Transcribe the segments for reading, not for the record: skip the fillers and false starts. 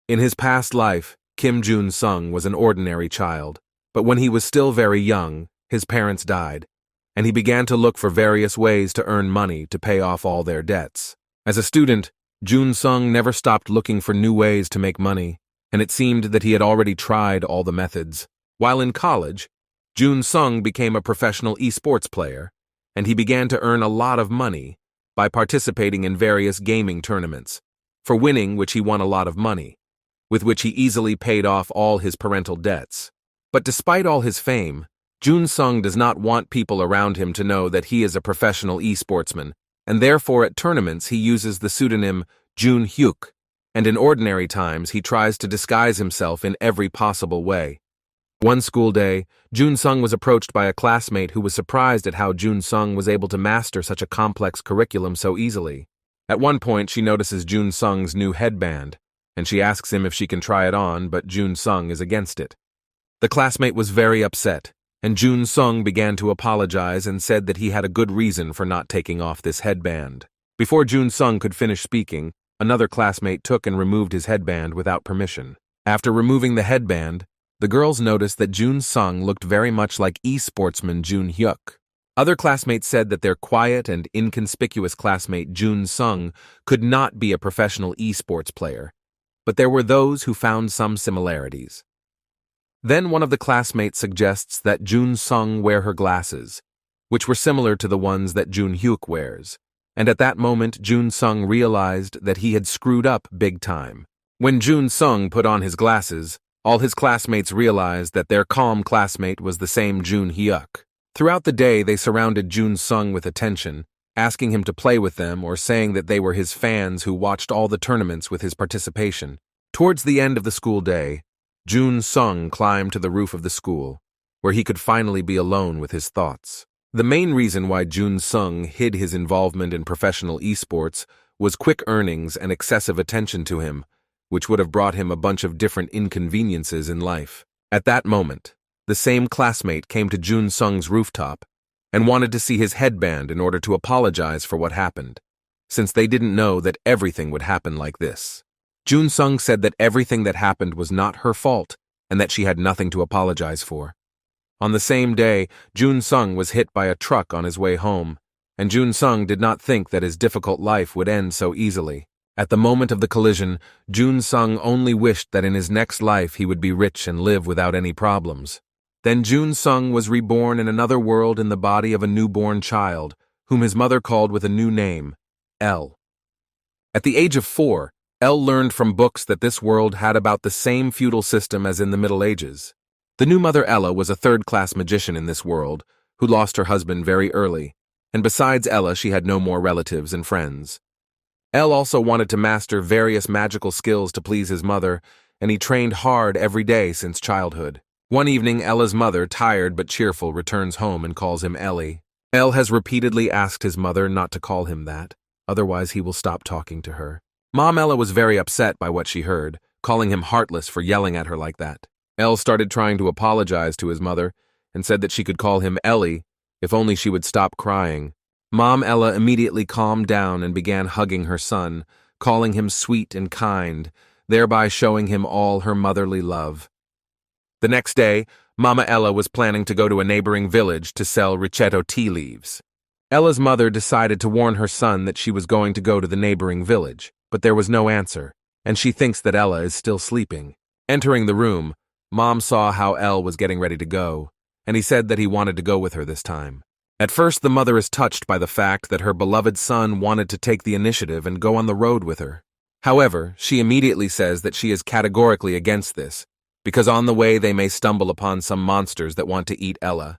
In his past life, Kim Jun-sung was an ordinary child, but when he was still very young, his parents died, and he began to look for various ways to earn money to pay off all their debts. As a student, Jun-sung never stopped looking for new ways to make money, and it seemed that he had already tried all the methods. While in college, Jun-sung became a professional esports player, and he began to earn a lot of money by participating in various gaming tournaments, for winning which he won a lot of money, with which he easily paid off all his parental debts. But despite all his fame, Jun-sung does not want people around him to know that he is a professional esportsman, and therefore at tournaments he uses the pseudonym Jun-hyuk, and in ordinary times he tries to disguise himself in every possible way. One school day, Jun-sung was approached by a classmate who was surprised at how Jun-sung was able to master such a complex curriculum so easily. At one point, she notices Jun-sung's new headband, and she asks him if she can try it on, but Jun-sung is against it. The classmate was very upset, and Jun-sung began to apologize and said that he had a good reason for not taking off this headband. Before Jun-sung could finish speaking, another classmate took and removed his headband without permission. After removing the headband, the girls noticed that Jun-sung looked very much like esportsman Jun-hyuk. Other classmates said that their quiet and inconspicuous classmate Jun-sung could not be a professional esports player, but there were those who found some similarities. Then one of the classmates suggests that Jun-sung wear her glasses, which were similar to the ones that Jun-hyuk wears, and at that moment Jun-sung realized that he had screwed up big time. When Jun-sung put on his glasses, all his classmates realized that their calm classmate was the same Jun-hyuk. Throughout the day they surrounded Jun-sung with attention, asking him to play with them or saying that they were his fans who watched all the tournaments with his participation. Towards the end of the school day, Jun-sung climbed to the roof of the school, where he could finally be alone with his thoughts. The main reason why Jun-sung hid his involvement in professional esports was quick earnings and excessive attention to him, which would have brought him a bunch of different inconveniences in life. At that moment, the same classmate came to Jun-sung's rooftop and wanted to see his headband in order to apologize for what happened, since they didn't know that everything would happen like this. Jun-sung said that everything that happened was not her fault and that she had nothing to apologize for. On the same day, Jun-sung was hit by a truck on his way home, and Jun-sung did not think that his difficult life would end so easily. At the moment of the collision, Jun-sung only wished that in his next life he would be rich and live without any problems. Then Jun-sung was reborn in another world in the body of a newborn child, whom his mother called with a new name, L. At the age of 4, L learned from books that this world had about the same feudal system as in the Middle Ages. The new mother Ella was a third-class magician in this world, who lost her husband very early, and besides Ella she had no more relatives and friends. Elle also wanted to master various magical skills to please his mother, and he trained hard every day since childhood. One evening, Ella's mother, tired but cheerful, returns home and calls him Ellie. Elle has repeatedly asked his mother not to call him that, otherwise he will stop talking to her. Mom Ella was very upset by what she heard, calling him heartless for yelling at her like that. Elle started trying to apologize to his mother and said that she could call him Ellie if only she would stop crying. Mom Ella immediately calmed down and began hugging her son, calling him sweet and kind, thereby showing him all her motherly love. The next day, Mama Ella was planning to go to a neighboring village to sell ricetto tea leaves. Ella's mother decided to warn her son that she was going to go to the neighboring village, but there was no answer, and she thinks that Ella is still sleeping. Entering the room, Mom saw how Elle was getting ready to go, and he said that he wanted to go with her this time. At first, the mother is touched by the fact that her beloved son wanted to take the initiative and go on the road with her. However, she immediately says that she is categorically against this, because on the way they may stumble upon some monsters that want to eat Ella.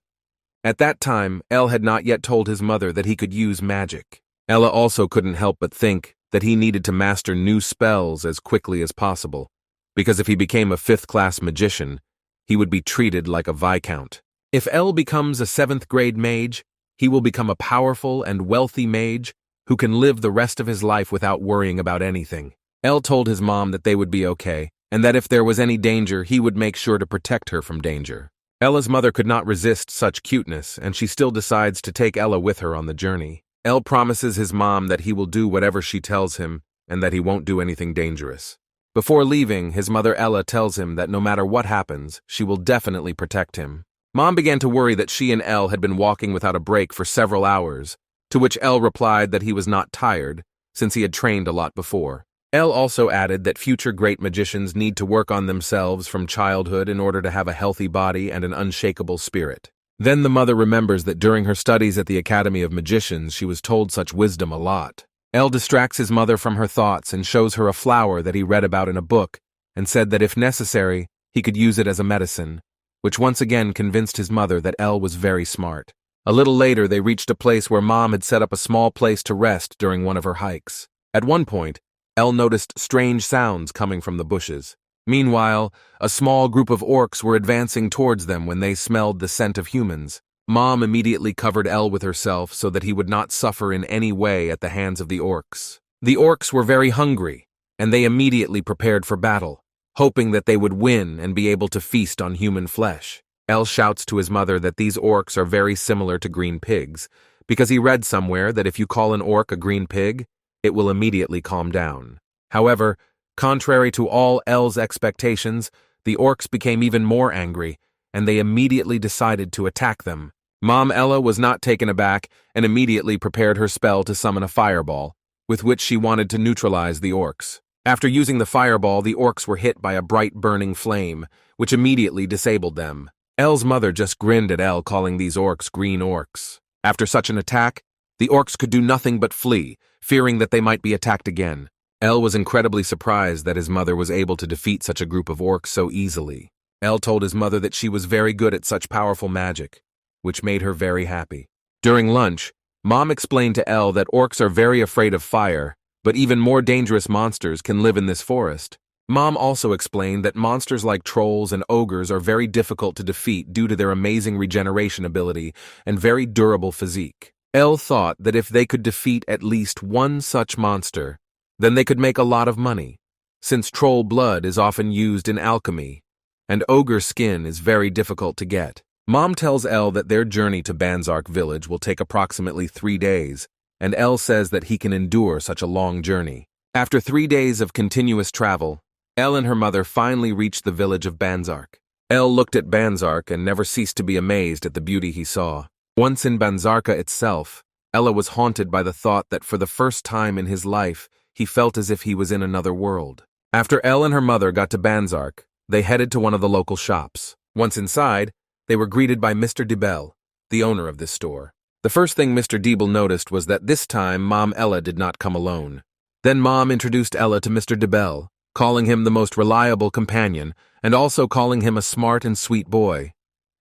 At that time, Elle had not yet told his mother that he could use magic. Ella also couldn't help but think that he needed to master new spells as quickly as possible, because if he became a 5th-class magician, he would be treated like a viscount. If Elle becomes a 7th-grade mage, he will become a powerful and wealthy mage who can live the rest of his life without worrying about anything. Elle told his mom that they would be okay, and that if there was any danger, he would make sure to protect her from danger. Ella's mother could not resist such cuteness, and she still decides to take Ella with her on the journey. Elle promises his mom that he will do whatever she tells him, and that he won't do anything dangerous. Before leaving, his mother Ella tells him that no matter what happens, she will definitely protect him. Mom began to worry that she and Elle had been walking without a break for several hours, to which Elle replied that he was not tired, since he had trained a lot before. Elle also added that future great magicians need to work on themselves from childhood in order to have a healthy body and an unshakable spirit. Then the mother remembers that during her studies at the Academy of Magicians she was told such wisdom a lot. Elle distracts his mother from her thoughts and shows her a flower that he read about in a book and said that if necessary, he could use it as a medicine, which once again convinced his mother that Elle was very smart. A little later they reached a place where Mom had set up a small place to rest during one of her hikes. At one point, Elle noticed strange sounds coming from the bushes. Meanwhile, a small group of orcs were advancing towards them when they smelled the scent of humans. Mom immediately covered Elle with herself so that he would not suffer in any way at the hands of the orcs. The orcs were very hungry, and they immediately prepared for battle, hoping that they would win and be able to feast on human flesh. Elle shouts to his mother that these orcs are very similar to green pigs, because he read somewhere that if you call an orc a green pig, it will immediately calm down. However, contrary to all Elle's expectations, the orcs became even more angry, and they immediately decided to attack them. Mom Ella was not taken aback and immediately prepared her spell to summon a fireball, with which she wanted to neutralize the orcs. After using the fireball, the orcs were hit by a bright burning flame, which immediately disabled them. Elle's mother just grinned at Elle, calling these orcs green orcs. After such an attack, the orcs could do nothing but flee, fearing that they might be attacked again. Elle was incredibly surprised that his mother was able to defeat such a group of orcs so easily. Elle told his mother that she was very good at such powerful magic, which made her very happy. During lunch, Mom explained to Elle that orcs are very afraid of fire, but even more dangerous monsters can live in this forest. Mom also explained that monsters like trolls and ogres are very difficult to defeat due to their amazing regeneration ability and very durable physique. Elle thought that if they could defeat at least one such monster, then they could make a lot of money, since troll blood is often used in alchemy, and ogre skin is very difficult to get. Mom tells Elle that their journey to Banzark village will take approximately 3 days, and Elle says that he can endure such a long journey. After 3 days of continuous travel, Elle and her mother finally reached the village of Banzark. Elle looked at Banzark and never ceased to be amazed at the beauty he saw. Once in Banzarka itself, Ella was haunted by the thought that for the first time in his life, he felt as if he was in another world. After Elle and her mother got to Banzark, they headed to one of the local shops. Once inside, they were greeted by Mr. Dibel, the owner of this store. The first thing Mr. Dibel noticed was that this time Mom Ella did not come alone. Then Mom introduced Ella to Mr. Dibel, calling him the most reliable companion, and also calling him a smart and sweet boy.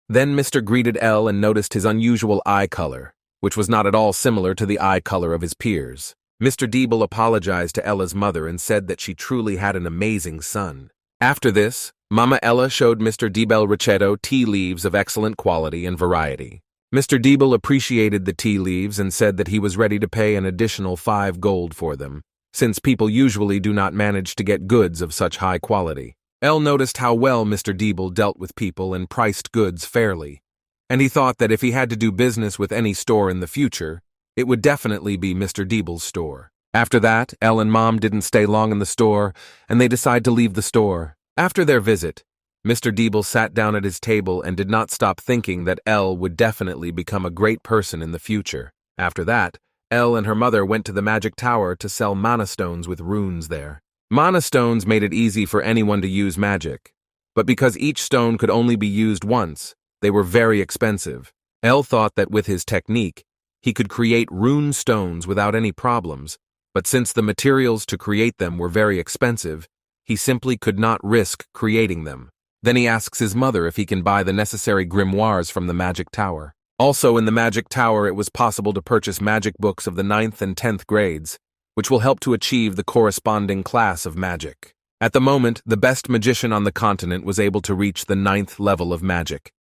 Then Mr. greeted Elle and noticed his unusual eye color, which was not at all similar to the eye color of his peers. Mr. Dibel apologized to Ella's mother and said that she truly had an amazing son. After this, Mama Ella showed Mr. Dibel Richeto tea leaves of excellent quality and variety. Mr. Dibel appreciated the tea leaves and said that he was ready to pay an additional 5 gold for them, since people usually do not manage to get goods of such high quality. Elle noticed how well Mr. Dibel dealt with people and priced goods fairly, and he thought that if he had to do business with any store in the future, it would definitely be Mr. Dibel's store. After that, Elle and Mom didn't stay long in the store, and they decided to leave the store. After their visit, Mr. Dibel sat down at his table and did not stop thinking that Elle would definitely become a great person in the future. After that, Elle and her mother went to the magic tower to sell mana stones with runes there. Mana stones made it easy for anyone to use magic, but because each stone could only be used once, they were very expensive. Elle thought that with his technique, he could create rune stones without any problems, but since the materials to create them were very expensive, he simply could not risk creating them. Then he asks his mother if he can buy the necessary grimoires from the magic tower. Also in the magic tower it was possible to purchase magic books of the 9th and 10th grades, which will help to achieve the corresponding class of magic. At the moment, the best magician on the continent was able to reach the 9th level of magic,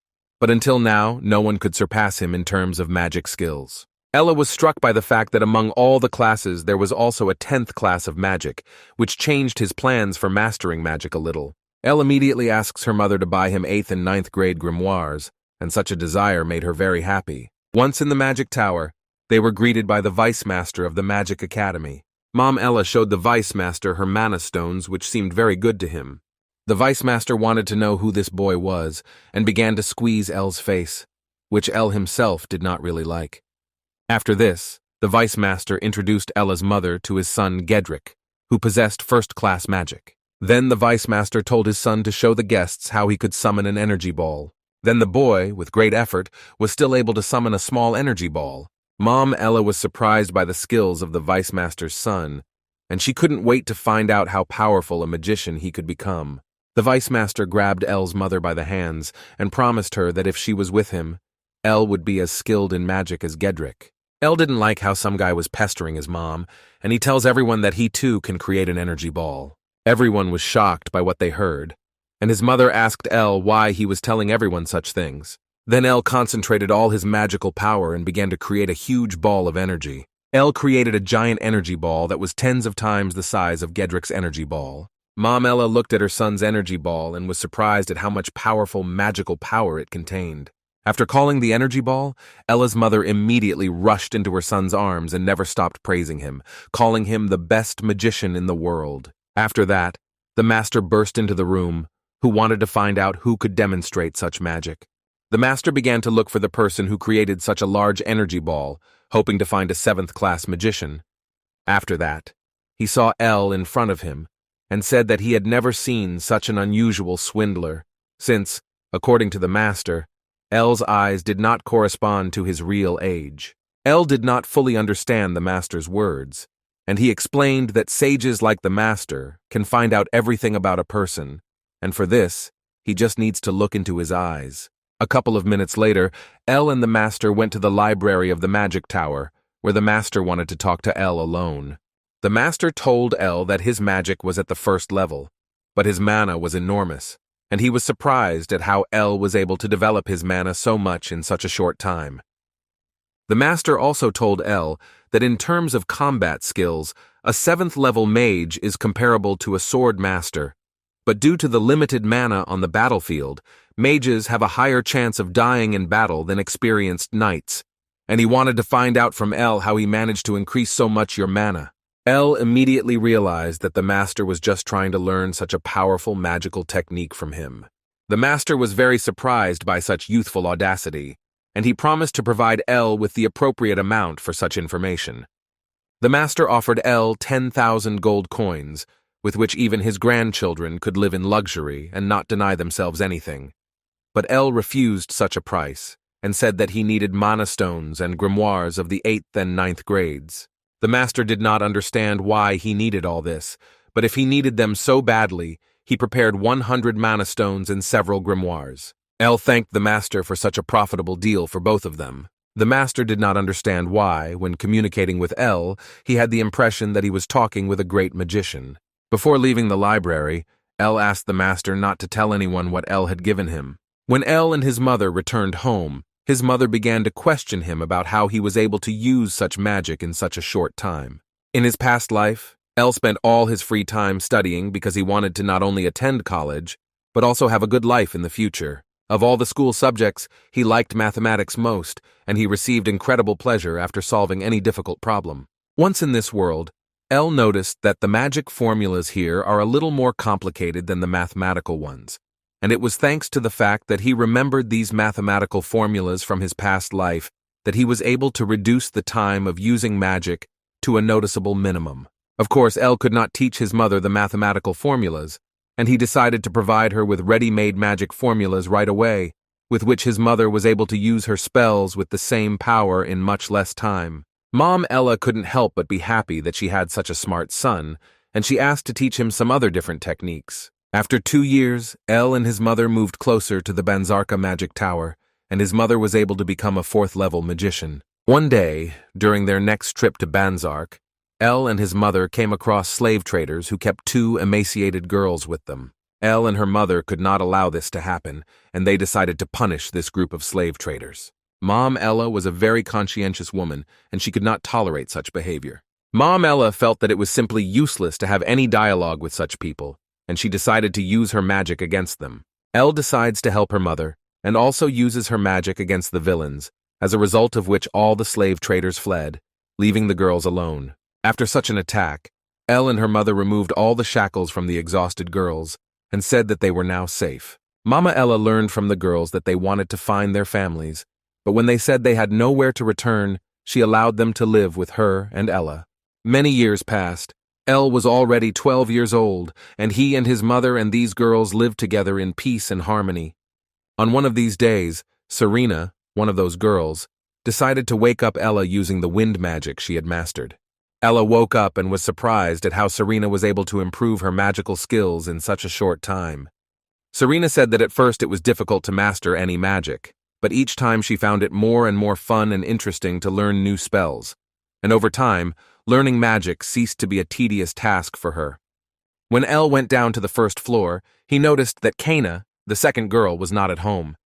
but until now, no one could surpass him in terms of magic skills. Ella was struck by the fact that among all the classes there was also a 10th class of magic, which changed his plans for mastering magic a little. Elle immediately asks her mother to buy him 8th and 9th grade grimoires, and such a desire made her very happy. Once in the magic tower, they were greeted by the vice master of the Magic Academy. Mom Ella showed the Vice Master her mana stones, which seemed very good to him. The Vice Master wanted to know who this boy was, and began to squeeze Elle's face, which Elle himself did not really like. After this, the Vice Master introduced Ella's mother to his son Gedrick, who possessed first-class magic. Then the Vice Master told his son to show the guests how he could summon an energy ball. Then the boy, with great effort, was still able to summon a small energy ball. Mom Ella was surprised by the skills of the Vice Master's son, and she couldn't wait to find out how powerful a magician he could become. The Vice Master grabbed Elle's mother by the hands and promised her that if she was with him, Elle would be as skilled in magic as Gedrick. Elle didn't like how some guy was pestering his mom, and he tells everyone that he too can create an energy ball. Everyone was shocked by what they heard, and his mother asked Elle why he was telling everyone such things. Then Elle concentrated all his magical power and began to create a huge ball of energy. Elle created a giant energy ball that was tens of times the size of Gedrick's energy ball. Mom Ella looked at her son's energy ball and was surprised at how much powerful magical power it contained. After calling the energy ball, Ella's mother immediately rushed into her son's arms and never stopped praising him, calling him the best magician in the world. After that, the master burst into the room, who wanted to find out who could demonstrate such magic. The master began to look for the person who created such a large energy ball, hoping to find a 7th-class magician. After that, he saw Elle in front of him and said that he had never seen such an unusual swindler, since, according to the master, Elle's eyes did not correspond to his real age. Elle did not fully understand the master's words, and he explained that sages like the master can find out everything about a person, and for this, he just needs to look into his eyes. A couple of minutes later, Elle and the master went to the library of the magic tower, where the master wanted to talk to Elle alone. The master told Elle that his magic was at the 1st level, but his mana was enormous, and he was surprised at how Elle was able to develop his mana so much in such a short time. The master also told Elle that in terms of combat skills, a 7th-level mage is comparable to a sword master, but due to the limited mana on the battlefield, mages have a higher chance of dying in battle than experienced knights, and he wanted to find out from Elle how he managed to increase so much your mana. Elle immediately realized that the master was just trying to learn such a powerful magical technique from him. The master was very surprised by such youthful audacity, and he promised to provide Elle with the appropriate amount for such information. The master offered Elle 10,000 gold coins, with which even his grandchildren could live in luxury and not deny themselves anything. But Elle refused such a price, and said that he needed mana stones and grimoires of the 8th and 9th grades. The master did not understand why he needed all this, but if he needed them so badly, he prepared 100 mana stones and several grimoires. Elle thanked the master for such a profitable deal for both of them. The master did not understand why, when communicating with Elle, he had the impression that he was talking with a great magician. Before leaving the library, Elle asked the master not to tell anyone what Elle had given him. When Elle and his mother returned home, his mother began to question him about how he was able to use such magic in such a short time. In his past life, Elle spent all his free time studying because he wanted to not only attend college, but also have a good life in the future. Of all the school subjects, he liked mathematics most, and he received incredible pleasure after solving any difficult problem. Once in this world, Elle noticed that the magic formulas here are a little more complicated than the mathematical ones, and it was thanks to the fact that he remembered these mathematical formulas from his past life that he was able to reduce the time of using magic to a noticeable minimum. Of course, Elle could not teach his mother the mathematical formulas, and he decided to provide her with ready-made magic formulas right away, with which his mother was able to use her spells with the same power in much less time. Mom Ella couldn't help but be happy that she had such a smart son, and she asked to teach him some other different techniques. After 2 years, Elle and his mother moved closer to the Banzarka magic tower, and his mother was able to become a 4th-level magician. One day, during their next trip to Banzark, Elle and his mother came across slave traders who kept 2 emaciated girls with them. Elle and her mother could not allow this to happen, and they decided to punish this group of slave traders. Mom Ella was a very conscientious woman, and she could not tolerate such behavior. Mom Ella felt that it was simply useless to have any dialogue with such people, and she decided to use her magic against them. Elle decides to help her mother, and also uses her magic against the villains, as a result of which all the slave traders fled, leaving the girls alone. After such an attack, Elle and her mother removed all the shackles from the exhausted girls and said that they were now safe. Mama Ella learned from the girls that they wanted to find their families, but when they said they had nowhere to return, she allowed them to live with her and Ella. Many years passed. Elle was already 12 years old, and he and his mother and these girls lived together in peace and harmony. On one of these days, Serena, one of those girls, decided to wake up Ella using the wind magic she had mastered. Ella woke up and was surprised at how Serena was able to improve her magical skills in such a short time. Serena said that at first it was difficult to master any magic, but each time she found it more and more fun and interesting to learn new spells, and over time, learning magic ceased to be a tedious task for her. When Elle went down to the first floor, he noticed that Kana, the second girl, was not at home.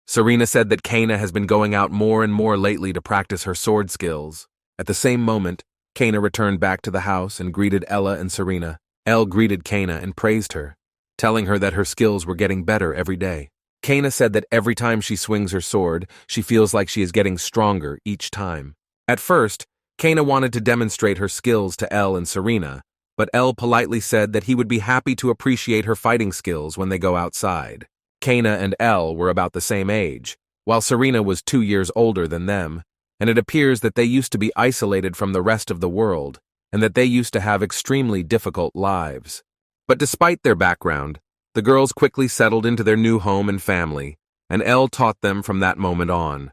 Serena said that Kana has been going out more and more lately to practice her sword skills. At the same moment, Kana returned back to the house and greeted Ella and Serena. Elle greeted Kana and praised her, telling her that her skills were getting better every day. Kana said that every time she swings her sword, she feels like she is getting stronger each time. At first, Kana wanted to demonstrate her skills to Elle and Serena, but Elle politely said that he would be happy to appreciate her fighting skills when they go outside. Kana and Elle were about the same age, while Serena was 2 years older than them, and it appears that they used to be isolated from the rest of the world, and that they used to have extremely difficult lives. But despite their background, the girls quickly settled into their new home and family, and Elle taught them from that moment on.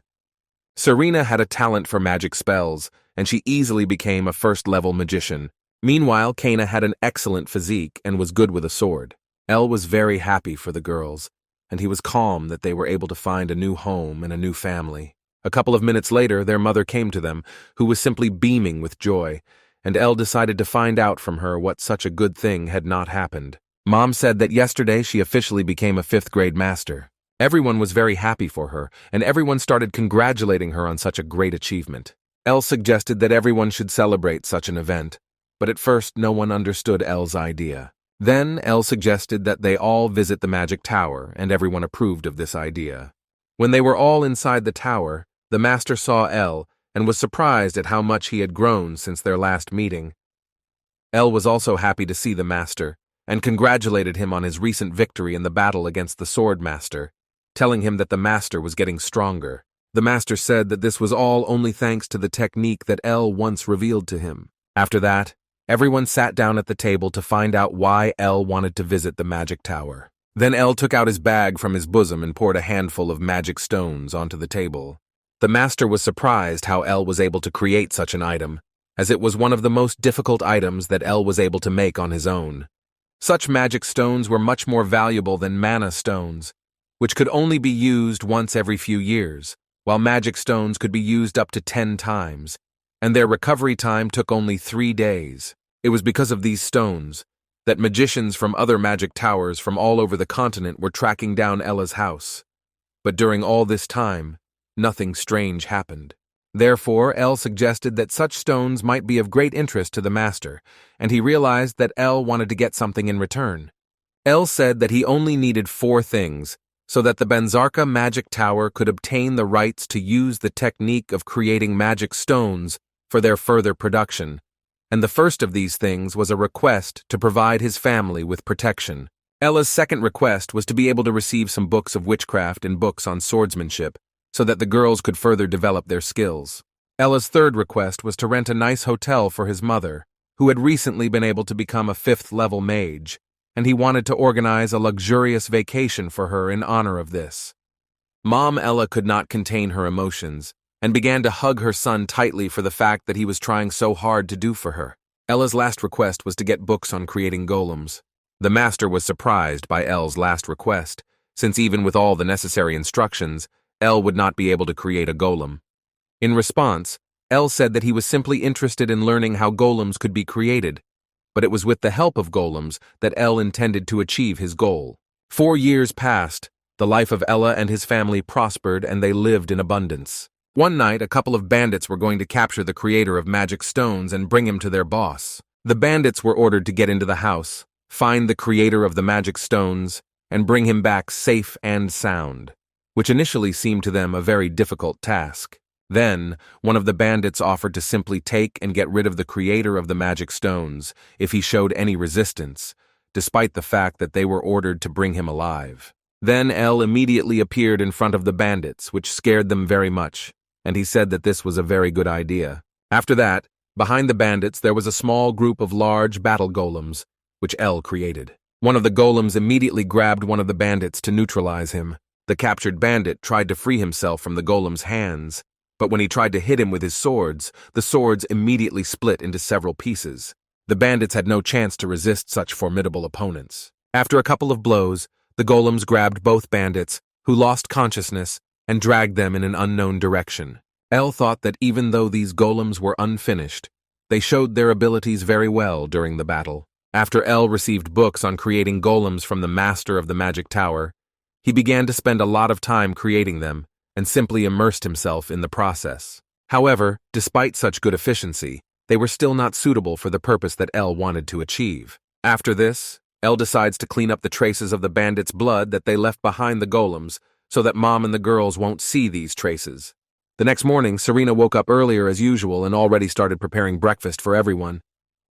Serena had a talent for magic spells, and she easily became a first-level magician. Meanwhile, Kana had an excellent physique and was good with a sword. Elle was very happy for the girls, and he was calm that they were able to find a new home and a new family. A couple of minutes later, their mother came to them, who was simply beaming with joy, and Elle decided to find out from her what such a good thing had not happened. Mom said that yesterday she officially became a 5th-grade master. Everyone was very happy for her, and everyone started congratulating her on such a great achievement. Elle suggested that everyone should celebrate such an event, but at first no one understood Elle's idea. Then Elle suggested that they all visit the magic tower, and everyone approved of this idea. When they were all inside the tower, the master saw Elle and was surprised at how much he had grown since their last meeting. Elle was also happy to see the master, and congratulated him on his recent victory in the battle against the sword master, telling him that the master was getting stronger. The master said that this was all only thanks to the technique that Elle once revealed to him. After that, everyone sat down at the table to find out why Elle wanted to visit the magic tower. Then Elle took out his bag from his bosom and poured a handful of magic stones onto the table. The master was surprised how Elle was able to create such an item, as it was one of the most difficult items that Elle was able to make on his own. Such magic stones were much more valuable than mana stones, which could only be used once every few years, while magic stones could be used up to 10 times, and their recovery time took only 3 days. It was because of these stones that magicians from other magic towers from all over the continent were tracking down Ella's house. But during all this time, nothing strange happened. Therefore, Elle suggested that such stones might be of great interest to the master, and he realized that Elle wanted to get something in return. Elle said that he only needed 4 things, so that the Banzarka Magic Tower could obtain the rights to use the technique of creating magic stones for their further production, and the first of these things was a request to provide his family with protection. Ella's second request was to be able to receive some books of witchcraft and books on swordsmanship, so that the girls could further develop their skills. Ella's third request was to rent a nice hotel for his mother, who had recently been able to become a 5th-level mage, and he wanted to organize a luxurious vacation for her in honor of this. Mom Ella could not contain her emotions, and began to hug her son tightly for the fact that he was trying so hard to do for her. Ella's last request was to get books on creating golems. The master was surprised by Elle's last request, since even with all the necessary instructions, Elle would not be able to create a golem. In response, Elle said that he was simply interested in learning how golems could be created, but it was with the help of golems that Elle intended to achieve his goal. 4 years passed, the life of Ella and his family prospered, and they lived in abundance. One night, a couple of bandits were going to capture the creator of magic stones and bring him to their boss. The bandits were ordered to get into the house, find the creator of the magic stones, and bring him back safe and sound, which initially seemed to them a very difficult task. Then, one of the bandits offered to simply take and get rid of the creator of the magic stones if he showed any resistance, despite the fact that they were ordered to bring him alive. Then El immediately appeared in front of the bandits, which scared them very much, and he said that this was a very good idea. After that, behind the bandits there was a small group of large battle golems, which El created. One of the golems immediately grabbed one of the bandits to neutralize him. The captured bandit tried to free himself from the golem's hands, but when he tried to hit him with his swords, the swords immediately split into several pieces. The bandits had no chance to resist such formidable opponents. After a couple of blows, the golems grabbed both bandits, who lost consciousness, and dragged them in an unknown direction. El thought that even though these golems were unfinished, they showed their abilities very well during the battle. After El received books on creating golems from the master of the magic tower, he began to spend a lot of time creating them and simply immersed himself in the process. However, despite such good efficiency, they were still not suitable for the purpose that El wanted to achieve. After this, El decides to clean up the traces of the bandits' blood that they left behind the golems so that Mom and the girls won't see these traces. The next morning, Serena woke up earlier as usual and already started preparing breakfast for everyone.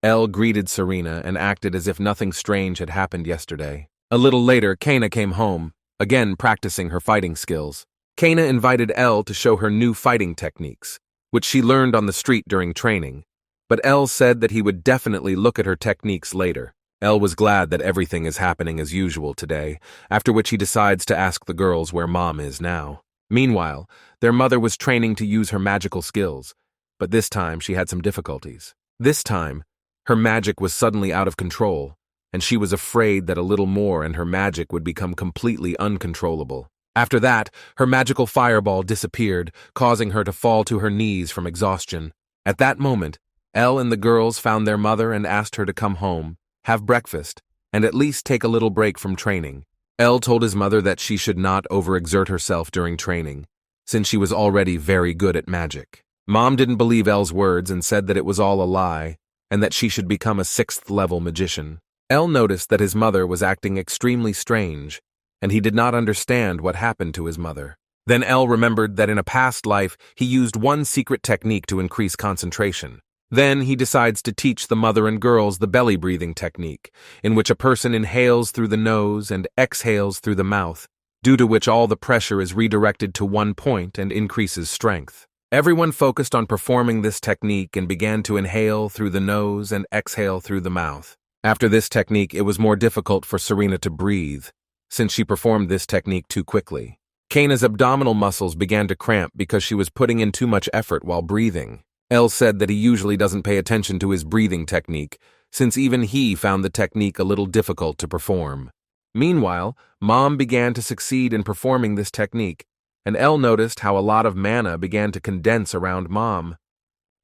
El greeted Serena and acted as if nothing strange had happened yesterday. A little later, Kana came home, again practicing her fighting skills. Kana invited El to show her new fighting techniques, which she learned on the street during training, but El said that he would definitely look at her techniques later. El was glad that everything is happening as usual today, after which he decides to ask the girls where Mom is now. Meanwhile, their mother was training to use her magical skills, but this time she had some difficulties. This time, her magic was suddenly out of control, and she was afraid that a little more and her magic would become completely uncontrollable. After that, her magical fireball disappeared, causing her to fall to her knees from exhaustion. At that moment, El and the girls found their mother and asked her to come home, have breakfast, and at least take a little break from training. El told his mother that she should not overexert herself during training, since she was already very good at magic. Mom didn't believe El's words and said that it was all a lie, and that she should become a 6th-level magician. El noticed that his mother was acting extremely strange, and he did not understand what happened to his mother. Then El remembered that in a past life he used one secret technique to increase concentration. Then he decides to teach the mother and girls the belly breathing technique, in which a person inhales through the nose and exhales through the mouth, due to which all the pressure is redirected to one point and increases strength. Everyone focused on performing this technique and began to inhale through the nose and exhale through the mouth. After this technique, it was more difficult for Serena to breathe, since she performed this technique too quickly. Kana's abdominal muscles began to cramp because she was putting in too much effort while breathing. El said that he usually doesn't pay attention to his breathing technique, since even he found the technique a little difficult to perform. Meanwhile, Mom began to succeed in performing this technique, and El noticed how a lot of mana began to condense around Mom.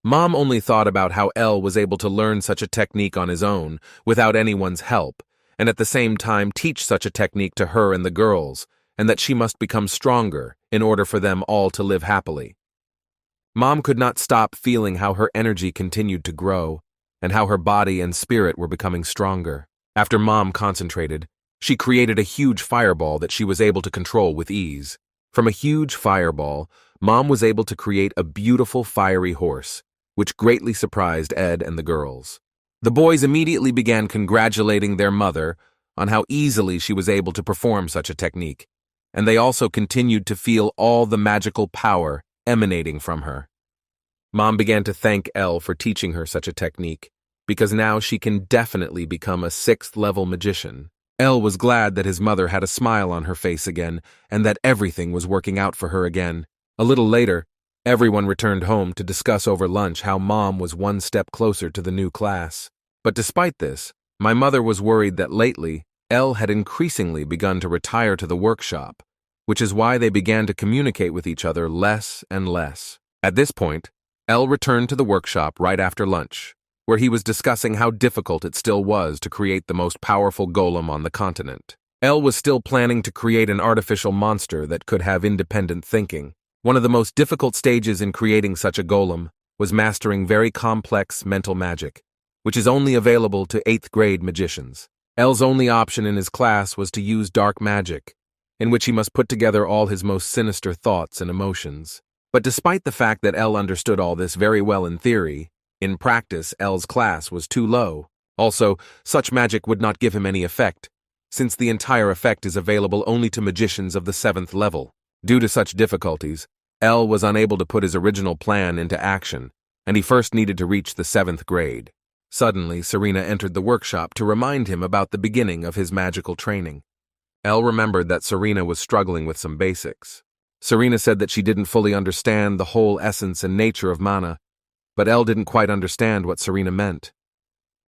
Mom only thought about how El was able to learn such a technique on his own, without anyone's help, and at the same time teach such a technique to her and the girls, and that she must become stronger in order for them all to live happily. Mom could not stop feeling how her energy continued to grow, and how her body and spirit were becoming stronger. After Mom concentrated, she created a huge fireball that she was able to control with ease. From a huge fireball, Mom was able to create a beautiful fiery horse, which greatly surprised Ed and the girls. The boys immediately began congratulating their mother on how easily she was able to perform such a technique, and they also continued to feel all the magical power emanating from her. Mom began to thank El for teaching her such a technique, because now she can definitely become a 6th-level magician. El was glad that his mother had a smile on her face again, and that everything was working out for her again. A little later, everyone returned home to discuss over lunch how Mom was one step closer to the new class. But despite this, my mother was worried that lately, El had increasingly begun to retire to the workshop, which is why they began to communicate with each other less and less. At this point, El returned to the workshop right after lunch, where he was discussing how difficult it still was to create the most powerful golem on the continent. El was still planning to create an artificial monster that could have independent thinking. One of the most difficult stages in creating such a golem was mastering very complex mental magic, which is only available to 8th-grade magicians. El's only option in his class was to use dark magic, in which he must put together all his most sinister thoughts and emotions. But despite the fact that Elle understood all this very well in theory, in practice Elle's class was too low. Also, such magic would not give him any effect, since the entire effect is available only to magicians of the 7th level. Due to such difficulties, Elle was unable to put his original plan into action, and he first needed to reach the 7th grade. Suddenly, Serena entered the workshop to remind him about the beginning of his magical training. Elle remembered that Serena was struggling with some basics. Serena said that she didn't fully understand the whole essence and nature of mana, but Elle didn't quite understand what Serena meant.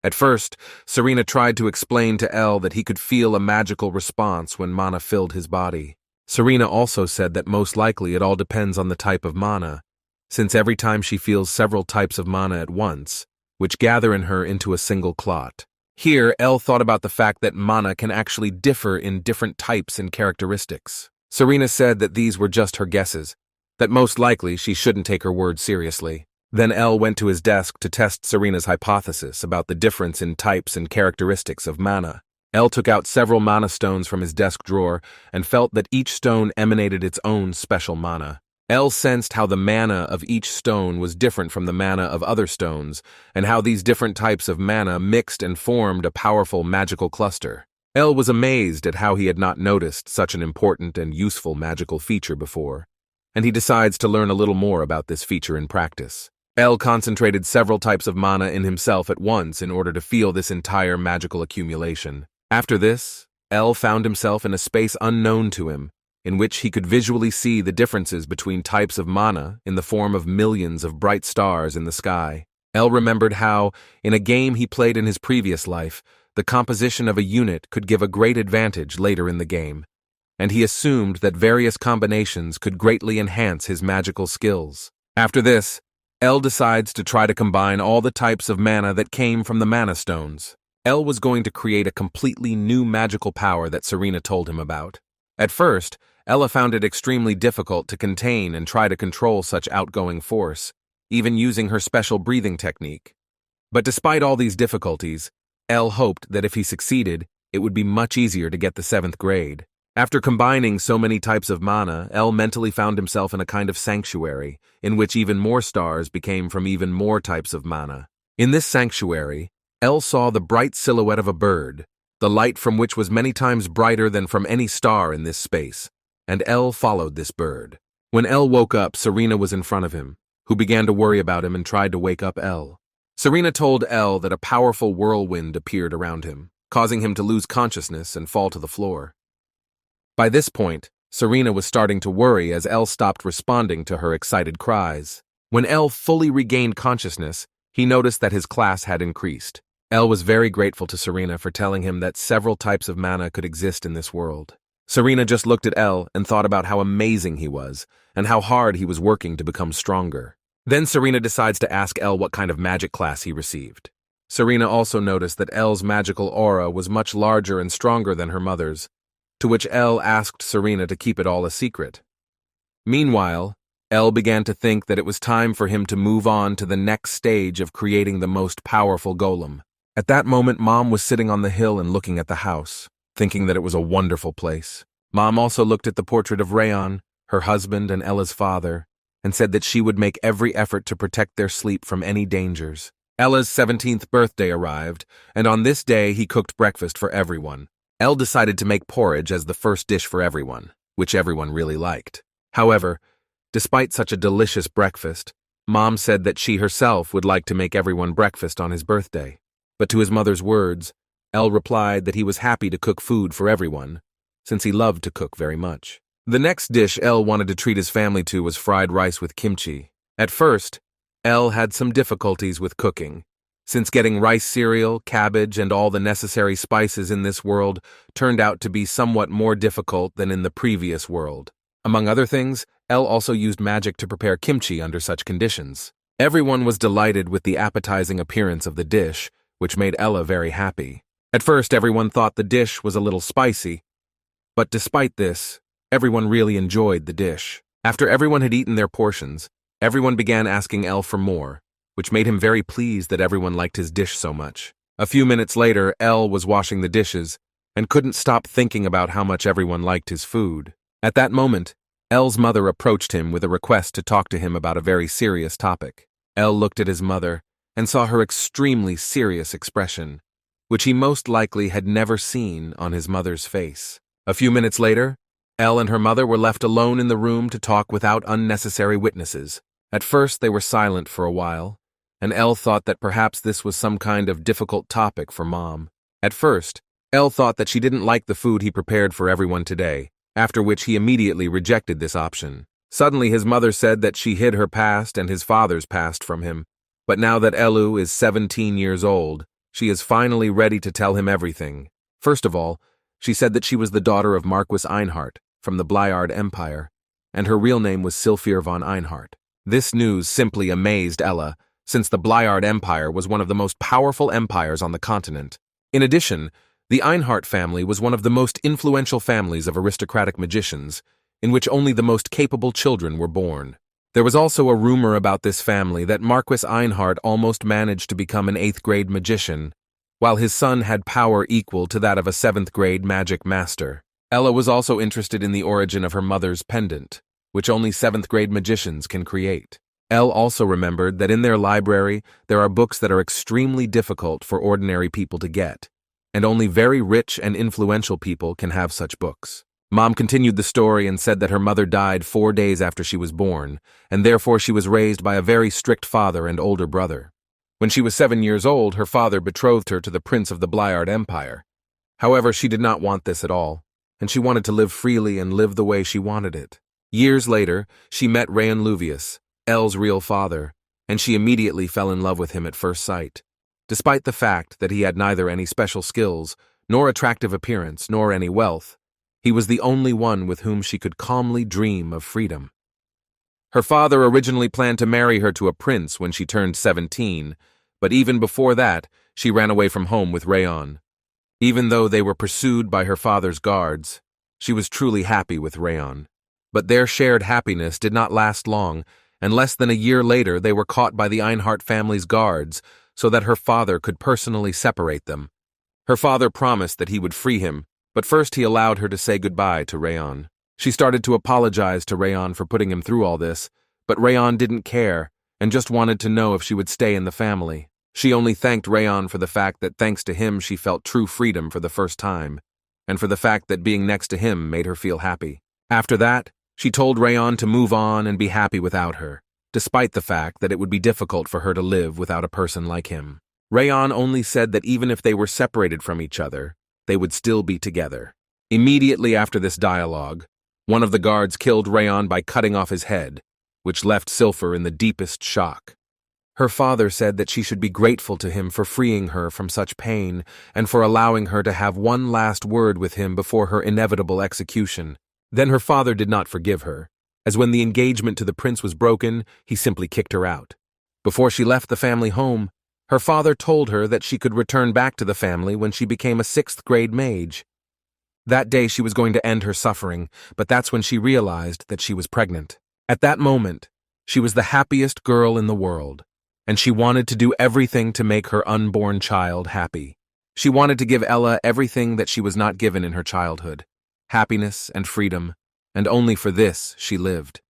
At first, Serena tried to explain to Elle that he could feel a magical response when mana filled his body. Serena also said that most likely it all depends on the type of mana, since every time she feels several types of mana at once, which gather in her into a single clot. Here, Elle thought about the fact that mana can actually differ in different types and characteristics. Serena said that these were just her guesses, that most likely she shouldn't take her words seriously. Then Elle went to his desk to test Serena's hypothesis about the difference in types and characteristics of mana. Elle took out several mana stones from his desk drawer and felt that each stone emanated its own special mana. Elle sensed how the mana of each stone was different from the mana of other stones, and how these different types of mana mixed and formed a powerful magical cluster. Elle was amazed at how he had not noticed such an important and useful magical feature before, and he decides to learn a little more about this feature in practice. Elle concentrated several types of mana in himself at once in order to feel this entire magical accumulation. After this, Elle found himself in a space unknown to him, in which he could visually see the differences between types of mana in the form of millions of bright stars in the sky. Elle remembered how, in a game he played in his previous life, the composition of a unit could give a great advantage later in the game, and he assumed that various combinations could greatly enhance his magical skills. After this, Elle decides to try to combine all the types of mana that came from the mana stones. Elle was going to create a completely new magical power that Serena told him about. At first, Ella found it extremely difficult to contain and try to control such outgoing force, even using her special breathing technique. But despite all these difficulties, Elle hoped that if he succeeded, it would be much easier to get the 7th grade. After combining so many types of mana, Elle mentally found himself in a kind of sanctuary, in which even more stars became from even more types of mana. In this sanctuary, Elle saw the bright silhouette of a bird, the light from which was many times brighter than from any star in this space, and Elle followed this bird. When Elle woke up, Serena was in front of him, who began to worry about him and tried to wake up Elle. Serena told Elle that a powerful whirlwind appeared around him, causing him to lose consciousness and fall to the floor. By this point, Serena was starting to worry as Elle stopped responding to her excited cries. When Elle fully regained consciousness, he noticed that his class had increased. Elle was very grateful to Serena for telling him that several types of mana could exist in this world. Serena just looked at Elle and thought about how amazing he was, and how hard he was working to become stronger. Then Serena decides to ask Elle what kind of magic class he received. Serena also noticed that Elle's magical aura was much larger and stronger than her mother's, to which Elle asked Serena to keep it all a secret. Meanwhile, Elle began to think that it was time for him to move on to the next stage of creating the most powerful golem. At that moment, Mom was sitting on the hill and looking at the house, thinking that it was a wonderful place. Mom also looked at the portrait of Rayon, her husband and Ella's father, and said that she would make every effort to protect their sleep from any dangers. Ella's 17th birthday arrived, and on this day he cooked breakfast for everyone. Elle decided to make porridge as the first dish for everyone, which everyone really liked. However, despite such a delicious breakfast, Mom said that she herself would like to make everyone breakfast on his birthday. But to his mother's words, Elle replied that he was happy to cook food for everyone, since he loved to cook very much. The next dish Elle wanted to treat his family to was fried rice with kimchi. At first, Elle had some difficulties with cooking, since getting rice cereal, cabbage, and all the necessary spices in this world turned out to be somewhat more difficult than in the previous world. Among other things, Elle also used magic to prepare kimchi under such conditions. Everyone was delighted with the appetizing appearance of the dish, which made Ella very happy. At first, everyone thought the dish was a little spicy, but despite this, everyone really enjoyed the dish. After everyone had eaten their portions, everyone began asking Elle for more, which made him very pleased that everyone liked his dish so much. A few minutes later, Elle was washing the dishes and couldn't stop thinking about how much everyone liked his food. At that moment, Elle's mother approached him with a request to talk to him about a very serious topic. Elle looked at his mother and saw her extremely serious expression, which he most likely had never seen on his mother's face. A few minutes later, Elle and her mother were left alone in the room to talk without unnecessary witnesses. At first, they were silent for a while, and Elle thought that perhaps this was some kind of difficult topic for Mom. At first, Elle thought that she didn't like the food he prepared for everyone today, after which he immediately rejected this option. Suddenly, his mother said that she hid her past and his father's past from him, but now that Elu is 17 years old, she is finally ready to tell him everything. First of all, she said that she was the daughter of Marquis Einhart from the Blyard Empire, and her real name was Sylphir von Einhart. This news simply amazed Ella, since the Blyard Empire was one of the most powerful empires on the continent. In addition, the Einhart family was one of the most influential families of aristocratic magicians, in which only the most capable children were born. There was also a rumor about this family that Marquis Einhart almost managed to become an 8th-grade magician, while his son had power equal to that of a 7th-grade magic master. Ella was also interested in the origin of her mother's pendant, which only 7th-grade magicians can create. Elle also remembered that in their library there are books that are extremely difficult for ordinary people to get, and only very rich and influential people can have such books. Mom continued the story and said that her mother died 4 days after she was born, and therefore she was raised by a very strict father and older brother. When she was 7 years old, her father betrothed her to the prince of the Blyard Empire. However, she did not want this at all, and she wanted to live freely and live the way she wanted it. Years later, she met Rayan Luvius, Elle's real father, and she immediately fell in love with him at first sight. Despite the fact that he had neither any special skills, nor attractive appearance, nor any wealth, he was the only one with whom she could calmly dream of freedom. Her father originally planned to marry her to a prince when she turned 17, but even before that, she ran away from home with Rayan. Even though they were pursued by her father's guards, she was truly happy with Rayan. But their shared happiness did not last long, and less than a year later they were caught by the Einhart family's guards so that her father could personally separate them. Her father promised that he would free him, but first he allowed her to say goodbye to Rayan. She started to apologize to Rayan for putting him through all this, but Rayan didn't care and just wanted to know if she would stay in the family. She only thanked Rayan for the fact that thanks to him she felt true freedom for the first time, and for the fact that being next to him made her feel happy. After that, she told Rayan to move on and be happy without her, despite the fact that it would be difficult for her to live without a person like him. Rayan only said that even if they were separated from each other, they would still be together. Immediately after this dialogue, one of the guards killed Rayan by cutting off his head, which left Sylphir in the deepest shock. Her father said that she should be grateful to him for freeing her from such pain and for allowing her to have one last word with him before her inevitable execution. Then her father did not forgive her, as when the engagement to the prince was broken, he simply kicked her out. Before she left the family home, her father told her that she could return back to the family when she became a 6th-grade mage. That day she was going to end her suffering, but that's when she realized that she was pregnant. At that moment, she was the happiest girl in the world, and she wanted to do everything to make her unborn child happy. She wanted to give Ella everything that she was not given in her childhood, happiness and freedom, and only for this she lived.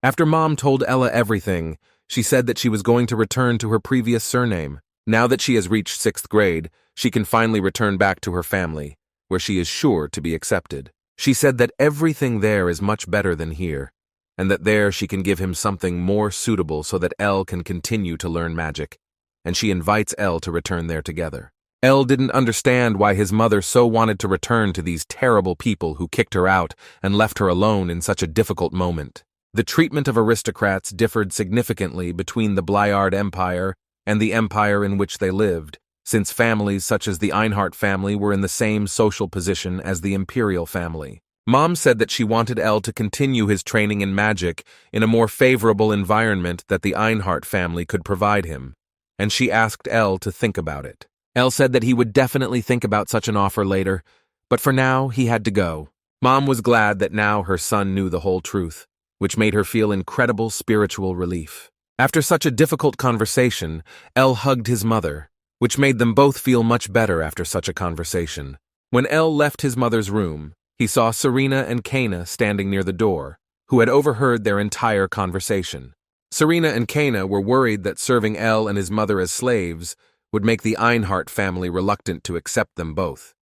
After Mom told Ella everything, she said that she was going to return to her previous surname. Now that she has reached 6th grade, she can finally return back to her family, where she is sure to be accepted. She said that everything there is much better than here, and that there she can give him something more suitable so that Elle can continue to learn magic, and she invites Elle to return there together. Elle didn't understand why his mother so wanted to return to these terrible people who kicked her out and left her alone in such a difficult moment. The treatment of aristocrats differed significantly between the Blyard Empire and the empire in which they lived, since families such as the Einhart family were in the same social position as the imperial family. Mom said that she wanted Elle to continue his training in magic in a more favorable environment that the Einhart family could provide him, and she asked Elle to think about it. Elle said that he would definitely think about such an offer later, but for now he had to go. Mom was glad that now her son knew the whole truth, which made her feel incredible spiritual relief. After such a difficult conversation, Elle hugged his mother, which made them both feel much better after such a conversation. When Elle left his mother's room, he saw Serena and Kana standing near the door, who had overheard their entire conversation. Serena and Kana were worried that serving El and his mother as slaves would make the Einhart family reluctant to accept them both.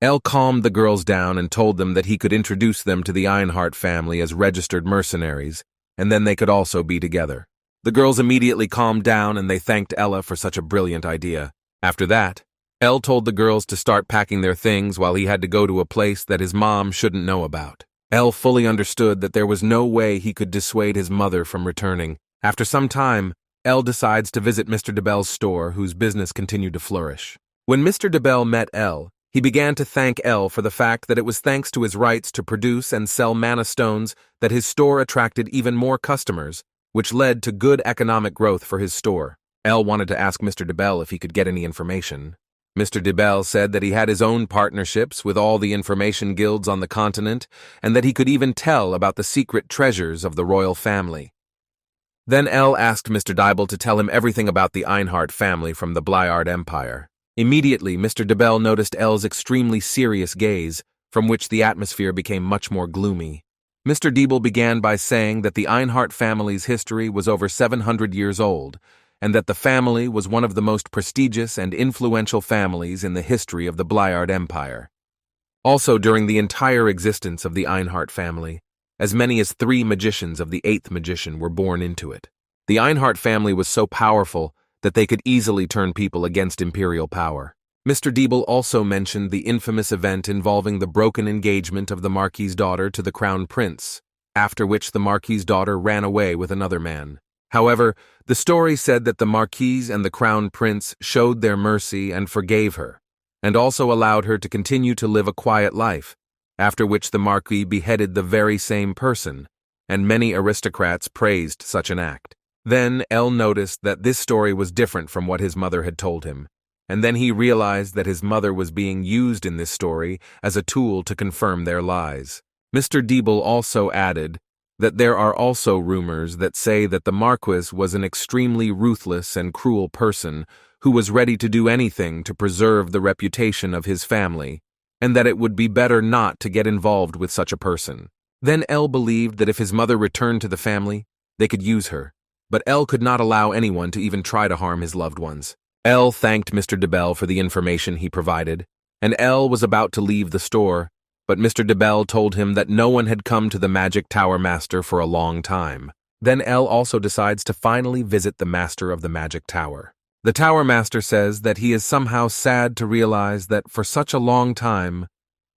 El calmed the girls down and told them that he could introduce them to the Einhart family as registered mercenaries, and then they could also be together. The girls immediately calmed down and they thanked Ella for such a brilliant idea. After that, El told the girls to start packing their things while he had to go to a place that his mom shouldn't know about. El fully understood that there was no way he could dissuade his mother from returning. After some time, El decides to visit Mr. DeBell's store, whose business continued to flourish. When Mr. DeBell met El, he began to thank El for the fact that it was thanks to his rights to produce and sell mana stones that his store attracted even more customers, which led to good economic growth for his store. El wanted to ask Mr. DeBell if he could get any information. Mr. DeBell said that he had his own partnerships with all the information guilds on the continent, and that he could even tell about the secret treasures of the royal family. Then El asked Mr. Dibble to tell him everything about the Einhart family from the Blyard Empire. Immediately, Mr. DeBell noticed El's extremely serious gaze, from which the atmosphere became much more gloomy. Mr. Dibble began by saying that the Einhart family's history was over 700 years old, and that the family was one of the most prestigious and influential families in the history of the Blyard Empire. Also, during the entire existence of the Einhart family, as many as 3 magicians of the 8th magician were born into it. The Einhart family was so powerful that they could easily turn people against imperial power. Mr. Dibble also mentioned the infamous event involving the broken engagement of the Marquis's daughter to the Crown Prince, after which the Marquis's daughter ran away with another man. However, the story said that the Marquis and the Crown Prince showed their mercy and forgave her, and also allowed her to continue to live a quiet life, after which the Marquis beheaded the very same person, and many aristocrats praised such an act. Then El noticed that this story was different from what his mother had told him, and then he realized that his mother was being used in this story as a tool to confirm their lies. Mr. Dibble also added that there are also rumors that say that the Marquis was an extremely ruthless and cruel person who was ready to do anything to preserve the reputation of his family, and that it would be better not to get involved with such a person. Then El believed that if his mother returned to the family, they could use her, but El could not allow anyone to even try to harm his loved ones. El thanked Mr. DeBell for the information he provided, and El was about to leave the store, but Mr. DeBell told him that no one had come to the Magic Tower Master for a long time. Then El also decides to finally visit the Master of the Magic Tower. The Tower Master says that he is somehow sad to realize that for such a long time,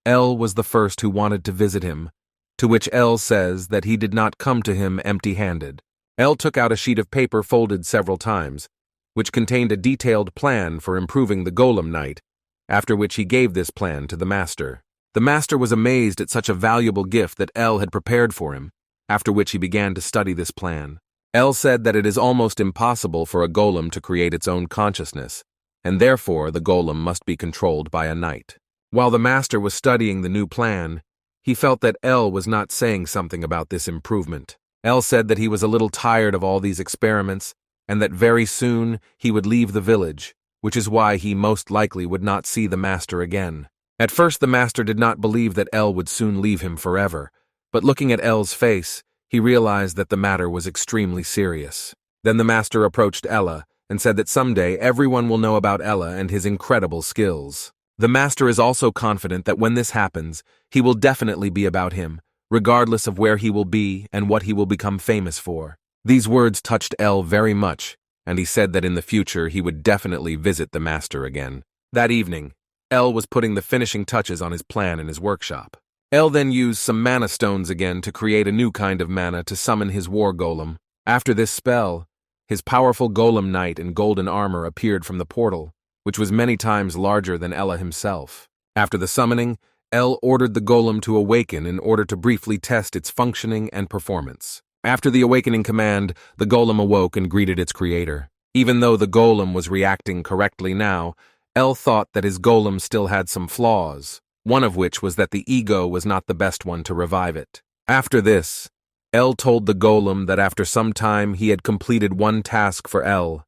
El was the first who wanted to visit him, to which El says that he did not come to him empty-handed. El took out a sheet of paper folded several times, which contained a detailed plan for improving the Golem Knight, after which he gave this plan to the Master. The Master was amazed at such a valuable gift that El had prepared for him, after which he began to study this plan. El said that it is almost impossible for a golem to create its own consciousness, and therefore the golem must be controlled by a knight. While the Master was studying the new plan, he felt that El was not saying something about this improvement. El said that he was a little tired of all these experiments, and that very soon he would leave the village, which is why he most likely would not see the Master again. At first the Master did not believe that El would soon leave him forever, but looking at El's face, he realized that the matter was extremely serious. Then the Master approached Ella and said that someday everyone will know about Ella and his incredible skills. The Master is also confident that when this happens, he will definitely be about him, regardless of where he will be and what he will become famous for. These words touched El very much, and he said that in the future he would definitely visit the Master again. That evening, El was putting the finishing touches on his plan in his workshop. El then used some mana stones again to create a new kind of mana to summon his war golem. After this spell, his powerful golem knight in golden armor appeared from the portal, which was many times larger than Ella himself. After the summoning, El ordered the golem to awaken in order to briefly test its functioning and performance. After the awakening command, the golem awoke and greeted its creator. Even though the golem was reacting correctly now, El thought that his golem still had some flaws, one of which was that the ego was not the best one to revive it. After this, El told the golem that after some time he had completed one task for El,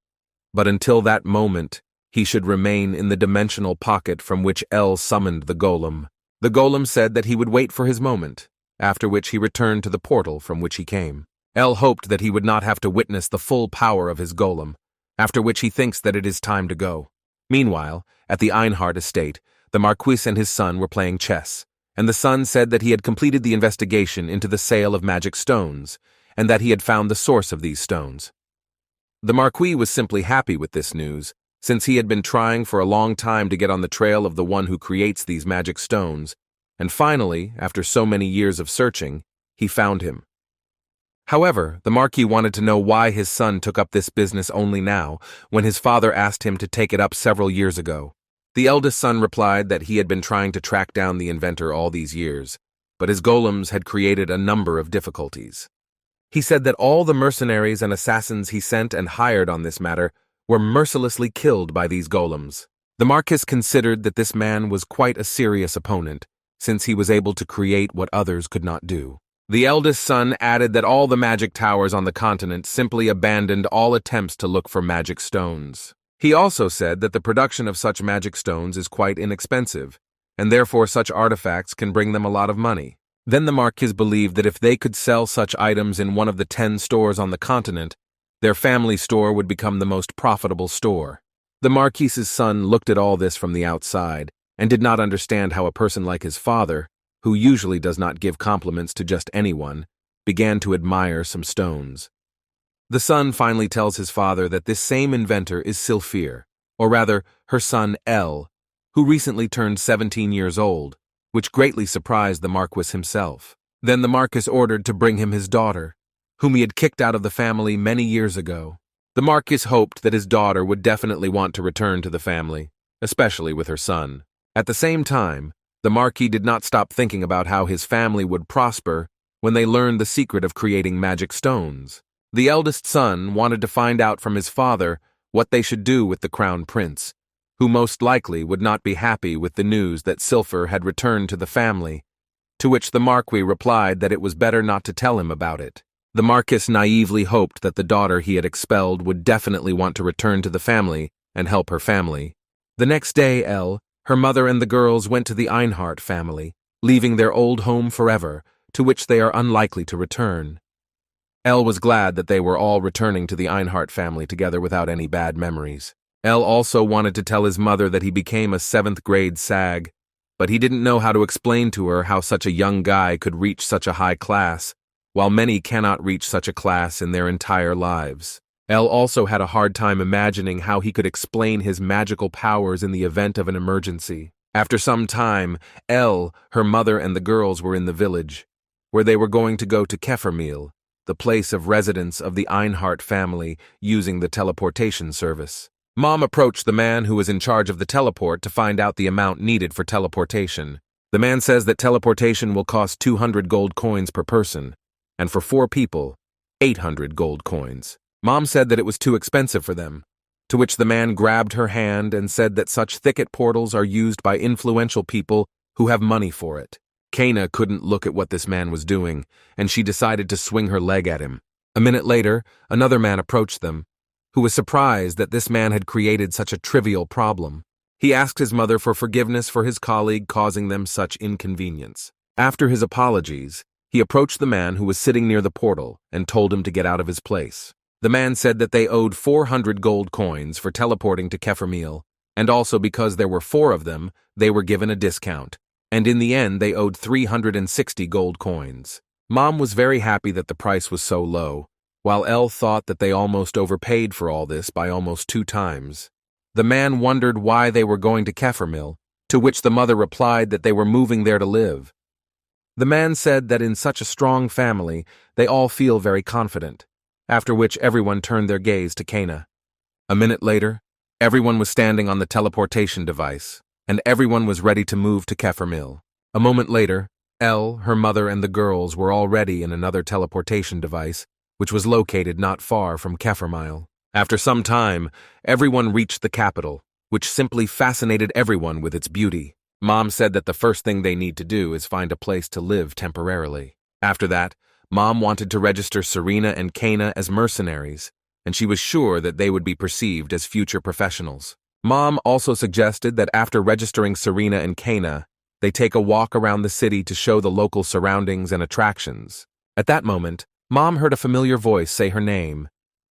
but until that moment, he should remain in the dimensional pocket from which El summoned the golem. The golem said that he would wait for his moment, after which he returned to the portal from which he came. El hoped that he would not have to witness the full power of his golem, after which he thinks that it is time to go. Meanwhile, at the Einhard estate, the Marquis and his son were playing chess, and the son said that he had completed the investigation into the sale of magic stones, and that he had found the source of these stones. The Marquis was simply happy with this news, since he had been trying for a long time to get on the trail of the one who creates these magic stones, and finally, after so many years of searching, he found him. However, the Marquis wanted to know why his son took up this business only now, when his father asked him to take it up several years ago. The eldest son replied that he had been trying to track down the inventor all these years, but his golems had created a number of difficulties. He said that all the mercenaries and assassins he sent and hired on this matter were mercilessly killed by these golems. The Marquis considered that this man was quite a serious opponent, since he was able to create what others could not do. The eldest son added that all the magic towers on the continent simply abandoned all attempts to look for magic stones. He also said that the production of such magic stones is quite inexpensive, and therefore such artifacts can bring them a lot of money. Then the Marquis believed that if they could sell such items in one of the 10 stores on the continent, their family store would become the most profitable store. The Marquis's son looked at all this from the outside and did not understand how a person like his father, who usually does not give compliments to just anyone, began to admire some stones. The son finally tells his father that this same inventor is Sylphir, or rather, her son El, who recently turned 17 years old, which greatly surprised the Marquis himself. Then the Marquis ordered to bring him his daughter, whom he had kicked out of the family many years ago. The Marquis hoped that his daughter would definitely want to return to the family, especially with her son. At the same time, the Marquis did not stop thinking about how his family would prosper when they learned the secret of creating magic stones. The eldest son wanted to find out from his father what they should do with the crown prince, who most likely would not be happy with the news that Sylphir had returned to the family, to which the Marquis replied that it was better not to tell him about it. The Marquis naively hoped that the daughter he had expelled would definitely want to return to the family and help her family. The next day, her mother and the girls went to the Einhard family, leaving their old home forever, to which they are unlikely to return. El was glad that they were all returning to the Einhard family together without any bad memories. El also wanted to tell his mother that he became a 7th grade SAG, but he didn't know how to explain to her how such a young guy could reach such a high class, while many cannot reach such a class in their entire lives. El also had a hard time imagining how he could explain his magical powers in the event of an emergency. After some time, El, her mother, and the girls were in the village, where they were going to go to Kefermeal, the place of residence of the Einhard family, using the teleportation service. Mom approached the man who was in charge of the teleport to find out the amount needed for teleportation. The man says that teleportation will cost 200 gold coins per person, and for 4 people, 800 gold coins. Mom said that it was too expensive for them, to which the man grabbed her hand and said that such thicket portals are used by influential people who have money for it. Kana couldn't look at what this man was doing, and she decided to swing her leg at him. A minute later, another man approached them, who was surprised that this man had created such a trivial problem. He asked his mother for forgiveness for his colleague causing them such inconvenience. After his apologies, he approached the man who was sitting near the portal and told him to get out of his place. The man said that they owed 400 gold coins for teleporting to Kefermeal, and also because there were 4 of them, they were given a discount, and in the end they owed 360 gold coins. Mom was very happy that the price was so low, while El thought that they almost overpaid for all this by almost 2 times. The man wondered why they were going to Kefermeal, to which the mother replied that they were moving there to live. The man said that in such a strong family, they all feel very confident, after which everyone turned their gaze to Kana. A minute later, everyone was standing on the teleportation device, and everyone was ready to move to Kefermeal. A moment later, El, her mother, and the girls were already in another teleportation device, which was located not far from Kefermeal. After some time, everyone reached the capital, which simply fascinated everyone with its beauty. Mom said that the first thing they need to do is find a place to live temporarily. After that, Mom wanted to register Serena and Kana as mercenaries, and she was sure that they would be perceived as future professionals. Mom also suggested that after registering Serena and Kana, They take a walk around the city to show the local surroundings and attractions. At that moment, Mom heard a familiar voice say her name,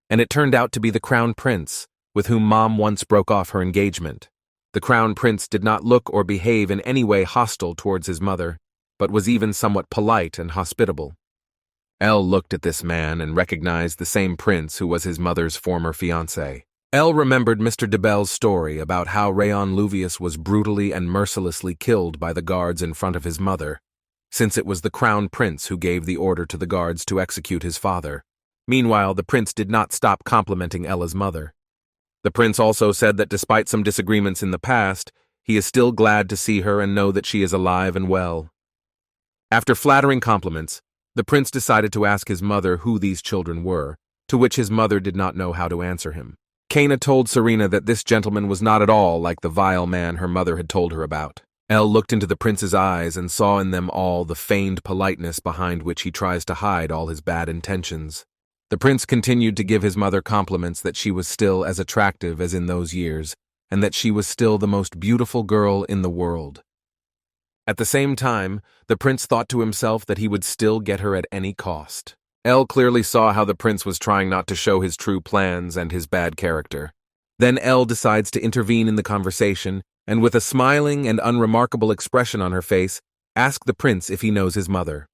and it turned out to be the Crown Prince, with whom Mom once broke off her engagement. The Crown Prince did not look or behave in any way hostile towards his mother, but was even somewhat polite and hospitable. Elle looked at this man and recognized the same prince who was his mother's former fiancé. Elle remembered Mr. de Belle's story about how Rayon Luvius was brutally and mercilessly killed by the guards in front of his mother, since it was the Crown Prince who gave the order to the guards to execute his father. Meanwhile, the prince did not stop complimenting Ella's mother. The prince also said that despite some disagreements in the past, he is still glad to see her and know that she is alive and well. After flattering compliments, the prince decided to ask his mother who these children were, to which his mother did not know how to answer him. Kana told Serena that this gentleman was not at all like the vile man her mother had told her about. Elle looked into the prince's eyes and saw in them all the feigned politeness behind which he tries to hide all his bad intentions. The prince continued to give his mother compliments that she was still as attractive as in those years, and that she was still the most beautiful girl in the world. At the same time, the prince thought to himself that he would still get her at any cost. Elle clearly saw how the prince was trying not to show his true plans and his bad character. Then Elle decides to intervene in the conversation, and with a smiling and unremarkable expression on her face, ask the prince if he knows his mother.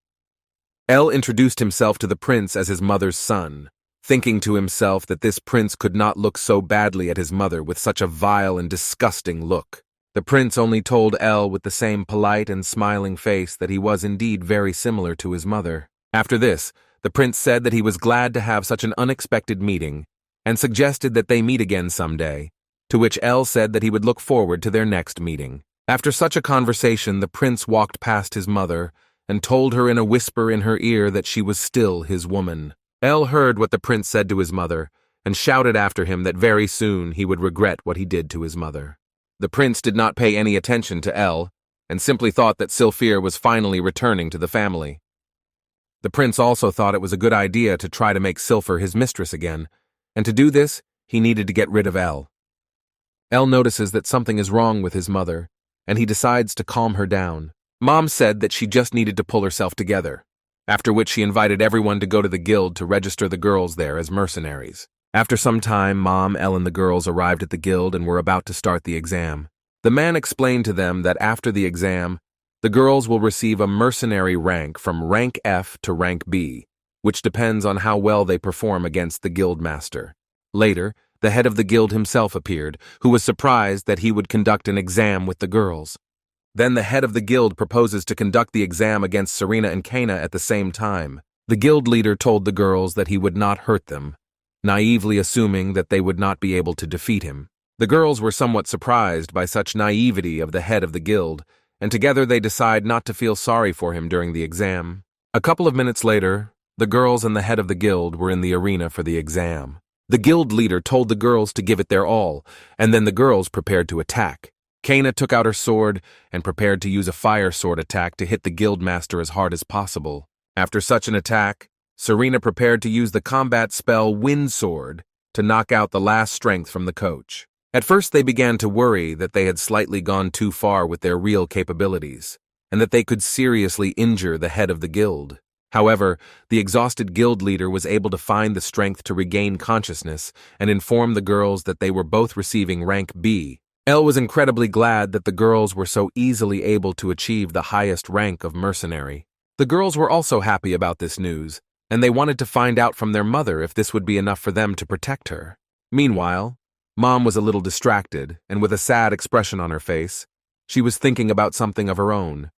Elle introduced himself to the prince as his mother's son, thinking to himself that this prince could not look so badly at his mother with such a vile and disgusting look. The prince only told Elle with the same polite and smiling face that he was indeed very similar to his mother. After this, the prince said that he was glad to have such an unexpected meeting, and suggested that they meet again someday, to which Elle said that he would look forward to their next meeting. After such a conversation, the prince walked past his mother and told her in a whisper in her ear that she was still his woman. Elle heard what the prince said to his mother, and shouted after him that very soon he would regret what he did to his mother. The prince did not pay any attention to Elle, and simply thought that Sylphire was finally returning to the family. The prince also thought it was a good idea to try to make Sylphire his mistress again, and to do this, he needed to get rid of Elle. Elle notices that something is wrong with his mother, and he decides to calm her down. Mom said that she just needed to pull herself together, after which she invited everyone to go to the guild to register the girls there as mercenaries. After some time, Mom, Elle, and the girls arrived at the guild and were about to start the exam. The man explained to them that after the exam, the girls will receive a mercenary rank from rank F to rank B, which depends on how well they perform against the guild master. Later, the head of the guild himself appeared, who was surprised that he would conduct an exam with the girls. Then the head of the guild proposes to conduct the exam against Serena and Kana at the same time. The guild leader told the girls that he would not hurt them, naively assuming that they would not be able to defeat him. The girls were somewhat surprised by such naivety of the head of the guild, and together they decide not to feel sorry for him during the exam. A couple of minutes later, the girls and the head of the guild were in the arena for the exam. The guild leader told the girls to give it their all, and then the girls prepared to attack. Kana took out her sword and prepared to use a fire sword attack to hit the guildmaster as hard as possible. After such an attack, Serena prepared to use the combat spell Wind Sword to knock out the last strength from the coach. At first they began to worry that they had slightly gone too far with their real capabilities, and that they could seriously injure the head of the guild. However, the exhausted guild leader was able to find the strength to regain consciousness and inform the girls that they were both receiving rank B. Elle was incredibly glad that the girls were so easily able to achieve the highest rank of mercenary. The girls were also happy about this news, and they wanted to find out from their mother if this would be enough for them to protect her. Meanwhile, Mom was a little distracted, and with a sad expression on her face, she was thinking about something of her own.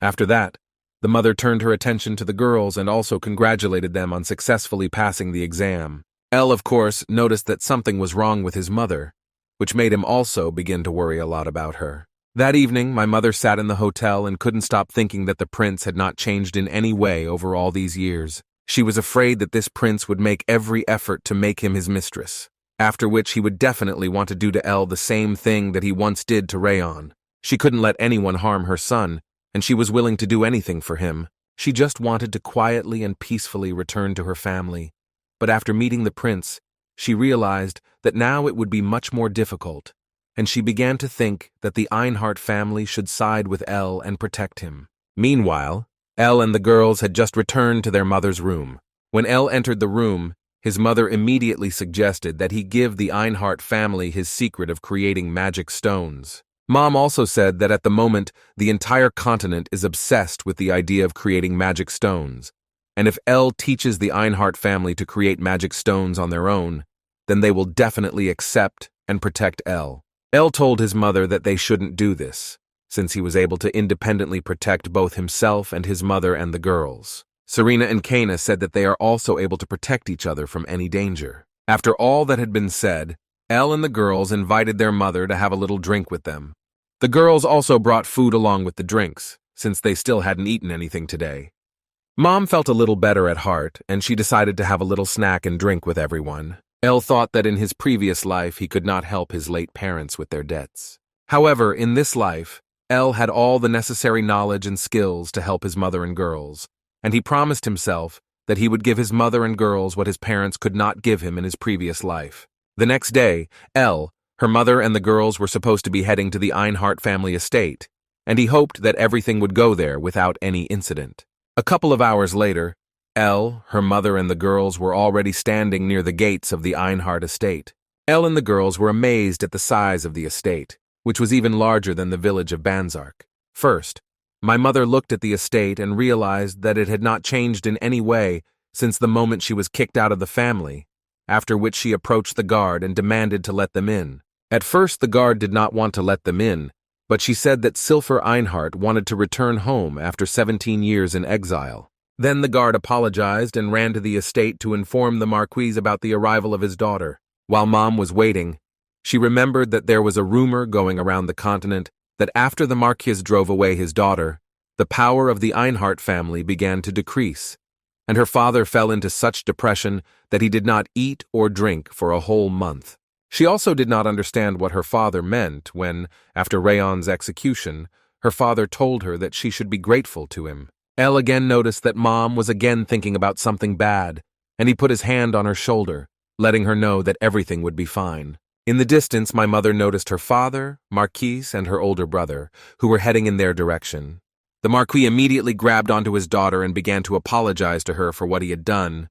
After that, the mother turned her attention to the girls and also congratulated them on successfully passing the exam. Elle, of course, noticed that something was wrong with his mother, which made him also begin to worry a lot about her. That evening, my mother sat in the hotel and couldn't stop thinking that the prince had not changed in any way over all these years. She was afraid that this prince would make every effort to make him his mistress, after which he would definitely want to do to Elle the same thing that he once did to Rayon. She couldn't let anyone harm her son, and she was willing to do anything for him. She just wanted to quietly and peacefully return to her family. But after meeting the prince, she realized that now it would be much more difficult, and she began to think that the Einhart family should side with Elle and protect him. Meanwhile, Elle and the girls had just returned to their mother's room. When Elle entered the room, his mother immediately suggested that he give the Einhart family his secret of creating magic stones. Mom also said that at the moment, the entire continent is obsessed with the idea of creating magic stones, and if Elle teaches the Einhart family to create magic stones on their own, then they will definitely accept and protect Elle. Elle told his mother that they shouldn't do this, since he was able to independently protect both himself and his mother and the girls. Serena and Kana said that they are also able to protect each other from any danger. After all that had been said, Elle and the girls invited their mother to have a little drink with them. The girls also brought food along with the drinks, since they still hadn't eaten anything today. Mom felt a little better at heart, and she decided to have a little snack and drink with everyone. Elle thought that in his previous life he could not help his late parents with their debts. However, in this life, Elle had all the necessary knowledge and skills to help his mother and girls, and he promised himself that he would give his mother and girls what his parents could not give him in his previous life. The next day, Elle, her mother and the girls were supposed to be heading to the Einhart family estate, and he hoped that everything would go there without any incident. A couple of hours later, Elle, her mother and the girls were already standing near the gates of the Einhart estate. Elle and the girls were amazed at the size of the estate, which was even larger than the village of Banzark. First, my mother looked at the estate and realized that it had not changed in any way since the moment she was kicked out of the family, after which she approached the guard and demanded to let them in. At first, the guard did not want to let them in, but she said that Silfer Einhart wanted to return home after 17 years in exile. Then the guard apologized and ran to the estate to inform the Marquis about the arrival of his daughter. While Mom was waiting, she remembered that there was a rumor going around the continent that after the Marquis drove away his daughter, the power of the Einhart family began to decrease, and her father fell into such depression that he did not eat or drink for a whole month. She also did not understand what her father meant when, after Rayon's execution, her father told her that she should be grateful to him. Elle again noticed that Mom was again thinking about something bad, and he put his hand on her shoulder, letting her know that everything would be fine. In the distance, my mother noticed her father, Marquis, and her older brother, who were heading in their direction. The Marquis immediately grabbed onto his daughter and began to apologize to her for what he had done.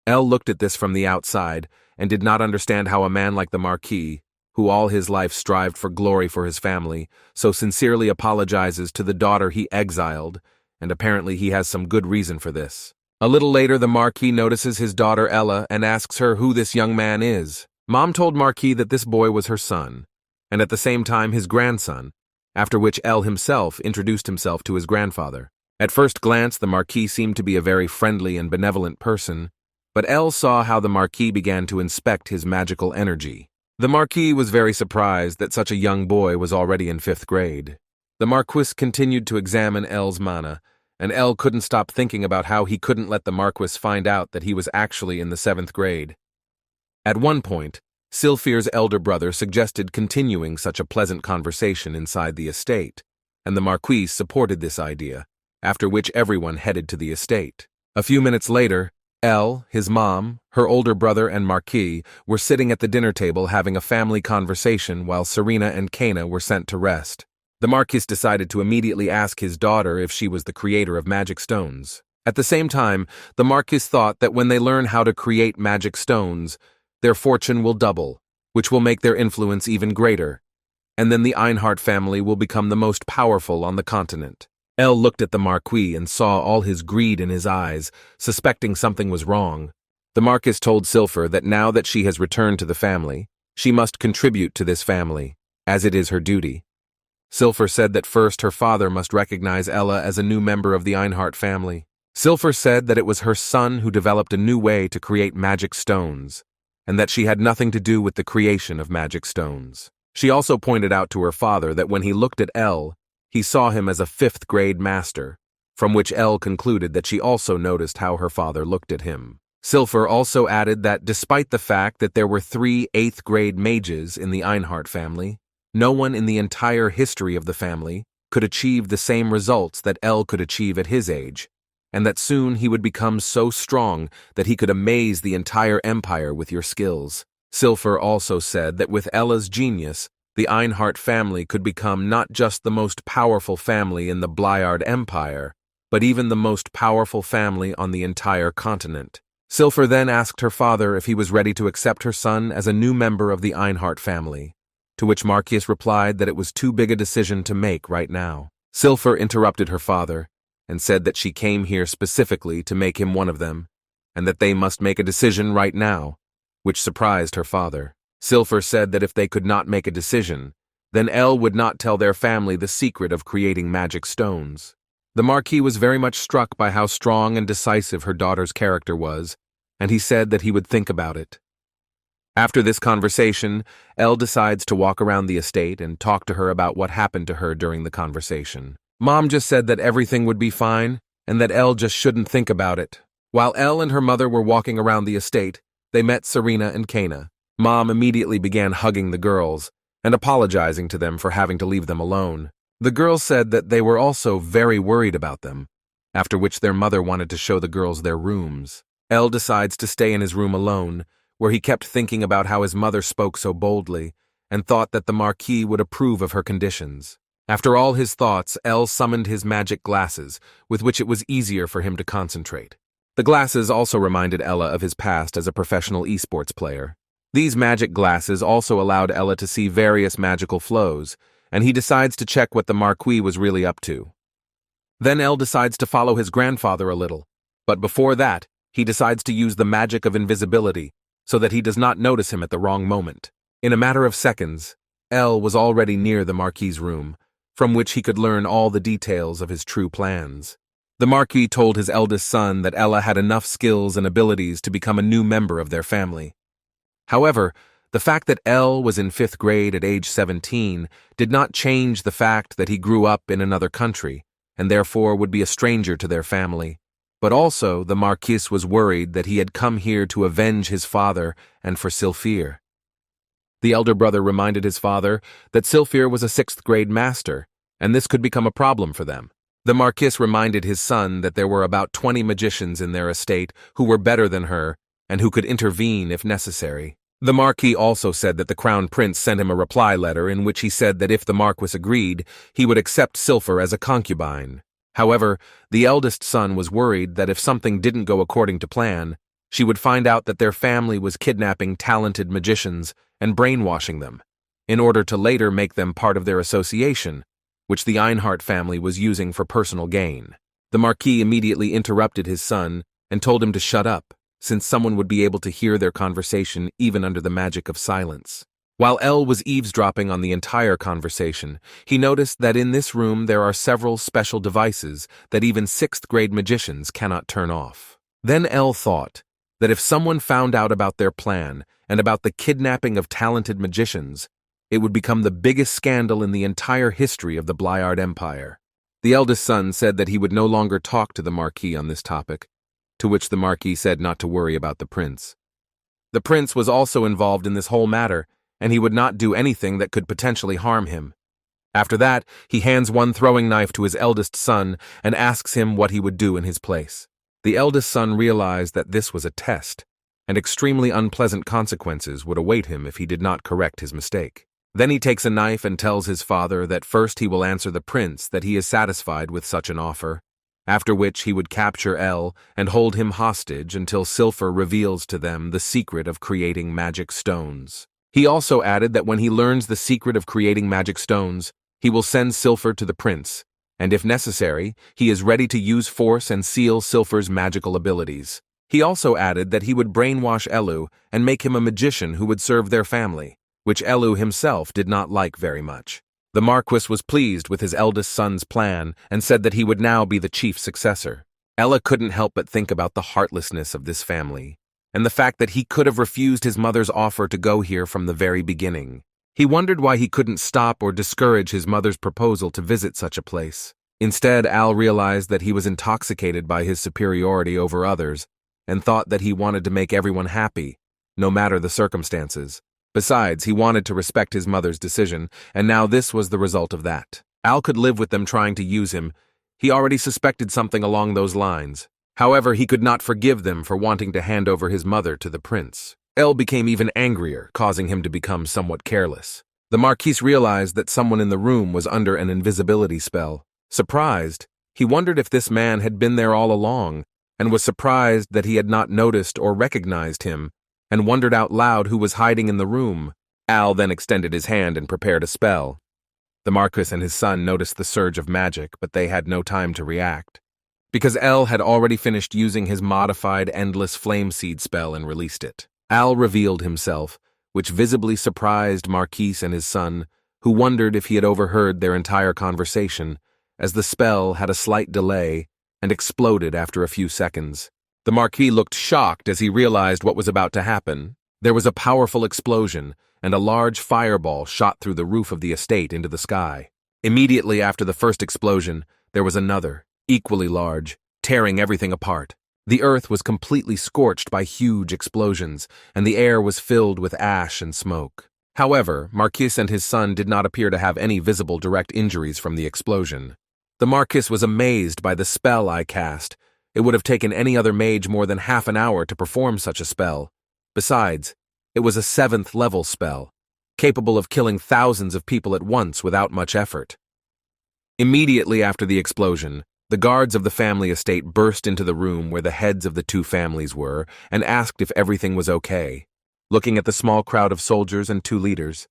Elle looked at this from the outside and did not understand how a man like the Marquis, who all his life strived for glory for his family, so sincerely apologizes to the daughter he exiled, and apparently he has some good reason for this. A little later, the Marquis notices his daughter Ella and asks her who this young man is. Mom told Marquis that this boy was her son, and at the same time his grandson, after which Elle himself introduced himself to his grandfather. At first glance, the Marquis seemed to be a very friendly and benevolent person, but Elle saw how the Marquis began to inspect his magical energy. The Marquis was very surprised that such a young boy was already in 5th grade. The Marquis continued to examine Elle's mana, and Elle couldn't stop thinking about how he couldn't let the Marquis find out that he was actually in the 7th grade. At one point, Silfir's elder brother suggested continuing such a pleasant conversation inside the estate, and the Marquis supported this idea, after which everyone headed to the estate. A few minutes later, Elle, his mom, her older brother, and Marquis were sitting at the dinner table having a family conversation while Serena and Kana were sent to rest. The Marquis decided to immediately ask his daughter if she was the creator of magic stones. At the same time, the Marquis thought that when they learn how to create magic stones, their fortune will double, which will make their influence even greater, and then the Einhart family will become the most powerful on the continent. Elle looked at the Marquis and saw all his greed in his eyes, suspecting something was wrong. The Marquis told Silfer that now that she has returned to the family, she must contribute to this family, as it is her duty. Silfer said that first her father must recognize Ella as a new member of the Einhart family. Silfer said that it was her son who developed a new way to create magic stones, and that she had nothing to do with the creation of magic stones. She also pointed out to her father that when he looked at Elle, he saw him as a 5th grade master, from which Elle concluded that she also noticed how her father looked at him. Silfer also added that despite the fact that there were 3 8th grade mages in the Einhart family, no one in the entire history of the family could achieve the same results that Elle could achieve at his age, and that soon he would become so strong that he could amaze the entire empire with your skills. Silfer also said that with Ella's genius, the Einhart family could become not just the most powerful family in the Blyard Empire, but even the most powerful family on the entire continent. Silfer then asked her father if he was ready to accept her son as a new member of the Einhart family, to which Marquis replied that it was too big a decision to make right now. Silfer interrupted her father and said that she came here specifically to make him one of them, and that they must make a decision right now, which surprised her father. Silfer said that if they could not make a decision, then Elle would not tell their family the secret of creating magic stones. The Marquis was very much struck by how strong and decisive her daughter's character was, and he said that he would think about it. After this conversation, Elle decides to walk around the estate and talk to her about what happened to her during the conversation. Mom just said that everything would be fine, and that Elle just shouldn't think about it. While Elle and her mother were walking around the estate, they met Serena and Kana. Mom immediately began hugging the girls and apologizing to them for having to leave them alone. The girls said that they were also very worried about them, after which their mother wanted to show the girls their rooms. Elle decides to stay in his room alone, where he kept thinking about how his mother spoke so boldly and thought that the Marquis would approve of her conditions. After all his thoughts, Elle summoned his magic glasses, with which it was easier for him to concentrate. The glasses also reminded Ella of his past as a professional esports player. These magic glasses also allowed Ella to see various magical flows, and he decides to check what the Marquis was really up to. Then Elle decides to follow his grandfather a little, but before that, he decides to use the magic of invisibility so that he does not notice him at the wrong moment. In a matter of seconds, Elle was already near the Marquis's room, from which he could learn all the details of his true plans. The Marquis told his eldest son that Ella had enough skills and abilities to become a new member of their family. However, the fact that Elle was in 5th grade at age 17 did not change the fact that he grew up in another country, and therefore would be a stranger to their family. But also, the Marquis was worried that he had come here to avenge his father and for Silfir. The elder brother reminded his father that Silfir was a 6th grade master, and this could become a problem for them. The Marquis reminded his son that there were about 20 magicians in their estate who were better than her and who could intervene if necessary. The Marquis also said that the Crown Prince sent him a reply letter in which he said that if the Marquis agreed, he would accept Silfer as a concubine. However, the eldest son was worried that if something didn't go according to plan, she would find out that their family was kidnapping talented magicians and brainwashing them, in order to later make them part of their association, which the Einhart family was using for personal gain. The Marquis immediately interrupted his son and told him to shut up, since someone would be able to hear their conversation even under the magic of silence. While Elle was eavesdropping on the entire conversation, he noticed that in this room there are several special devices that even 6th grade magicians cannot turn off. Then Elle thought that if someone found out about their plan and about the kidnapping of talented magicians, it would become the biggest scandal in the entire history of the Blyard Empire. The eldest son said that he would no longer talk to the Marquis on this topic, to which the Marquis said not to worry about the prince. The prince was also involved in this whole matter, and he would not do anything that could potentially harm him. After that, he hands one throwing knife to his eldest son and asks him what he would do in his place. The eldest son realized that this was a test, and extremely unpleasant consequences would await him if he did not correct his mistake. Then he takes a knife and tells his father that first he will answer the prince that he is satisfied with such an offer, after which he would capture Elle and hold him hostage until Silfer reveals to them the secret of creating magic stones. He also added that when he learns the secret of creating magic stones, he will send Silfer to the prince, and if necessary, he is ready to use force and seal Silfer's magical abilities. He also added that he would brainwash Elu and make him a magician who would serve their family, which Elu himself did not like very much. The Marquis was pleased with his eldest son's plan and said that he would now be the chief successor. Ella couldn't help but think about the heartlessness of this family, and the fact that he could have refused his mother's offer to go here from the very beginning. He wondered why he couldn't stop or discourage his mother's proposal to visit such a place. Instead, Al realized that he was intoxicated by his superiority over others and thought that he wanted to make everyone happy, no matter the circumstances. Besides, he wanted to respect his mother's decision, and now this was the result of that. Al could live with them trying to use him. He already suspected something along those lines. However, he could not forgive them for wanting to hand over his mother to the prince. El became even angrier, causing him to become somewhat careless. The Marquis realized that someone in the room was under an invisibility spell. Surprised, he wondered if this man had been there all along, and was surprised that he had not noticed or recognized him, and wondered out loud who was hiding in the room. Al then extended his hand and prepared a spell. The Marquis and his son noticed the surge of magic, but they had no time to react, because El had already finished using his modified Endless Flame Seed spell and released it. Al revealed himself, which visibly surprised Marquis and his son, who wondered if he had overheard their entire conversation, as the spell had a slight delay and exploded after a few seconds. The Marquis looked shocked as he realized what was about to happen. There was a powerful explosion, and a large fireball shot through the roof of the estate into the sky. Immediately after the first explosion, there was another, equally large, tearing everything apart. The earth was completely scorched by huge explosions, and the air was filled with ash and smoke. However, Marquis and his son did not appear to have any visible direct injuries from the explosion. The Marquis was amazed by the spell I cast. It would have taken any other mage more than half an hour to perform such a spell. Besides, it was a 7th level spell, capable of killing thousands of people at once without much effort. Immediately after the explosion, the guards of the family estate burst into the room where the heads of the two families were and asked if everything was okay. Looking at the small crowd of soldiers and two leaders,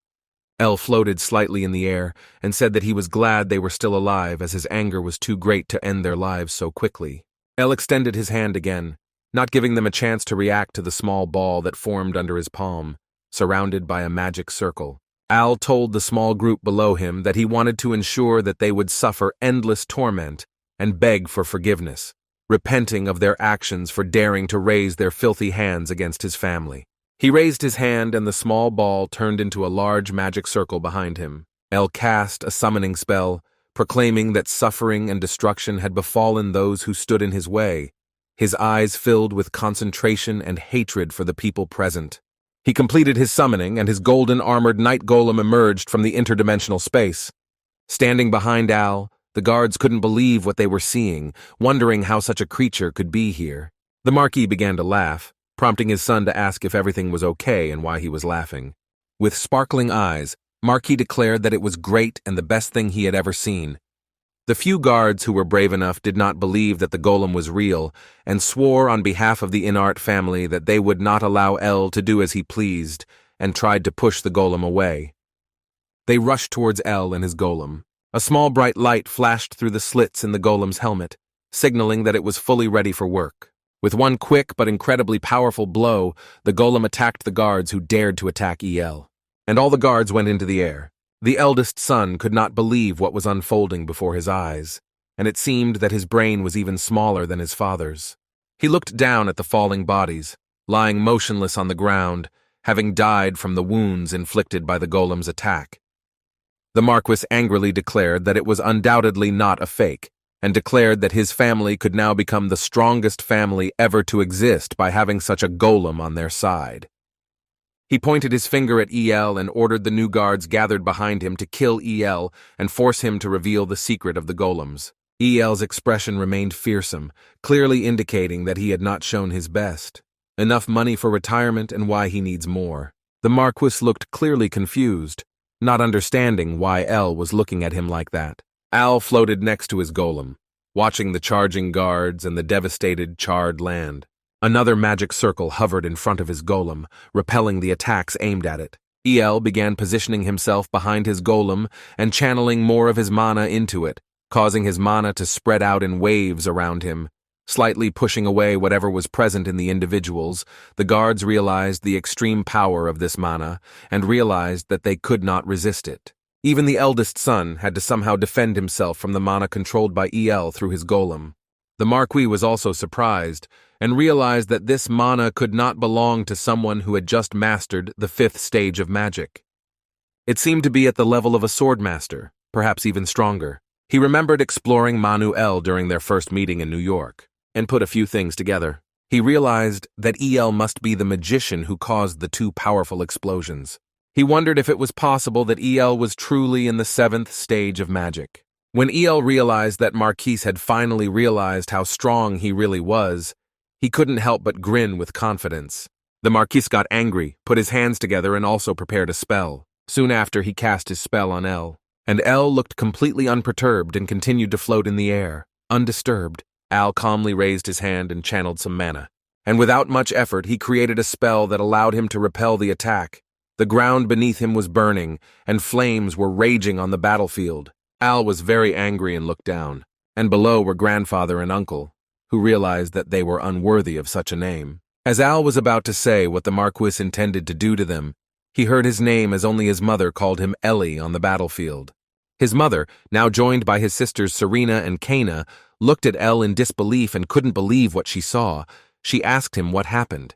El floated slightly in the air and said that he was glad they were still alive, as his anger was too great to end their lives so quickly. El extended his hand again, not giving them a chance to react to the small ball that formed under his palm, surrounded by a magic circle. Al told the small group below him that he wanted to ensure that they would suffer endless torment and beg for forgiveness, repenting of their actions for daring to raise their filthy hands against his family. He raised his hand and the small ball turned into a large magic circle behind him. El cast a summoning spell, proclaiming that suffering and destruction had befallen those who stood in his way, his eyes filled with concentration and hatred for the people present. He completed his summoning, and his golden-armored night golem emerged from the interdimensional space. Standing behind Al, the guards couldn't believe what they were seeing, wondering how such a creature could be here. The Marquis began to laugh, prompting his son to ask if everything was okay and why he was laughing. With sparkling eyes, Marquis declared that it was great and the best thing he had ever seen. The few guards who were brave enough did not believe that the golem was real and swore on behalf of the Inart family that they would not allow El to do as he pleased and tried to push the golem away. They rushed towards El and his golem. A small bright light flashed through the slits in the golem's helmet, signaling that it was fully ready for work. With one quick but incredibly powerful blow, the golem attacked the guards who dared to attack El. And all the guards went into the air. The eldest son could not believe what was unfolding before his eyes, and it seemed that his brain was even smaller than his father's. He looked down at the falling bodies, lying motionless on the ground, having died from the wounds inflicted by the golem's attack. The Marquis angrily declared that it was undoubtedly not a fake, and declared that his family could now become the strongest family ever to exist by having such a golem on their side. He pointed his finger at El and ordered the new guards gathered behind him to kill El and force him to reveal the secret of the golems. El's expression remained fearsome, clearly indicating that he had not shown his best. Enough money for retirement and why he needs more. The Marquis looked clearly confused, not understanding why El was looking at him like that. Al floated next to his golem, watching the charging guards and the devastated, charred land. Another magic circle hovered in front of his golem, repelling the attacks aimed at it. El began positioning himself behind his golem and channeling more of his mana into it, causing his mana to spread out in waves around him. Slightly pushing away whatever was present in the individuals, the guards realized the extreme power of this mana and realized that they could not resist it. Even the eldest son had to somehow defend himself from the mana controlled by El through his golem. The Marquis was also surprised and realized that this mana could not belong to someone who had just mastered the 5th stage of magic. It seemed to be at the level of a swordmaster, perhaps even stronger. He remembered exploring Manhua during their first meeting in New York, and put a few things together. He realized that El must be the magician who caused the 2 powerful explosions. He wondered if it was possible that El was truly in the 7th stage of magic. When El realized that Marquis had finally realized how strong he really was, he couldn't help but grin with confidence. The Marquis got angry, put his hands together, and also prepared a spell. Soon after, he cast his spell on El, and El looked completely unperturbed and continued to float in the air, undisturbed. Al calmly raised his hand and channeled some mana, and without much effort he created a spell that allowed him to repel the attack. The ground beneath him was burning, and flames were raging on the battlefield. Al was very angry and looked down, and below were grandfather and uncle, who realized that they were unworthy of such a name. As Al was about to say what the Marquis intended to do to them, he heard his name as only his mother called him Ellie on the battlefield. His mother, now joined by his sisters Serena and Kana, looked at El in disbelief and couldn't believe what she saw. She asked him what happened.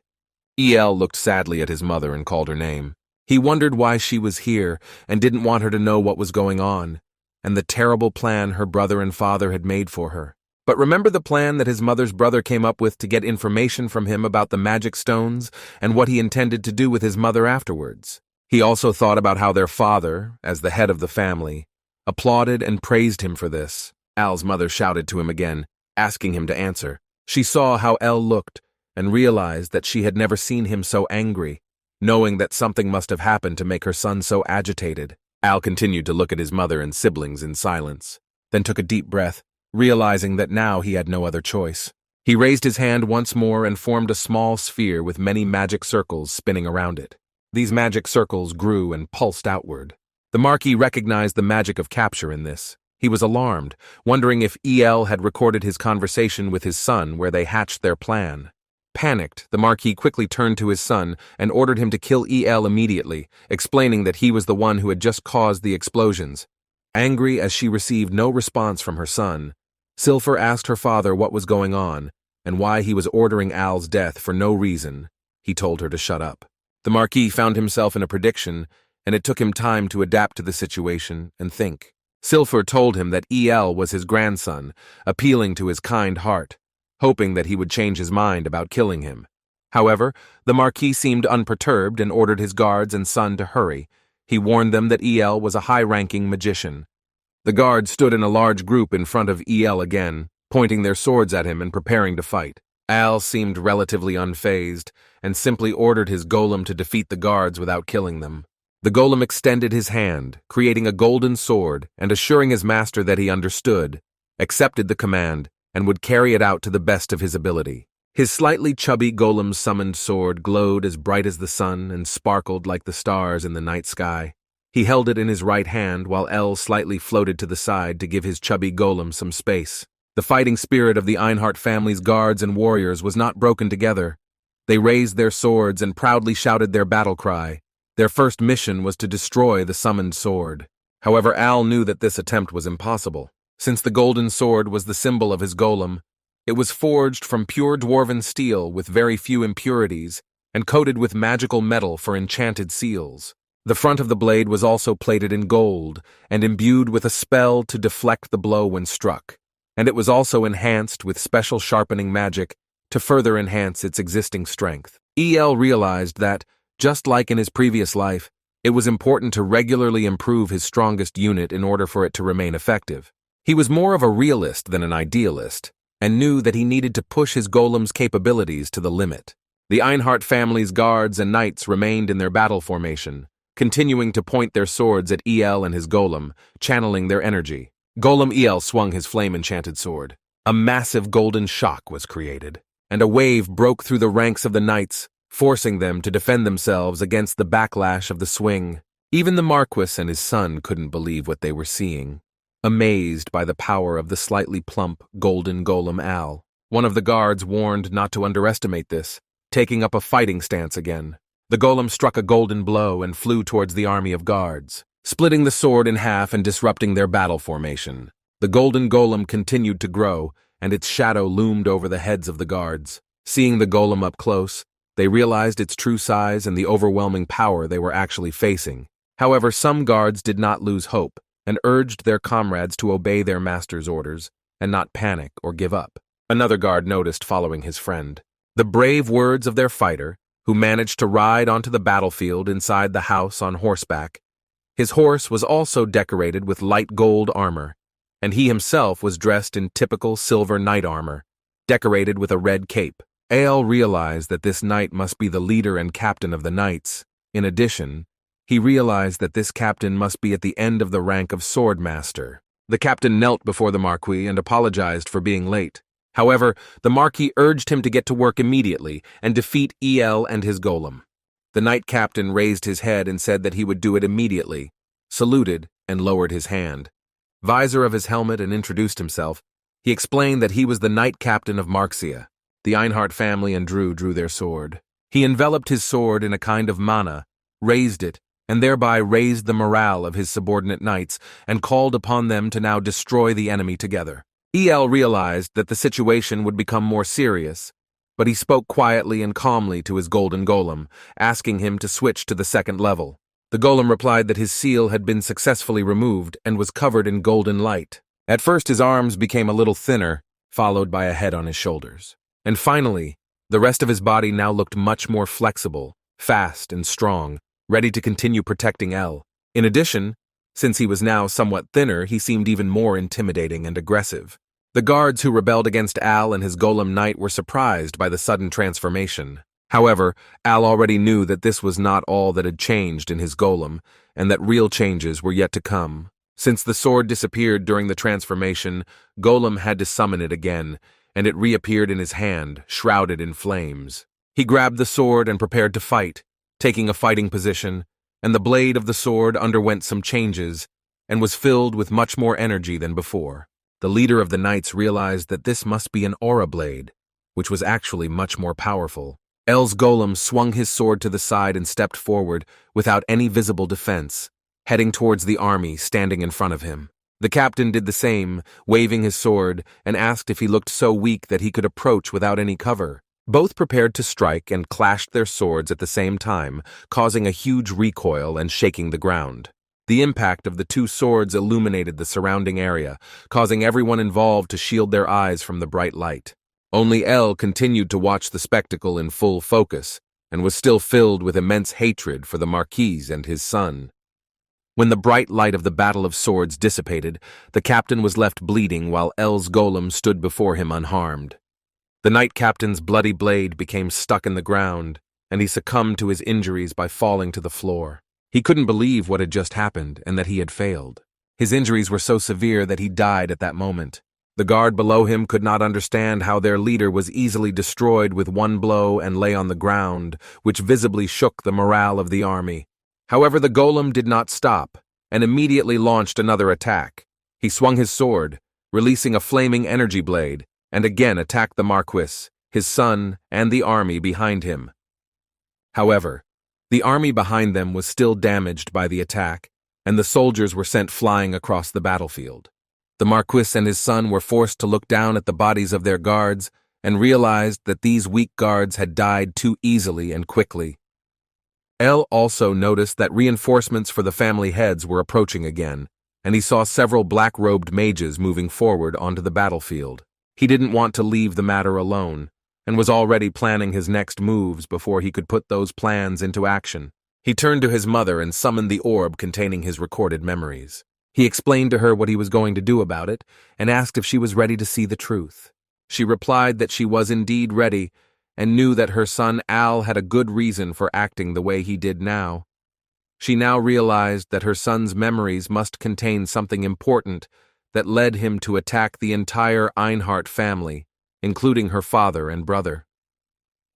El looked sadly at his mother and called her name. He wondered why she was here and didn't want her to know what was going on, and the terrible plan her brother and father had made for her. But remember the plan that his mother's brother came up with to get information from him about the magic stones and what he intended to do with his mother afterwards. He also thought about how their father, as the head of the family, applauded and praised him for this. Al's mother shouted to him again, asking him to answer. She saw how El looked and realized that she had never seen him so angry, knowing that something must have happened to make her son so agitated. Al continued to look at his mother and siblings in silence, then took a deep breath, realizing that now he had no other choice. He raised his hand once more and formed a small sphere with many magic circles spinning around it. These magic circles grew and pulsed outward. The Marquis recognized the magic of capture in this. He was alarmed, wondering if El had recorded his conversation with his son where they hatched their plan. Panicked, the Marquis quickly turned to his son and ordered him to kill El immediately, explaining that he was the one who had just caused the explosions. Angry as she received no response from her son, Silver asked her father what was going on and why he was ordering Al's death for no reason. He told her to shut up. The Marquis found himself in a prediction, and it took him time to adapt to the situation and think. Silver told him that El was his grandson, appealing to his kind heart, hoping that he would change his mind about killing him. However, the Marquis seemed unperturbed and ordered his guards and son to hurry. He warned them that El was a high-ranking magician. The guards stood in a large group in front of El again, pointing their swords at him and preparing to fight. Al seemed relatively unfazed and simply ordered his golem to defeat the guards without killing them. The golem extended his hand, creating a golden sword and assuring his master that he understood, accepted the command, and would carry it out to the best of his ability. His slightly chubby golem summoned sword glowed as bright as the sun and sparkled like the stars in the night sky. He held it in his right hand while El slightly floated to the side to give his chubby golem some space. The fighting spirit of the Einhart family's guards and warriors was not broken together. They raised their swords and proudly shouted their battle cry. Their first mission was to destroy the summoned sword. However, Al knew that this attempt was impossible. Since the golden sword was the symbol of his golem, it was forged from pure dwarven steel with very few impurities and coated with magical metal for enchanted seals. The front of the blade was also plated in gold and imbued with a spell to deflect the blow when struck, and it was also enhanced with special sharpening magic to further enhance its existing strength. El realized that, just like in his previous life, it was important to regularly improve his strongest unit in order for it to remain effective. He was more of a realist than an idealist, and knew that he needed to push his golem's capabilities to the limit. The Einhart family's guards and knights remained in their battle formation, continuing to point their swords at El and his golem, channeling their energy. Golem El swung his flame-enchanted sword. A massive golden shock was created, and a wave broke through the ranks of the knights, forcing them to defend themselves against the backlash of the swing. Even the Marquis and his son couldn't believe what they were seeing, amazed by the power of the slightly plump, golden golem Al. One of the guards warned not to underestimate this, taking up a fighting stance again. The golem struck a golden blow and flew towards the army of guards, splitting the sword in half and disrupting their battle formation. The golden golem continued to grow, and its shadow loomed over the heads of the guards. Seeing the golem up close, they realized its true size and the overwhelming power they were actually facing. However, some guards did not lose hope and urged their comrades to obey their master's orders and not panic or give up. Another guard noticed following his friend the brave words of their fighter, who managed to ride onto the battlefield inside the house on horseback. His horse was also decorated with light gold armor, and he himself was dressed in typical silver knight armor, decorated with a red cape. Al realized that this knight must be the leader and captain of the knights. In addition, he realized that this captain must be at the end of the rank of swordmaster. The captain knelt before the Marquis and apologized for being late. However, the Marquis urged him to get to work immediately and defeat El and his golem. The knight captain raised his head and said that he would do it immediately, saluted, and lowered his hand. Visor of his helmet and introduced himself, he explained that he was the knight captain of Marxia. The Einhart family and drew their sword. He enveloped his sword in a kind of mana, raised it, and thereby raised the morale of his subordinate knights and called upon them to now destroy the enemy together. El realized that the situation would become more serious, but he spoke quietly and calmly to his golden golem, asking him to switch to the second level. The golem replied that his seal had been successfully removed and was covered in golden light. At first his arms became a little thinner, followed by a head on his shoulders. And finally, the rest of his body now looked much more flexible, fast and strong, ready to continue protecting El. In addition, since he was now somewhat thinner, he seemed even more intimidating and aggressive. The guards who rebelled against Al and his golem knight were surprised by the sudden transformation. However, Al already knew that this was not all that had changed in his golem, and that real changes were yet to come. Since the sword disappeared during the transformation, Golem had to summon it again, and it reappeared in his hand, shrouded in flames. He grabbed the sword and prepared to fight, taking a fighting position, and the blade of the sword underwent some changes and was filled with much more energy than before. The leader of the knights realized that this must be an aura blade, which was actually much more powerful. El's golem swung his sword to the side and stepped forward without any visible defense, heading towards the army standing in front of him. The captain did the same, waving his sword, and asked if he looked so weak that he could approach without any cover. Both prepared to strike and clashed their swords at the same time, causing a huge recoil and shaking the ground. The impact of the two swords illuminated the surrounding area, causing everyone involved to shield their eyes from the bright light. Only El continued to watch the spectacle in full focus, and was still filled with immense hatred for the Marquis and his son. When the bright light of the battle of swords dissipated, the captain was left bleeding while El's golem stood before him unharmed. The knight captain's bloody blade became stuck in the ground, and he succumbed to his injuries by falling to the floor. He couldn't believe what had just happened and that he had failed. His injuries were so severe that he died at that moment. The guard below him could not understand how their leader was easily destroyed with one blow and lay on the ground, which visibly shook the morale of the army. However, the golem did not stop and immediately launched another attack. He swung his sword, releasing a flaming energy blade, and again attacked the Marquis, his son, and the army behind him. However, the army behind them was still damaged by the attack, and the soldiers were sent flying across the battlefield. The Marquis and his son were forced to look down at the bodies of their guards and realized that these weak guards had died too easily and quickly. El also noticed that reinforcements for the family heads were approaching again, and he saw several black-robed mages moving forward onto the battlefield. He didn't want to leave the matter alone, and was already planning his next moves before he could put those plans into action. He turned to his mother and summoned the orb containing his recorded memories. He explained to her what he was going to do about it, and asked if she was ready to see the truth. She replied that she was indeed ready, and knew that her son Al had a good reason for acting the way he did now. She now realized that her son's memories must contain something important that led him to attack the entire Einhart family, including her father and brother.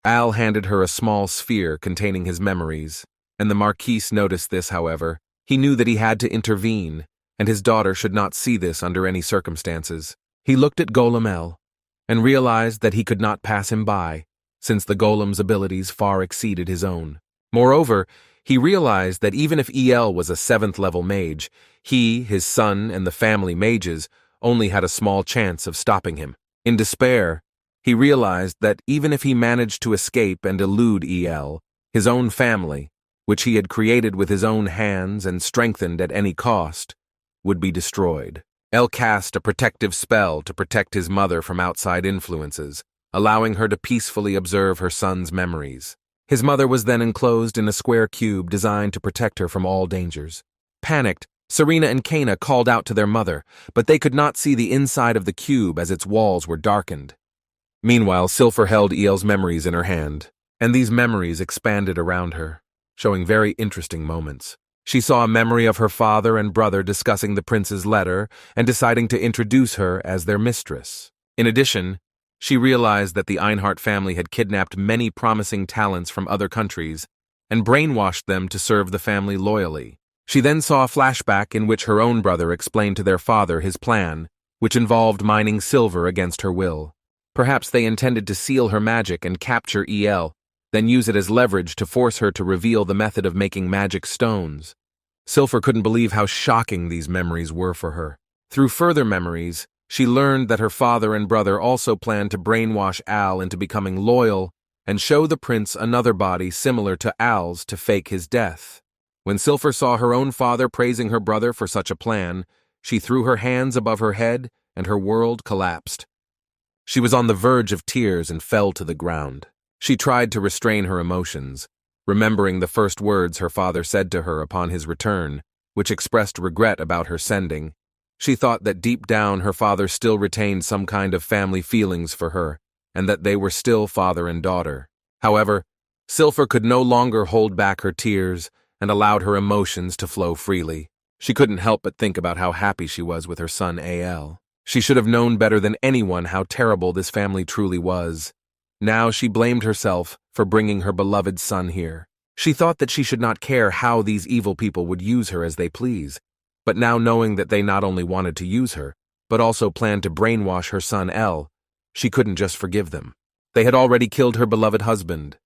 Al handed her a small sphere containing his memories, and the Marquis noticed this, however. He knew that he had to intervene, and his daughter should not see this under any circumstances. He looked at Golem El, and realized that he could not pass him by, since the golem's abilities far exceeded his own. Moreover, he realized that even if El was a 7th-level mage, he, his son, and the family mages only had a small chance of stopping him. In despair, he realized that even if he managed to escape and elude El, his own family, which he had created with his own hands and strengthened at any cost, would be destroyed. El cast a protective spell to protect his mother from outside influences, allowing her to peacefully observe her son's memories. His mother was then enclosed in a square cube designed to protect her from all dangers. Panicked, Serena and Kana called out to their mother, but they could not see the inside of the cube as its walls were darkened. Meanwhile, Sylphur held El's memories in her hand, and these memories expanded around her. showing very interesting moments. She saw a memory of her father and brother discussing the prince's letter and deciding to introduce her as their mistress. In addition, she realized that the Einhart family had kidnapped many promising talents from other countries and brainwashed them to serve the family loyally. She then saw a flashback in which her own brother explained to their father his plan, which involved mining silver against her will. Perhaps they intended to seal her magic and capture EL, then use it as leverage to force her to reveal the method of making magic stones. Sylphur couldn't believe how shocking these memories were for her. Through further memories, she learned that her father and brother also planned to brainwash Al into becoming loyal and show the prince another body similar to Al's to fake his death. When Sylphur saw her own father praising her brother for such a plan, she threw her hands above her head and her world collapsed. She was on the verge of tears and fell to the ground. She tried to restrain her emotions, remembering the first words her father said to her upon his return, which expressed regret about her sending. She thought that deep down her father still retained some kind of family feelings for her, and that they were still father and daughter. However, Sylphur could no longer hold back her tears and allowed her emotions to flow freely. She couldn't help but think about how happy she was with her son Al. She should have known better than anyone how terrible this family truly was. Now she blamed herself for bringing her beloved son here. She thought that she should not care how these evil people would use her as they please, but now knowing that they not only wanted to use her, but also planned to brainwash her son El, she couldn't just forgive them. They had already killed her beloved husband.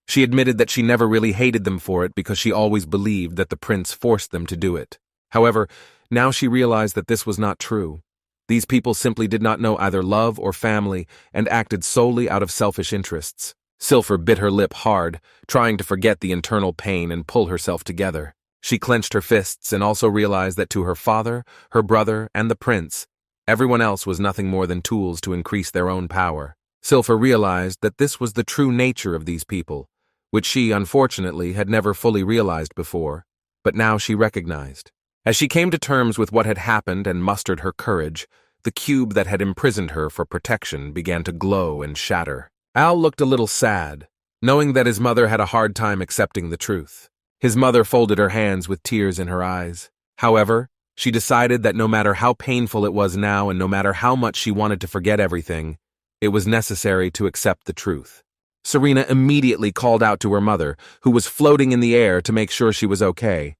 She admitted that she never really hated them for it because she always believed that the prince forced them to do it. However, now she realized that this was not true. These people simply did not know either love or family and acted solely out of selfish interests. Sylphur bit her lip hard, trying to forget the internal pain and pull herself together. She clenched her fists and also realized that to her father, her brother, and the prince, everyone else was nothing more than tools to increase their own power. Sylphur realized that this was the true nature of these people, which she, unfortunately, had never fully realized before, but now she recognized. As she came to terms with what had happened and mustered her courage, the cube that had imprisoned her for protection began to glow and shatter. Al looked a little sad, knowing that his mother had a hard time accepting the truth. His mother folded her hands with tears in her eyes. However, she decided that no matter how painful it was now and no matter how much she wanted to forget everything, it was necessary to accept the truth. Serena immediately called out to her mother, who was floating in the air, to make sure she was okay.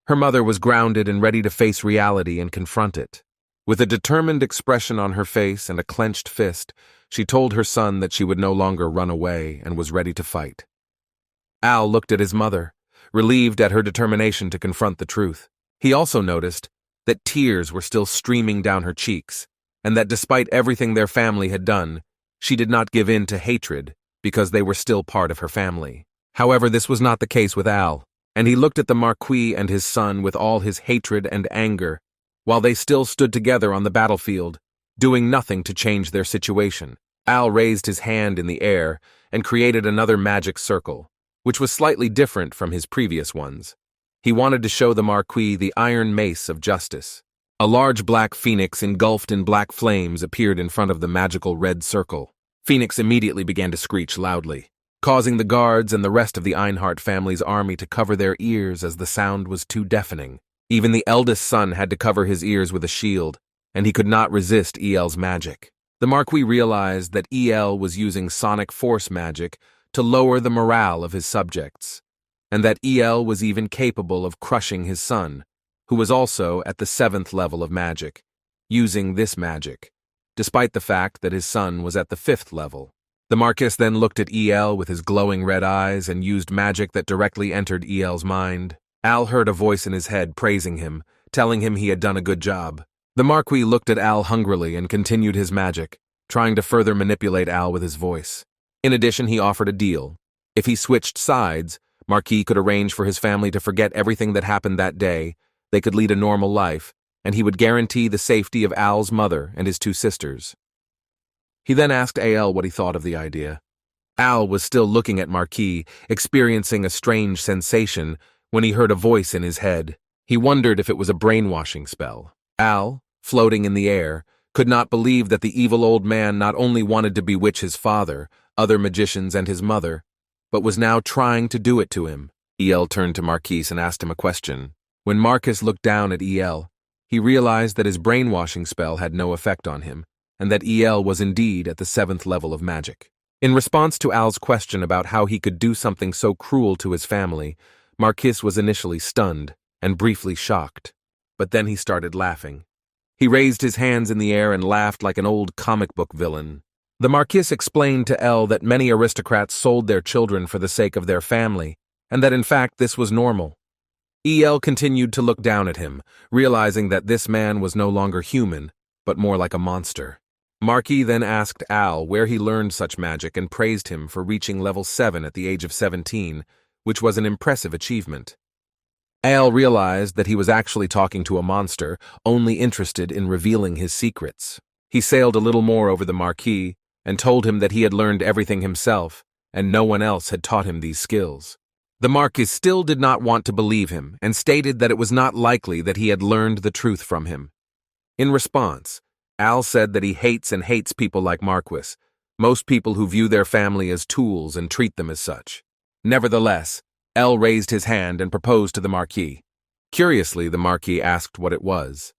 Her mother was grounded and ready to face reality and confront it. With a determined expression on her face and a clenched fist, she told her son that she would no longer run away and was ready to fight. Al looked at his mother, relieved at her determination to confront the truth. He also noticed that tears were still streaming down her cheeks, and that despite everything their family had done, she did not give in to hatred because they were still part of her family. However, this was not the case with Al, and he looked at the Marquis and his son with all his hatred and anger, while they still stood together on the battlefield, doing nothing to change their situation. Al raised his hand in the air and created another magic circle, which was slightly different from his previous ones. He wanted to show the Marquis the iron mace of justice. A large black phoenix engulfed in black flames appeared in front of the magical red circle. Phoenix immediately began to screech loudly, causing the guards and the rest of the Einhart family's army to cover their ears as the sound was too deafening. Even the eldest son had to cover his ears with a shield, and he could not resist EL's magic. The Marquis realized that EL was using sonic force magic to lower the morale of his subjects, and that EL was even capable of crushing his son, who was also at the 7th level of magic, using this magic, despite the fact that his son was at the 5th level. The Marquis then looked at EL with his glowing red eyes and used magic that directly entered EL's mind. Al heard a voice in his head praising him, telling him he had done a good job. The Marquis looked at Al hungrily and continued his magic, trying to further manipulate Al with his voice. In addition, he offered a deal. If he switched sides, Marquis could arrange for his family to forget everything that happened that day, they could lead a normal life, and he would guarantee the safety of Al's mother and his 2 sisters. He then asked Al what he thought of the idea. Al was still looking at Marquis, experiencing a strange sensation when he heard a voice in his head. He wondered if it was a brainwashing spell. Al, floating in the air, could not believe that the evil old man not only wanted to bewitch his father, other magicians, and his mother, but was now trying to do it to him. El turned to Marquise and asked him a question. When Marcus looked down at El, he realized that his brainwashing spell had no effect on him, and that El was indeed at the 7th level of magic. In response to Al's question about how he could do something so cruel to his family, Marquis was initially stunned and briefly shocked. But then he started laughing. He raised his hands in the air and laughed like an old comic book villain. The Marquis explained to El that many aristocrats sold their children for the sake of their family, and that in fact this was normal. El continued to look down at him, realizing that this man was no longer human, but more like a monster. Marquis then asked Al where he learned such magic and praised him for reaching level 7 at the age of 17, which was an impressive achievement. Al realized that he was actually talking to a monster, only interested in revealing his secrets. He sailed a little more over the Marquis and told him that he had learned everything himself, and no one else had taught him these skills. The Marquis still did not want to believe him and stated that it was not likely that he had learned the truth from him. In response, Al said that he hates people like Marquis, most people who view their family as tools and treat them as such. Nevertheless, El raised his hand and proposed to the Marquis. Curiously, the Marquis asked what it was.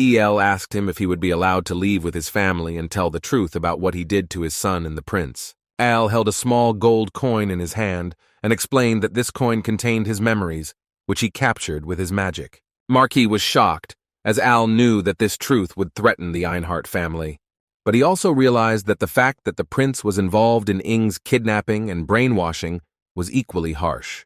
El asked him if he would be allowed to leave with his family and tell the truth about what he did to his son and the prince. Al held a small gold coin in his hand and explained that this coin contained his memories, which he captured with his magic. Marquis was shocked, as Al knew that this truth would threaten the Einhart family. But he also realized that the fact that the prince was involved in Ing's kidnapping and brainwashing was equally harsh.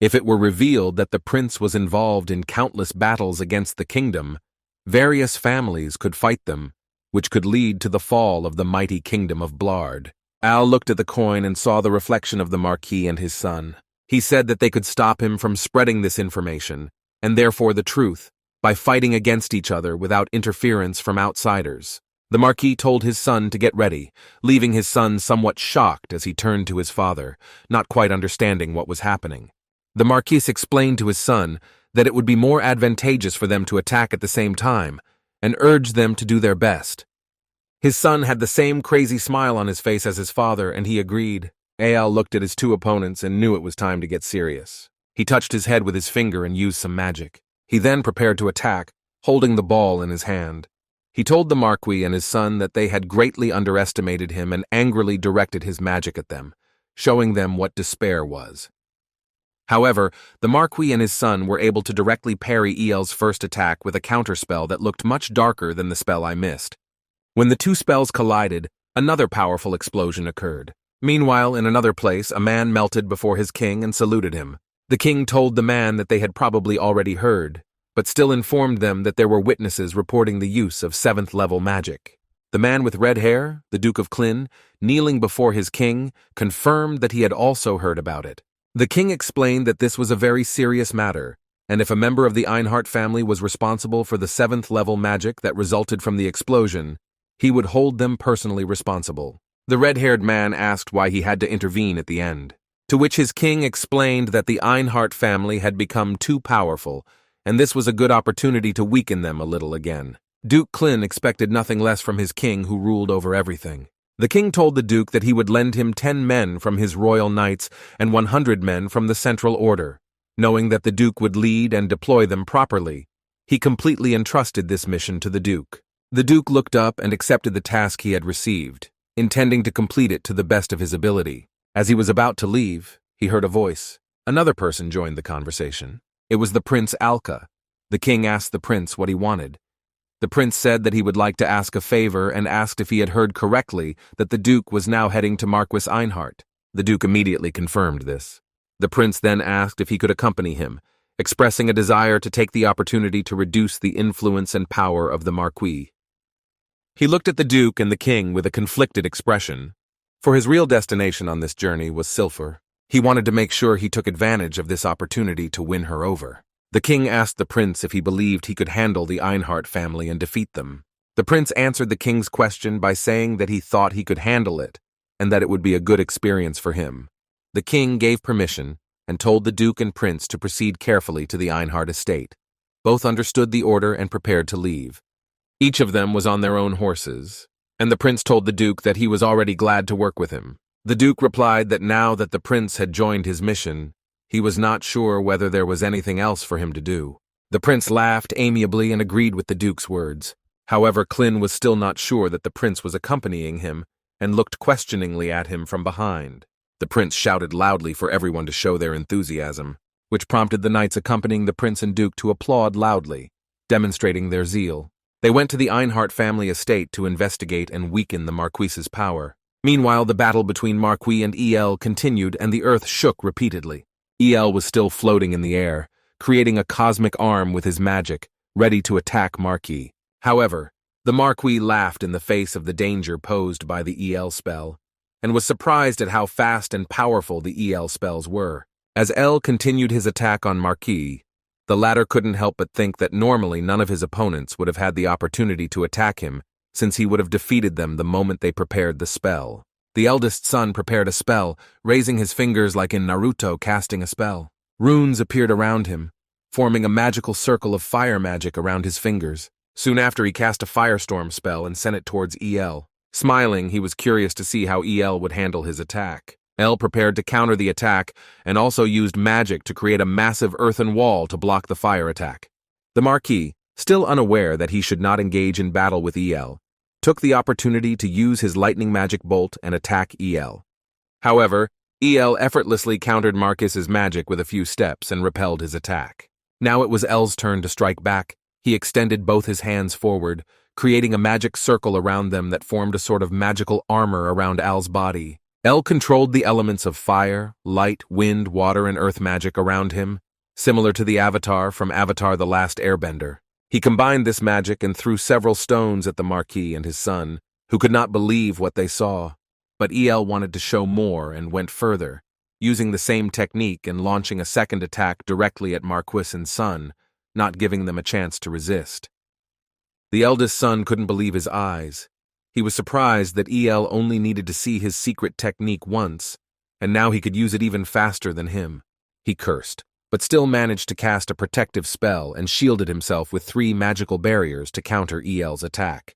If it were revealed that the prince was involved in countless battles against the kingdom, various families could fight them, which could lead to the fall of the mighty kingdom of Blard. Al looked at the coin and saw the reflection of the Marquis and his son. He said that they could stop him from spreading this information, and therefore the truth, by fighting against each other without interference from outsiders. The Marquis told his son to get ready, leaving his son somewhat shocked as he turned to his father, not quite understanding what was happening. The Marquis explained to his son that it would be more advantageous for them to attack at the same time, and urged them to do their best. His son had the same crazy smile on his face as his father, and he agreed. Al looked at his two opponents and knew it was time to get serious. He touched his head with his finger and used some magic. He then prepared to attack, holding the ball in his hand. He told the Marquis and his son that they had greatly underestimated him and angrily directed his magic at them, showing them what despair was. However, the Marquis and his son were able to directly parry El's first attack with a counterspell that looked much darker than the spell I missed. When the two spells collided, another powerful explosion occurred. Meanwhile, in another place, a man melted before his king and saluted him. The king told the man that they had probably already heard, but still informed them that there were witnesses reporting the use of 7th-level magic. The man with red hair, the Duke of Klin, kneeling before his king, confirmed that he had also heard about it. The king explained that this was a very serious matter, and if a member of the Einhart family was responsible for the 7th-level magic that resulted from the explosion, he would hold them personally responsible. The red-haired man asked why he had to intervene at the end, to which his king explained that the Einhart family had become too powerful, and this was a good opportunity to weaken them a little again. Duke Klin expected nothing less from his king who ruled over everything. The king told the duke that he would lend him 10 men from his royal knights and 100 men from the Central Order. Knowing that the duke would lead and deploy them properly, he completely entrusted this mission to the duke. The duke looked up and accepted the task he had received, intending to complete it to the best of his ability. As he was about to leave, he heard a voice. Another person joined the conversation. It was the Prince Alka. The king asked the prince what he wanted. The prince said that he would like to ask a favor and asked if he had heard correctly that the duke was now heading to Marquis Einhart. The duke immediately confirmed this. The prince then asked if he could accompany him, expressing a desire to take the opportunity to reduce the influence and power of the Marquis. He looked at the duke and the king with a conflicted expression, for his real destination on this journey was Silfur. He wanted to make sure he took advantage of this opportunity to win her over. The king asked the prince if he believed he could handle the Einhart family and defeat them. The prince answered the king's question by saying that he thought he could handle it, and that it would be a good experience for him. The king gave permission and told the duke and prince to proceed carefully to the Einhart estate. Both understood the order and prepared to leave. Each of them was on their own horses, and the prince told the duke that he was already glad to work with him. The duke replied that now that the prince had joined his mission, He was not sure whether there was anything else for him to do. The prince laughed amiably and agreed with the duke's words. However, Clin was still not sure that the prince was accompanying him and looked questioningly at him from behind. The prince shouted loudly for everyone to show their enthusiasm, which prompted the knights accompanying the prince and duke to applaud loudly, demonstrating their zeal. They went to the Einhart family estate to investigate and weaken the Marquis's power. Meanwhile, the battle between Marquis and El continued and the earth shook repeatedly. El was still floating in the air, creating a cosmic arm with his magic, ready to attack Marquis. However, the Marquis laughed in the face of the danger posed by the El spell, and was surprised at how fast and powerful the El spells were. As El continued his attack on Marquis, the latter couldn't help but think that normally none of his opponents would have had the opportunity to attack him, since he would have defeated them the moment they prepared the spell. The eldest son prepared a spell, raising his fingers like in Naruto casting a spell. Runes appeared around him, forming a magical circle of fire magic around his fingers. Soon after, he cast a firestorm spell and sent it towards El. Smiling, he was curious to see how El would handle his attack. El prepared to counter the attack and also used magic to create a massive earthen wall to block the fire attack. The Marquis, still unaware that he should not engage in battle with El, took the opportunity to use his lightning magic bolt and attack El. However, El effortlessly countered Marcus's magic with a few steps and repelled his attack. Now it was El's turn to strike back. He extended both his hands forward, creating a magic circle around them that formed a sort of magical armor around Al's body. El controlled the elements of fire, light, wind, water, and earth magic around him, similar to the Avatar from Avatar: The Last Airbender. He combined this magic and threw several stones at the Marquis and his son, who could not believe what they saw. But El wanted to show more and went further, using the same technique and launching a second attack directly at Marquis and son, not giving them a chance to resist. The eldest son couldn't believe his eyes. He was surprised that El only needed to see his secret technique once, and now he could use it even faster than him. He cursed, but still managed to cast a protective spell and shielded himself with 3 magical barriers to counter El's attack.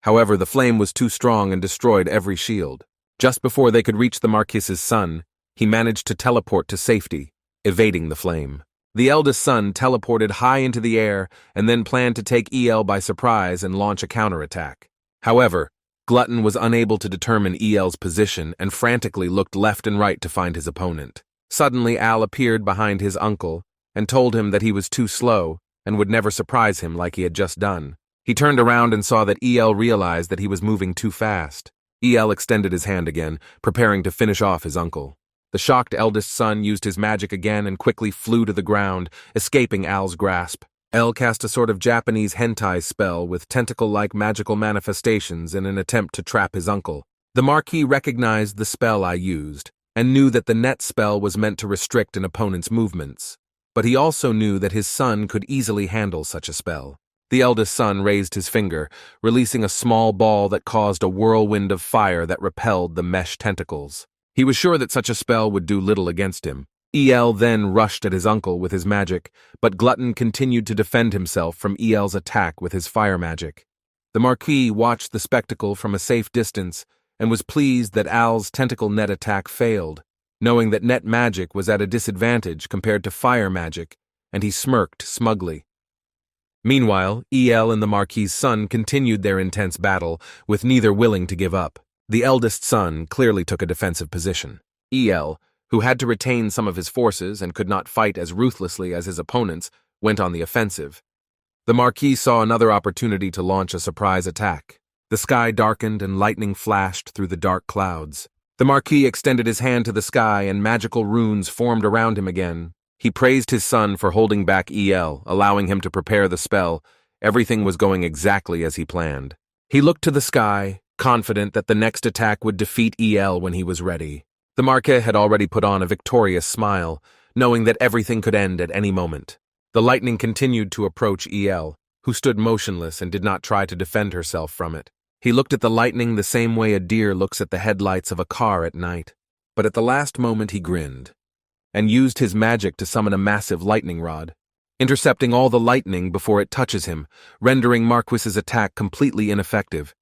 However, the flame was too strong and destroyed every shield. Just before they could reach the Marquis's son, he managed to teleport to safety, evading the flame. The eldest son teleported high into the air and then planned to take El by surprise and launch a counterattack. However, Glutton was unable to determine El's position and frantically looked left and right to find his opponent. Suddenly, Al appeared behind his uncle and told him that he was too slow and would never surprise him like he had just done. He turned around and saw that El realized that he was moving too fast. El extended his hand again, preparing to finish off his uncle. The shocked eldest son used his magic again and quickly flew to the ground, escaping Al's grasp. El cast a sort of Japanese hentai spell with tentacle-like magical manifestations in an attempt to trap his uncle. The Marquis recognized the spell I used and knew that the net spell was meant to restrict an opponent's movements, but he also knew that his son could easily handle such a spell. The eldest son raised his finger, releasing a small ball that caused a whirlwind of fire that repelled the mesh tentacles. He was sure that such a spell would do little against him. El then rushed at his uncle with his magic, but Glutton continued to defend himself from El's attack with his fire magic. The Marquis watched the spectacle from a safe distance and was pleased that Al's tentacle net attack failed, knowing that net magic was at a disadvantage compared to fire magic, and he smirked smugly. Meanwhile, El and the Marquis's son continued their intense battle, with neither willing to give up. The eldest son clearly took a defensive position. El, who had to retain some of his forces and could not fight as ruthlessly as his opponents, went on the offensive. The Marquis saw another opportunity to launch a surprise attack. The sky darkened and lightning flashed through the dark clouds. The Marquis extended his hand to the sky and magical runes formed around him again. He praised his son for holding back El, allowing him to prepare the spell. Everything was going exactly as he planned. He looked to the sky, confident that the next attack would defeat El when he was ready. The Marquis had already put on a victorious smile, knowing that everything could end at any moment. The lightning continued to approach El, who stood motionless and did not try to defend herself from it. He looked at the lightning the same way a deer looks at the headlights of a car at night. But at the last moment he grinned, and used his magic to summon a massive lightning rod, intercepting all the lightning before it touches him, rendering Marquis's attack completely ineffective.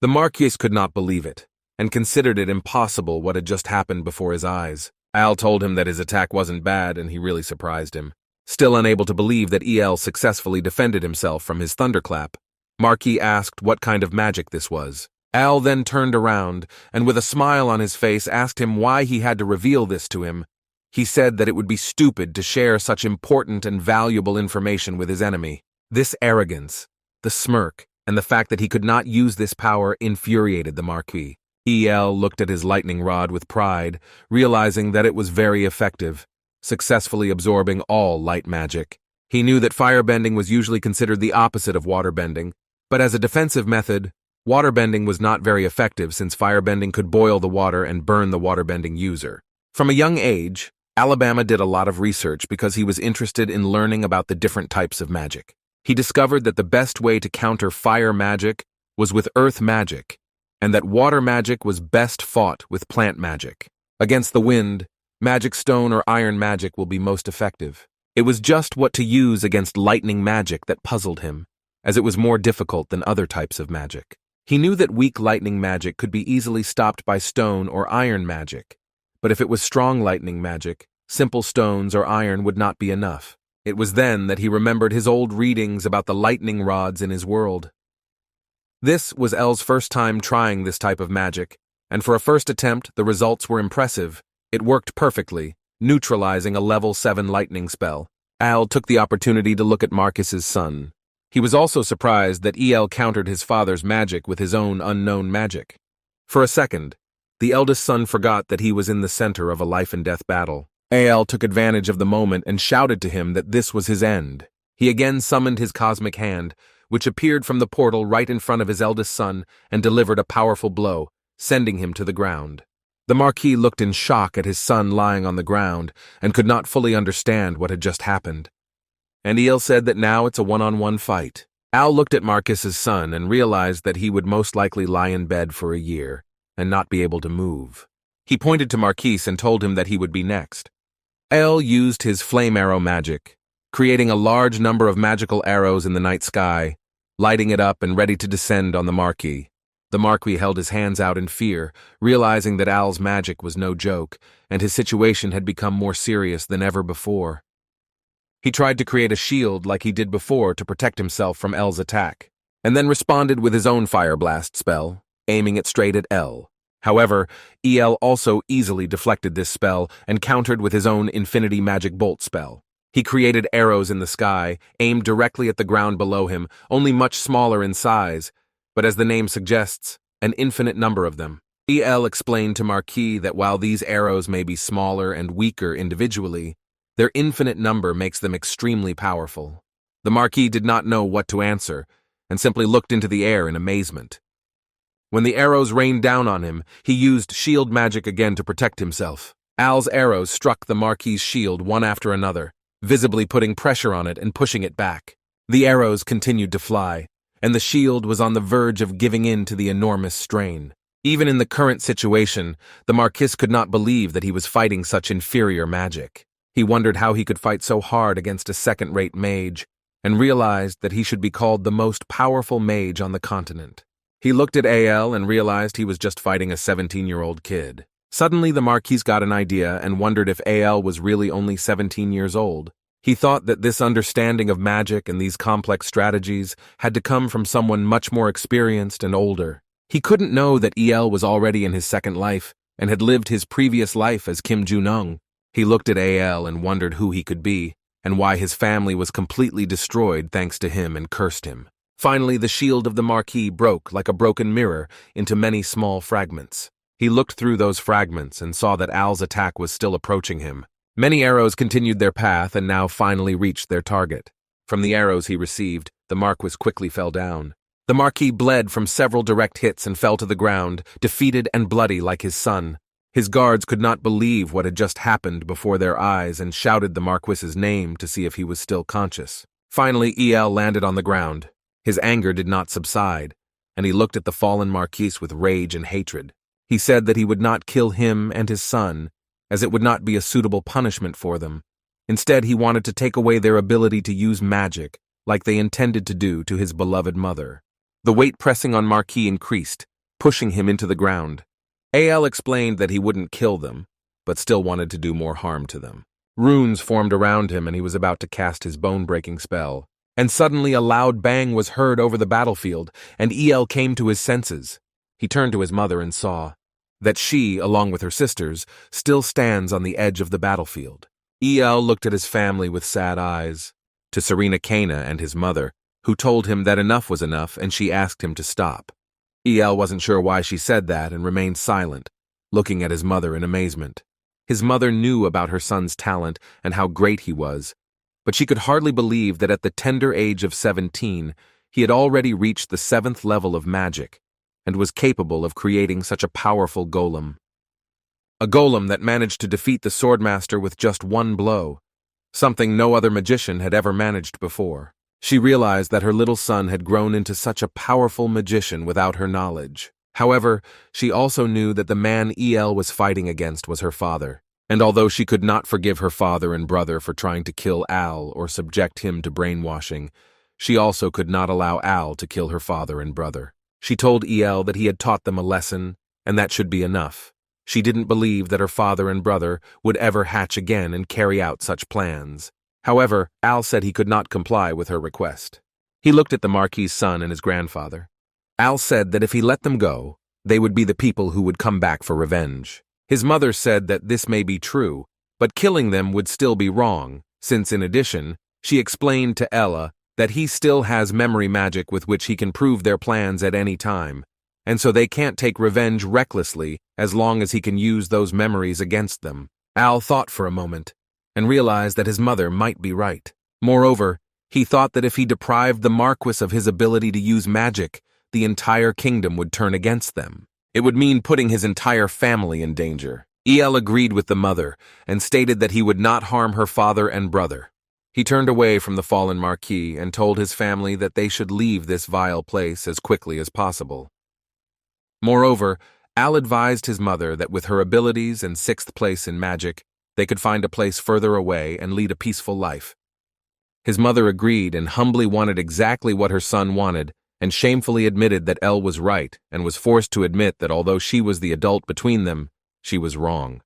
The Marquis could not believe it, and considered it impossible what had just happened before his eyes. Al told him that his attack wasn't bad and he really surprised him. Still unable to believe that El successfully defended himself from his thunderclap, Marquis asked what kind of magic this was. Al then turned around and with a smile on his face asked him why he had to reveal this to him. He said that it would be stupid to share such important and valuable information with his enemy. This arrogance, the smirk, and the fact that he could not use this power infuriated the Marquis. El looked at his lightning rod with pride, realizing that it was very effective, successfully absorbing all light magic. He knew that firebending was usually considered the opposite of waterbending, but as a defensive method, waterbending was not very effective since firebending could boil the water and burn the waterbending user. From a young age, Alabama did a lot of research because he was interested in learning about the different types of magic. He discovered that the best way to counter fire magic was with earth magic, and that water magic was best fought with plant magic. Against the wind, magic stone or iron magic will be most effective. It was just what to use against lightning magic that puzzled him, as it was more difficult than other types of magic. He knew that weak lightning magic could be easily stopped by stone or iron magic, but if it was strong lightning magic, simple stones or iron would not be enough. It was then that he remembered his old readings about the lightning rods in his world. This was El's first time trying this type of magic, and for a first attempt, the results were impressive. It worked perfectly, neutralizing a level 7 lightning spell. Al took the opportunity to look at Marcus's son. He was also surprised that El countered his father's magic with his own unknown magic. For a second, the eldest son forgot that he was in the center of a life-and-death battle. El took advantage of the moment and shouted to him that this was his end. He again summoned his cosmic hand, which appeared from the portal right in front of his eldest son and delivered a powerful blow, sending him to the ground. The Marquis looked in shock at his son lying on the ground and could not fully understand what had just happened. And El said that now it's a one-on-one fight. Al looked at Marcus's son and realized that he would most likely lie in bed for a year and not be able to move. He pointed to Marquis and told him that he would be next. El used his flame arrow magic, creating a large number of magical arrows in the night sky, lighting it up and ready to descend on the Marquis. The Marquis held his hands out in fear, realizing that Al's magic was no joke, and his situation had become more serious than ever before. He tried to create a shield like he did before to protect himself from El's attack, and then responded with his own Fire Blast spell, aiming it straight at El. However, El also easily deflected this spell and countered with his own Infinity Magic Bolt spell. He created arrows in the sky, aimed directly at the ground below him, only much smaller in size, but as the name suggests, an infinite number of them. El explained to Marquis that while these arrows may be smaller and weaker individually, their infinite number makes them extremely powerful. The Marquis did not know what to answer, and simply looked into the air in amazement. When the arrows rained down on him, he used shield magic again to protect himself. Al's arrows struck the Marquis's shield one after another, visibly putting pressure on it and pushing it back. The arrows continued to fly, and the shield was on the verge of giving in to the enormous strain. Even in the current situation, the Marquis could not believe that he was fighting such inferior magic. He wondered how he could fight so hard against a second-rate mage, and realized that he should be called the most powerful mage on the continent. He looked at Al and realized he was just fighting a 17-year-old kid. Suddenly, the Marquis got an idea and wondered if Al was really only 17 years old. He thought that this understanding of magic and these complex strategies had to come from someone much more experienced and older. He couldn't know that El was already in his second life and had lived his previous life as Kim Junung. He looked at Al and wondered who he could be and why his family was completely destroyed thanks to him and cursed him. Finally, the shield of the Marquis broke like a broken mirror into many small fragments. He looked through those fragments and saw that Al's attack was still approaching him. Many arrows continued their path and now finally reached their target. From the arrows he received, the Marquis quickly fell down. The Marquis bled from several direct hits and fell to the ground, defeated and bloody like his son. His guards could not believe what had just happened before their eyes and shouted the Marquis's name to see if he was still conscious. Finally, El landed on the ground. His anger did not subside, and he looked at the fallen Marquis with rage and hatred. He said that he would not kill him and his son, as it would not be a suitable punishment for them. Instead, he wanted to take away their ability to use magic, like they intended to do to his beloved mother. The weight pressing on Marquis increased, pushing him into the ground. Al explained that he wouldn't kill them, but still wanted to do more harm to them. Runes formed around him and he was about to cast his bone-breaking spell. And suddenly a loud bang was heard over the battlefield, and El came to his senses. He turned to his mother and saw that she, along with her sisters, still stands on the edge of the battlefield. El looked at his family with sad eyes, to Serena Kana and his mother, who told him that enough was enough and she asked him to stop. El wasn't sure why she said that and remained silent, looking at his mother in amazement. His mother knew about her son's talent and how great he was, but she could hardly believe that at the tender age of 17, he had already reached the 7th level of magic and was capable of creating such a powerful golem. A golem that managed to defeat the swordmaster with just one blow, something no other magician had ever managed before. She realized that her little son had grown into such a powerful magician without her knowledge. However, she also knew that the man El was fighting against was her father, and although she could not forgive her father and brother for trying to kill Al or subject him to brainwashing, she also could not allow Al to kill her father and brother. She told El that he had taught them a lesson, and that should be enough. She didn't believe that her father and brother would ever hatch again and carry out such plans. However, Al said he could not comply with her request. He looked at the Marquis's son and his grandfather. Al said that if he let them go, they would be the people who would come back for revenge. His mother said that this may be true, but killing them would still be wrong, since in addition, she explained to Ella that he still has memory magic with which he can prove their plans at any time, and so they can't take revenge recklessly as long as he can use those memories against them. Al thought for a moment, and realized that his mother might be right. Moreover, he thought that if he deprived the Marquis of his ability to use magic, the entire kingdom would turn against them. It would mean putting his entire family in danger. El agreed with the mother and stated that he would not harm her father and brother. He turned away from the fallen Marquis and told his family that they should leave this vile place as quickly as possible. Moreover, Al advised his mother that with her abilities and 6th place in magic, they could find a place further away and lead a peaceful life. His mother agreed and humbly wanted exactly what her son wanted, and shamefully admitted that El was right and was forced to admit that although she was the adult between them, she was wrong.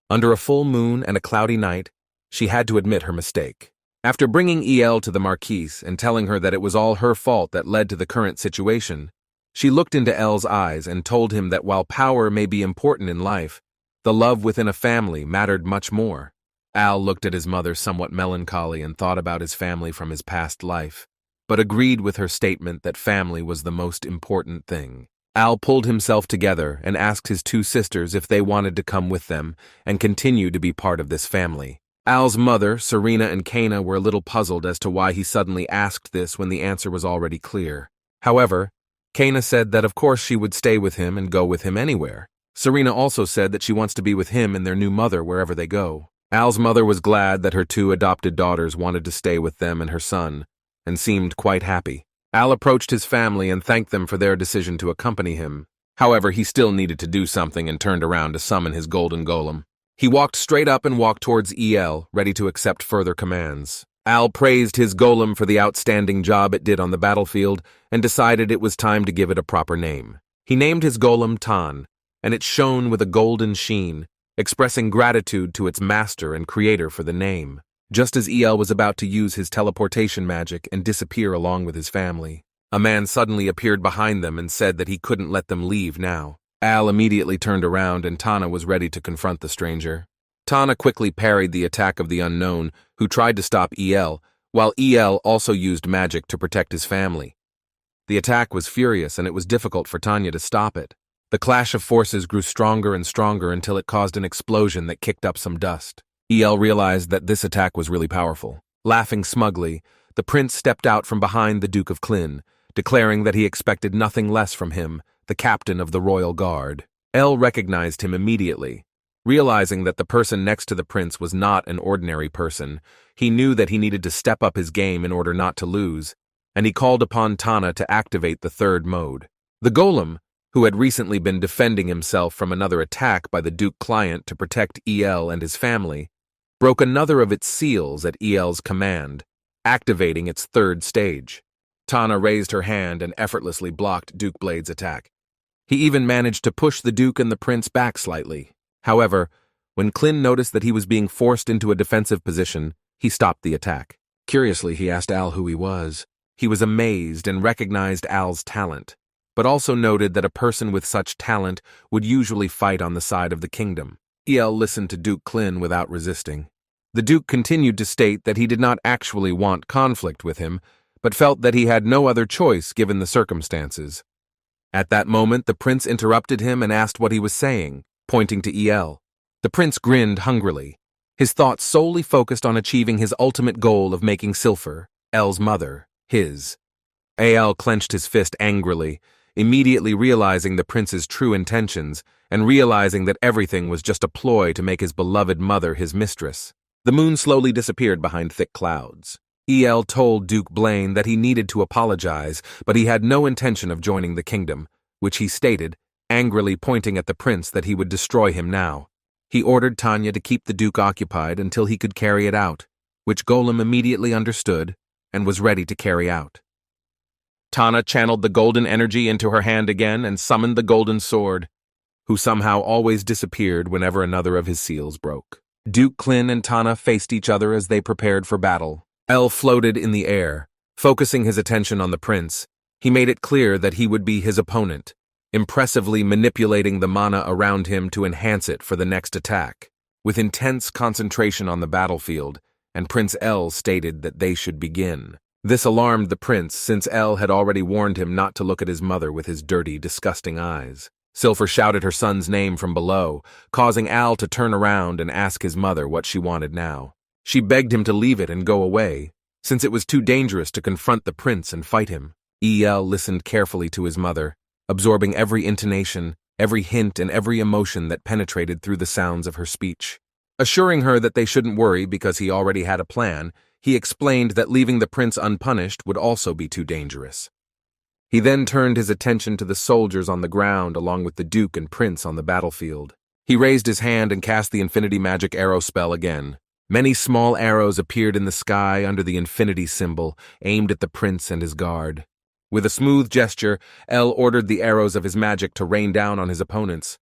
Under a full moon and a cloudy night, she had to admit her mistake. After bringing El to the Marquise and telling her that it was all her fault that led to the current situation, she looked into El's eyes and told him that while power may be important in life, the love within a family mattered much more. Al looked at his mother somewhat melancholy and thought about his family from his past life, but agreed with her statement that family was the most important thing. Al pulled himself together and asked his 2 sisters if they wanted to come with them and continue to be part of this family. Al's mother, Serena and Kana, were a little puzzled as to why he suddenly asked this when the answer was already clear. However, Kana said that of course she would stay with him and go with him anywhere. Serena also said that she wants to be with him and their new mother wherever they go. Al's mother was glad that her 2 adopted daughters wanted to stay with them and her son, and seemed quite happy. Al approached his family and thanked them for their decision to accompany him. However, he still needed to do something and turned around to summon his golden golem. He walked straight up and walked towards El, ready to accept further commands. Al praised his golem for the outstanding job it did on the battlefield and decided it was time to give it a proper name. He named his golem Tan, and it shone with a golden sheen, expressing gratitude to its master and creator for the name. Just as El was about to use his teleportation magic and disappear along with his family, a man suddenly appeared behind them and said that he couldn't let them leave now. Al immediately turned around and Tana was ready to confront the stranger. Tana quickly parried the attack of the unknown, who tried to stop El, while El also used magic to protect his family. The attack was furious and it was difficult for Tanya to stop it. The clash of forces grew stronger and stronger until it caused an explosion that kicked up some dust. El realized that this attack was really powerful. Laughing smugly, the prince stepped out from behind the Duke of Klin, declaring that he expected nothing less from him, the captain of the royal guard. El recognized him immediately. Realizing that the person next to the prince was not an ordinary person, he knew that he needed to step up his game in order not to lose, and he called upon Tana to activate the 3rd mode. The golem, who had recently been defending himself from another attack by the Duke client to protect El and his family, broke another of its seals at El's command, activating its 3rd stage. Tana raised her hand and effortlessly blocked Duke Blade's attack. He even managed to push the Duke and the Prince back slightly. However, When Clin noticed that he was being forced into a defensive position, he stopped the attack. Curiously, he asked Al who he was. He was amazed and recognized Al's talent, but also noted that a person with such talent would usually fight on the side of the kingdom. El listened to Duke Clin without resisting. The Duke continued to state that he did not actually want conflict with him, but felt that he had no other choice given the circumstances. At that moment, the prince interrupted him and asked what he was saying, pointing to El. The prince grinned hungrily, his thoughts solely focused on achieving his ultimate goal of making Silfer, El's mother, his. El clenched his fist angrily, immediately realizing the prince's true intentions and realizing that everything was just a ploy to make his beloved mother his mistress. The moon slowly disappeared behind thick clouds. El told Duke Blaine that he needed to apologize, but he had no intention of joining the kingdom, which he stated, angrily pointing at the prince that he would destroy him now. He ordered Tanya to keep the Duke occupied until he could carry it out, which Golem immediately understood and was ready to carry out. Tana channeled the golden energy into her hand again and summoned the golden sword, who somehow always disappeared whenever another of his seals broke. Duke Clin and Tana faced each other as they prepared for battle. El floated in the air, focusing his attention on the prince. He made it clear that he would be his opponent, impressively manipulating the mana around him to enhance it for the next attack. With intense concentration on the battlefield, and Prince El stated that they should begin. This alarmed the prince since El had already warned him not to look at his mother with his dirty, disgusting eyes. Silfer shouted her son's name from below, causing Al to turn around and ask his mother what she wanted now. She begged him to leave it and go away, since it was too dangerous to confront the prince and fight him. El listened carefully to his mother, absorbing every intonation, every hint, and every emotion that penetrated through the sounds of her speech. Assuring her that they shouldn't worry because he already had a plan, he explained that leaving the prince unpunished would also be too dangerous. He then turned his attention to the soldiers on the ground along with the Duke and Prince on the battlefield. He raised his hand and cast the Infinity Magic Arrow spell again. Many small arrows appeared in the sky under the infinity symbol, aimed at the prince and his guard. With a smooth gesture, El ordered the arrows of his magic to rain down on his opponents.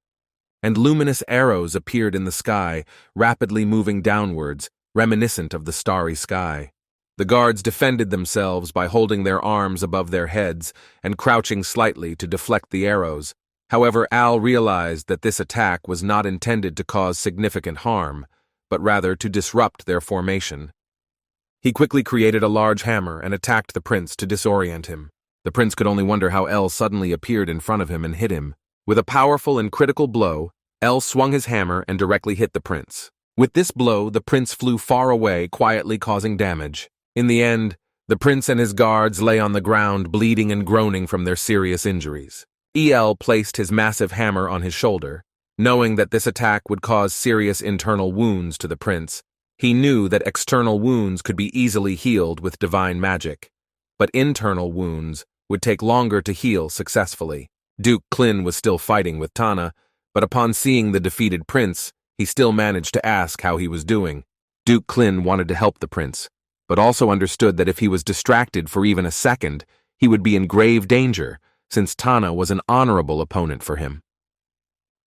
And luminous arrows appeared in the sky, rapidly moving downwards, reminiscent of the starry sky. The guards defended themselves by holding their arms above their heads and crouching slightly to deflect the arrows. However, Al realized that this attack was not intended to cause significant harm, but rather to disrupt their formation. He quickly created a large hammer and attacked the prince to disorient him. The prince could only wonder how El suddenly appeared in front of him and hit him. With a powerful and critical blow, El swung his hammer and directly hit the prince. With this blow, the prince flew far away, quietly causing damage. In the end, the prince and his guards lay on the ground, bleeding and groaning from their serious injuries. El placed his massive hammer on his shoulder. Knowing that this attack would cause serious internal wounds to the prince, he knew that external wounds could be easily healed with divine magic, but internal wounds would take longer to heal successfully. Duke Clin was still fighting with Tana, but upon seeing the defeated prince, he still managed to ask how he was doing. Duke Clin wanted to help the prince, but also understood that if he was distracted for even a second, he would be in grave danger, since Tana was an honorable opponent for him.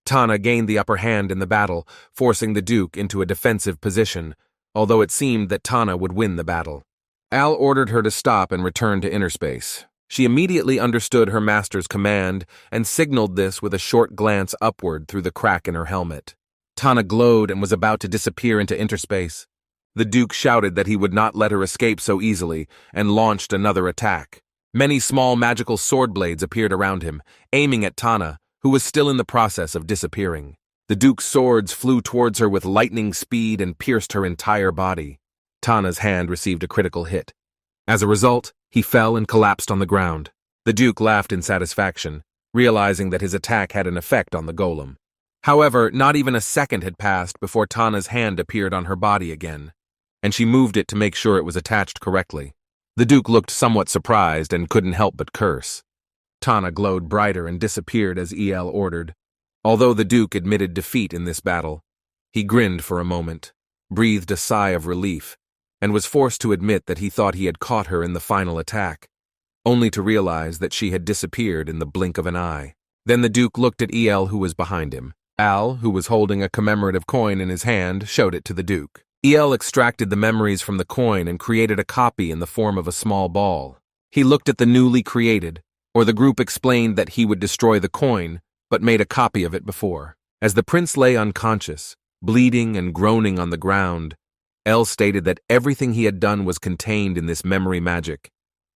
Tana gained the upper hand in the battle, forcing the Duke into a defensive position, although it seemed that Tana would win the battle. Al ordered her to stop and return to inner space. She immediately understood her master's command and signaled this with a short glance upward through the crack in her helmet. Tana glowed and was about to disappear into interspace. The Duke shouted that he would not let her escape so easily and launched another attack. Many small magical sword blades appeared around him, aiming at Tana, who was still in the process of disappearing. The Duke's swords flew towards her with lightning speed and pierced her entire body. Tana's hand received a critical hit. As a result, he fell and collapsed on the ground. The Duke laughed in satisfaction, realizing that his attack had an effect on the golem. However, not even a second had passed before Tana's hand appeared on her body again, and she moved it to make sure it was attached correctly. The Duke looked somewhat surprised and couldn't help but curse. Tana glowed brighter and disappeared as El ordered. Although the Duke admitted defeat in this battle, he grinned for a moment, breathed a sigh of relief, and was forced to admit that he thought he had caught her in the final attack, only to realize that she had disappeared in the blink of an eye. Then the Duke looked at El, who was behind him. Al, who was holding a commemorative coin in his hand, showed it to the Duke. El extracted the memories from the coin and created a copy in the form of a small ball. He looked at the newly created, or the group explained that he would destroy the coin, but made a copy of it before. As the prince lay unconscious, bleeding and groaning on the ground, El stated that everything he had done was contained in this memory magic.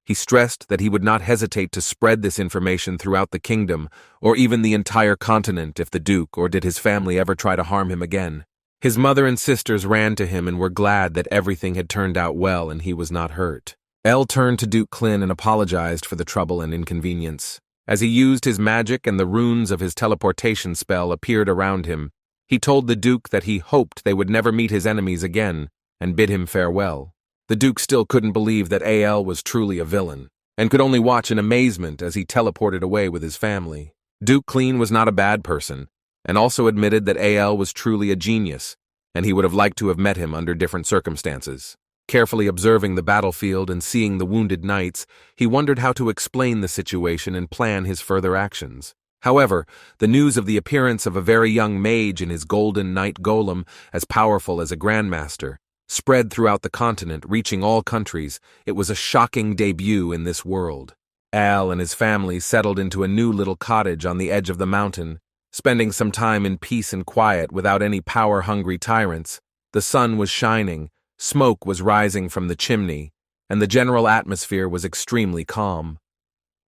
He stressed that he would not hesitate to spread this information throughout the kingdom, or even the entire continent if the Duke or did his family ever try to harm him again. His mother and sisters ran to him and were glad that everything had turned out well and he was not hurt. El turned to Duke Klin and apologized for the trouble and inconvenience. As he used his magic and the runes of his teleportation spell appeared around him, he told the Duke that he hoped they would never meet his enemies again and bid him farewell. The Duke still couldn't believe that Al was truly a villain, and could only watch in amazement as he teleported away with his family. Duke Klin was not a bad person, and also admitted that Al was truly a genius, and he would have liked to have met him under different circumstances. Carefully observing the battlefield and seeing the wounded knights, he wondered how to explain the situation and plan his further actions. However, the news of the appearance of a very young mage in his golden knight golem, as powerful as a grandmaster, spread throughout the continent, reaching all countries. It was a shocking debut in this world. Al and his family settled into a new little cottage on the edge of the mountain, spending some time in peace and quiet without any power-hungry tyrants. The sun was shining, smoke was rising from the chimney, and the general atmosphere was extremely calm.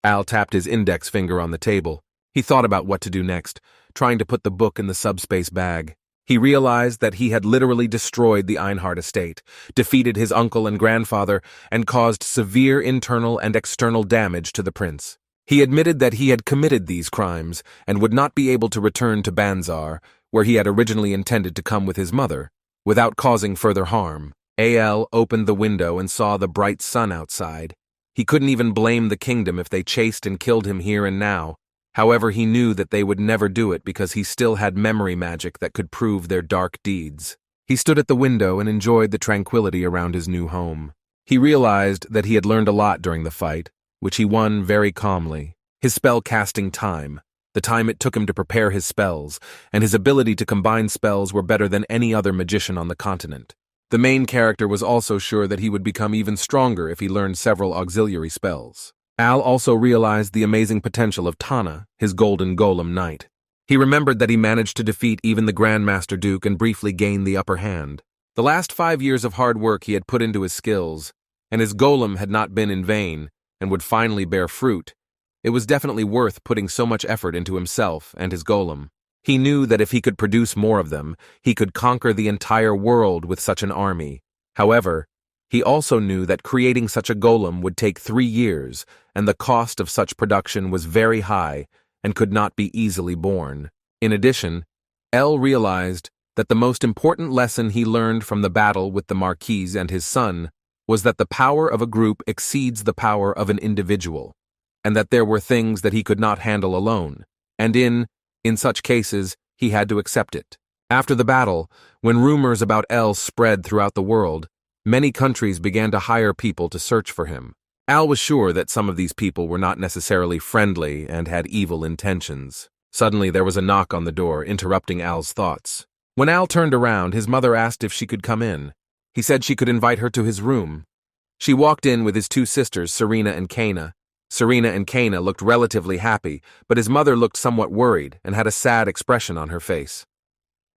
Al tapped his index finger on the table. He thought about what to do next, trying to put the book in the subspace bag. He realized that he had literally destroyed the Einhard estate, defeated his uncle and grandfather, and caused severe internal and external damage to the prince. He admitted that he had committed these crimes and would not be able to return to Banzar, where he had originally intended to come with his mother, without causing further harm. Al opened the window and saw the bright sun outside. He couldn't even blame the kingdom if they chased and killed him here and now. However, he knew that they would never do it because he still had memory magic that could prove their dark deeds. He stood at the window and enjoyed the tranquility around his new home. He realized that he had learned a lot during the fight, which he won very calmly. His spell-casting time, the time it took him to prepare his spells, and his ability to combine spells were better than any other magician on the continent. The main character was also sure that he would become even stronger if he learned several auxiliary spells. Al also realized the amazing potential of Tana, his golden golem knight. He remembered that he managed to defeat even the Grandmaster Duke and briefly gained the upper hand. The last 5 years of hard work he had put into his skills, and his golem had not been in vain and would finally bear fruit. It was definitely worth putting so much effort into himself and his golem. He knew that if he could produce more of them, he could conquer the entire world with such an army. However, he also knew that creating such a golem would take 3 years, and the cost of such production was very high and could not be easily borne. In addition, El realized that the most important lesson he learned from the battle with the Marquis and his son was that the power of a group exceeds the power of an individual, and that there were things that he could not handle alone, and in such cases, he had to accept it. After the battle, when rumors about El spread throughout the world, many countries began to hire people to search for him. Al was sure that some of these people were not necessarily friendly and had evil intentions. Suddenly there was a knock on the door, interrupting Al's thoughts. When Al turned around, his mother asked if she could come in. He said she could invite her to his room. She walked in with his 2 sisters, Serena and Kana. Serena and Kana looked relatively happy, but his mother looked somewhat worried and had a sad expression on her face.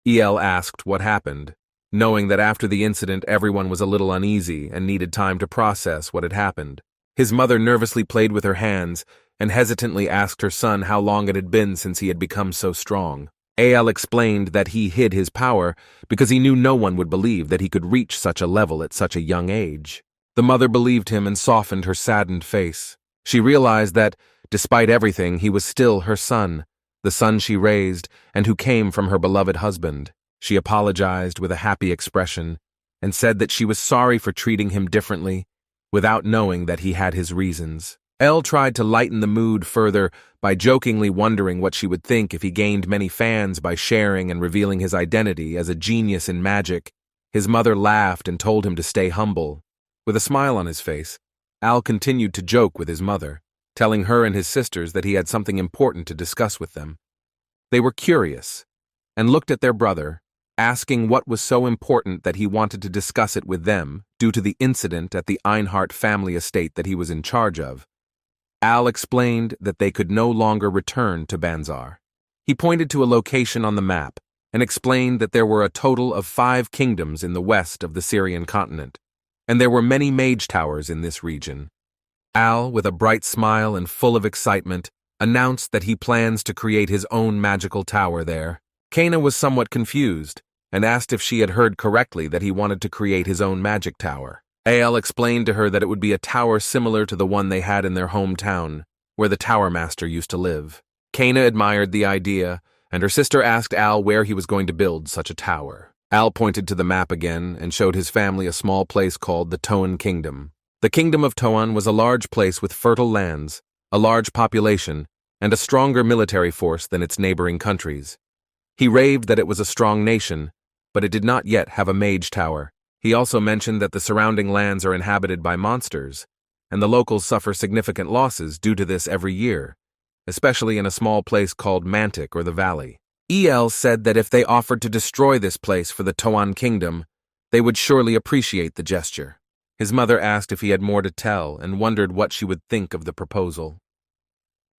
El asked what happened, knowing that after the incident everyone was a little uneasy and needed time to process what had happened. His mother nervously played with her hands and hesitantly asked her son how long it had been since he had become so strong. El explained that he hid his power because he knew no one would believe that he could reach such a level at such a young age. The mother believed him and softened her saddened face. She realized that, despite everything, he was still her son, the son she raised and who came from her beloved husband. She apologized with a happy expression and said that she was sorry for treating him differently, without knowing that he had his reasons. El tried to lighten the mood further by jokingly wondering what she would think if he gained many fans by sharing and revealing his identity as a genius in magic. His mother laughed and told him to stay humble. With a smile on his face, Al continued to joke with his mother, telling her and his sisters that he had something important to discuss with them. They were curious, and looked at their brother, asking what was so important that he wanted to discuss it with them due to the incident at the Einhart family estate that he was in charge of. Al explained that they could no longer return to Banzar. He pointed to a location on the map and explained that there were a total of 5 kingdoms in the west of the Syrian continent, and there were many mage towers in this region. Al, with a bright smile and full of excitement, announced that he plans to create his own magical tower there. Kana was somewhat confused and asked if she had heard correctly that he wanted to create his own magic tower. Al explained to her that it would be a tower similar to the one they had in their hometown, where the tower master used to live. Kana admired the idea, and her sister asked Al where he was going to build such a tower. Al pointed to the map again and showed his family a small place called the Toan Kingdom. The Kingdom of Toan was a large place with fertile lands, a large population, and a stronger military force than its neighboring countries. He raved that it was a strong nation, but it did not yet have a mage tower. He also mentioned that the surrounding lands are inhabited by monsters, and the locals suffer significant losses due to this every year, especially in a small place called Mantic or the Valley. El said that if they offered to destroy this place for the Toan Kingdom, they would surely appreciate the gesture. His mother asked if he had more to tell and wondered what she would think of the proposal.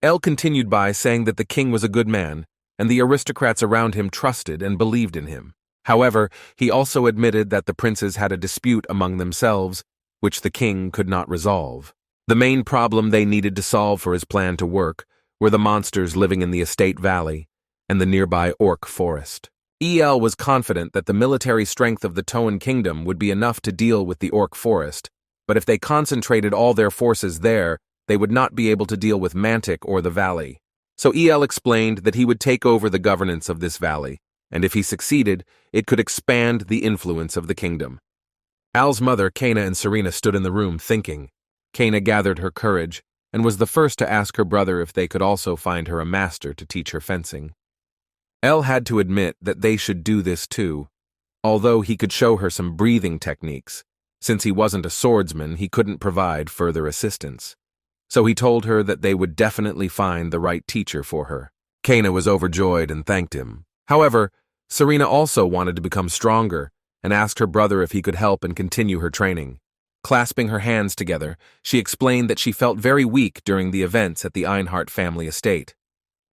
El continued by saying that the king was a good man, and the aristocrats around him trusted and believed in him. However, he also admitted that the princes had a dispute among themselves, which the king could not resolve. The main problem they needed to solve for his plan to work were the monsters living in the estate valley and the nearby orc forest. El was confident that the military strength of the Toan Kingdom would be enough to deal with the orc forest, but if they concentrated all their forces there, they would not be able to deal with Mantic or the valley. So El explained that he would take over the governance of this valley, and if he succeeded, it could expand the influence of the kingdom. Al's mother, Kana, and Serena stood in the room thinking. Kana gathered her courage and was the first to ask her brother if they could also find her a master to teach her fencing. El had to admit that they should do this too, although he could show her some breathing techniques. Since he wasn't a swordsman, he couldn't provide further assistance. So he told her that they would definitely find the right teacher for her. Kana was overjoyed and thanked him. However, Serena also wanted to become stronger and asked her brother if he could help and continue her training. Clasping her hands together, she explained that she felt very weak during the events at the Einhart family estate.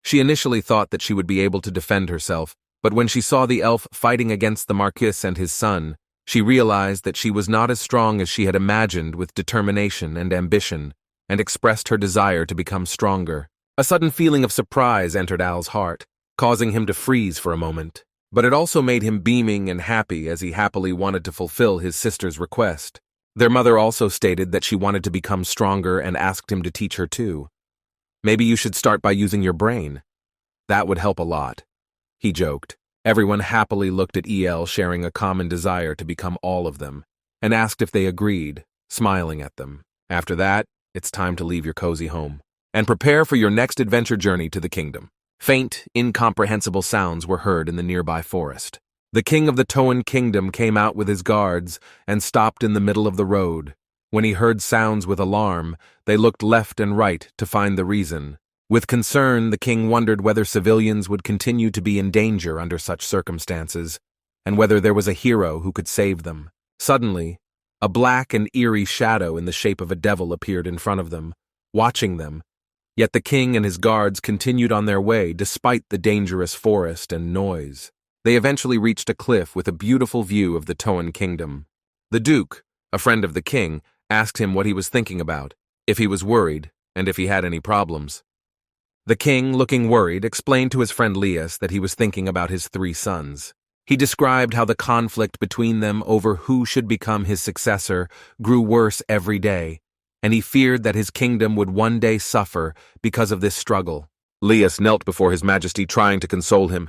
She initially thought that she would be able to defend herself, but when she saw the elf fighting against the Marquis and his son, she realized that she was not as strong as she had imagined with determination and ambition, and expressed her desire to become stronger. A sudden feeling of surprise entered Al's heart, causing him to freeze for a moment. But it also made him beaming and happy as he happily wanted to fulfill his sister's request. Their mother also stated that she wanted to become stronger and asked him to teach her too. Maybe you should start by using your brain. That would help a lot, he joked. Everyone happily looked at El sharing a common desire to become all of them, and asked if they agreed, smiling at them. After that, it's time to leave your cozy home and prepare for your next adventure journey to the kingdom. Faint, incomprehensible sounds were heard in the nearby forest. The king of the Toan Kingdom came out with his guards and stopped in the middle of the road. When he heard sounds with alarm, they looked left and right to find the reason. With concern, the king wondered whether civilians would continue to be in danger under such circumstances, and whether there was a hero who could save them. Suddenly, a black and eerie shadow in the shape of a devil appeared in front of them, watching them. Yet the king and his guards continued on their way despite the dangerous forest and noise. They eventually reached a cliff with a beautiful view of the Toan Kingdom. The duke, a friend of the king, asked him what he was thinking about, if he was worried, and if he had any problems. The king, looking worried, explained to his friend Lias that he was thinking about his 3 sons. He described how the conflict between them over who should become his successor grew worse every day, and he feared that his kingdom would one day suffer because of this struggle. Lias knelt before his majesty trying to console him.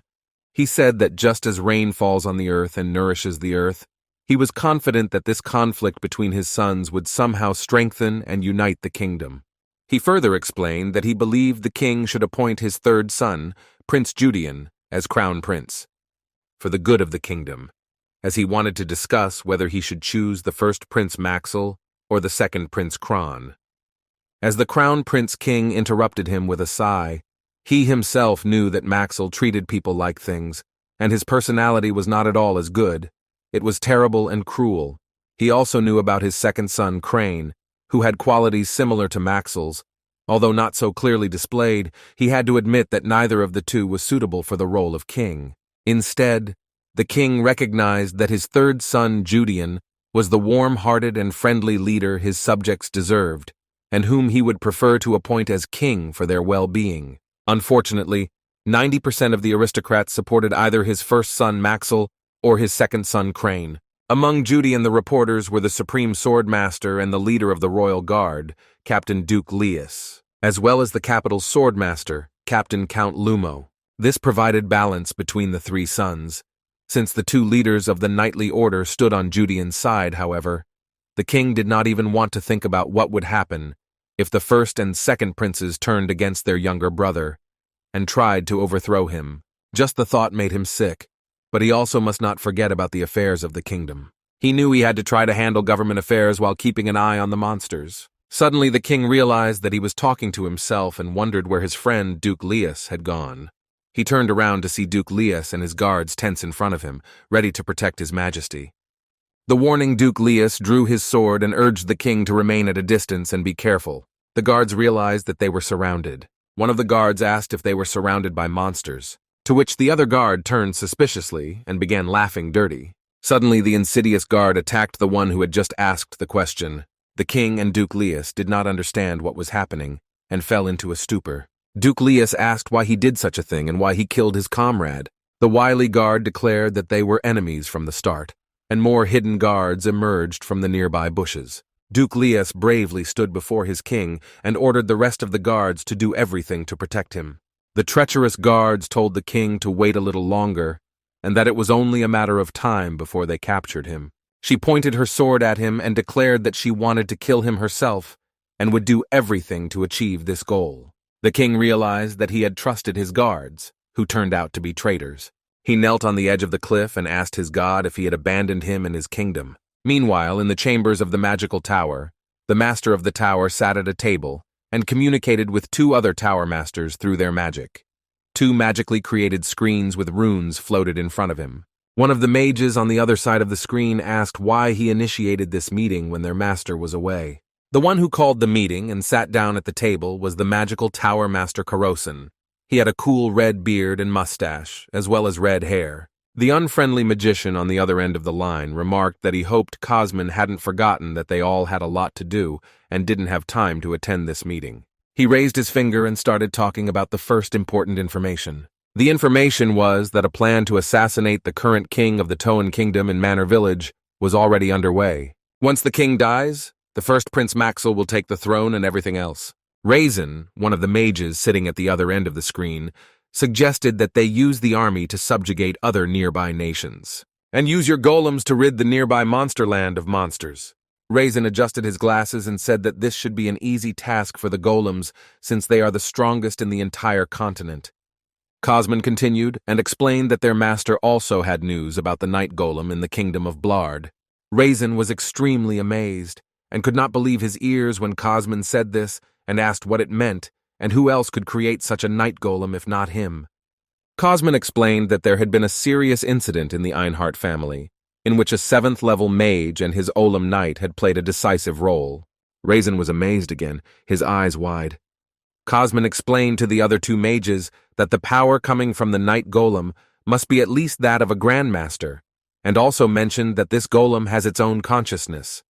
He said that just as rain falls on the earth and nourishes the earth, he was confident that this conflict between his sons would somehow strengthen and unite the kingdom. He further explained that he believed the king should appoint his 3rd son, Prince Judean, as crown prince, for the good of the kingdom, as he wanted to discuss whether he should choose the first Prince Maxel or the second Prince Kron. As the Crown Prince King interrupted him with a sigh, he himself knew that Maxel treated people like things, and his personality was not at all as good. It was terrible and cruel. He also knew about his second son, Crane, who had qualities similar to Maxwell's. Although not so clearly displayed, he had to admit that neither of the two was suitable for the role of king. Instead, the king recognized that his third son, Judean, was the warm-hearted and friendly leader his subjects deserved, and whom he would prefer to appoint as king for their well-being. Unfortunately, 90% of the aristocrats supported either his first son, Maxwell, or his second son, Crane. Among Judean, the reporters were the supreme swordmaster and the leader of the royal guard, Captain Duke Leas, as well as the capital's swordmaster, Captain Count Lumo. This provided balance between the three sons. Since the two leaders of the knightly order stood on Judean's side, however, the king did not even want to think about what would happen if the first and second princes turned against their younger brother and tried to overthrow him. Just the thought made him sick, but he also must not forget about the affairs of the kingdom. He knew he had to try to handle government affairs while keeping an eye on the monsters. Suddenly the king realized that he was talking to himself and wondered where his friend Duke Leas had gone. He turned around to see Duke Leas and his guards tense in front of him, ready to protect his majesty. The warning Duke Leas drew his sword and urged the king to remain at a distance and be careful. The guards realized that they were surrounded. One of the guards asked if they were surrounded by monsters, to which the other guard turned suspiciously and began laughing dirty. Suddenly the insidious guard attacked the one who had just asked the question. The king and Duke Leas did not understand what was happening and fell into a stupor. Duke Leas asked why he did such a thing and why he killed his comrade. The wily guard declared that they were enemies from the start, and more hidden guards emerged from the nearby bushes. Duke Leas bravely stood before his king and ordered the rest of the guards to do everything to protect him. The treacherous guards told the king to wait a little longer, and that it was only a matter of time before they captured him. She pointed her sword at him and declared that she wanted to kill him herself and would do everything to achieve this goal. The king realized that he had trusted his guards, who turned out to be traitors. He knelt on the edge of the cliff and asked his god if he had abandoned him and his kingdom. Meanwhile, in the chambers of the magical tower, the master of the tower sat at a table and communicated with two other tower masters through their magic. Two magically created screens with runes floated in front of him. One of the mages on the other side of the screen asked why he initiated this meeting when their master was away. The one who called the meeting and sat down at the table was the magical tower master Karosin. He had a cool red beard and mustache, as well as red hair. The unfriendly magician on the other end of the line remarked that he hoped Cosmin hadn't forgotten that they all had a lot to do and didn't have time to attend this meeting. He raised his finger and started talking about the first important information. The information was that a plan to assassinate the current king of the Toan Kingdom in Manor Village was already underway. Once the king dies, the first Prince Maxwell will take the throne and everything else. Raisin, one of the mages sitting at the other end of the screen, suggested that they use the army to subjugate other nearby nations. And use your golems to rid the nearby monster land of monsters. Raisin adjusted his glasses and said that this should be an easy task for the golems since they are the strongest in the entire continent. Cosmin continued and explained that their master also had news about the night golem in the kingdom of Blard. Raisin was extremely amazed and could not believe his ears when Cosmin said this and asked what it meant and who else could create such a night golem if not him. Cosmin explained that there had been a serious incident in the Einhart family, in which a 7th-level mage and his Olam knight had played a decisive role. Raisin was amazed again, his eyes wide. Cosmin explained to the other two mages that the power coming from the night golem must be at least that of a grandmaster, and also mentioned that this golem has its own consciousness.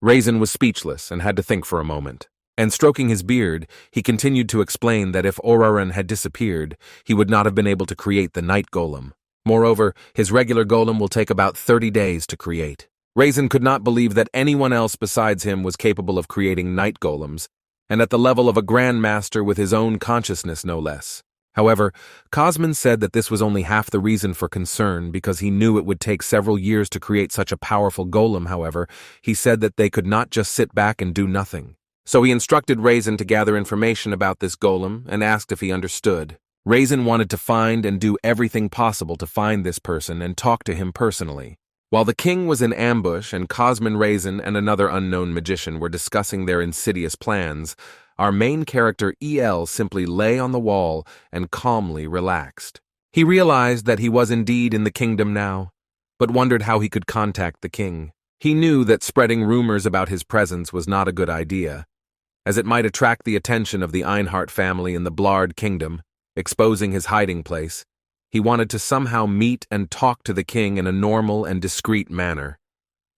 Raisin was speechless and had to think for a moment. And stroking his beard, he continued to explain that if Oraran had disappeared, he would not have been able to create the night golem. Moreover, his regular golem will take about 30 days to create. Raisin could not believe that anyone else besides him was capable of creating night golems, and at the level of a grandmaster with his own consciousness no less. However, Cosmin said that this was only half the reason for concern because he knew it would take several years to create such a powerful golem. However, he said that they could not just sit back and do nothing. So he instructed Raisin to gather information about this golem and asked if he understood. Raisin wanted to find and do everything possible to find this person and talk to him personally. While the king was in ambush and Cosmin, Raisin, and another unknown magician were discussing their insidious plans, our main character El simply lay on the wall and calmly relaxed. He realized that he was indeed in the kingdom now, but wondered how he could contact the king. He knew that spreading rumors about his presence was not a good idea, as it might attract the attention of the Einhart family in the Blard kingdom, exposing his hiding place. He wanted to somehow meet and talk to the king in a normal and discreet manner,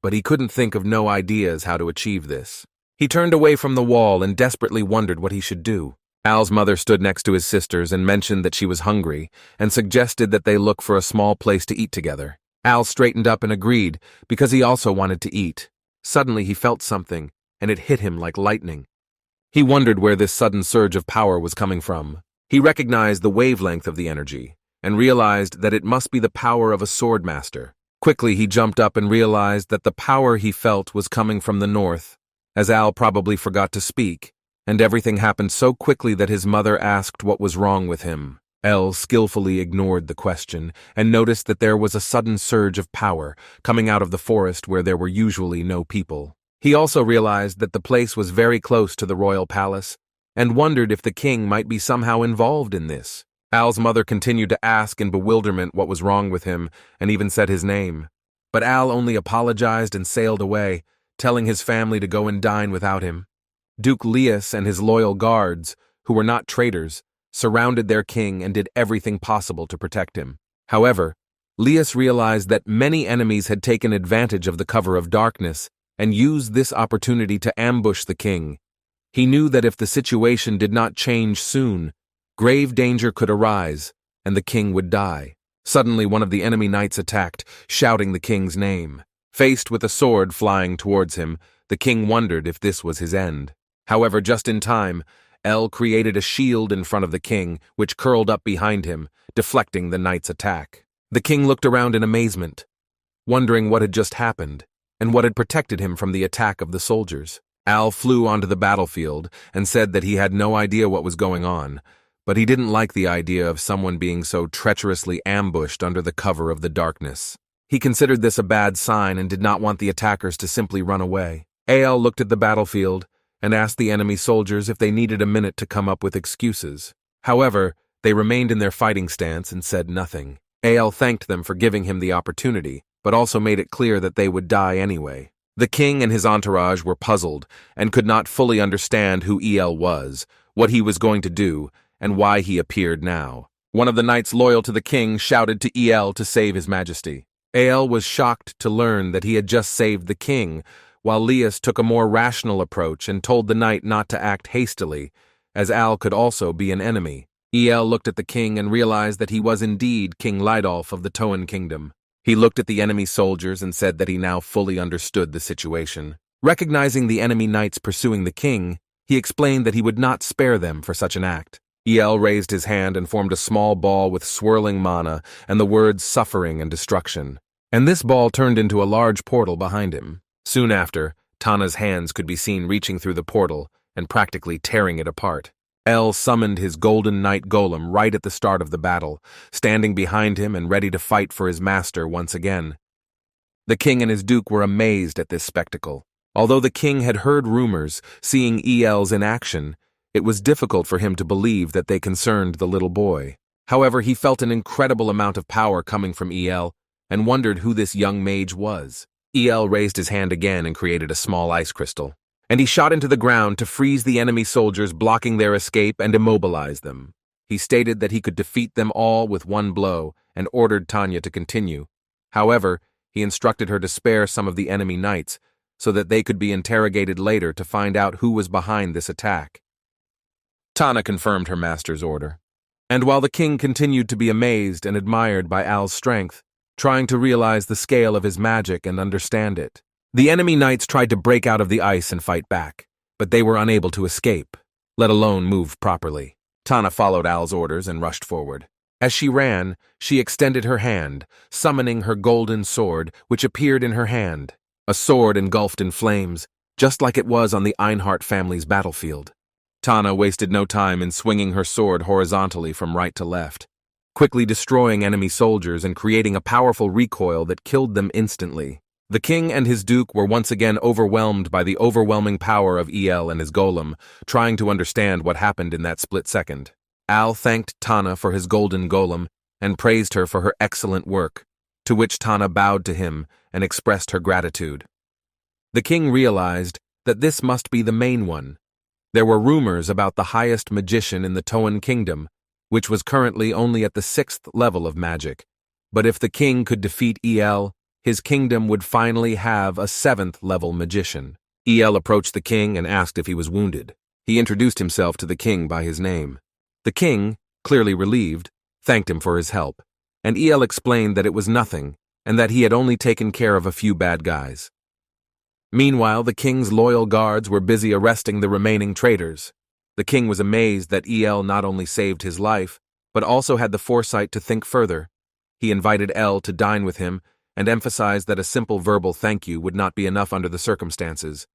but he couldn't think of no ideas how to achieve this. He turned away from the wall and desperately wondered what he should do. Al's mother stood next to his sisters and mentioned that she was hungry and suggested that they look for a small place to eat together. Al straightened up and agreed because he also wanted to eat. Suddenly he felt something, and it hit him like lightning. He wondered where this sudden surge of power was coming from. He recognized the wavelength of the energy and realized that it must be the power of a sword master. Quickly he jumped up and realized that the power he felt was coming from the north, as Al probably forgot to speak, and everything happened so quickly that his mother asked what was wrong with him. El skillfully ignored the question and noticed that there was a sudden surge of power coming out of the forest where there were usually no people. He also realized that the place was very close to the royal palace and wondered if the king might be somehow involved in this. Al's mother continued to ask in bewilderment what was wrong with him and even said his name. But Al only apologized and sailed away, telling his family to go and dine without him. Duke Lias and his loyal guards, who were not traitors, surrounded their king and did everything possible to protect him. However, Lias realized that many enemies had taken advantage of the cover of darkness and used this opportunity to ambush the king. He knew that if the situation did not change soon, grave danger could arise and the king would die. Suddenly one of the enemy knights attacked, shouting the king's name. Faced with a sword flying towards him, the king wondered if this was his end. However, just in time, El created a shield in front of the king, which curled up behind him, deflecting the knight's attack. The king looked around in amazement, wondering what had just happened, and what had protected him from the attack of the soldiers. Al flew onto the battlefield and said that he had no idea what was going on, but he didn't like the idea of someone being so treacherously ambushed under the cover of the darkness. He considered this a bad sign and did not want the attackers to simply run away. Al looked at the battlefield and asked the enemy soldiers if they needed a minute to come up with excuses. However, they remained in their fighting stance and said nothing. Al thanked them for giving him the opportunity, but also made it clear that they would die anyway. The king and his entourage were puzzled and could not fully understand who El was, what he was going to do, and why he appeared now. One of the knights loyal to the king shouted to El to save his majesty. El was shocked to learn that he had just saved the king, while Lias took a more rational approach and told the knight not to act hastily, as Al could also be an enemy. El looked at the king and realized that he was indeed King Lydolf of the Toan kingdom. He looked at the enemy soldiers and said that he now fully understood the situation. Recognizing the enemy knights pursuing the king, he explained that he would not spare them for such an act. El raised his hand and formed a small ball with swirling mana and the words suffering and destruction. And this ball turned into a large portal behind him. Soon after, Tana's hands could be seen reaching through the portal and practically tearing it apart. El summoned his golden knight golem right at the start of the battle, standing behind him and ready to fight for his master once again. The king and his duke were amazed at this spectacle. Although the king had heard rumors, seeing Els in action, it was difficult for him to believe that they concerned the little boy. However, he felt an incredible amount of power coming from El and wondered who this young mage was. El raised his hand again and created a small ice crystal, and he shot into the ground to freeze the enemy soldiers, blocking their escape and immobilize them. He stated that he could defeat them all with one blow and ordered Tanya to continue. However, he instructed her to spare some of the enemy knights so that they could be interrogated later to find out who was behind this attack. Tana confirmed her master's order, and while the king continued to be amazed and admired by Al's strength, trying to realize the scale of his magic and understand it, the enemy knights tried to break out of the ice and fight back, but they were unable to escape, let alone move properly. Tana followed Al's orders and rushed forward. As she ran, she extended her hand, summoning her golden sword, which appeared in her hand, a sword engulfed in flames, just like it was on the Einhart family's battlefield. Tana wasted no time in swinging her sword horizontally from right to left, quickly destroying enemy soldiers and creating a powerful recoil that killed them instantly. The king and his duke were once again overwhelmed by the overwhelming power of El and his golem, trying to understand what happened in that split second. Al thanked Tana for his golden golem and praised her for her excellent work, to which Tana bowed to him and expressed her gratitude. The king realized that this must be the main one. There were rumors about the highest magician in the Toan kingdom, which was currently only at the 6th level of magic. But if the king could defeat El, his kingdom would finally have a 7th level magician. El approached the king and asked if he was wounded. He introduced himself to the king by his name. The king, clearly relieved, thanked him for his help, and El explained that it was nothing and that he had only taken care of a few bad guys. Meanwhile, the king's loyal guards were busy arresting the remaining traitors. The king was amazed that El not only saved his life, but also had the foresight to think further. He invited El to dine with him and emphasized that a simple verbal thank you would not be enough under the circumstances.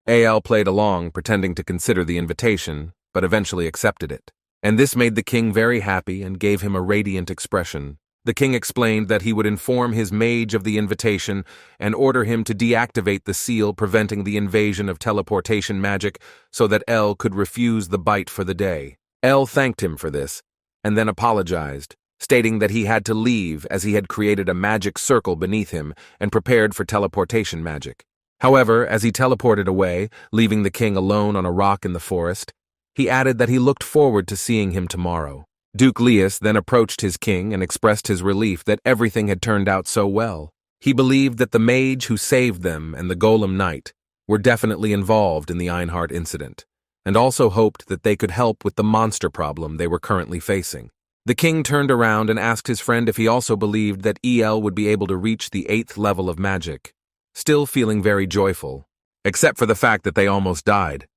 El played along, pretending to consider the invitation, but eventually accepted it. And this made the king very happy and gave him a radiant expression. The king explained that he would inform his mage of the invitation and order him to deactivate the seal preventing the invasion of teleportation magic so that El could refuse the bite for the day. El thanked him for this, and then apologized, stating that he had to leave as he had created a magic circle beneath him and prepared for teleportation magic. However, as he teleported away, leaving the king alone on a rock in the forest, he added that he looked forward to seeing him tomorrow. Duke Leus then approached his king and expressed his relief that everything had turned out so well. He believed that the mage who saved them and the golem knight were definitely involved in the Einhart incident, and also hoped that they could help with the monster problem they were currently facing. The king turned around and asked his friend if he also believed that El would be able to reach the 8th level of magic, still feeling very joyful, except for the fact that they almost died.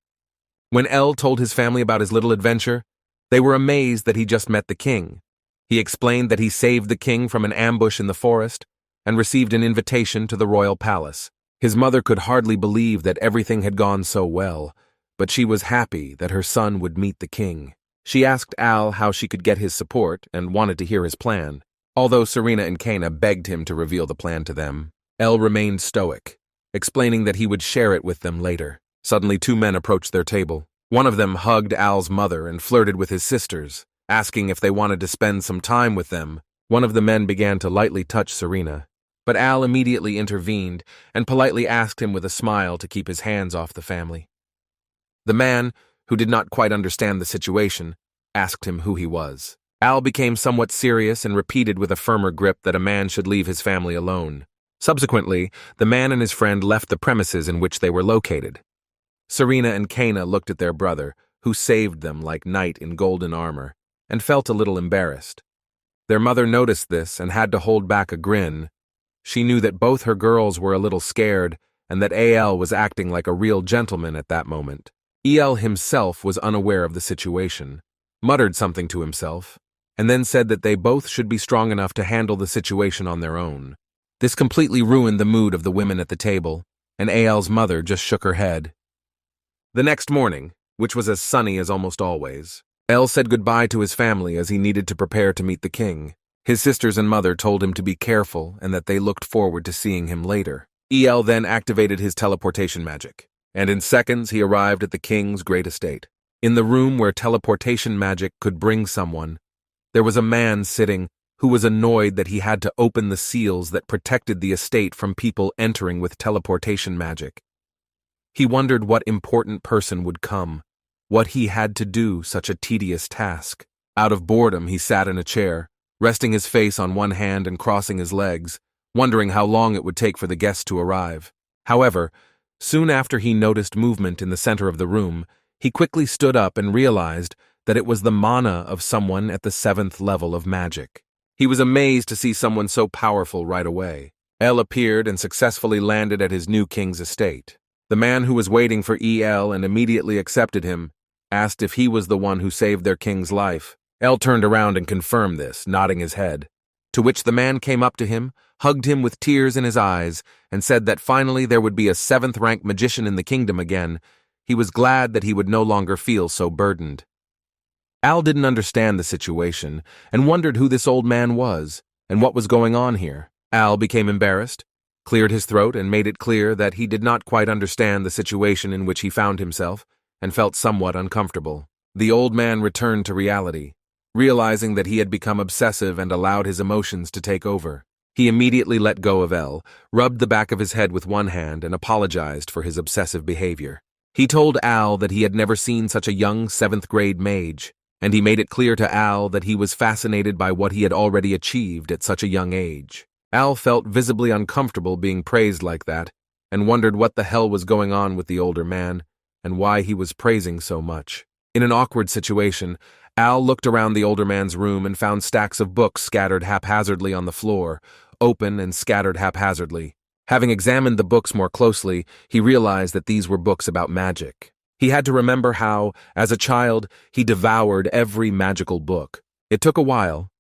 When El told his family about his little adventure, they were amazed that he just met the king. He explained that he saved the king from an ambush in the forest and received an invitation to the royal palace. His mother could hardly believe that everything had gone so well, but she was happy that her son would meet the king. She asked Al how she could get his support and wanted to hear his plan. Although Serena and Kana begged him to reveal the plan to them, El remained stoic, explaining that he would share it with them later. Suddenly, two men approached their table. One of them hugged Al's mother and flirted with his sisters, asking if they wanted to spend some time with them. One of the men began to lightly touch Serena, but Al immediately intervened and politely asked him with a smile to keep his hands off the family. The man, who did not quite understand the situation, asked him who he was. Al became somewhat serious and repeated with a firmer grip that a man should leave his family alone. Subsequently, the man and his friend left the premises in which they were located. Serena and Kana looked at their brother, who saved them like knight in golden armor, and felt a little embarrassed. Their mother noticed this and had to hold back a grin. She knew that both her girls were a little scared and that Al was acting like a real gentleman at that moment. El himself was unaware of the situation, muttered something to himself, and then said that they both should be strong enough to handle the situation on their own. This completely ruined the mood of the women at the table, and Al's mother just shook her head. The next morning, which was as sunny as almost always, El said goodbye to his family as he needed to prepare to meet the king. His sisters and mother told him to be careful and that they looked forward to seeing him later. El then activated his teleportation magic, and in seconds he arrived at the king's great estate. In the room where teleportation magic could bring someone, there was a man sitting who was annoyed that he had to open the seals that protected the estate from people entering with teleportation magic. He wondered what important person would come, what he had to do such a tedious task. Out of boredom, he sat in a chair, resting his face on one hand and crossing his legs, wondering how long it would take for the guests to arrive. However, soon after he noticed movement in the center of the room, he quickly stood up and realized that it was the mana of someone at the 7th level of magic. He was amazed to see someone so powerful right away. El appeared and successfully landed at his new king's estate. The man who was waiting for El and immediately accepted him asked if he was the one who saved their king's life. El turned around and confirmed this, nodding his head, to which the man came up to him, hugged him with tears in his eyes, and said that finally there would be a 7th-rank magician in the kingdom again. He was glad that he would no longer feel so burdened. Al didn't understand the situation and wondered who this old man was and what was going on here. Al became embarrassed, cleared his throat, and made it clear that he did not quite understand the situation in which he found himself and felt somewhat uncomfortable. The old man returned to reality, realizing that he had become obsessive and allowed his emotions to take over. He immediately let go of El, rubbed the back of his head with one hand, and apologized for his obsessive behavior. He told Al that he had never seen such a young 7th-grade mage, and he made it clear to Al that he was fascinated by what he had already achieved at such a young age. Al felt visibly uncomfortable being praised like that, and wondered what the hell was going on with the older man, and why he was praising so much. In an awkward situation, Al looked around the older man's room and found stacks of books scattered haphazardly on the floor, open and scattered haphazardly. Having examined the books more closely, he realized that these were books about magic. He had to remember how, as a child, he devoured every magical book. It took a while,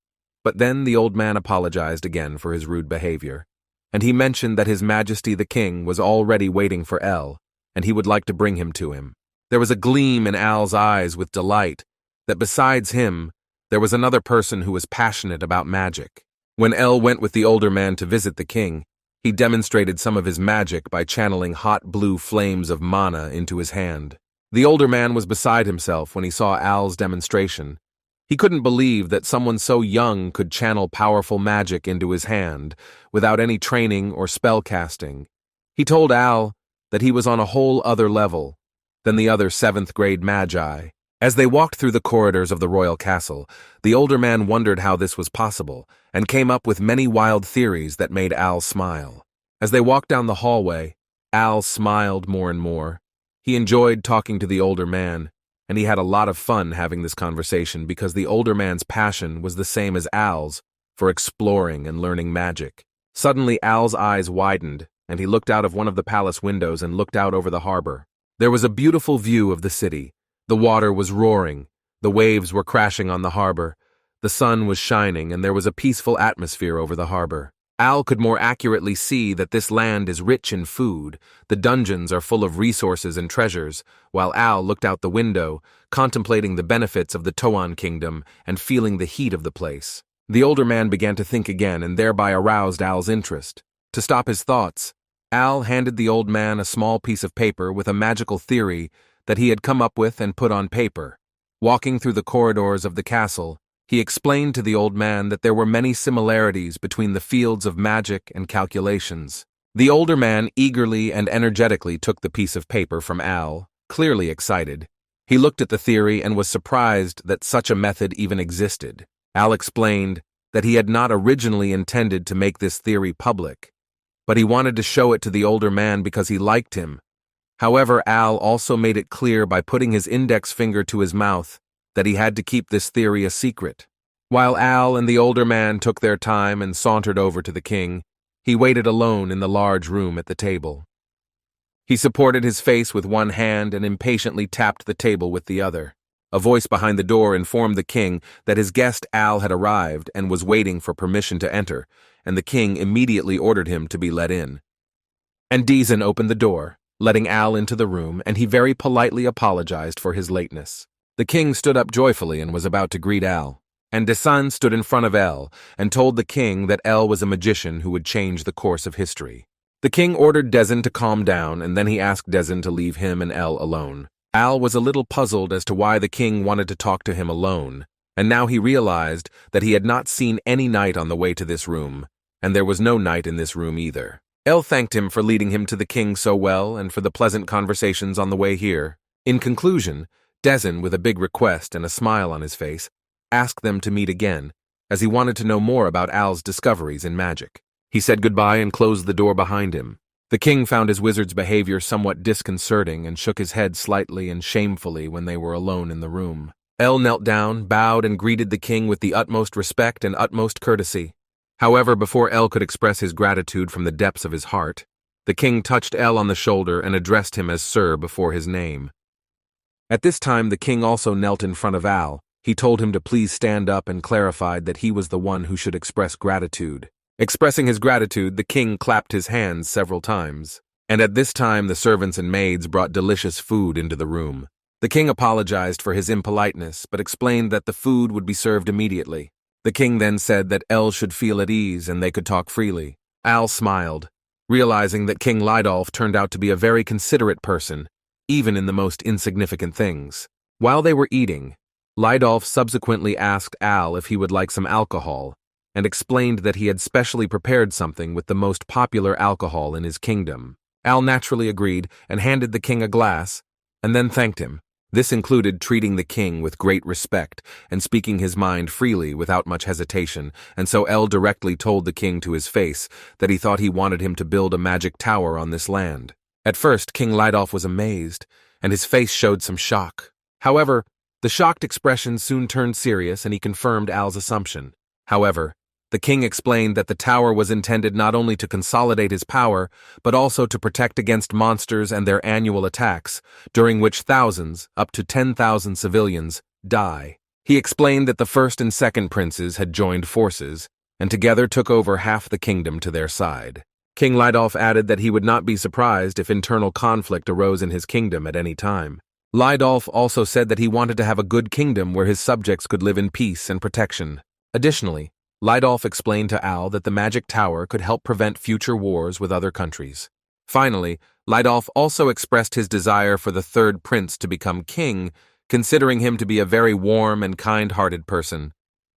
but then the old man apologized again for his rude behavior, and he mentioned that His Majesty the King was already waiting for El, and he would like to bring him to him. There was a gleam in Al's eyes with delight that besides him, there was another person who was passionate about magic. When El went with the older man to visit the king, he demonstrated some of his magic by channeling hot blue flames of mana into his hand. The older man was beside himself when he saw Al's demonstration. He couldn't believe that someone so young could channel powerful magic into his hand without any training or spell casting. He told Al that he was on a whole other level than the other 7th-grade magi. As they walked through the corridors of the royal castle, the older man wondered how this was possible and came up with many wild theories that made Al smile. As they walked down the hallway, Al smiled more and more. He enjoyed talking to the older man, and he had a lot of fun having this conversation because the older man's passion was the same as Al's for exploring and learning magic. Suddenly, Al's eyes widened, and he looked out of one of the palace windows and looked out over the harbor. There was a beautiful view of the city. The water was roaring, the waves were crashing on the harbor, the sun was shining, and there was a peaceful atmosphere over the harbor. Al could more accurately see that this land is rich in food, the dungeons are full of resources and treasures, while Al looked out the window, contemplating the benefits of the Toan kingdom and feeling the heat of the place. The older man began to think again and thereby aroused Al's interest. To stop his thoughts, Al handed the old man a small piece of paper with a magical theory that he had come up with and put on paper. Walking through the corridors of the castle, he explained to the old man that there were many similarities between the fields of magic and calculations. The older man eagerly and energetically took the piece of paper from Al, clearly excited. He looked at the theory and was surprised that such a method even existed. Al explained that he had not originally intended to make this theory public, but he wanted to show it to the older man because he liked him. However, Al also made it clear by putting his index finger to his mouth that he had to keep this theory a secret. While Al and the older man took their time and sauntered over to the king, he waited alone in the large room at the table. He supported his face with one hand and impatiently tapped the table with the other. A voice behind the door informed the king that his guest Al had arrived and was waiting for permission to enter, and the king immediately ordered him to be let in. And Deezen opened the door, letting Al into the room, and he very politely apologized for his lateness. The king stood up joyfully and was about to greet Al, and Desan stood in front of El and told the king that El was a magician who would change the course of history. The king ordered Desan to calm down, and then he asked Desan to leave him and El alone. Al was a little puzzled as to why the king wanted to talk to him alone, and now he realized that he had not seen any knight on the way to this room, and there was no knight in this room either. El thanked him for leading him to the king so well and for the pleasant conversations on the way here. In conclusion, Desan, with a big request and a smile on his face, asked them to meet again, as he wanted to know more about Al's discoveries in magic. He said goodbye and closed the door behind him. The king found his wizard's behavior somewhat disconcerting and shook his head slightly and shamefully when they were alone in the room. El knelt down, bowed, and greeted the king with the utmost respect and utmost courtesy. However, before El could express his gratitude from the depths of his heart, the king touched El on the shoulder and addressed him as Sir before his name. At this time, the king also knelt in front of Al. He told him to please stand up and clarified that he was the one who should express gratitude. Expressing his gratitude, the king clapped his hands several times, and at this time the servants and maids brought delicious food into the room. The king apologized for his impoliteness, but explained that the food would be served immediately. The king then said that El should feel at ease and they could talk freely. Al smiled, realizing that King Lydolf turned out to be a very considerate person, even in the most insignificant things. While they were eating, Lydolf subsequently asked Al if he would like some alcohol, and explained that he had specially prepared something with the most popular alcohol in his kingdom. Al naturally agreed and handed the king a glass, and then thanked him. This included treating the king with great respect and speaking his mind freely without much hesitation, and so El directly told the king to his face that he thought he wanted him to build a magic tower on this land. At first, King Lydolf was amazed, and his face showed some shock. However, the shocked expression soon turned serious and he confirmed Al's assumption. However, the king explained that the tower was intended not only to consolidate his power, but also to protect against monsters and their annual attacks, during which thousands, up to 10,000 civilians, die. He explained that the first and second princes had joined forces, and together took over half the kingdom to their side. King Lydolf added that he would not be surprised if internal conflict arose in his kingdom at any time. Lydolf also said that he wanted to have a good kingdom where his subjects could live in peace and protection. Additionally, Lydolf explained to Al that the magic tower could help prevent future wars with other countries. Finally, Lydolf also expressed his desire for the third prince to become king, considering him to be a very warm and kind-hearted person.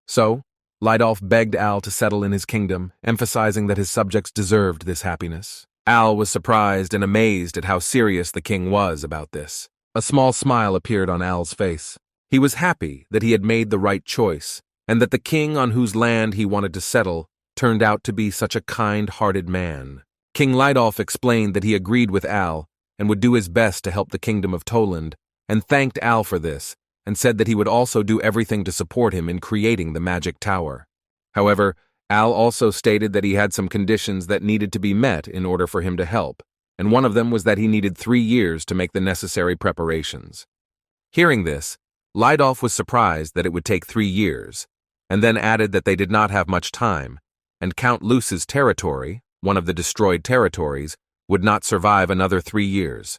So, Lydolf begged Al to settle in his kingdom, emphasizing that his subjects deserved this happiness. Al was surprised and amazed at how serious the king was about this. A small smile appeared on Al's face. He was happy that he had made the right choice, and that the king on whose land he wanted to settle turned out to be such a kind-hearted man. King Lydolf explained that he agreed with Al and would do his best to help the kingdom of Toland, and thanked Al for this, and said that he would also do everything to support him in creating the magic tower. However, Al also stated that he had some conditions that needed to be met in order for him to help, and one of them was that he needed 3 years to make the necessary preparations. Hearing this, Lydolf was surprised that it would take 3 years, and then added that they did not have much time, and Count Luce's territory, one of the destroyed territories, would not survive another 3 years.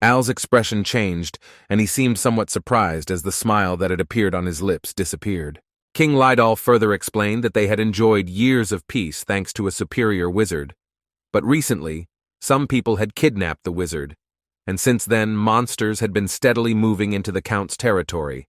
Al's expression changed, and he seemed somewhat surprised as the smile that had appeared on his lips disappeared. King Lydolf further explained that they had enjoyed years of peace thanks to a superior wizard, but recently, some people had kidnapped the wizard, and since then monsters had been steadily moving into the Count's territory,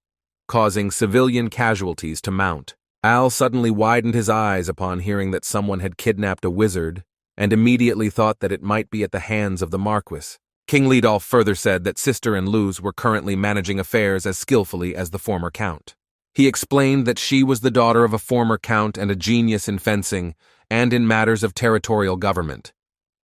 causing civilian casualties to mount. Al suddenly widened his eyes upon hearing that someone had kidnapped a wizard, and immediately thought that it might be at the hands of the Marquis. King Lydolf further said that Sister and Luz were currently managing affairs as skillfully as the former count. He explained that she was the daughter of a former count and a genius in fencing and in matters of territorial government.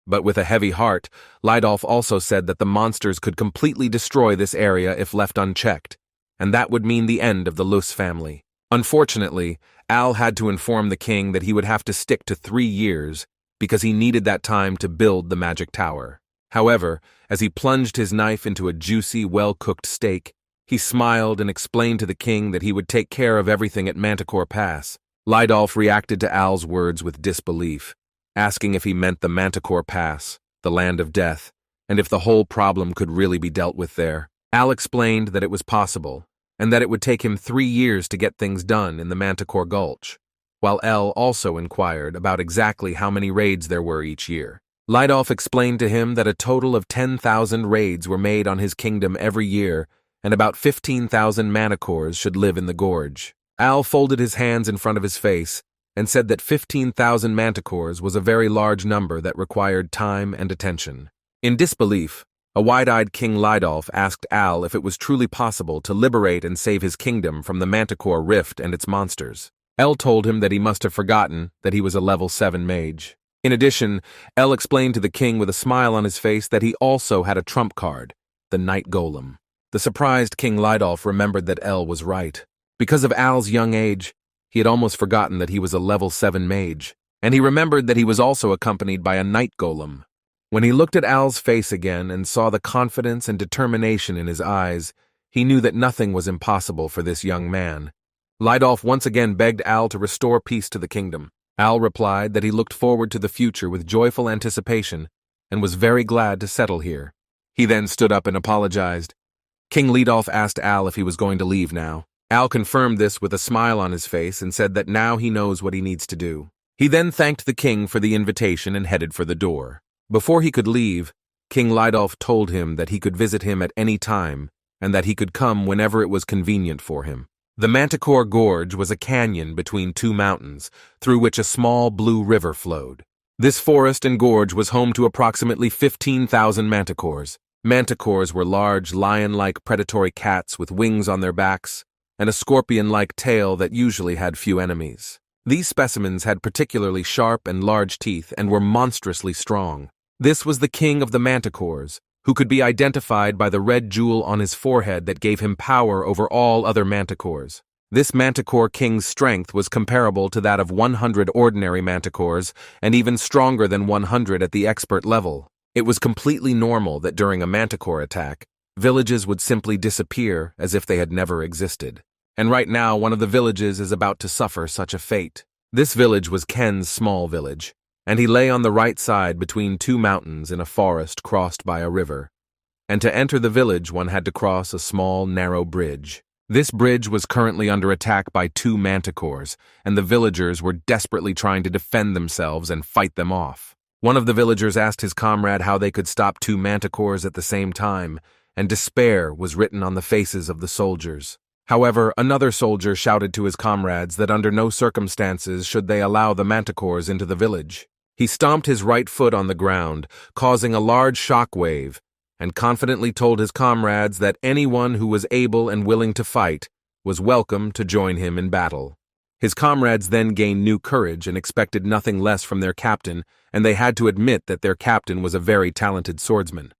But with a heavy heart, Lydolf also said that the monsters could completely destroy this area if left unchecked, and that would mean the end of the Luz family. Unfortunately, Al had to inform the king that he would have to stick to 3 years because he needed that time to build the magic tower. However, as he plunged his knife into a juicy, well-cooked steak, he smiled and explained to the king that he would take care of everything at Manticore Pass. Lydolf reacted to Al's words with disbelief, asking if he meant the Manticore Pass, the land of death, and if the whole problem could really be dealt with there. Al explained that it was possible, and that it would take him 3 years to get things done in the Manticore Gulch, while El also inquired about exactly how many raids there were each year. Lydolf explained to him that a total of 10,000 raids were made on his kingdom every year, and about 15,000 Manticores should live in the gorge. Al folded his hands in front of his face and said that 15,000 Manticores was a very large number that required time and attention. In disbelief, a wide-eyed King Lydolf asked Al if it was truly possible to liberate and save his kingdom from the Manticore Rift and its monsters. El told him that he must have forgotten that he was a level 7 mage. In addition, El explained to the king with a smile on his face that he also had a trump card, the Night Golem. The surprised King Lydolf remembered that El was right. Because of Al's young age, he had almost forgotten that he was a level 7 mage, and he remembered that he was also accompanied by a Night Golem. When he looked at Al's face again and saw the confidence and determination in his eyes, he knew that nothing was impossible for this young man. Lydolf once again begged Al to restore peace to the kingdom. Al replied that he looked forward to the future with joyful anticipation and was very glad to settle here. He then stood up and apologized. King Lydolf asked Al if he was going to leave now. Al confirmed this with a smile on his face and said that now he knows what he needs to do. He then thanked the king for the invitation and headed for the door. Before he could leave, King Lydolf told him that he could visit him at any time and that he could come whenever it was convenient for him. The Manticore Gorge was a canyon between two mountains, through which a small blue river flowed. This forest and gorge was home to approximately 15,000 manticores. Manticores were large, lion-like predatory cats with wings on their backs and a scorpion-like tail that usually had few enemies. These specimens had particularly sharp and large teeth and were monstrously strong. This was the king of the manticores, who could be identified by the red jewel on his forehead that gave him power over all other manticores. This manticore king's strength was comparable to that of 100 ordinary manticores, and even stronger than 100 at the expert level. It was completely normal that during a manticore attack, villages would simply disappear as if they had never existed. And right now, one of the villages is about to suffer such a fate. This village was Ken's small village, and he lay on the right side between two mountains in a forest crossed by a river. And to enter the village, one had to cross a small, narrow bridge. This bridge was currently under attack by two manticores, and the villagers were desperately trying to defend themselves and fight them off. One of the villagers asked his comrade how they could stop two manticores at the same time, and despair was written on the faces of the soldiers. However, another soldier shouted to his comrades that under no circumstances should they allow the manticores into the village. He stomped his right foot on the ground, causing a large shock wave, and confidently told his comrades that anyone who was able and willing to fight was welcome to join him in battle. His comrades then gained new courage and expected nothing less from their captain, and they had to admit that their captain was a very talented swordsman.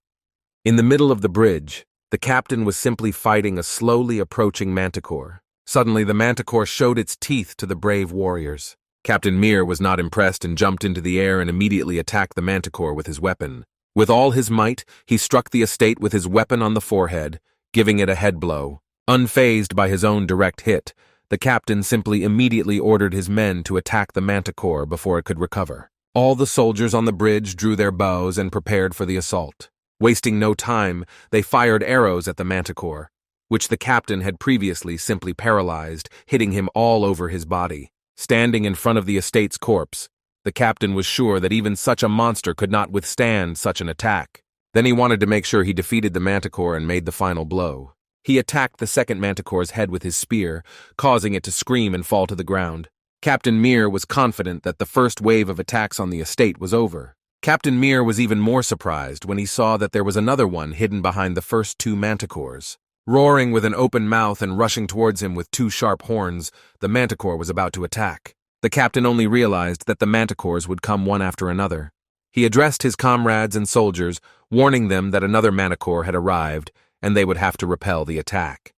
In the middle of the bridge, the captain was simply fighting a slowly approaching manticore. Suddenly, the manticore showed its teeth to the brave warriors. Captain Mir was not impressed and jumped into the air and immediately attacked the manticore with his weapon. With all his might, he struck the estate with his weapon on the forehead, giving it a head blow. Unfazed by his own direct hit, the captain simply immediately ordered his men to attack the manticore before it could recover. All the soldiers on the bridge drew their bows and prepared for the assault. Wasting no time, they fired arrows at the manticore, which the captain had previously simply paralyzed, hitting him all over his body. Standing in front of the estate's corpse, the captain was sure that even such a monster could not withstand such an attack. Then he wanted to make sure he defeated the manticore and made the final blow. He attacked the second manticore's head with his spear, causing it to scream and fall to the ground. Captain Mir was confident that the first wave of attacks on the estate was over. Captain Mir was even more surprised when he saw that there was another one hidden behind the first two manticores. Roaring with an open mouth and rushing towards him with two sharp horns, the manticore was about to attack. The captain only realized that the manticores would come one after another. He addressed his comrades and soldiers, warning them that another manticore had arrived and they would have to repel the attack.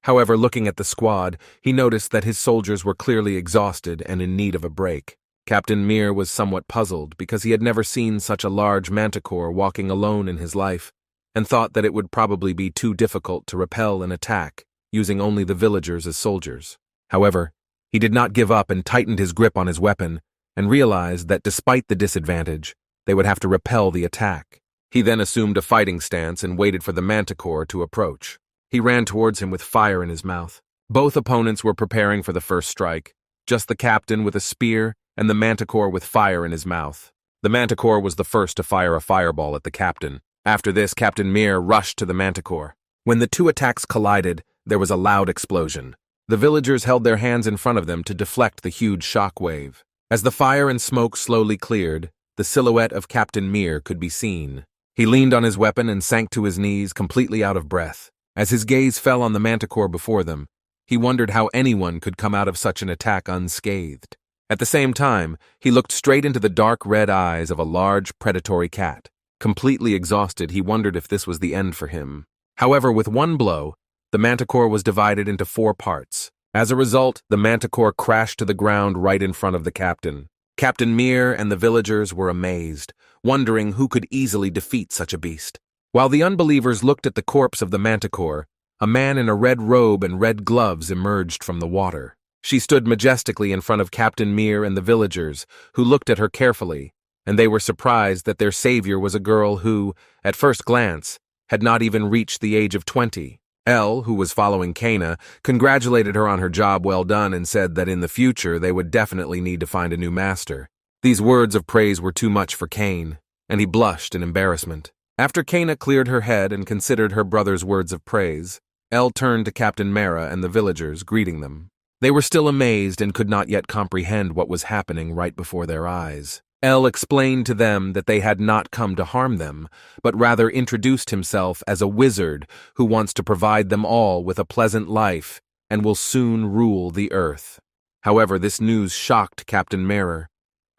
However, looking at the squad, he noticed that his soldiers were clearly exhausted and in need of a break. Captain Mir was somewhat puzzled because he had never seen such a large manticore walking alone in his life, and thought that it would probably be too difficult to repel an attack, using only the villagers as soldiers. However, he did not give up and tightened his grip on his weapon, and realized that despite the disadvantage, they would have to repel the attack. He then assumed a fighting stance and waited for the manticore to approach. He ran towards him with fire in his mouth. Both opponents were preparing for the first strike, just the captain with a spear and the manticore with fire in his mouth. The manticore was the first to fire a fireball at the captain. After this, Captain Mir rushed to the manticore. When the two attacks collided, there was a loud explosion. The villagers held their hands in front of them to deflect the huge shock wave. As the fire and smoke slowly cleared, the silhouette of Captain Mir could be seen. He leaned on his weapon and sank to his knees, completely out of breath. As his gaze fell on the manticore before them, he wondered how anyone could come out of such an attack unscathed. At the same time, he looked straight into the dark red eyes of a large predatory cat. Completely exhausted, he wondered if this was the end for him. However, with one blow, the manticore was divided into 4 parts. As a result, the manticore crashed to the ground right in front of the captain. Captain Mir and the villagers were amazed, wondering who could easily defeat such a beast. While the unbelievers looked at the corpse of the manticore, a man in a red robe and red gloves emerged from the water. She stood majestically in front of Captain Mir and the villagers, who looked at her carefully, and they were surprised that their savior was a girl who, at first glance, had not even reached the age of 20. Elle, who was following Kana, congratulated her on her job well done and said that in the future they would definitely need to find a new master. These words of praise were too much for Kane, and he blushed in embarrassment. After Kana cleared her head and considered her brother's words of praise, Elle turned to Captain Mara and the villagers, greeting them. They were still amazed and could not yet comprehend what was happening right before their eyes. Elle explained to them that they had not come to harm them, but rather introduced himself as a wizard who wants to provide them all with a pleasant life and will soon rule the earth. However, this news shocked Captain Mara,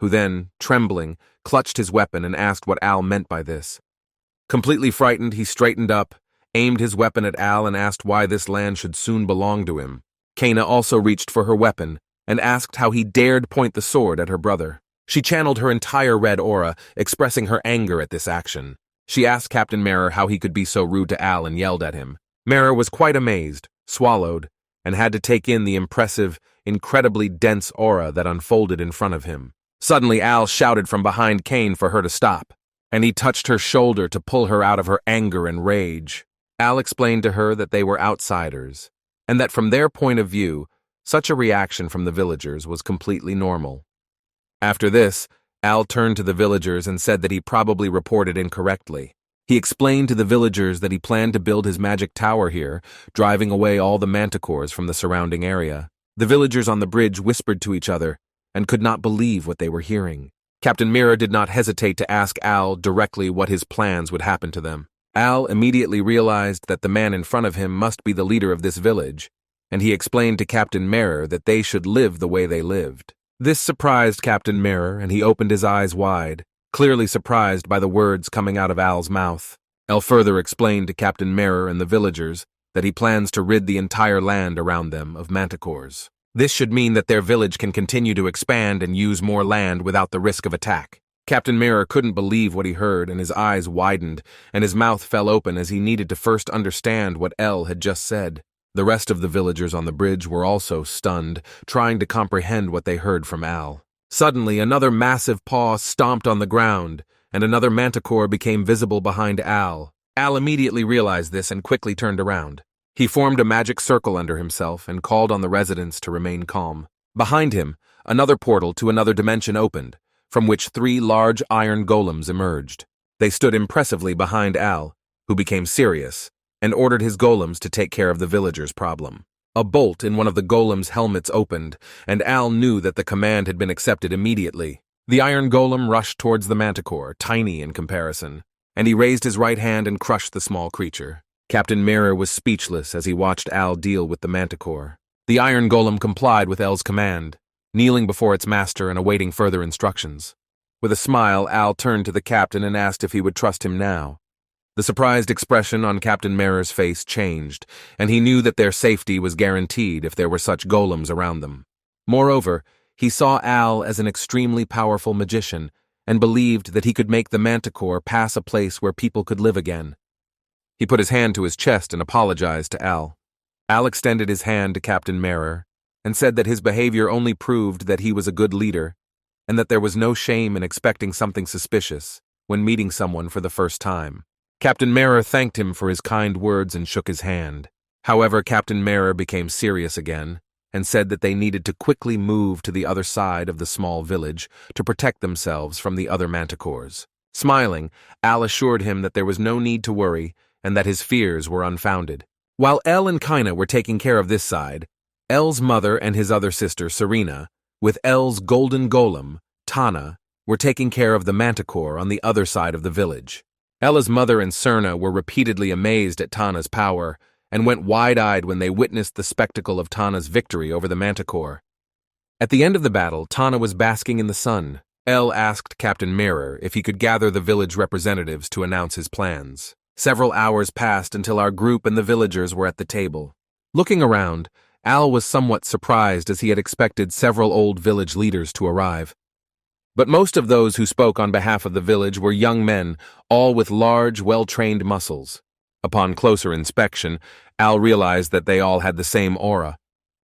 who then, trembling, clutched his weapon and asked what Al meant by this. Completely frightened, he straightened up, aimed his weapon at Al and asked why this land should soon belong to him. Kana also reached for her weapon and asked how he dared point the sword at her brother. She channeled her entire red aura, expressing her anger at this action. She asked Captain Mara how he could be so rude to Al and yelled at him. Mara was quite amazed, swallowed, and had to take in the impressive, incredibly dense aura that unfolded in front of him. Suddenly, Al shouted from behind Kane for her to stop, and he touched her shoulder to pull her out of her anger and rage. Al explained to her that they were outsiders, and that from their point of view, such a reaction from the villagers was completely normal. After this, Al turned to the villagers and said that he probably reported incorrectly. He explained to the villagers that he planned to build his magic tower here, driving away all the manticores from the surrounding area. The villagers on the bridge whispered to each other and could not believe what they were hearing. Captain Mara did not hesitate to ask Al directly what his plans would happen to them. Al immediately realized that the man in front of him must be the leader of this village, and he explained to Captain Mara that they should live the way they lived. This surprised Captain Mara, and he opened his eyes wide, clearly surprised by the words coming out of Al's mouth. Al further explained to Captain Mara and the villagers that he plans to rid the entire land around them of manticores. This should mean that their village can continue to expand and use more land without the risk of attack. Captain Mara couldn't believe what he heard, and his eyes widened, and his mouth fell open as he needed to first understand what El had just said. The rest of the villagers on the bridge were also stunned, trying to comprehend what they heard from Al. Suddenly, another massive paw stomped on the ground, and another manticore became visible behind Al. Al immediately realized this and quickly turned around. He formed a magic circle under himself and called on the residents to remain calm. Behind him, another portal to another dimension opened, from which 3 large iron golems emerged. They stood impressively behind Al, who became serious, and ordered his golems to take care of the villagers' problem. A bolt in one of the golems' helmets opened, and Al knew that the command had been accepted immediately. The iron golem rushed towards the manticore, tiny in comparison, and he raised his right hand and crushed the small creature. Captain Mara was speechless as he watched Al deal with the manticore. The iron golem complied with El's command, kneeling before its master and awaiting further instructions. With a smile, Al turned to the captain and asked if he would trust him now. The surprised expression on Captain Mara's face changed, and he knew that their safety was guaranteed if there were such golems around them. Moreover, he saw Al as an extremely powerful magician and believed that he could make the manticore pass a place where people could live again. He put his hand to his chest and apologized to Al. Al extended his hand to Captain Mara and said that his behavior only proved that he was a good leader and that there was no shame in expecting something suspicious when meeting someone for the first time. Captain Mara thanked him for his kind words and shook his hand. However, Captain Mara became serious again and said that they needed to quickly move to the other side of the small village to protect themselves from the other manticores. Smiling, Al assured him that there was no need to worry and that his fears were unfounded. While El and Kaina were taking care of this side, El's mother and his other sister, Serena, with El's golden golem, Tana, were taking care of the manticore on the other side of the village. Ella's mother and Serna were repeatedly amazed at Tana's power and went wide-eyed when they witnessed the spectacle of Tana's victory over the manticore. At the end of the battle, Tana was basking in the sun. El asked Captain Mirror if he could gather the village representatives to announce his plans. Several hours passed until our group and the villagers were at the table. Looking around, Al was somewhat surprised as he had expected several old village leaders to arrive. But most of those who spoke on behalf of the village were young men, all with large, well-trained muscles. Upon closer inspection, Al realized that they all had the same aura.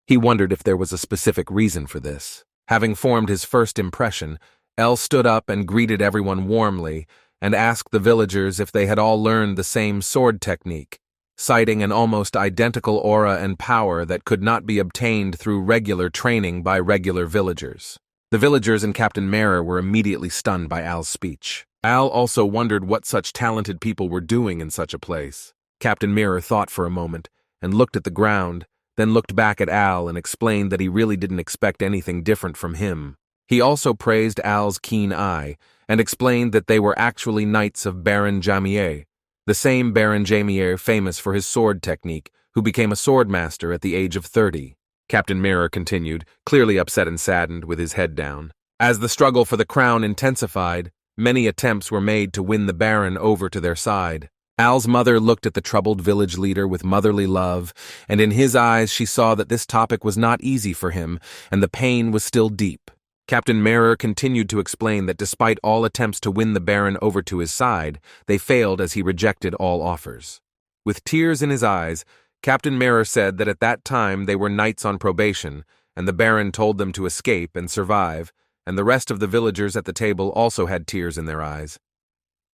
He wondered if there was a specific reason for this. Having formed his first impression, El stood up and greeted everyone warmly and asked the villagers if they had all learned the same sword technique, citing an almost identical aura and power that could not be obtained through regular training by regular villagers. The villagers and Captain Mara were immediately stunned by Al's speech. Al also wondered what such talented people were doing in such a place. Captain Mirror thought for a moment, and looked at the ground, then looked back at Al and explained that he really didn't expect anything different from him. He also praised Al's keen eye, and explained that they were actually knights of Baron Jamier, the same Baron Jamier famous for his sword technique, who became a swordmaster at the age of 30. Captain Mirror continued, clearly upset and saddened, with his head down. As the struggle for the crown intensified, many attempts were made to win the Baron over to their side. Al's mother looked at the troubled village leader with motherly love, and in his eyes she saw that this topic was not easy for him, and the pain was still deep. Captain Mirror continued to explain that despite all attempts to win the Baron over to his side, they failed as he rejected all offers. With tears in his eyes, Captain Mirror said that at that time they were knights on probation, and the Baron told them to escape and survive, and the rest of the villagers at the table also had tears in their eyes.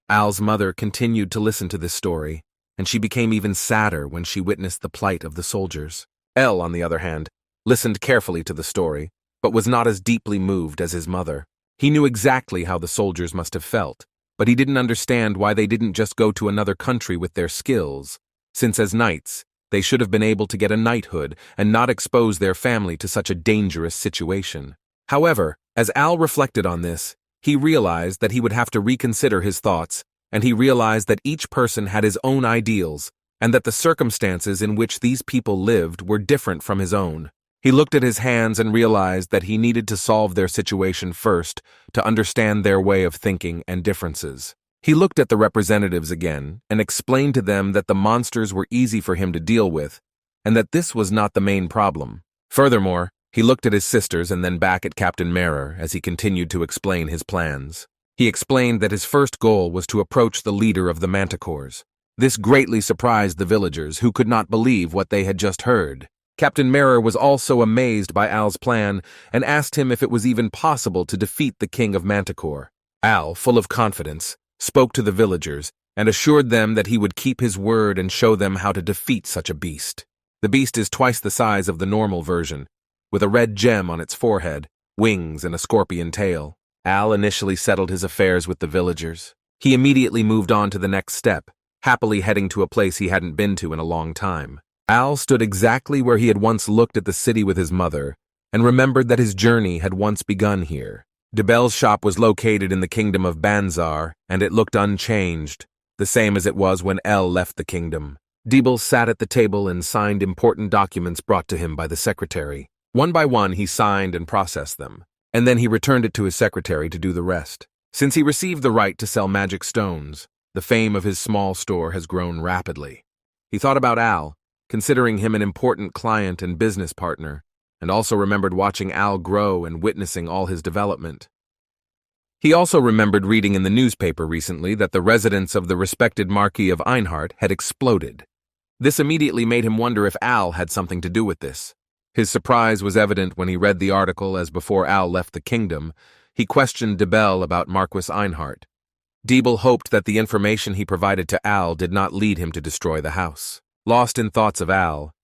Al's mother continued to listen to this story, and she became even sadder when she witnessed the plight of the soldiers. El, on the other hand, listened carefully to the story, but was not as deeply moved as his mother. He knew exactly how the soldiers must have felt, but he didn't understand why they didn't just go to another country with their skills, since as knights, they should have been able to get a knighthood and not expose their family to such a dangerous situation. However, as Al reflected on this, he realized that he would have to reconsider his thoughts, and he realized that each person had his own ideals, and that the circumstances in which these people lived were different from his own. He looked at his hands and realized that he needed to solve their situation first to understand their way of thinking and differences. He looked at the representatives again and explained to them that the monsters were easy for him to deal with, and that this was not the main problem. Furthermore, he looked at his sisters and then back at Captain Mirror as he continued to explain his plans. He explained that his first goal was to approach the leader of the Manticores. This greatly surprised the villagers, who could not believe what they had just heard. Captain Mirror was also amazed by Al's plan and asked him if it was even possible to defeat the king of Manticore. Al, full of confidence, spoke to the villagers and assured them that he would keep his word and show them how to defeat such a beast. The beast is twice the size of the normal version, with a red gem on its forehead, wings, and a scorpion tail. Al initially settled his affairs with the villagers. He immediately moved on to the next step, happily heading to a place he hadn't been to in a long time. Al stood exactly where he had once looked at the city with his mother, and remembered that his journey had once begun here. Debel's shop was located in the kingdom of Banzar, and it looked unchanged, the same as it was when El left the kingdom. Debel sat at the table and signed important documents brought to him by the secretary. One by one he signed and processed them, and then he returned it to his secretary to do the rest. Since he received the right to sell magic stones, the fame of his small store has grown rapidly. He thought about Al, considering him an important client and business partner, and also remembered watching Al grow and witnessing all his development. He also remembered reading in the newspaper recently that the residence of the respected Marquis of Einhart had exploded. This immediately made him wonder if Al had something to do with this. His surprise was evident when he read the article as before Al left the kingdom, he questioned Debel about Marquis Einhart. Debel hoped that the information he provided to Al did not lead him to destroy the house. Lost in thoughts of Al,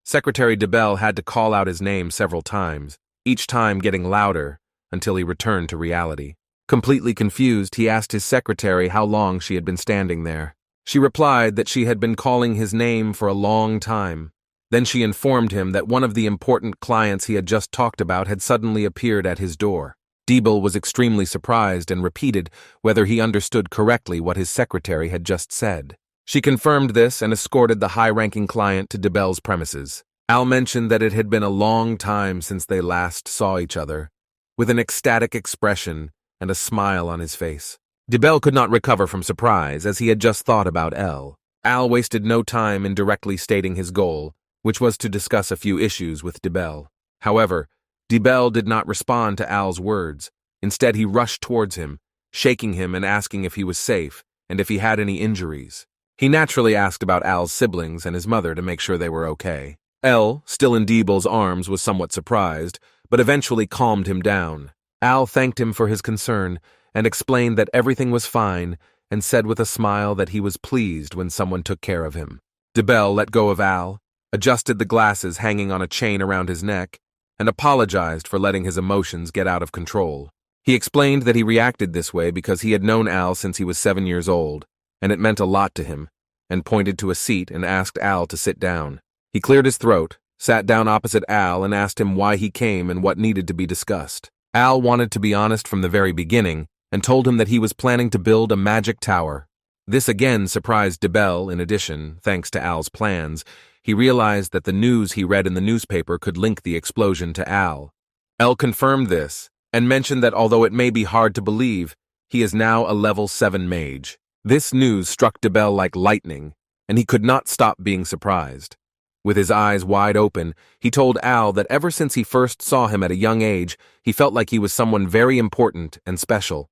Secretary Debel had to call out his name several times, each time getting louder until he returned to reality. Completely confused, he asked his secretary how long she had been standing there. She replied that she had been calling his name for a long time. Then she informed him that one of the important clients he had just talked about had suddenly appeared at his door. Debel was extremely surprised and repeated whether he understood correctly what his secretary had just said. She confirmed this and escorted the high-ranking client to Debel's premises. Al mentioned that it had been a long time since they last saw each other, with an ecstatic expression and a smile on his face. Debel could not recover from surprise, as he had just thought about El. Al wasted no time in directly stating his goal, which was to discuss a few issues with Debel. However, Debel did not respond to Al's words. Instead, he rushed towards him, shaking him and asking if he was safe and if he had any injuries. He naturally asked about Al's siblings and his mother to make sure they were okay. El, still in Debel's arms, was somewhat surprised, but eventually calmed him down. Al thanked him for his concern and explained that everything was fine and said with a smile that he was pleased when someone took care of him. Debel let go of Al, adjusted the glasses hanging on a chain around his neck, and apologized for letting his emotions get out of control. He explained that he reacted this way because he had known Al since he was 7 years old, and it meant a lot to him, and pointed to a seat and asked Al to sit down. He cleared his throat, sat down opposite Al, and asked him why he came and what needed to be discussed. Al wanted to be honest from the very beginning and told him that he was planning to build a magic tower. This again surprised DeBell. In addition, thanks to Al's plans, he realized that the news he read in the newspaper could link the explosion to Al. El confirmed this and mentioned that although it may be hard to believe, he is now a level 7 mage. This news struck DeBell like lightning, and he could not stop being surprised. With his eyes wide open, he told Al that ever since he first saw him at a young age, he felt like he was someone very important and special.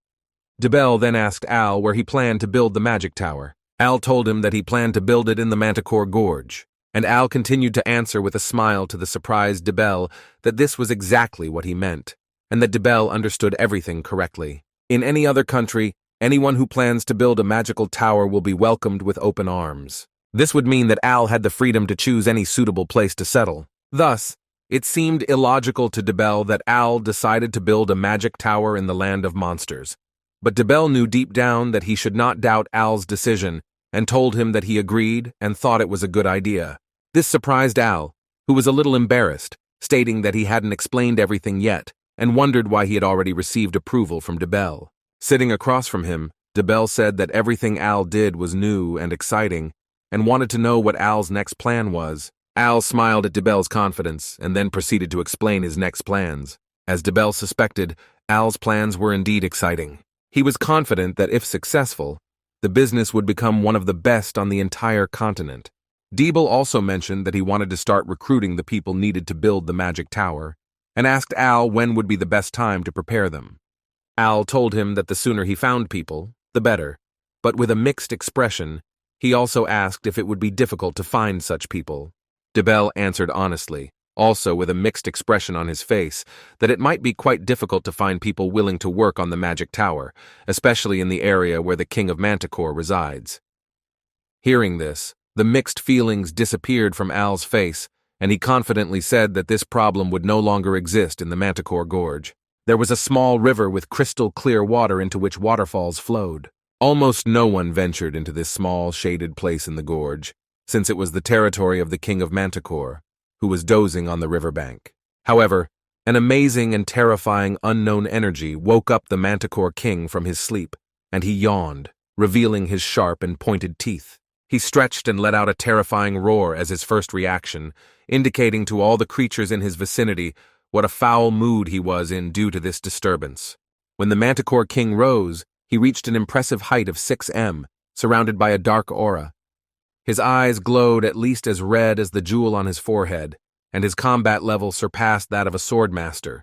DeBell then asked Al where he planned to build the magic tower. Al told him that he planned to build it in the Manticore Gorge, and Al continued to answer with a smile to the surprised DeBell that this was exactly what he meant, and that DeBell understood everything correctly. In any other country, anyone who plans to build a magical tower will be welcomed with open arms. This would mean that Al had the freedom to choose any suitable place to settle. Thus, it seemed illogical to DeBell that Al decided to build a magic tower in the land of monsters. But DeBell knew deep down that he should not doubt Al's decision and told him that he agreed and thought it was a good idea. This surprised Al, who was a little embarrassed, stating that he hadn't explained everything yet and wondered why he had already received approval from DeBell. Sitting across from him, DeBell said that everything Al did was new and exciting and wanted to know what Al's next plan was. Al smiled at DeBell's confidence and then proceeded to explain his next plans. As DeBell suspected, Al's plans were indeed exciting. He was confident that if successful, the business would become one of the best on the entire continent. DeBell also mentioned that he wanted to start recruiting the people needed to build the magic tower, and asked Al when would be the best time to prepare them. Al told him that the sooner he found people, the better, but with a mixed expression, he also asked if it would be difficult to find such people. DeBell answered honestly, also with a mixed expression on his face, that it might be quite difficult to find people willing to work on the magic tower, especially in the area where the King of Manticore resides. Hearing this, the mixed feelings disappeared from Al's face, and he confidently said that this problem would no longer exist in the Manticore Gorge. There was a small river with crystal clear water into which waterfalls flowed. Almost no one ventured into this small, shaded place in the gorge, since it was the territory of the King of Manticore, who was dozing on the riverbank. However, an amazing and terrifying unknown energy woke up the Manticore King from his sleep, and he yawned, revealing his sharp and pointed teeth. He stretched and let out a terrifying roar as his first reaction, indicating to all the creatures in his vicinity what a foul mood he was in due to this disturbance. When the Manticore King rose, he reached an impressive height of 6 m, surrounded by a dark aura. His eyes glowed at least as red as the jewel on his forehead, and his combat level surpassed that of a swordmaster.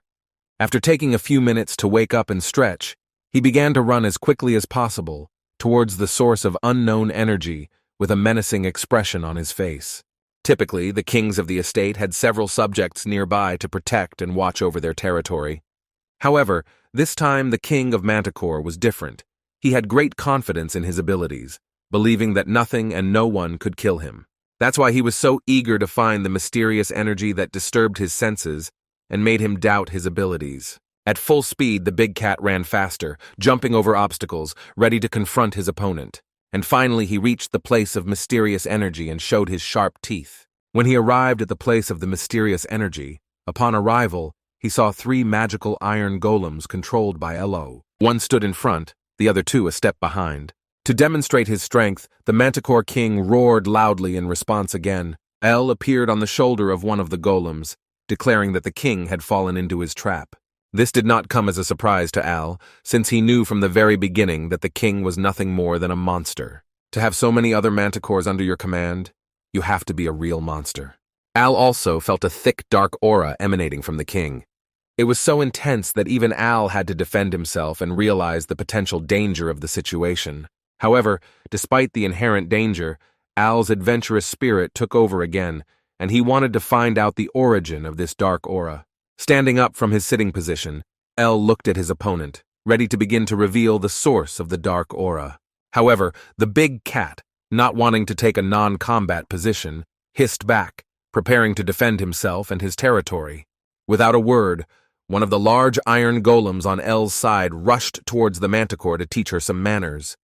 After taking a few minutes to wake up and stretch, he began to run as quickly as possible towards the source of unknown energy with a menacing expression on his face. Typically, the kings of the estate had several subjects nearby to protect and watch over their territory. However, this time the King of Manticore was different. He had great confidence in his abilities, believing that nothing and no one could kill him. That's why he was so eager to find the mysterious energy that disturbed his senses and made him doubt his abilities. At full speed, the big cat ran faster, jumping over obstacles, ready to confront his opponent. And finally he reached the place of mysterious energy and showed his sharp teeth. When he arrived at the place of the mysterious energy, upon arrival, he saw 3 magical iron golems controlled by Elo. One stood in front, the other 2 a step behind. To demonstrate his strength, the Manticore King roared loudly in response again. El appeared on the shoulder of one of the golems, declaring that the king had fallen into his trap. This did not come as a surprise to Al, since he knew from the very beginning that the king was nothing more than a monster. To have so many other manticores under your command, you have to be a real monster. Al also felt a thick, dark aura emanating from the king. It was so intense that even Al had to defend himself and realize the potential danger of the situation. However, despite the inherent danger, Al's adventurous spirit took over again, and he wanted to find out the origin of this dark aura. Standing up from his sitting position, El looked at his opponent, ready to begin to reveal the source of the dark aura. However, the big cat, not wanting to take a non-combat position, hissed back, preparing to defend himself and his territory. Without a word, One of the large iron golems on L's side rushed towards the manticore to teach her some manners.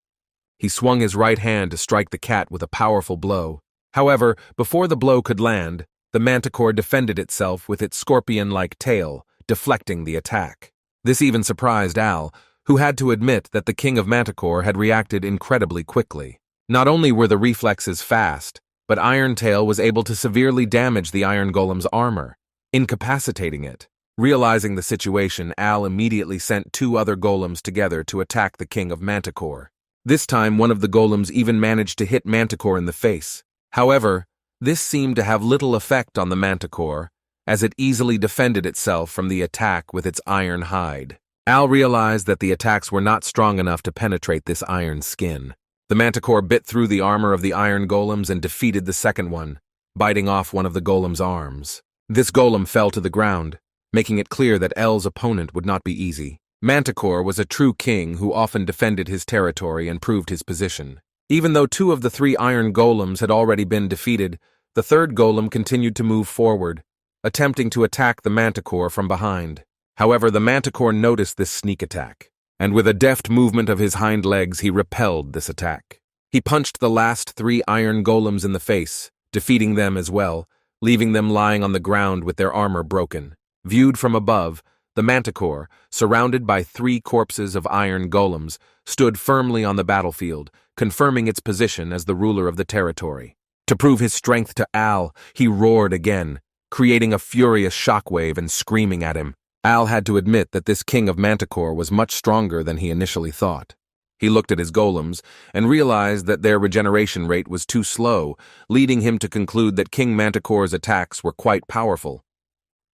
He swung his right hand to strike the cat with a powerful blow. However, before the blow could land, the manticore defended itself with its scorpion-like tail, deflecting the attack. This even surprised Al, who had to admit that the king of Manticore had reacted incredibly quickly. Not only were the reflexes fast, but Iron Tail was able to severely damage the iron golem's armor, incapacitating it. Realizing the situation, Al immediately sent two other golems together to attack the king of Manticore. This time, one of the golems even managed to hit Manticore in the face. However, this seemed to have little effect on the Manticore, as it easily defended itself from the attack with its iron hide. Al realized that the attacks were not strong enough to penetrate this iron skin. The Manticore bit through the armor of the iron golems and defeated the second one, biting off one of the golem's arms. This golem fell to the ground, making it clear that L's opponent would not be easy. Manticore was a true king who often defended his territory and proved his position. Even though two of the three iron golems had already been defeated, the third golem continued to move forward, attempting to attack the Manticore from behind. However, the Manticore noticed this sneak attack, and with a deft movement of his hind legs, he repelled this attack. He punched the last three iron golems in the face, defeating them as well, leaving them lying on the ground with their armor broken. Viewed from above, the Manticore, surrounded by three corpses of iron golems, stood firmly on the battlefield, confirming its position as the ruler of the territory. To prove his strength to Al, he roared again, creating a furious shockwave and screaming at him. Al had to admit that this king of Manticore was much stronger than he initially thought. He looked at his golems and realized that their regeneration rate was too slow, leading him to conclude that King Manticore's attacks were quite powerful.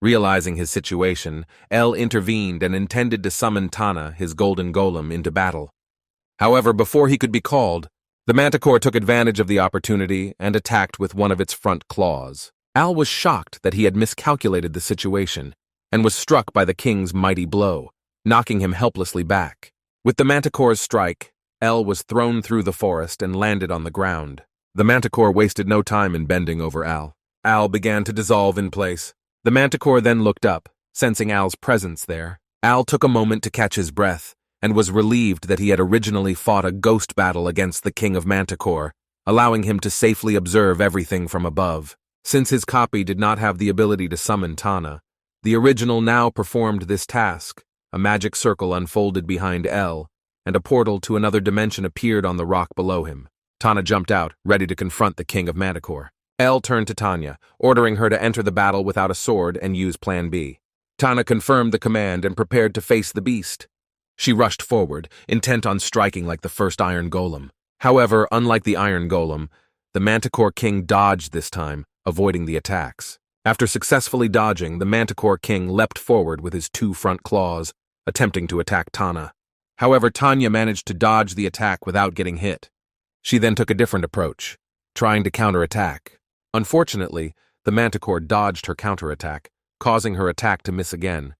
Realizing his situation, El intervened and intended to summon Tana, his golden golem, into battle. However, before he could be called, the Manticore took advantage of the opportunity and attacked with one of its front claws. Al was shocked that he had miscalculated the situation and was struck by the king's mighty blow, knocking him helplessly back. With the Manticore's strike, El was thrown through the forest and landed on the ground. The Manticore wasted no time in bending over Al. Al began to dissolve in place. The Manticore then looked up, sensing Al's presence there. Al took a moment to catch his breath and was relieved that he had originally fought a ghost battle against the king of Manticore, allowing him to safely observe everything from above. Since his copy did not have the ability to summon Tana, the original now performed this task. A magic circle unfolded behind El, and a portal to another dimension appeared on the rock below him. Tana jumped out, ready to confront the king of Manticore. El turned to Tanya, ordering her to enter the battle without a sword and use Plan B. Tana confirmed the command and prepared to face the beast. She rushed forward, intent on striking like the first iron golem. However, unlike the iron golem, the Manticore king dodged this time, avoiding the attacks. After successfully dodging, the Manticore king leapt forward with his two front claws, attempting to attack Tana. However, Tanya managed to dodge the attack without getting hit. She then took a different approach, trying to counterattack. Unfortunately, the Manticore dodged her counterattack, causing her attack to miss again.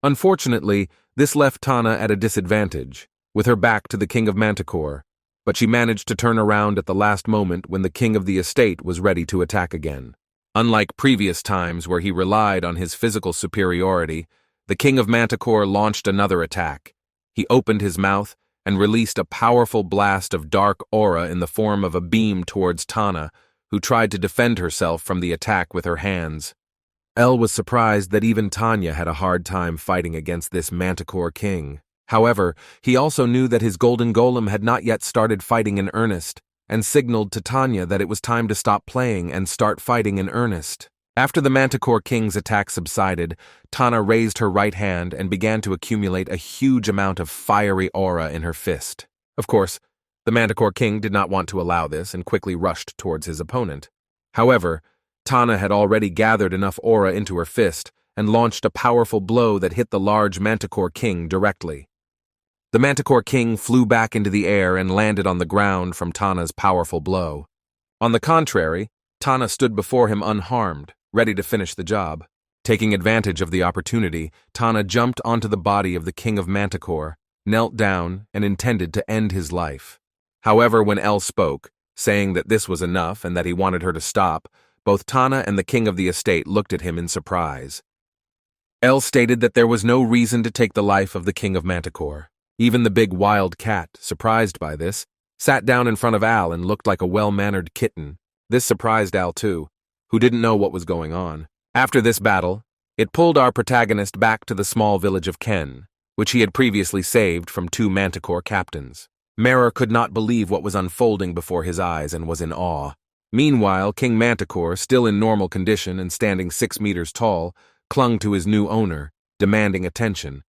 Unfortunately, this left Tana at a disadvantage, with her back to the king of Manticore, but she managed to turn around at the last moment when the king of the estate was ready to attack again. Unlike previous times where he relied on his physical superiority, the king of Manticore launched another attack. He opened his mouth and released a powerful blast of dark aura in the form of a beam towards Tana, who tried to defend herself from the attack with her hands. El was surprised that even Tanya had a hard time fighting against this Manticore king. However, he also knew that his golden golem had not yet started fighting in earnest, and signaled to Tanya that it was time to stop playing and start fighting in earnest. After the Manticore king's attack subsided, Tana raised her right hand and began to accumulate a huge amount of fiery aura in her fist. Of course, the Manticore king did not want to allow this and quickly rushed towards his opponent. However, Tana had already gathered enough aura into her fist and launched a powerful blow that hit the large Manticore king directly. The Manticore king flew back into the air and landed on the ground from Tana's powerful blow. On the contrary, Tana stood before him unharmed, ready to finish the job. Taking advantage of the opportunity, Tana jumped onto the body of the king of Manticore, knelt down, and intended to end his life. However, when El spoke, saying that this was enough and that he wanted her to stop, both Tana and the king of the estate looked at him in surprise. Elle stated that there was no reason to take the life of the king of Manticore. Even the big wild cat, surprised by this, sat down in front of Al and looked like a well-mannered kitten. This surprised Al too, who didn't know what was going on. After this battle, it pulled our protagonist back to the small village of Ken, which he had previously saved from 2 Manticore captains. Mera could not believe what was unfolding before his eyes and was in awe. Meanwhile, King Manticore, still in normal condition and standing 6 meters tall, clung to his new owner, demanding attention.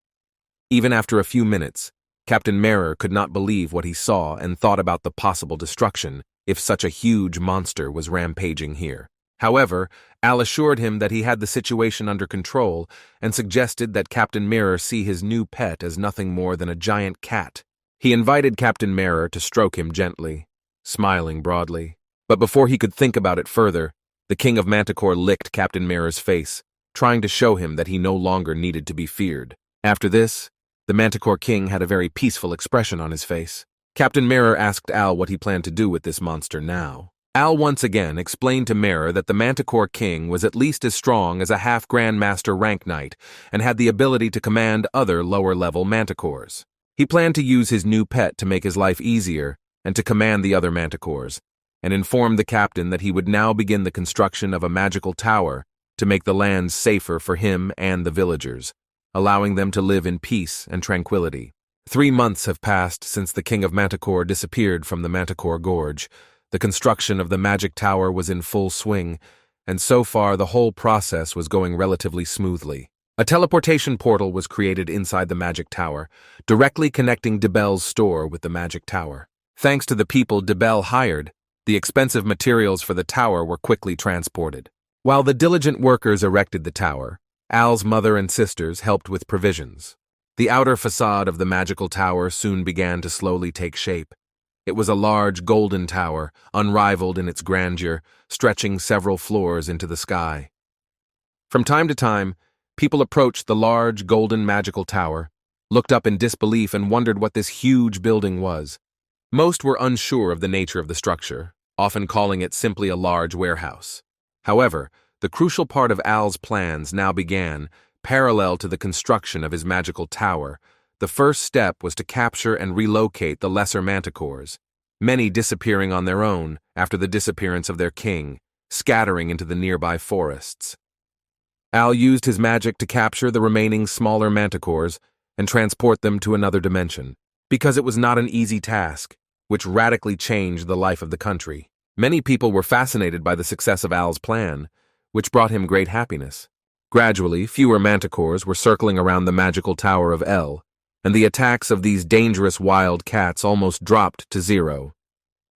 Even after a few minutes, Captain Mera could not believe what he saw and thought about the possible destruction if such a huge monster was rampaging here. However, Al assured him that he had the situation under control and suggested that Captain Mera see his new pet as nothing more than a giant cat. He invited Captain Mera to stroke him gently, smiling broadly. But before he could think about it further, the King of Manticore licked Captain Mera's face, trying to show him that he no longer needed to be feared. After this, the Manticore King had a very peaceful expression on his face. Captain Mera asked Al what he planned to do with this monster now. Al once again explained to Mera that the Manticore King was at least as strong as a half-Grand Master rank knight and had the ability to command other lower-level Manticores. He planned to use his new pet to make his life easier and to command the other Manticores, and informed the captain that he would now begin the construction of a magical tower to make the lands safer for him and the villagers, allowing them to live in peace and tranquility. 3 months have passed since the King of Manticore disappeared from the Manticore Gorge. The construction of the magic tower was in full swing, and so far the whole process was going relatively smoothly. A teleportation portal was created inside the magic tower, directly connecting DeBelle's store with the magic tower. Thanks to the people DeBelle hired, the expensive materials for the tower were quickly transported. While the diligent workers erected the tower, Al's mother and sisters helped with provisions. The outer facade of the magical tower soon began to slowly take shape. It was a large golden tower, unrivaled in its grandeur, stretching several floors into the sky. From time to time, people approached the large golden magical tower, looked up in disbelief and wondered what this huge building was. Most were unsure of the nature of the structure, often calling it simply a large warehouse. However, the crucial part of Al's plans now began, parallel to the construction of his magical tower. The first step was to capture and relocate the lesser Manticores, many disappearing on their own after the disappearance of their king, scattering into the nearby forests. Al used his magic to capture the remaining smaller Manticores and transport them to another dimension, because it was not an easy task, which radically changed the life of the country. Many people were fascinated by the success of Al's plan, which brought him great happiness. Gradually, fewer Manticores were circling around the magical tower of El, and the attacks of these dangerous wild cats almost dropped to 0.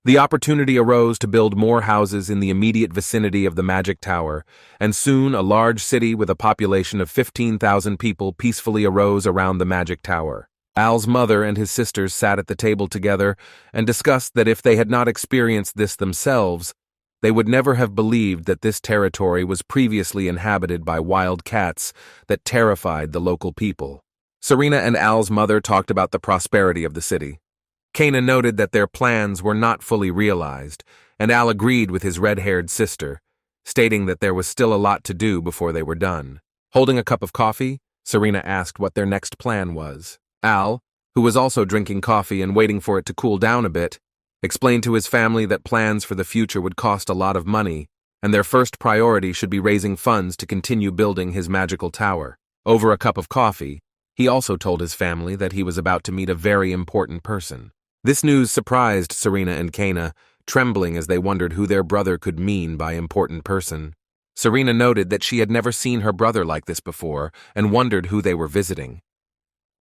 The opportunity arose to build more houses in the immediate vicinity of the magic tower, and soon a large city with a population of 15,000 people peacefully arose around the magic tower. Al's mother and his sisters sat at the table together and discussed that if they had not experienced this themselves, they would never have believed that this territory was previously inhabited by wild cats that terrified the local people. Serena and Al's mother talked about the prosperity of the city. Kana noted that their plans were not fully realized, and Al agreed with his red-haired sister, stating that there was still a lot to do before they were done. Holding a cup of coffee, Serena asked what their next plan was. Al, who was also drinking coffee and waiting for it to cool down a bit, explained to his family that plans for the future would cost a lot of money, and their first priority should be raising funds to continue building his magical tower. Over a cup of coffee, he also told his family that he was about to meet a very important person. This news surprised Serena and Kana, trembling as they wondered who their brother could mean by important person. Serena noted that she had never seen her brother like this before and wondered who they were visiting.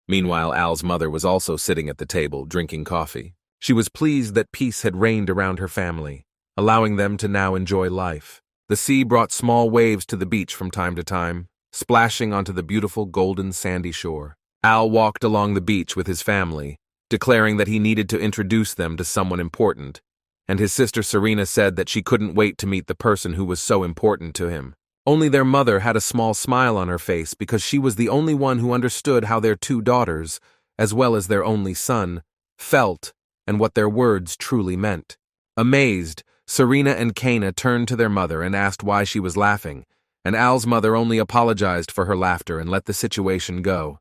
Meanwhile, Al's mother was also sitting at the table, drinking coffee. She was pleased that peace had reigned around her family, allowing them to now enjoy life. The sea brought small waves to the beach from time to time, splashing onto the beautiful golden sandy shore. Al walked along the beach with his family, declaring that he needed to introduce them to someone important, and his sister Serena said that she couldn't wait to meet the person who was so important to him. Only their mother had a small smile on her face because she was the only one who understood how their 2 daughters, as well as their only son, felt and what their words truly meant. Amazed, Serena and Kana turned to their mother and asked why she was laughing, and Al's mother only apologized for her laughter and let the situation go.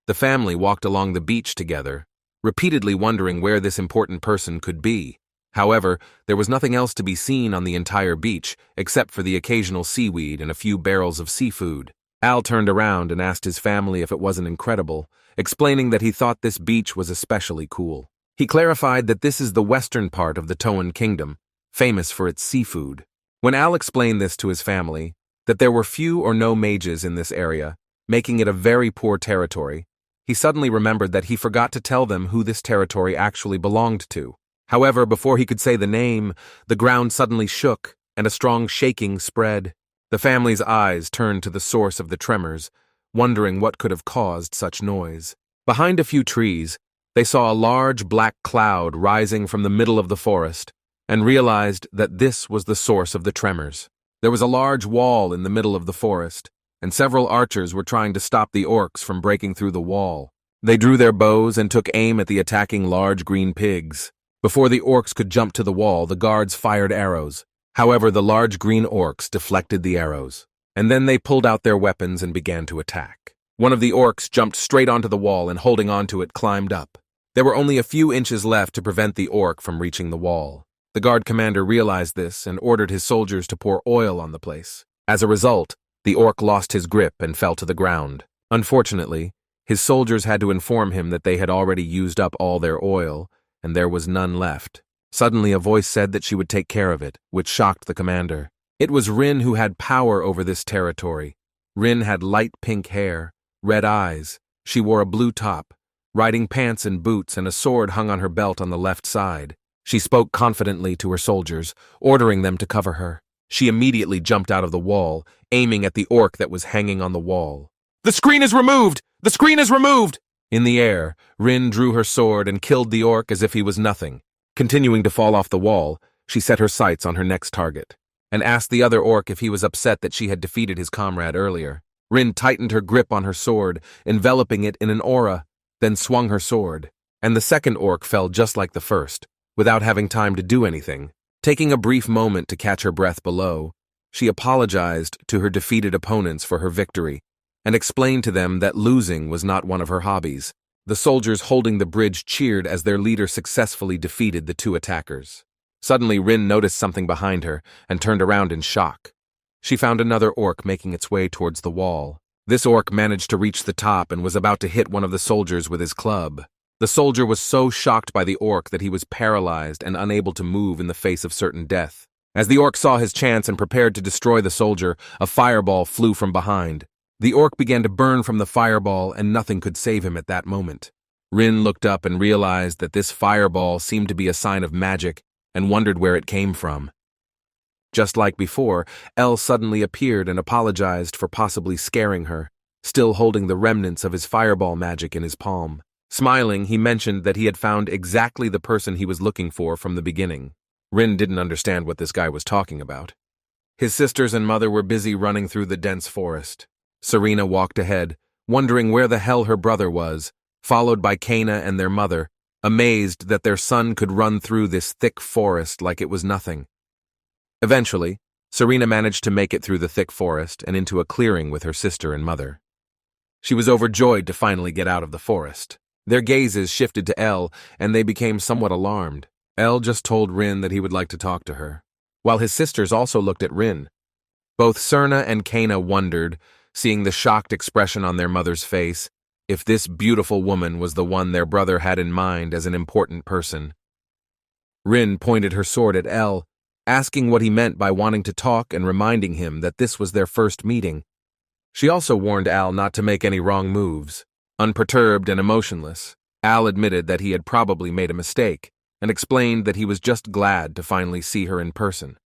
The family walked along the beach together, repeatedly wondering where this important person could be. However, there was nothing else to be seen on the entire beach except for the occasional seaweed and a few barrels of seafood. Al turned around and asked his family if it wasn't incredible, explaining that he thought this beach was especially cool. He clarified that this is the western part of the Toan Kingdom, famous for its seafood. When Al explained this to his family, that there were few or no mages in this area, making it a very poor territory, he suddenly remembered that he forgot to tell them who this territory actually belonged to. However, before he could say the name, the ground suddenly shook, and a strong shaking spread. The family's eyes turned to the source of the tremors, wondering what could have caused such noise. Behind a few trees, they saw a large black cloud rising from the middle of the forest, and realized that this was the source of the tremors. There was a large wall in the middle of the forest, and several archers were trying to stop the orcs from breaking through the wall. They drew their bows and took aim at the attacking large green pigs. Before the orcs could jump to the wall, the guards fired arrows. However, the large green orcs deflected the arrows, and then they pulled out their weapons and began to attack. One of the orcs jumped straight onto the wall and, holding onto it, climbed up. There were only a few inches left to prevent the orc from reaching the wall. The guard commander realized this and ordered his soldiers to pour oil on the place. As a result, the orc lost his grip and fell to the ground. Unfortunately, his soldiers had to inform him that they had already used up all their oil, and there was none left. Suddenly a voice said that she would take care of it, which shocked the commander. It was Rin who had power over this territory. Rin had light pink hair, red eyes. She wore a blue top, riding pants and boots, and a sword hung on her belt on the left side. She spoke confidently to her soldiers, ordering them to cover her. She immediately jumped out of the wall, aiming at the orc that was hanging on the wall. "The screen is removed! The screen is removed!" In the air, Rin drew her sword and killed the orc as if he was nothing. Continuing to fall off the wall, she set her sights on her next target, and asked the other orc if he was upset that she had defeated his comrade earlier. Rin tightened her grip on her sword, enveloping it in an aura, then swung her sword, and the second orc fell just like the first, without having time to do anything. Taking a brief moment to catch her breath below, she apologized to her defeated opponents for her victory, and explained to them that losing was not one of her hobbies. The soldiers holding the bridge cheered as their leader successfully defeated the two attackers. Suddenly, Rin noticed something behind her and turned around in shock. She found another orc making its way towards the wall. This orc managed to reach the top and was about to hit one of the soldiers with his club. The soldier was so shocked by the orc that he was paralyzed and unable to move in the face of certain death. As the orc saw his chance and prepared to destroy the soldier, a fireball flew from behind. The orc began to burn from the fireball, and nothing could save him at that moment. Rin looked up and realized that this fireball seemed to be a sign of magic and wondered where it came from. Just like before, El suddenly appeared and apologized for possibly scaring her, still holding the remnants of his fireball magic in his palm. Smiling, he mentioned that he had found exactly the person he was looking for from the beginning. Rin didn't understand what this guy was talking about. His sisters and mother were busy running through the dense forest. Serena walked ahead, wondering where the hell her brother was, followed by Kana and their mother, amazed that their son could run through this thick forest like it was nothing. Eventually, Serena managed to make it through the thick forest and into a clearing with her sister and mother. She was overjoyed to finally get out of the forest. Their gazes shifted to Elle, and they became somewhat alarmed. Elle just told Rin that he would like to talk to her, while his sisters also looked at Rin. Both Serna and Kana wondered, seeing the shocked expression on their mother's face, if this beautiful woman was the one their brother had in mind as an important person. Rin pointed her sword at Elle, asking what he meant by wanting to talk and reminding him that this was their first meeting. She also warned Al not to make any wrong moves. Unperturbed and emotionless, Al admitted that he had probably made a mistake and explained that he was just glad to finally see her in person.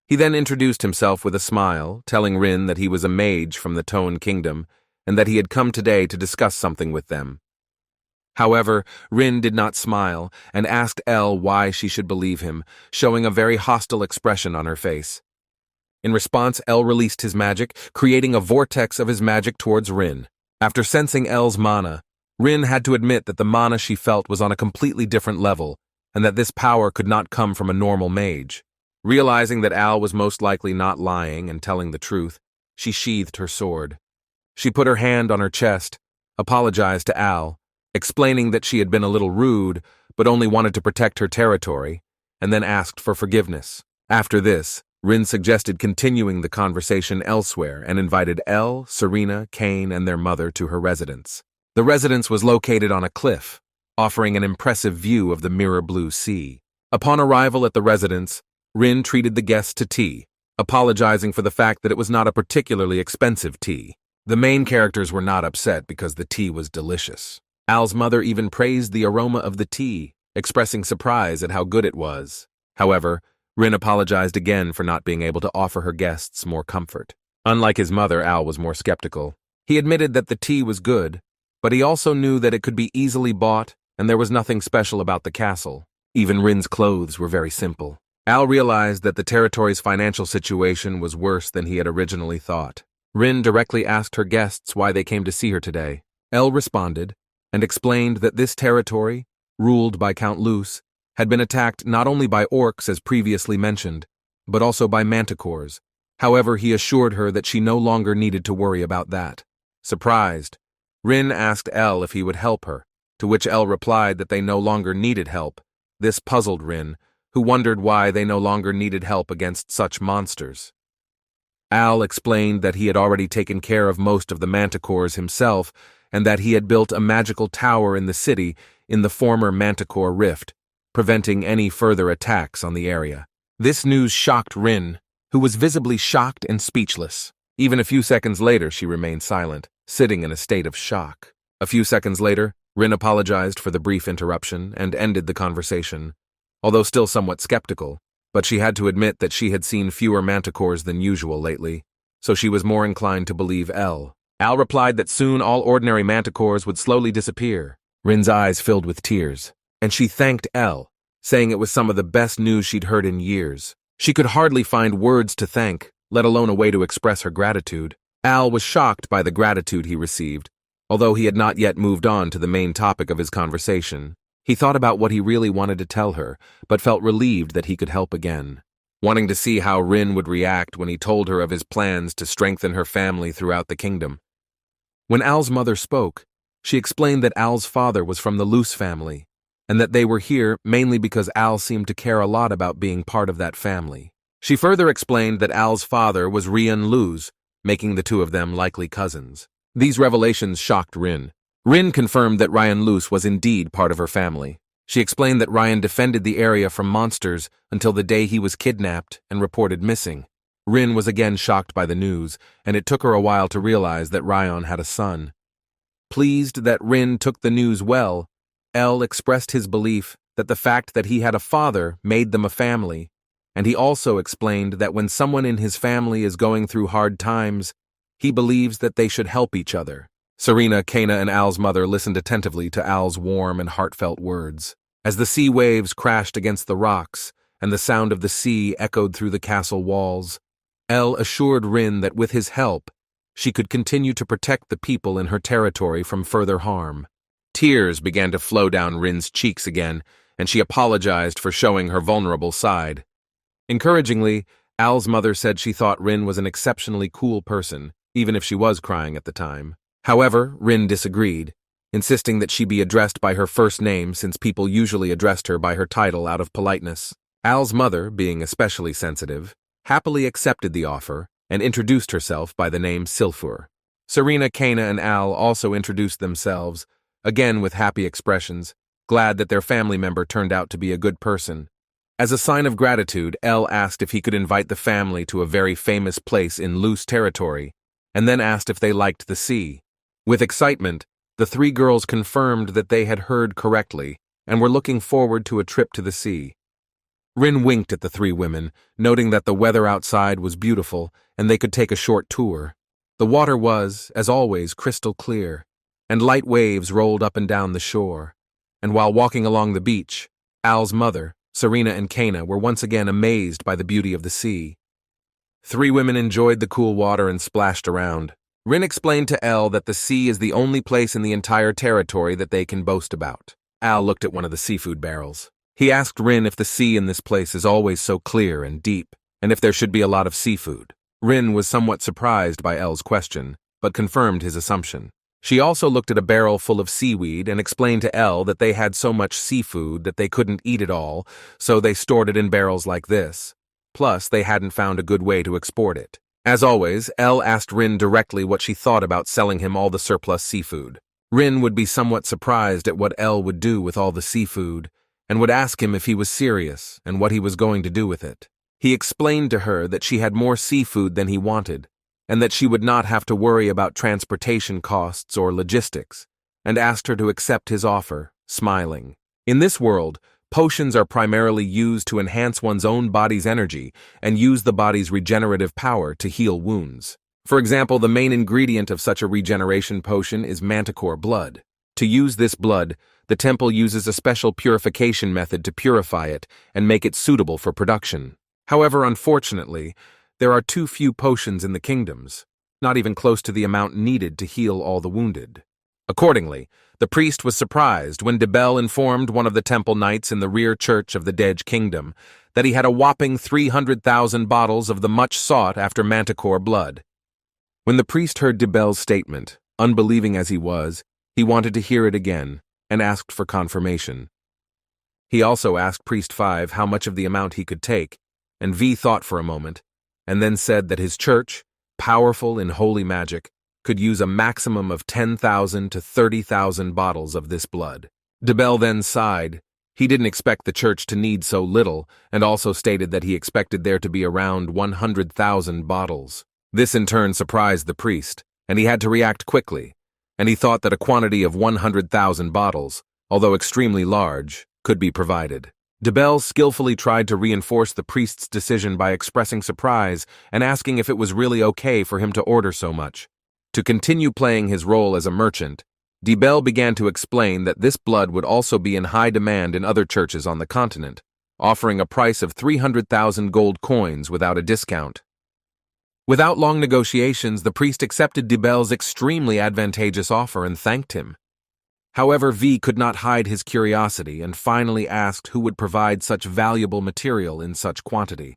He then introduced himself with a smile, telling Rin that he was a mage from the Toan Kingdom and that he had come today to discuss something with them. However, Rin did not smile and asked Elle why she should believe him, showing a very hostile expression on her face. In response, Elle released his magic, creating a vortex of his magic towards Rin. After sensing Elle's mana, Rin had to admit that the mana she felt was on a completely different level and that this power could not come from a normal mage. Realizing that Al was most likely not lying and telling the truth, she sheathed her sword. She put her hand on her chest, apologized to Al, explaining that she had been a little rude but only wanted to protect her territory, and then asked for forgiveness. After this, Rin suggested continuing the conversation elsewhere and invited Elle, Serena, Kane, and their mother to her residence. The residence was located on a cliff, offering an impressive view of the mirror-blue sea. Upon arrival at the residence, Rin treated the guests to tea, apologizing for the fact that it was not a particularly expensive tea. The main characters were not upset because the tea was delicious. Al's mother even praised the aroma of the tea, expressing surprise at how good it was. However, Rin apologized again for not being able to offer her guests more comfort. Unlike his mother, Al was more skeptical. He admitted that the tea was good, but he also knew that it could be easily bought and there was nothing special about the castle. Even Rin's clothes were very simple. Al realized that the territory's financial situation was worse than he had originally thought. Rin directly asked her guests why they came to see her today. Elle responded and explained that this territory, ruled by Count Luce, had been attacked not only by orcs as previously mentioned, but also by manticores. However, he assured her that she no longer needed to worry about that. Surprised, Rin asked Elle if he would help her, to which Elle replied that they no longer needed help. This puzzled Rin, who wondered why they no longer needed help against such monsters. Al explained that he had already taken care of most of the manticores himself and that he had built a magical tower in the city in the former Manticore Rift, preventing any further attacks on the area. This news shocked Rin, who was visibly shocked and speechless. Even a few seconds later, she remained silent, sitting in a state of shock. A few seconds later, Rin apologized for the brief interruption and ended the conversation, although still somewhat skeptical, but she had to admit that she had seen fewer manticores than usual lately, so she was more inclined to believe Elle. Al replied that soon all ordinary manticores would slowly disappear. Rin's eyes filled with tears, and she thanked Elle, saying it was some of the best news she'd heard in years. She could hardly find words to thank, let alone a way to express her gratitude. Al was shocked by the gratitude he received, although he had not yet moved on to the main topic of his conversation. He thought about what he really wanted to tell her, but felt relieved that he could help again. Wanting to see how Rin would react when he told her of his plans to strengthen her family throughout the kingdom. When Al's mother spoke, she explained that Al's father was from the Luce family, and that they were here mainly because Al seemed to care a lot about being part of that family. She further explained that Al's father was Rian Luce, making the two of them likely cousins. These revelations shocked Rin. Rin confirmed that Ryan Luce was indeed part of her family. She explained that Ryan defended the area from monsters until the day he was kidnapped and reported missing. Rin was again shocked by the news, and it took her a while to realize that Ryan had a son. Pleased that Rin took the news well, Elle expressed his belief that the fact that he had a father made them a family, and he also explained that when someone in his family is going through hard times, he believes that they should help each other. Serena, Kana, and Al's mother listened attentively to Al's warm and heartfelt words. As the sea waves crashed against the rocks and the sound of the sea echoed through the castle walls, Elle assured Rin that with his help, she could continue to protect the people in her territory from further harm. Tears began to flow down Rin's cheeks again, and she apologized for showing her vulnerable side. Encouragingly, Al's mother said she thought Rin was an exceptionally cool person, even if she was crying at the time. However, Rin disagreed, insisting that she be addressed by her first name since people usually addressed her by her title out of politeness. Al's mother, being especially sensitive, happily accepted the offer and introduced herself by the name Silfur. Serena, Kana, and Al also introduced themselves, again with happy expressions, glad that their family member turned out to be a good person. As a sign of gratitude, Elle asked if he could invite the family to a very famous place in Luce territory, and then asked if they liked the sea. With excitement, the three girls confirmed that they had heard correctly and were looking forward to a trip to the sea. Rin winked at the three women, noting that the weather outside was beautiful and they could take a short tour. The water was, as always, crystal clear, and light waves rolled up and down the shore. And while walking along the beach, Al's mother, Serena, and Kana were once again amazed by the beauty of the sea. Three women enjoyed the cool water and splashed around. Rin explained to Elle that the sea is the only place in the entire territory that they can boast about. Al looked at one of the seafood barrels. He asked Rin if the sea in this place is always so clear and deep, and if there should be a lot of seafood. Rin was somewhat surprised by El's question, but confirmed his assumption. She also looked at a barrel full of seaweed and explained to El that they had so much seafood that they couldn't eat it all, so they stored it in barrels like this. Plus, they hadn't found a good way to export it. As always, El asked Rin directly what she thought about selling him all the surplus seafood. Rin would be somewhat surprised at what El would do with all the seafood, and would ask him if he was serious and what he was going to do with it. He explained to her that she had more seafood than he wanted, and that she would not have to worry about transportation costs or logistics, and asked her to accept his offer, smiling. In this world, potions are primarily used to enhance one's own body's energy and use the body's regenerative power to heal wounds. For example, the main ingredient of such a regeneration potion is manticore blood. To use this blood, the temple uses a special purification method to purify it and make it suitable for production. However, unfortunately, there are too few potions in the kingdoms, not even close to the amount needed to heal all the wounded. Accordingly, the priest was surprised when Debel informed one of the temple knights in the rear church of the Dej kingdom that he had a whopping 300,000 bottles of the much sought-after manticore blood. When the priest heard Debel's statement, unbelieving as he was, he wanted to hear it again and asked for confirmation. He also asked Priest 5 how much of the amount he could take, and V thought for a moment, and then said that his church, powerful in holy magic, could use a maximum of 10,000 to 30,000 bottles of this blood. Debel then sighed. He didn't expect the church to need so little, and also stated that he expected there to be around 100,000 bottles. This in turn surprised the priest, and he had to react quickly, and he thought that a quantity of 100,000 bottles, although extremely large, could be provided. Debel skillfully tried to reinforce the priest's decision by expressing surprise and asking if it was really okay for him to order so much. To continue playing his role as a merchant, Debel began to explain that this blood would also be in high demand in other churches on the continent, offering a price of 300,000 gold coins without a discount. Without long negotiations, the priest accepted Debel's extremely advantageous offer and thanked him. However, V could not hide his curiosity and finally asked who would provide such valuable material in such quantity.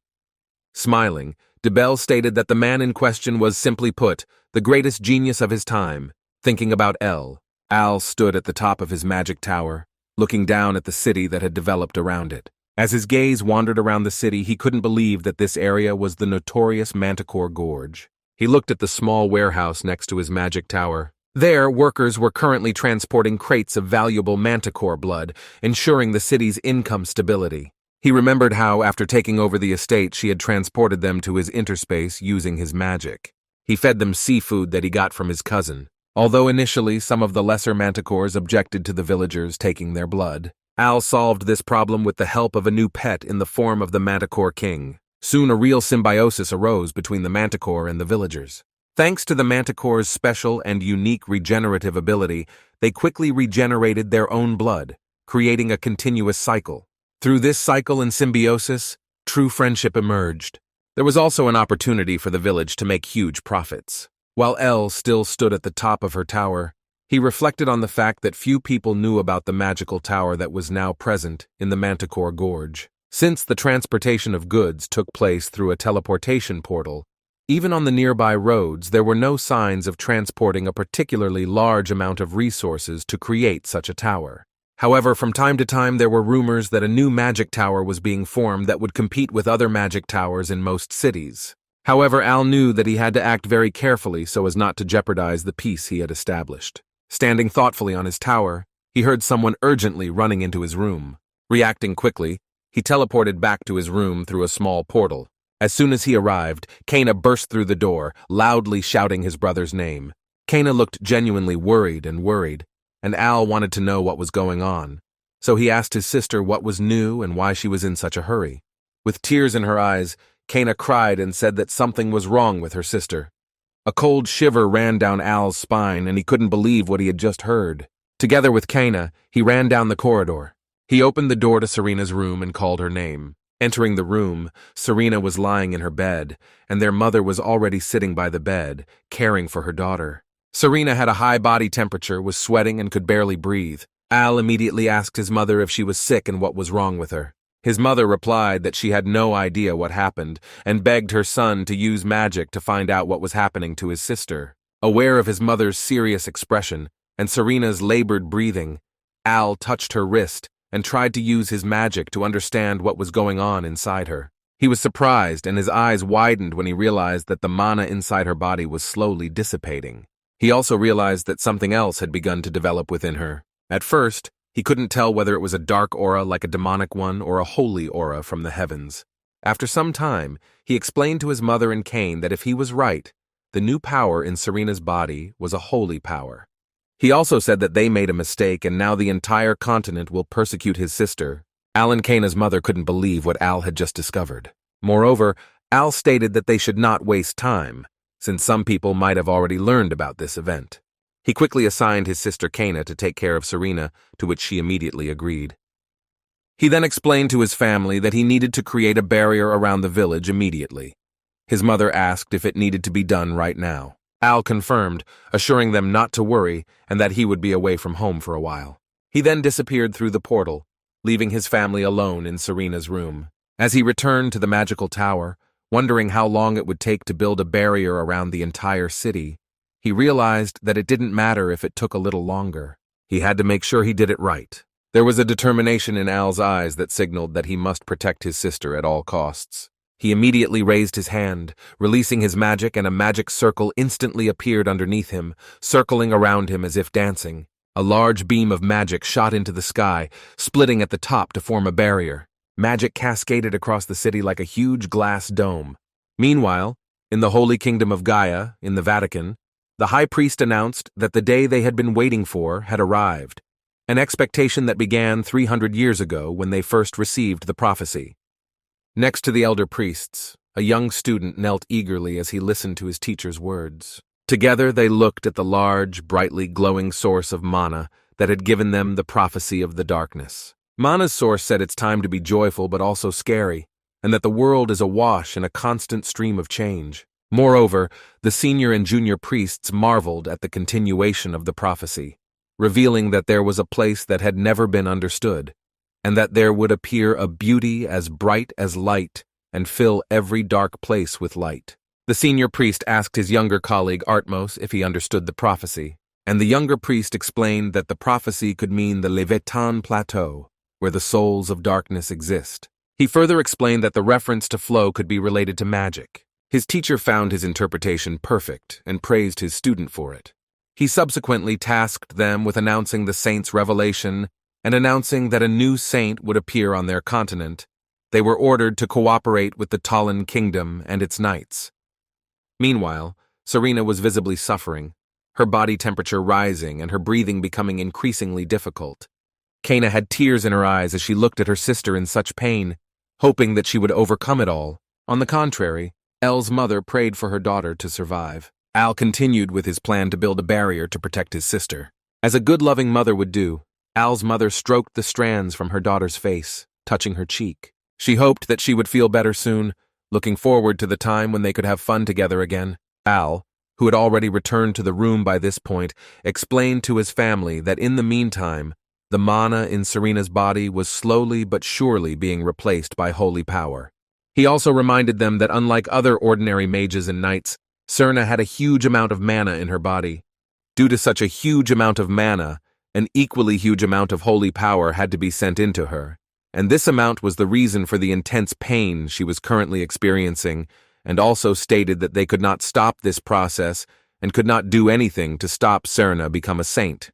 Smiling, Debel stated that the man in question was, simply put, the greatest genius of his time, thinking about El. Al stood at the top of his magic tower, looking down at the city that had developed around it. As his gaze wandered around the city, he couldn't believe that this area was the notorious Manticore Gorge. He looked at the small warehouse next to his magic tower. There, workers were currently transporting crates of valuable manticore blood, ensuring the city's income stability. He remembered how, after taking over the estate, she had transported them to his interspace using his magic. He fed them seafood that he got from his cousin. Although initially some of the lesser manticores objected to the villagers taking their blood, Al solved this problem with the help of a new pet in the form of the Manticore King. Soon a real symbiosis arose between the manticore and the villagers. Thanks to the manticore's special and unique regenerative ability, they quickly regenerated their own blood, creating a continuous cycle. Through this cycle and symbiosis, true friendship emerged. There was also an opportunity for the village to make huge profits. While Elle still stood at the top of her tower, he reflected on the fact that few people knew about the magical tower that was now present in the Manticore Gorge. Since the transportation of goods took place through a teleportation portal, even on the nearby roads there were no signs of transporting a particularly large amount of resources to create such a tower. However, from time to time there were rumors that a new magic tower was being formed that would compete with other magic towers in most cities. However, Al knew that he had to act very carefully so as not to jeopardize the peace he had established. Standing thoughtfully on his tower, he heard someone urgently running into his room. Reacting quickly, he teleported back to his room through a small portal. As soon as he arrived, Kana burst through the door, loudly shouting his brother's name. Kana looked genuinely worried, and Al wanted to know what was going on. So he asked his sister what was new and why she was in such a hurry. With tears in her eyes, Kana cried and said that something was wrong with her sister. A cold shiver ran down Al's spine, and he couldn't believe what he had just heard. Together with Kana, he ran down the corridor. He opened the door to Serena's room and called her name. Entering the room, Serena was lying in her bed, and their mother was already sitting by the bed, caring for her daughter. Serena had a high body temperature, was sweating, and could barely breathe. Al immediately asked his mother if she was sick and what was wrong with her. His mother replied that she had no idea what happened and begged her son to use magic to find out what was happening to his sister. Aware of his mother's serious expression and Serena's labored breathing, Al touched her wrist and tried to use his magic to understand what was going on inside her. He was surprised and his eyes widened when he realized that the mana inside her body was slowly dissipating. He also realized that something else had begun to develop within her. At first, he couldn't tell whether it was a dark aura like a demonic one or a holy aura from the heavens. After some time, he explained to his mother and Cain that if he was right, the new power in Serena's body was a holy power. He also said that they made a mistake and now the entire continent will persecute his sister. Al and Kaina's mother couldn't believe what Al had just discovered. Moreover, Al stated that they should not waste time, since some people might have already learned about this event. He quickly assigned his sister Kaina to take care of Serena, to which she immediately agreed. He then explained to his family that he needed to create a barrier around the village immediately. His mother asked if it needed to be done right now. Al confirmed, assuring them not to worry and that he would be away from home for a while. He then disappeared through the portal, leaving his family alone in Serena's room. As he returned to the magical tower, wondering how long it would take to build a barrier around the entire city, he realized that it didn't matter if it took a little longer. He had to make sure he did it right. There was a determination in Al's eyes that signaled that he must protect his sister at all costs. He immediately raised his hand, releasing his magic, and a magic circle instantly appeared underneath him, circling around him as if dancing. A large beam of magic shot into the sky, splitting at the top to form a barrier. Magic cascaded across the city like a huge glass dome. Meanwhile, in the Holy Kingdom of Gaia, in the Vatican, the high priest announced that the day they had been waiting for had arrived, an expectation that began 300 years ago when they first received the prophecy. Next to the elder priests, a young student knelt eagerly as he listened to his teacher's words. Together they looked at the large, brightly glowing source of mana that had given them the prophecy of the darkness. Mana's source said it's time to be joyful but also scary, and that the world is awash in a constant stream of change. Moreover, the senior and junior priests marveled at the continuation of the prophecy, revealing that there was a place that had never been understood, and that there would appear a beauty as bright as light and fill every dark place with light. The senior priest asked his younger colleague Artmos if he understood the prophecy, and the younger priest explained that the prophecy could mean the Leviathan Plateau, where the souls of darkness exist. He further explained that the reference to flow could be related to magic. His teacher found his interpretation perfect and praised his student for it. He subsequently tasked them with announcing the saint's revelation and announcing that a new saint would appear on their continent. They were ordered to cooperate with the Talon Kingdom and its knights. Meanwhile, Serena was visibly suffering, her body temperature rising and her breathing becoming increasingly difficult. Kaina had tears in her eyes as she looked at her sister in such pain, hoping that she would overcome it all. On the contrary, El's mother prayed for her daughter to survive. Al continued with his plan to build a barrier to protect his sister. As a good loving mother would do, Al's mother stroked the strands from her daughter's face, touching her cheek. She hoped that she would feel better soon, looking forward to the time when they could have fun together again. Al, who had already returned to the room by this point, explained to his family that in the meantime, the mana in Serena's body was slowly but surely being replaced by holy power. He also reminded them that unlike other ordinary mages and knights, Serena had a huge amount of mana in her body. Due to such a huge amount of mana, an equally huge amount of holy power had to be sent into her, and this amount was the reason for the intense pain she was currently experiencing, and also stated that they could not stop this process and could not do anything to stop Serena become a saint.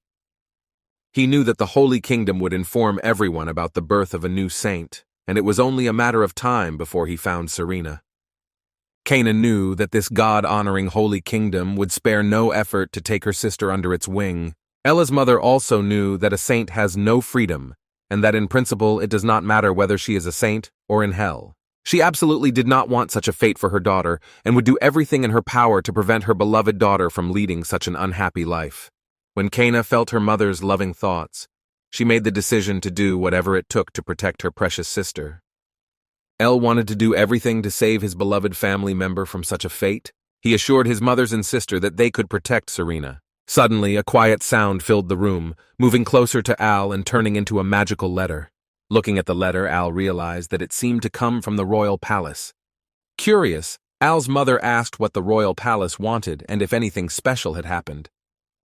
He knew that the Holy Kingdom would inform everyone about the birth of a new saint, and it was only a matter of time before he found Serena. Kaina knew that this God-honoring Holy Kingdom would spare no effort to take her sister under its wing. Ella's mother also knew that a saint has no freedom, and that in principle it does not matter whether she is a saint or in hell. She absolutely did not want such a fate for her daughter, and would do everything in her power to prevent her beloved daughter from leading such an unhappy life. When Kaina felt her mother's loving thoughts, she made the decision to do whatever it took to protect her precious sister. El wanted to do everything to save his beloved family member from such a fate. He assured his mothers and sister that they could protect Serena. Suddenly, a quiet sound filled the room, moving closer to Al and turning into a magical letter. Looking at the letter, Al realized that it seemed to come from the royal palace. Curious, Al's mother asked what the royal palace wanted and if anything special had happened.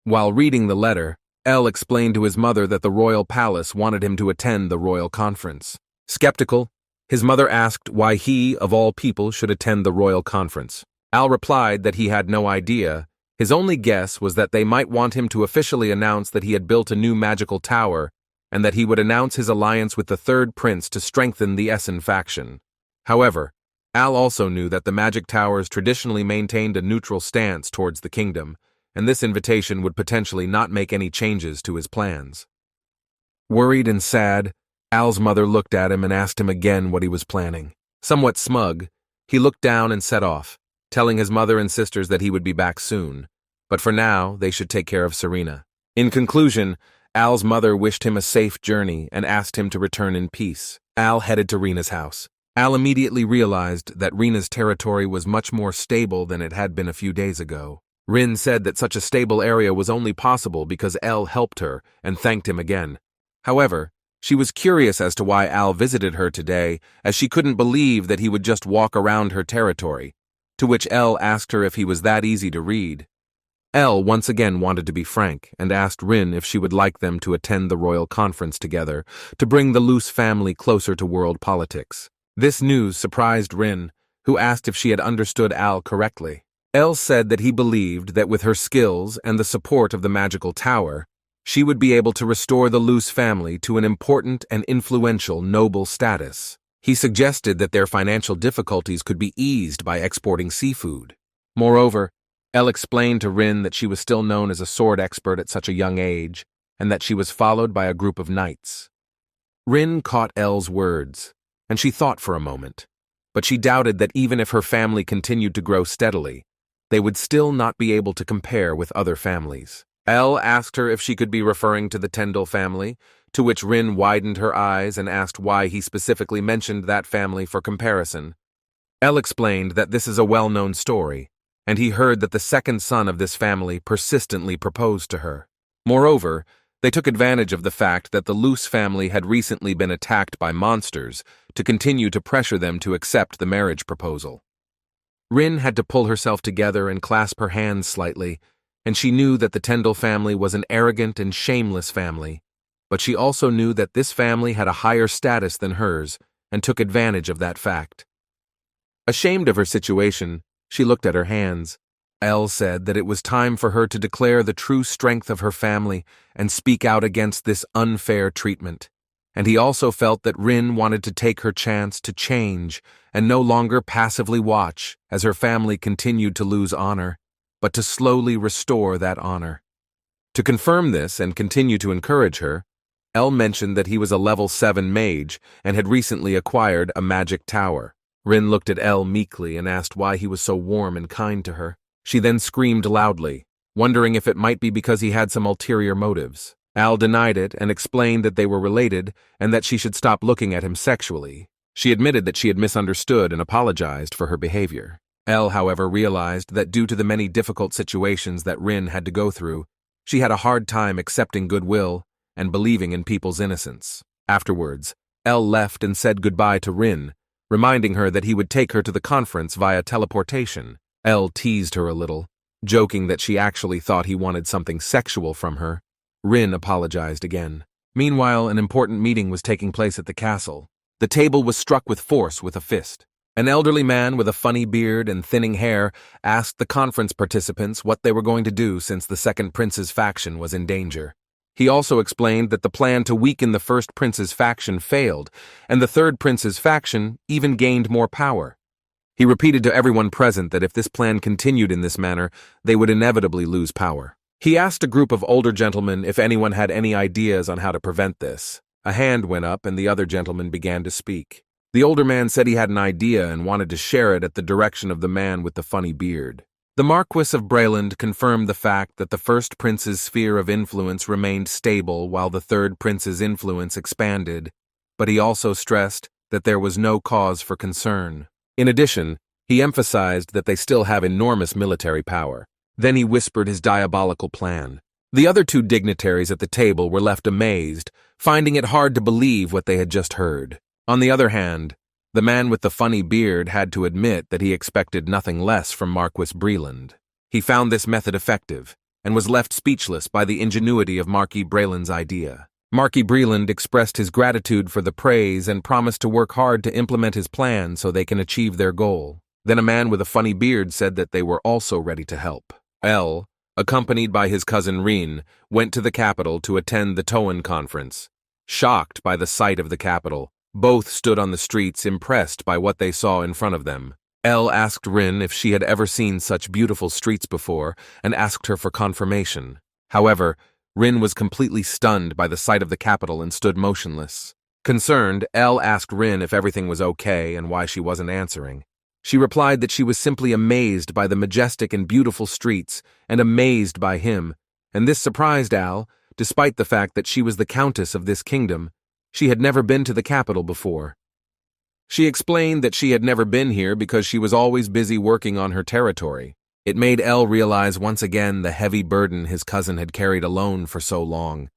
While reading the letter, Al explained to his mother that the royal palace wanted him to attend the royal conference. Skeptical, his mother asked why he, of all people, should attend the royal conference. Al replied that he had no idea. His only guess was that they might want him to officially announce that he had built a new magical tower and that he would announce his alliance with the third prince to strengthen the Essen faction. However, Al also knew that the magic towers traditionally maintained a neutral stance towards the kingdom, and this invitation would potentially not make any changes to his plans. Worried and sad, Al's mother looked at him and asked him again what he was planning. Somewhat smug, he looked down and set off, telling his mother and sisters that he would be back soon, but for now they should take care of Serena. In conclusion, Al's mother wished him a safe journey and asked him to return in peace. Al headed to Rena's house. Al immediately realized that Rena's territory was much more stable than it had been a few days ago. Rin said that such a stable area was only possible because Al helped her and thanked him again. However, she was curious as to why Al visited her today, as she couldn't believe that he would just walk around her territory, to which Al asked her if he was that easy to read. Al once again wanted to be frank and asked Rin if she would like them to attend the royal conference together to bring the Luce family closer to world politics. This news surprised Rin, who asked if she had understood Al correctly. El said that he believed that with her skills and the support of the magical tower, she would be able to restore the Luce family to an important and influential noble status. He suggested that their financial difficulties could be eased by exporting seafood. Moreover, El explained to Rin that she was still known as a sword expert at such a young age, and that she was followed by a group of knights. Rin caught El's words, and she thought for a moment, but she doubted that even if her family continued to grow steadily, they would still not be able to compare with other families. El asked her if she could be referring to the Tyndall family, to which Rin widened her eyes and asked why he specifically mentioned that family for comparison. El explained that this is a well-known story, and he heard that the second son of this family persistently proposed to her. Moreover, they took advantage of the fact that the Luce family had recently been attacked by monsters to continue to pressure them to accept the marriage proposal. Rin had to pull herself together and clasp her hands slightly, and she knew that the Tyndall family was an arrogant and shameless family, but she also knew that this family had a higher status than hers and took advantage of that fact. Ashamed of her situation, she looked at her hands. El said that it was time for her to declare the true strength of her family and speak out against this unfair treatment, and he also felt that Rin wanted to take her chance to change and no longer passively watch as her family continued to lose honor, but to slowly restore that honor. To confirm this and continue to encourage her, El mentioned that he was a level 7 mage and had recently acquired a magic tower. Rin looked at El meekly and asked why he was so warm and kind to her. She then screamed loudly, wondering if it might be because he had some ulterior motives. Al denied it and explained that they were related and that she should stop looking at him sexually. She admitted that she had misunderstood and apologized for her behavior. El, however, realized that due to the many difficult situations that Rin had to go through, she had a hard time accepting goodwill and believing in people's innocence. Afterwards, El left and said goodbye to Rin, reminding her that he would take her to the conference via teleportation. El teased her a little, joking that she actually thought he wanted something sexual from her. Rin apologized again. Meanwhile, an important meeting was taking place at the castle. The table was struck with force with a fist. An elderly man with a funny beard and thinning hair asked the conference participants what they were going to do since the second prince's faction was in danger. He also explained that the plan to weaken the first prince's faction failed, and the third prince's faction even gained more power. He repeated to everyone present that if this plan continued in this manner, they would inevitably lose power. He asked a group of older gentlemen if anyone had any ideas on how to prevent this. A hand went up and the other gentleman began to speak. The older man said he had an idea and wanted to share it at the direction of the man with the funny beard. The Marquis of Breland confirmed the fact that the first prince's sphere of influence remained stable while the third prince's influence expanded, but he also stressed that there was no cause for concern. In addition, he emphasized that they still have enormous military power. Then he whispered his diabolical plan. The other two dignitaries at the table were left amazed, finding it hard to believe what they had just heard. On the other hand, the man with the funny beard had to admit that he expected nothing less from Marquis Breland. He found this method effective, and was left speechless by the ingenuity of Marquis Breland's idea. Marquis Breland expressed his gratitude for the praise and promised to work hard to implement his plan so they can achieve their goal. Then a man with a funny beard said that they were also ready to help. L, accompanied by his cousin Rin, went to the capital to attend the Toan conference. Shocked by the sight of the capital, both stood on the streets impressed by what they saw in front of them. L asked Rin if she had ever seen such beautiful streets before and asked her for confirmation. However, Rin was completely stunned by the sight of the capital and stood motionless. Concerned, L asked Rin if everything was okay and why she wasn't answering. She replied that she was simply amazed by the majestic and beautiful streets and amazed by him, and this surprised Al, despite the fact that she was the countess of this kingdom. She had never been to the capital before. She explained that she had never been here because she was always busy working on her territory. It made El realize once again the heavy burden his cousin had carried alone for so long,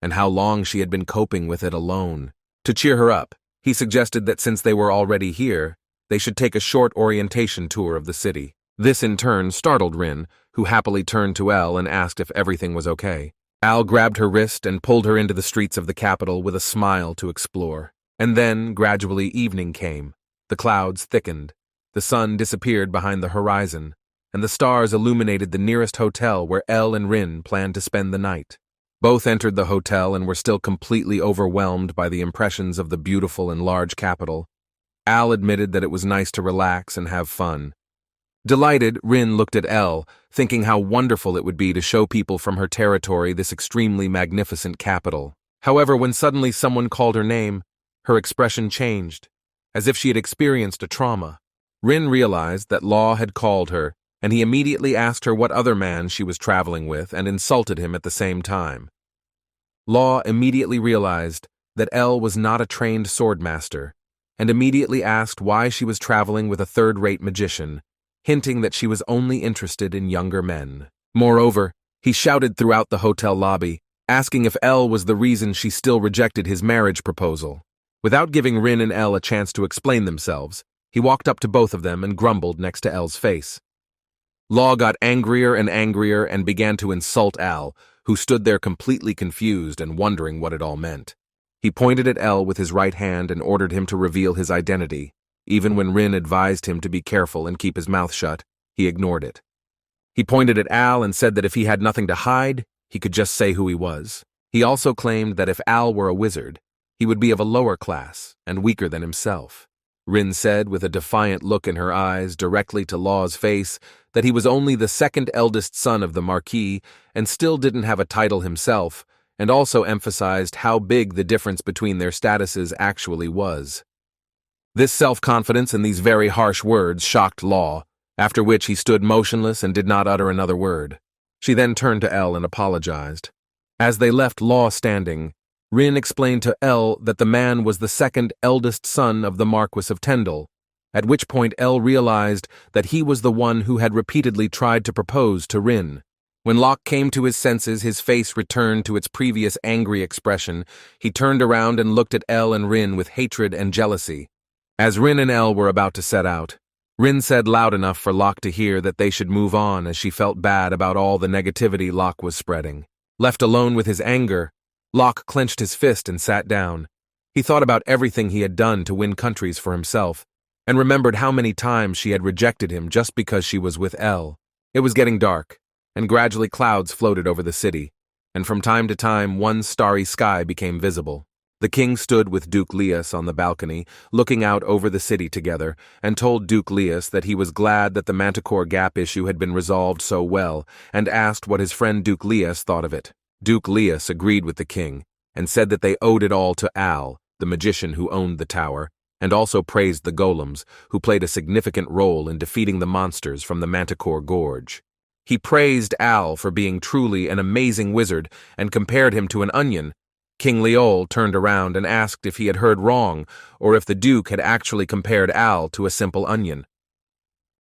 and how long she had been coping with it alone. To cheer her up, he suggested that since they were already here, they should take a short orientation tour of the city. This in turn startled Rin, who happily turned to El and asked if everything was okay. Al grabbed her wrist and pulled her into the streets of the capital with a smile to explore. And then, gradually, evening came. The clouds thickened, the sun disappeared behind the horizon, and the stars illuminated the nearest hotel where El and Rin planned to spend the night. Both entered the hotel and were still completely overwhelmed by the impressions of the beautiful and large capital. Al admitted that it was nice to relax and have fun. Delighted, Rin looked at El, thinking how wonderful it would be to show people from her territory this extremely magnificent capital. However, when suddenly someone called her name, her expression changed, as if she had experienced a trauma. Rin realized that Law had called her, and he immediately asked her what other man she was traveling with and insulted him at the same time. Law immediately realized that El was not a trained swordmaster, and immediately asked why she was traveling with a third-rate magician, hinting that she was only interested in younger men. Moreover, he shouted throughout the hotel lobby, asking if El was the reason she still rejected his marriage proposal. Without giving Rin and El a chance to explain themselves, he walked up to both of them and grumbled next to El's face. Law got angrier and began to insult Al, who stood there completely confused and wondering what it all meant. He pointed at El with his right hand and ordered him to reveal his identity. Even when Rin advised him to be careful and keep his mouth shut, he ignored it. He pointed at Al and said that if he had nothing to hide, he could just say who he was. He also claimed that if Al were a wizard, he would be of a lower class and weaker than himself. Rin said with a defiant look in her eyes directly to Law's face that he was only the second eldest son of the Marquis and still didn't have a title himself, and also emphasized how big the difference between their statuses actually was. This self-confidence and these very harsh words shocked Law, after which he stood motionless and did not utter another word. She then turned to El and apologized. As they left Law standing, Rin explained to El that the man was the second eldest son of the Marquis of Tendel, at which point El realized that he was the one who had repeatedly tried to propose to Rin. When Locke came to his senses, his face returned to its previous angry expression. He turned around and looked at El and Rin with hatred and jealousy. As Rin and El were about to set out, Rin said loud enough for Locke to hear that they should move on as she felt bad about all the negativity Locke was spreading. Left alone with his anger, Locke clenched his fist and sat down. He thought about everything he had done to win countries for himself, and remembered how many times she had rejected him just because she was with El. It was getting dark, and gradually clouds floated over the city, and from time to time one starry sky became visible. The king stood with Duke Leas on the balcony, looking out over the city together, and told Duke Leas that he was glad that the Manticore Gap issue had been resolved so well, and asked what his friend Duke Leas thought of it. Duke Leas agreed with the king, and said that they owed it all to Al, the magician who owned the tower, and also praised the golems, who played a significant role in defeating the monsters from the Manticore Gorge. He praised Al for being truly an amazing wizard, and compared him to an onion. King Leol turned around and asked if he had heard wrong, or if the Duke had actually compared Al to a simple onion.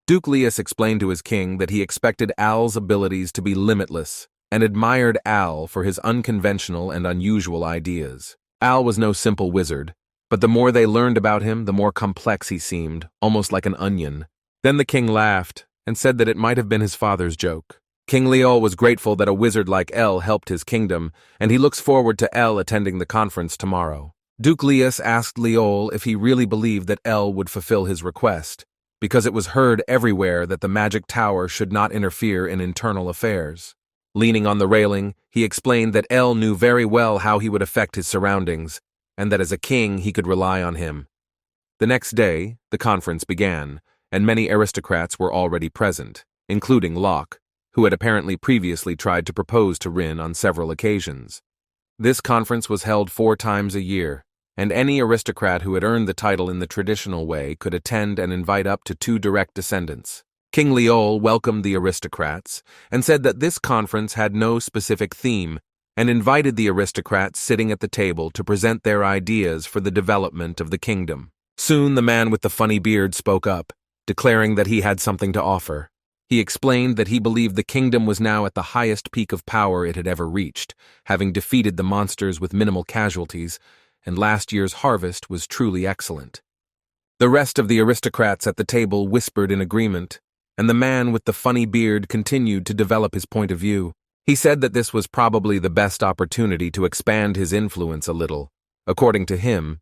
Duke Leas explained to his king that he expected Al's abilities to be limitless, and admired Al for his unconventional and unusual ideas. Al was no simple wizard, but the more they learned about him, the more complex he seemed, almost like an onion. Then the king laughed and said that it might have been his father's joke. King Leol was grateful that a wizard like El helped his kingdom, and he looks forward to El attending the conference tomorrow. Duke Leos asked Leol if he really believed that El would fulfill his request, because it was heard everywhere that the magic tower should not interfere in internal affairs. Leaning on the railing, he explained that El knew very well how he would affect his surroundings, and that as a king he could rely on him. The next day, the conference began, and many aristocrats were already present, including Locke, who had apparently previously tried to propose to Rin on several occasions. This conference was held 4 times a year, and any aristocrat who had earned the title in the traditional way could attend and invite up to 2 direct descendants. King Leol welcomed the aristocrats and said that this conference had no specific theme, and invited the aristocrats sitting at the table to present their ideas for the development of the kingdom. Soon the man with the funny beard spoke up, declaring that he had something to offer. He explained that he believed the kingdom was now at the highest peak of power it had ever reached, having defeated the monsters with minimal casualties, and last year's harvest was truly excellent. The rest of the aristocrats at the table whispered in agreement, and the man with the funny beard continued to develop his point of view. He said that this was probably the best opportunity to expand his influence a little. According to him,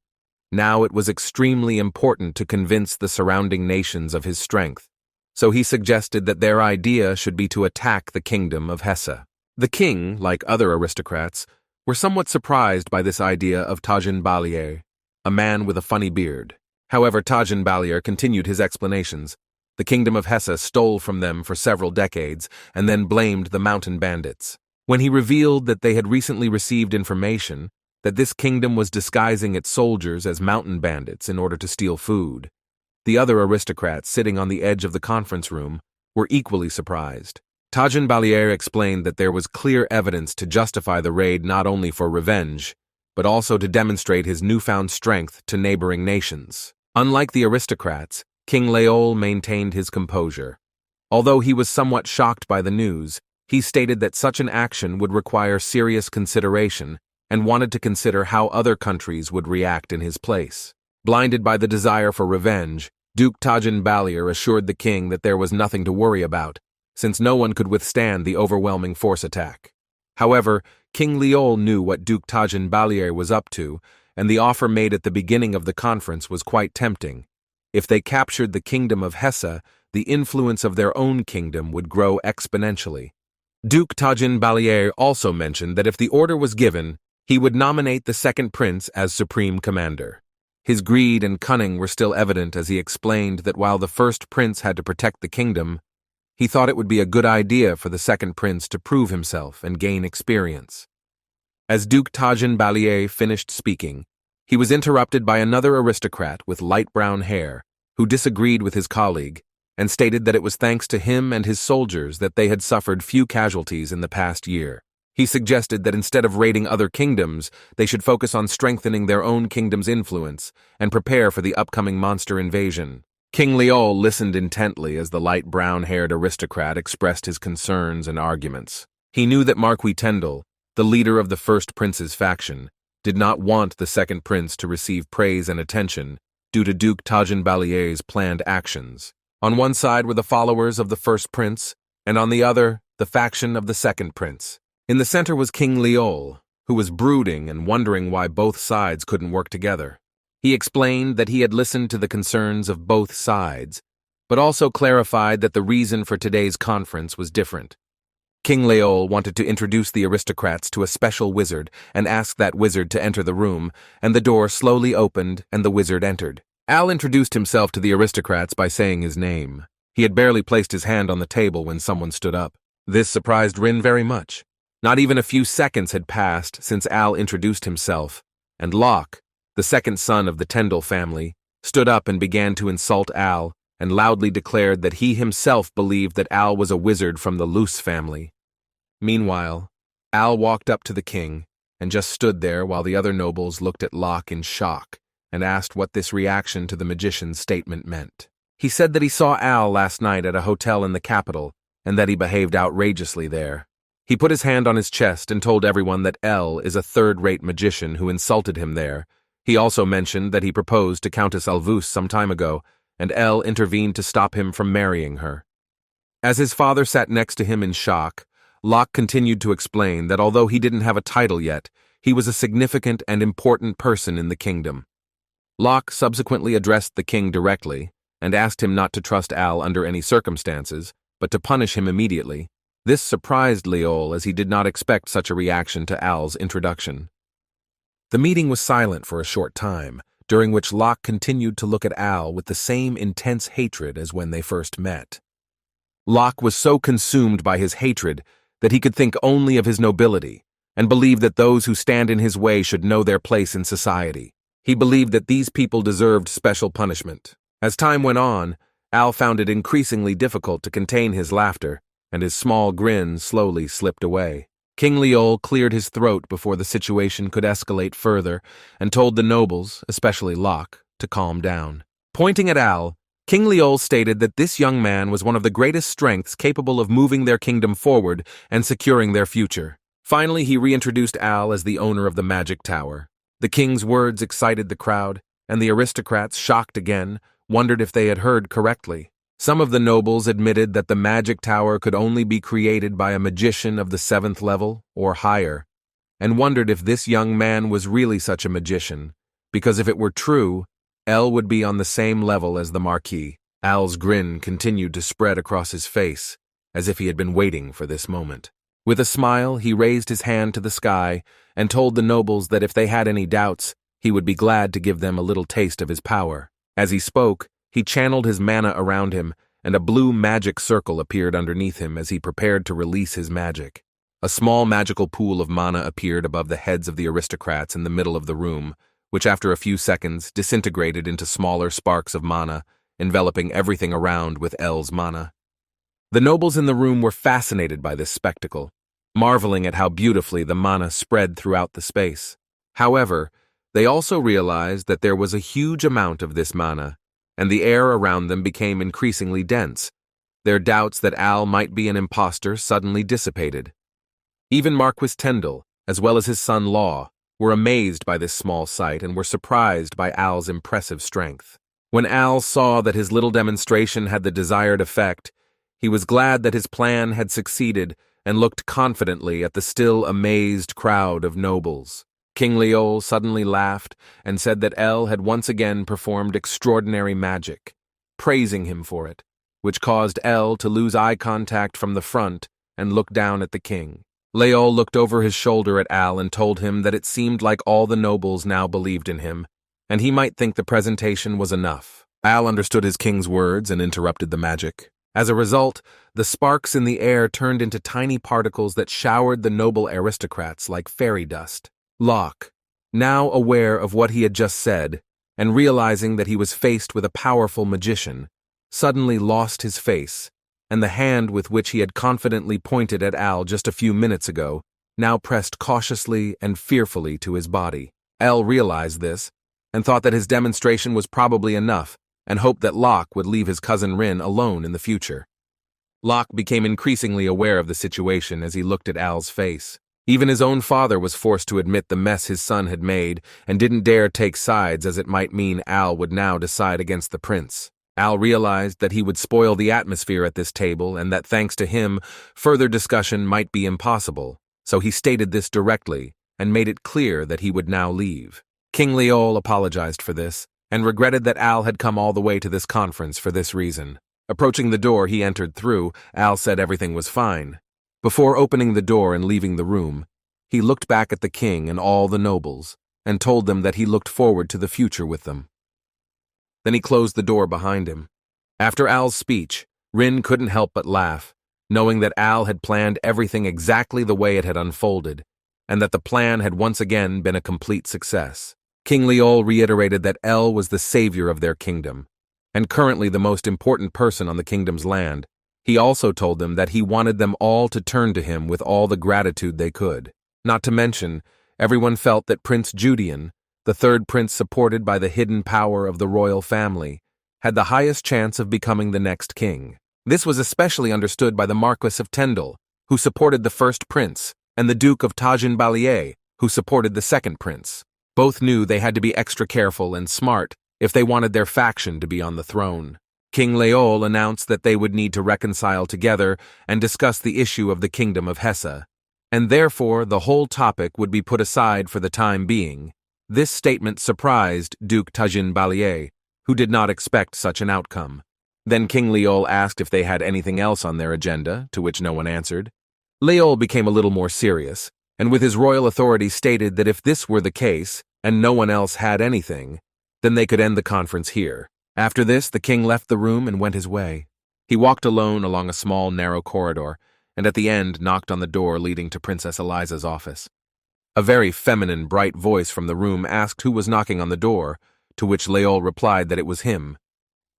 now it was extremely important to convince the surrounding nations of his strength, so he suggested that their idea should be to attack the kingdom of Hesse. The king, like other aristocrats, were somewhat surprised by this idea of Tajin Balier, a man with a funny beard. However, Tajin Balier continued his explanations. The kingdom of Hesse stole from them for several decades and then blamed the mountain bandits. When he revealed that they had recently received information that this kingdom was disguising its soldiers as mountain bandits in order to steal food, the other aristocrats sitting on the edge of the conference room were equally surprised. Tajin Balier explained that there was clear evidence to justify the raid not only for revenge, but also to demonstrate his newfound strength to neighboring nations. Unlike the aristocrats, King Leol maintained his composure. Although he was somewhat shocked by the news, he stated that such an action would require serious consideration and wanted to consider how other countries would react in his place. Blinded by the desire for revenge, Duke Tajin Balier assured the king that there was nothing to worry about, since no one could withstand the overwhelming force attack. However, King Leol knew what Duke Tajin Balier was up to, and the offer made at the beginning of the conference was quite tempting. If they captured the kingdom of Hesse, the influence of their own kingdom would grow exponentially. Duke Tajin Balier also mentioned that if the order was given, he would nominate the second prince as supreme commander. His greed and cunning were still evident as he explained that while the first prince had to protect the kingdom, he thought it would be a good idea for the second prince to prove himself and gain experience. As Duke Tajin Balier finished speaking, he was interrupted by another aristocrat with light brown hair, who disagreed with his colleague and stated that it was thanks to him and his soldiers that they had suffered few casualties in the past year. He suggested that instead of raiding other kingdoms, they should focus on strengthening their own kingdom's influence and prepare for the upcoming monster invasion. King Leol listened intently as the light brown-haired aristocrat expressed his concerns and arguments. He knew that Marquis Tendel, the leader of the first prince's faction, did not want the second prince to receive praise and attention due to Duke Tajin Balier's planned actions. On one side were the followers of the first prince, and on the other, the faction of the second prince. In the center was King Leol, who was brooding and wondering why both sides couldn't work together. He explained that he had listened to the concerns of both sides, but also clarified that the reason for today's conference was different. King Leol wanted to introduce the aristocrats to a special wizard and asked that wizard to enter the room, and the door slowly opened and the wizard entered. Al introduced himself to the aristocrats by saying his name. He had barely placed his hand on the table when someone stood up. This surprised Rin very much. Not even a few seconds had passed since Al introduced himself, and Locke, the second son of the Tendel family, stood up and began to insult Al and loudly declared that he himself believed that Al was a wizard from the Luce family. Meanwhile, Al walked up to the king and just stood there while the other nobles looked at Locke in shock and asked what this reaction to the magician's statement meant. He said that he saw Al last night at a hotel in the capital and that he behaved outrageously there. He put his hand on his chest and told everyone that L is a third-rate magician who insulted him there. He also mentioned that he proposed to Countess Alvus some time ago, and L intervened to stop him from marrying her. As his father sat next to him in shock, Locke continued to explain that although he didn't have a title yet, he was a significant and important person in the kingdom. Locke subsequently addressed the king directly and asked him not to trust Al under any circumstances, but to punish him immediately. This surprised Leol as he did not expect such a reaction to Al's introduction. The meeting was silent for a short time, during which Locke continued to look at Al with the same intense hatred as when they first met. Locke was so consumed by his hatred that he could think only of his nobility and believed that those who stand in his way should know their place in society. He believed that these people deserved special punishment. As time went on, Al found it increasingly difficult to contain his laughter, and his small grin slowly slipped away. King Leol cleared his throat before the situation could escalate further and told the nobles, especially Locke, to calm down. Pointing at Al, King Leol stated that this young man was one of the greatest strengths capable of moving their kingdom forward and securing their future. Finally, he reintroduced Al as the owner of the magic tower. The king's words excited the crowd, and the aristocrats, shocked again, wondered if they had heard correctly. Some of the nobles admitted that the magic tower could only be created by a magician of the 7th level or higher, and wondered if this young man was really such a magician, because if it were true, El would be on the same level as the Marquis. Al's grin continued to spread across his face, as if he had been waiting for this moment. With a smile, he raised his hand to the sky and told the nobles that if they had any doubts, he would be glad to give them a little taste of his power. As he spoke, he channeled his mana around him, and a blue magic circle appeared underneath him as he prepared to release his magic. A small magical pool of mana appeared above the heads of the aristocrats in the middle of the room, which after a few seconds disintegrated into smaller sparks of mana, enveloping everything around with El's mana. The nobles in the room were fascinated by this spectacle, marveling at how beautifully the mana spread throughout the space. However, they also realized that there was a huge amount of this mana, and the air around them became increasingly dense. Their doubts that Al might be an imposter suddenly dissipated. Even Marquis Tyndall, as well as his son Law, were amazed by this small sight and were surprised by Al's impressive strength. When Al saw that his little demonstration had the desired effect, he was glad that his plan had succeeded and looked confidently at the still amazed crowd of nobles. King Leol suddenly laughed and said that El had once again performed extraordinary magic, praising him for it, which caused El to lose eye contact from the front and look down at the king. Leol looked over his shoulder at Al and told him that it seemed like all the nobles now believed in him, and he might think the presentation was enough. Al understood his king's words and interrupted the magic. As a result, the sparks in the air turned into tiny particles that showered the noble aristocrats like fairy dust. Locke, now aware of what he had just said, and realizing that he was faced with a powerful magician, suddenly lost his face, and the hand with which he had confidently pointed at Al just a few minutes ago now pressed cautiously and fearfully to his body. Al realized this, and thought that his demonstration was probably enough, and hoped that Locke would leave his cousin Rin alone in the future. Locke became increasingly aware of the situation as he looked at Al's face. Even his own father was forced to admit the mess his son had made and didn't dare take sides, as it might mean Al would now decide against the prince. Al realized that he would spoil the atmosphere at this table and that thanks to him, further discussion might be impossible, so he stated this directly and made it clear that he would now leave. King Leol apologized for this and regretted that Al had come all the way to this conference for this reason. Approaching the door he entered through, Al said everything was fine. Before opening the door and leaving the room, he looked back at the king and all the nobles and told them that he looked forward to the future with them. Then he closed the door behind him. After Al's speech, Rin couldn't help but laugh, knowing that Al had planned everything exactly the way it had unfolded, and that the plan had once again been a complete success. King Leol reiterated that El was the savior of their kingdom, and currently the most important person on the kingdom's land. He also told them that he wanted them all to turn to him with all the gratitude they could. Not to mention, everyone felt that Prince Judean, the third prince supported by the hidden power of the royal family, had the highest chance of becoming the next king. This was especially understood by the Marquis of Tyndall, who supported the first prince, and the Duke of Tajin Balier, who supported the second prince. Both knew they had to be extra careful and smart if they wanted their faction to be on the throne. King Leol announced that they would need to reconcile together and discuss the issue of the kingdom of Hesse, and therefore the whole topic would be put aside for the time being. This statement surprised Duke Tajin Balier, who did not expect such an outcome. Then King Leol asked if they had anything else on their agenda, to which no one answered. Leol became a little more serious, and with his royal authority stated that if this were the case, and no one else had anything, then they could end the conference here. After this, the king left the room and went his way. He walked alone along a small, narrow corridor, and at the end knocked on the door leading to Princess Eliza's office. A very feminine, bright voice from the room asked who was knocking on the door, to which Leol replied that it was him.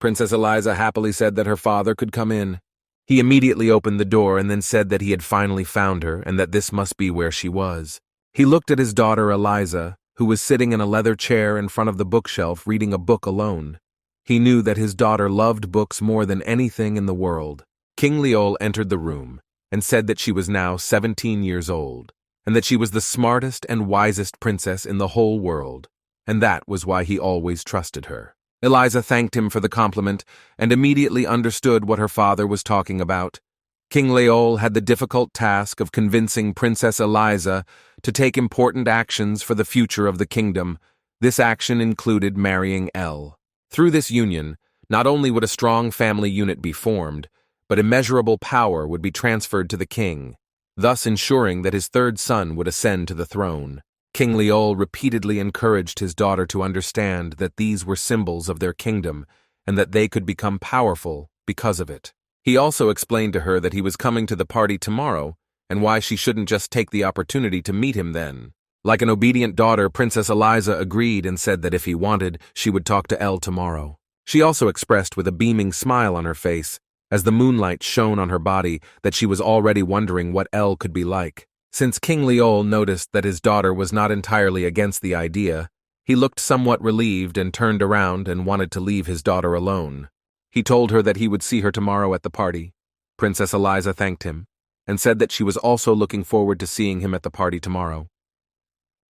Princess Eliza happily said that her father could come in. He immediately opened the door and then said that he had finally found her and that this must be where she was. He looked at his daughter Eliza, who was sitting in a leather chair in front of the bookshelf reading a book alone. He knew that his daughter loved books more than anything in the world. King Leol entered the room and said that she was now 17 years old, and that she was the smartest and wisest princess in the whole world, and that was why he always trusted her. Eliza thanked him for the compliment and immediately understood what her father was talking about. King Leol had the difficult task of convincing Princess Eliza to take important actions for the future of the kingdom. This action included marrying Elle. Through this union, not only would a strong family unit be formed, but immeasurable power would be transferred to the king, thus ensuring that his third son would ascend to the throne. King Leol repeatedly encouraged his daughter to understand that these were symbols of their kingdom and that they could become powerful because of it. He also explained to her that he was coming to the party tomorrow and why she shouldn't just take the opportunity to meet him then. Like an obedient daughter, Princess Eliza agreed and said that if he wanted, she would talk to Elle tomorrow. She also expressed with a beaming smile on her face, as the moonlight shone on her body, that she was already wondering what Elle could be like. Since King Leol noticed that his daughter was not entirely against the idea, he looked somewhat relieved and turned around and wanted to leave his daughter alone. He told her that he would see her tomorrow at the party. Princess Eliza thanked him and said that she was also looking forward to seeing him at the party tomorrow.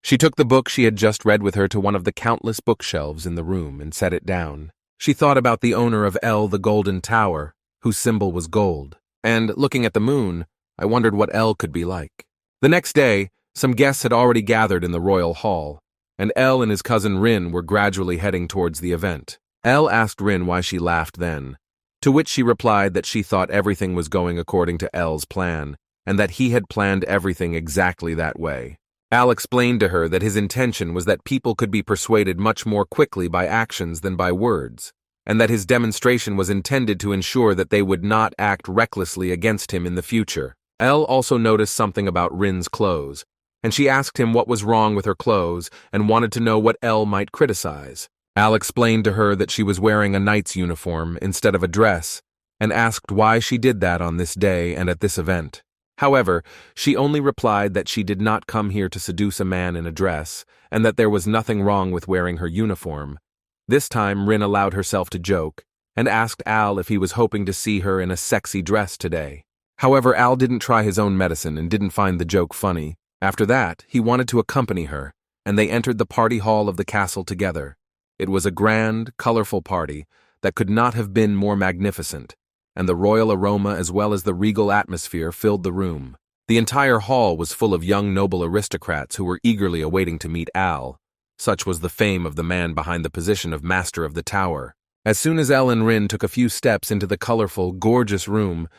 She took the book she had just read with her to one of the countless bookshelves in the room and set it down. She thought about the owner of Elle the Golden Tower, whose symbol was gold, and, looking at the moon, I wondered what Elle could be like. The next day, some guests had already gathered in the royal hall, and Elle and his cousin Rin were gradually heading towards the event. Elle asked Rin why she laughed then, to which she replied that she thought everything was going according to Elle's plan, and that he had planned everything exactly that way. Al explained to her that his intention was that people could be persuaded much more quickly by actions than by words, and that his demonstration was intended to ensure that they would not act recklessly against him in the future. Elle also noticed something about Rin's clothes, and she asked him what was wrong with her clothes and wanted to know what Elle might criticize. Al explained to her that she was wearing a knight's uniform instead of a dress, and asked why she did that on this day and at this event. However, she only replied that she did not come here to seduce a man in a dress, and that there was nothing wrong with wearing her uniform. This time Rin allowed herself to joke, and asked Al if he was hoping to see her in a sexy dress today. However, Al didn't try his own medicine and didn't find the joke funny. After that, he wanted to accompany her, and they entered the party hall of the castle together. It was a grand, colorful party that could not have been more magnificent, and the royal aroma as well as the regal atmosphere filled the room. The entire hall was full of young noble aristocrats who were eagerly awaiting to meet Al. Such was the fame of the man behind the position of Master of the Tower. As soon as Elle and Rin took a few steps into the colorful, gorgeous room,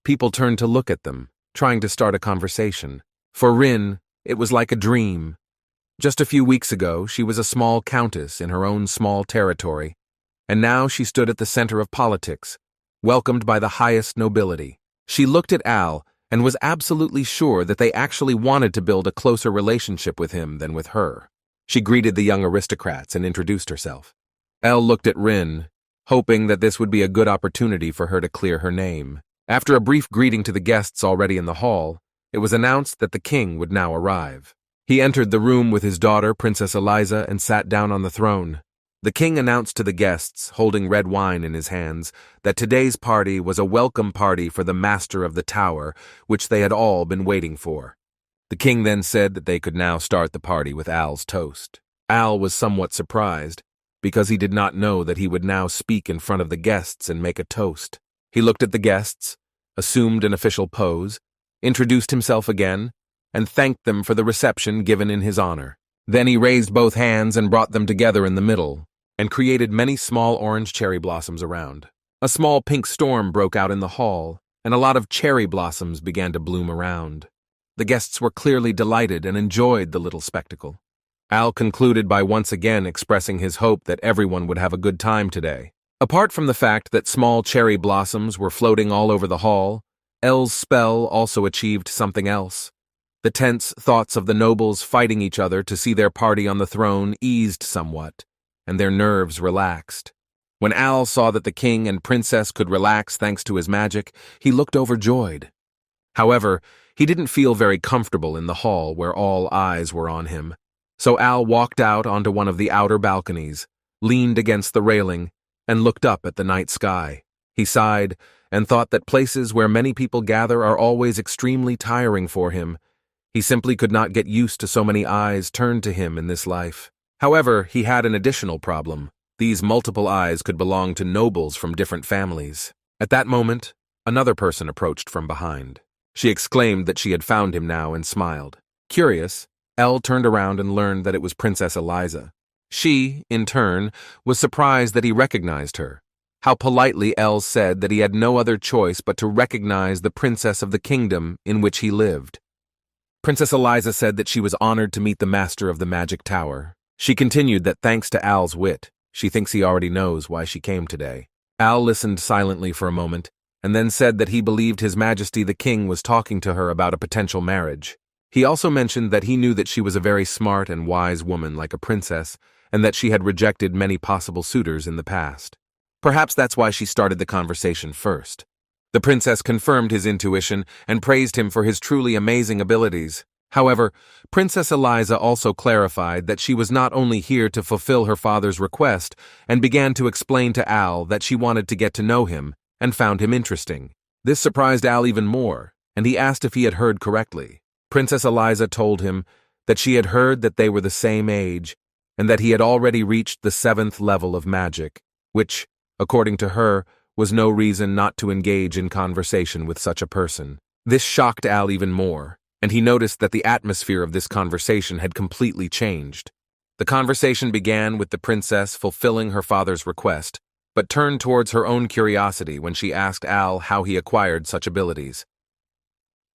people turned to look at them, trying to start a conversation. For Rin, it was like a dream. Just a few weeks ago, she was a small countess in her own small territory, and now she stood at the center of politics, welcomed by the highest nobility. She looked at Al and was absolutely sure that they actually wanted to build a closer relationship with him than with her. She greeted the young aristocrats and introduced herself. Elle looked at Rin, hoping that this would be a good opportunity for her to clear her name. After a brief greeting to the guests already in the hall, it was announced that the king would now arrive. He entered the room with his daughter, Princess Eliza, and sat down on the throne. The king announced to the guests, holding red wine in his hands, that today's party was a welcome party for the master of the tower, which they had all been waiting for. The king then said that they could now start the party with Al's toast. Al was somewhat surprised, because he did not know that he would now speak in front of the guests and make a toast. He looked at the guests, assumed an official pose, introduced himself again, and thanked them for the reception given in his honor. Then he raised both hands and brought them together in the middle, and created many small orange cherry blossoms around. A small pink storm broke out in the hall, and a lot of cherry blossoms began to bloom around. The guests were clearly delighted and enjoyed the little spectacle. Al concluded by once again expressing his hope that everyone would have a good time today. Apart from the fact that small cherry blossoms were floating all over the hall, El's spell also achieved something else. The tense thoughts of the nobles fighting each other to see their party on the throne eased somewhat, and their nerves relaxed. When Al saw that the king and princess could relax thanks to his magic, he looked overjoyed. However, he didn't feel very comfortable in the hall where all eyes were on him, so Al walked out onto one of the outer balconies, leaned against the railing, and looked up at the night sky. He sighed and thought that places where many people gather are always extremely tiring for him. He simply could not get used to so many eyes turned to him in this life. However, he had an additional problem. These multiple eyes could belong to nobles from different families. At that moment, another person approached from behind. She exclaimed that she had found him now and smiled. Curious, El turned around and learned that it was Princess Eliza. She, in turn, was surprised that he recognized her. How politely El said that he had no other choice but to recognize the princess of the kingdom in which he lived. Princess Eliza said that she was honored to meet the master of the magic tower. She continued that thanks to Al's wit, she thinks he already knows why she came today. Al listened silently for a moment, and then said that he believed His Majesty the King was talking to her about a potential marriage. He also mentioned that he knew that she was a very smart and wise woman like a princess, and that she had rejected many possible suitors in the past. Perhaps that's why she started the conversation first. The princess confirmed his intuition and praised him for his truly amazing abilities. However, Princess Eliza also clarified that she was not only here to fulfill her father's request, and began to explain to Al that she wanted to get to know him and found him interesting. This surprised Al even more, and he asked if he had heard correctly. Princess Eliza told him that she had heard that they were the same age, and that he had already reached the 7th level of magic, which, according to her, was no reason not to engage in conversation with such a person. This shocked Al even more, and he noticed that the atmosphere of this conversation had completely changed. The conversation began with the princess fulfilling her father's request, but turned towards her own curiosity when she asked Al how he acquired such abilities.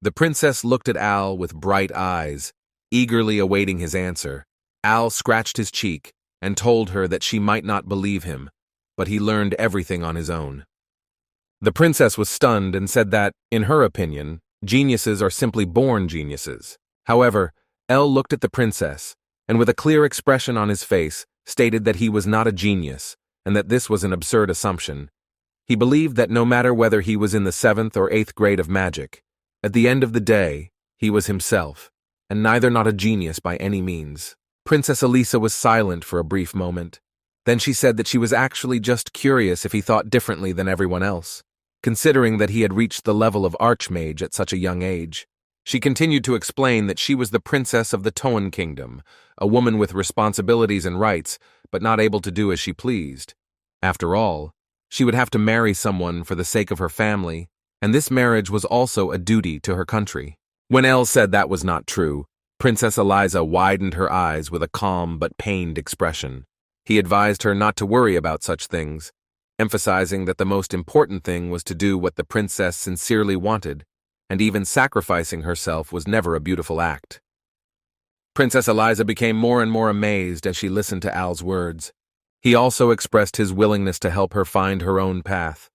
The princess looked at Al with bright eyes, eagerly awaiting his answer. Al scratched his cheek and told her that she might not believe him, but he learned everything on his own. The princess was stunned and said that, in her opinion, geniuses are simply born geniuses. However, El looked at the princess, and with a clear expression on his face, stated that he was not a genius, and that this was an absurd assumption. He believed that no matter whether he was in the 7th or 8th grade of magic, at the end of the day, he was himself, and neither not a genius by any means. Princess Elisa was silent for a brief moment. Then she said that she was actually just curious if he thought differently than everyone else, considering that he had reached the level of archmage at such a young age. She continued to explain that she was the princess of the Toan kingdom, a woman with responsibilities and rights, but not able to do as she pleased. After all, she would have to marry someone for the sake of her family, and this marriage was also a duty to her country. When El said that was not true, Princess Eliza widened her eyes with a calm but pained expression. He advised her not to worry about such things, emphasizing that the most important thing was to do what the princess sincerely wanted, and even sacrificing herself was never a beautiful act. Princess Eliza became more and more amazed as she listened to Al's words. He also expressed his willingness to help her find her own path,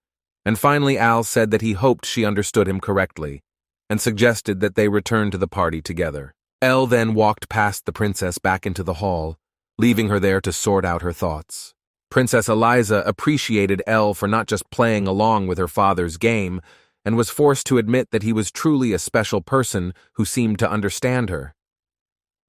and finally Al said that he hoped she understood him correctly, and suggested that they return to the party together. El then walked past the princess back into the hall, leaving her there to sort out her thoughts. Princess Eliza appreciated El for not just playing along with her father's game, and was forced to admit that he was truly a special person who seemed to understand her.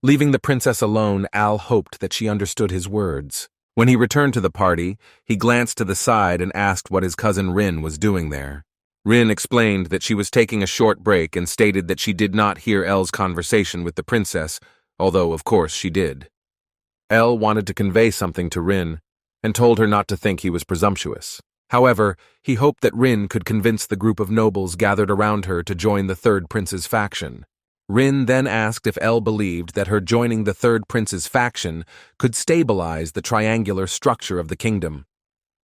Leaving the princess alone, Al hoped that she understood his words. When he returned to the party, he glanced to the side and asked what his cousin Rin was doing there. Rin explained that she was taking a short break and stated that she did not hear Elle's conversation with the princess, although of course she did. Elle wanted to convey something to Rin and told her not to think he was presumptuous. However, he hoped that Rin could convince the group of nobles gathered around her to join the third prince's faction. Rin then asked if Elle believed that her joining the third prince's faction could stabilize the triangular structure of the kingdom.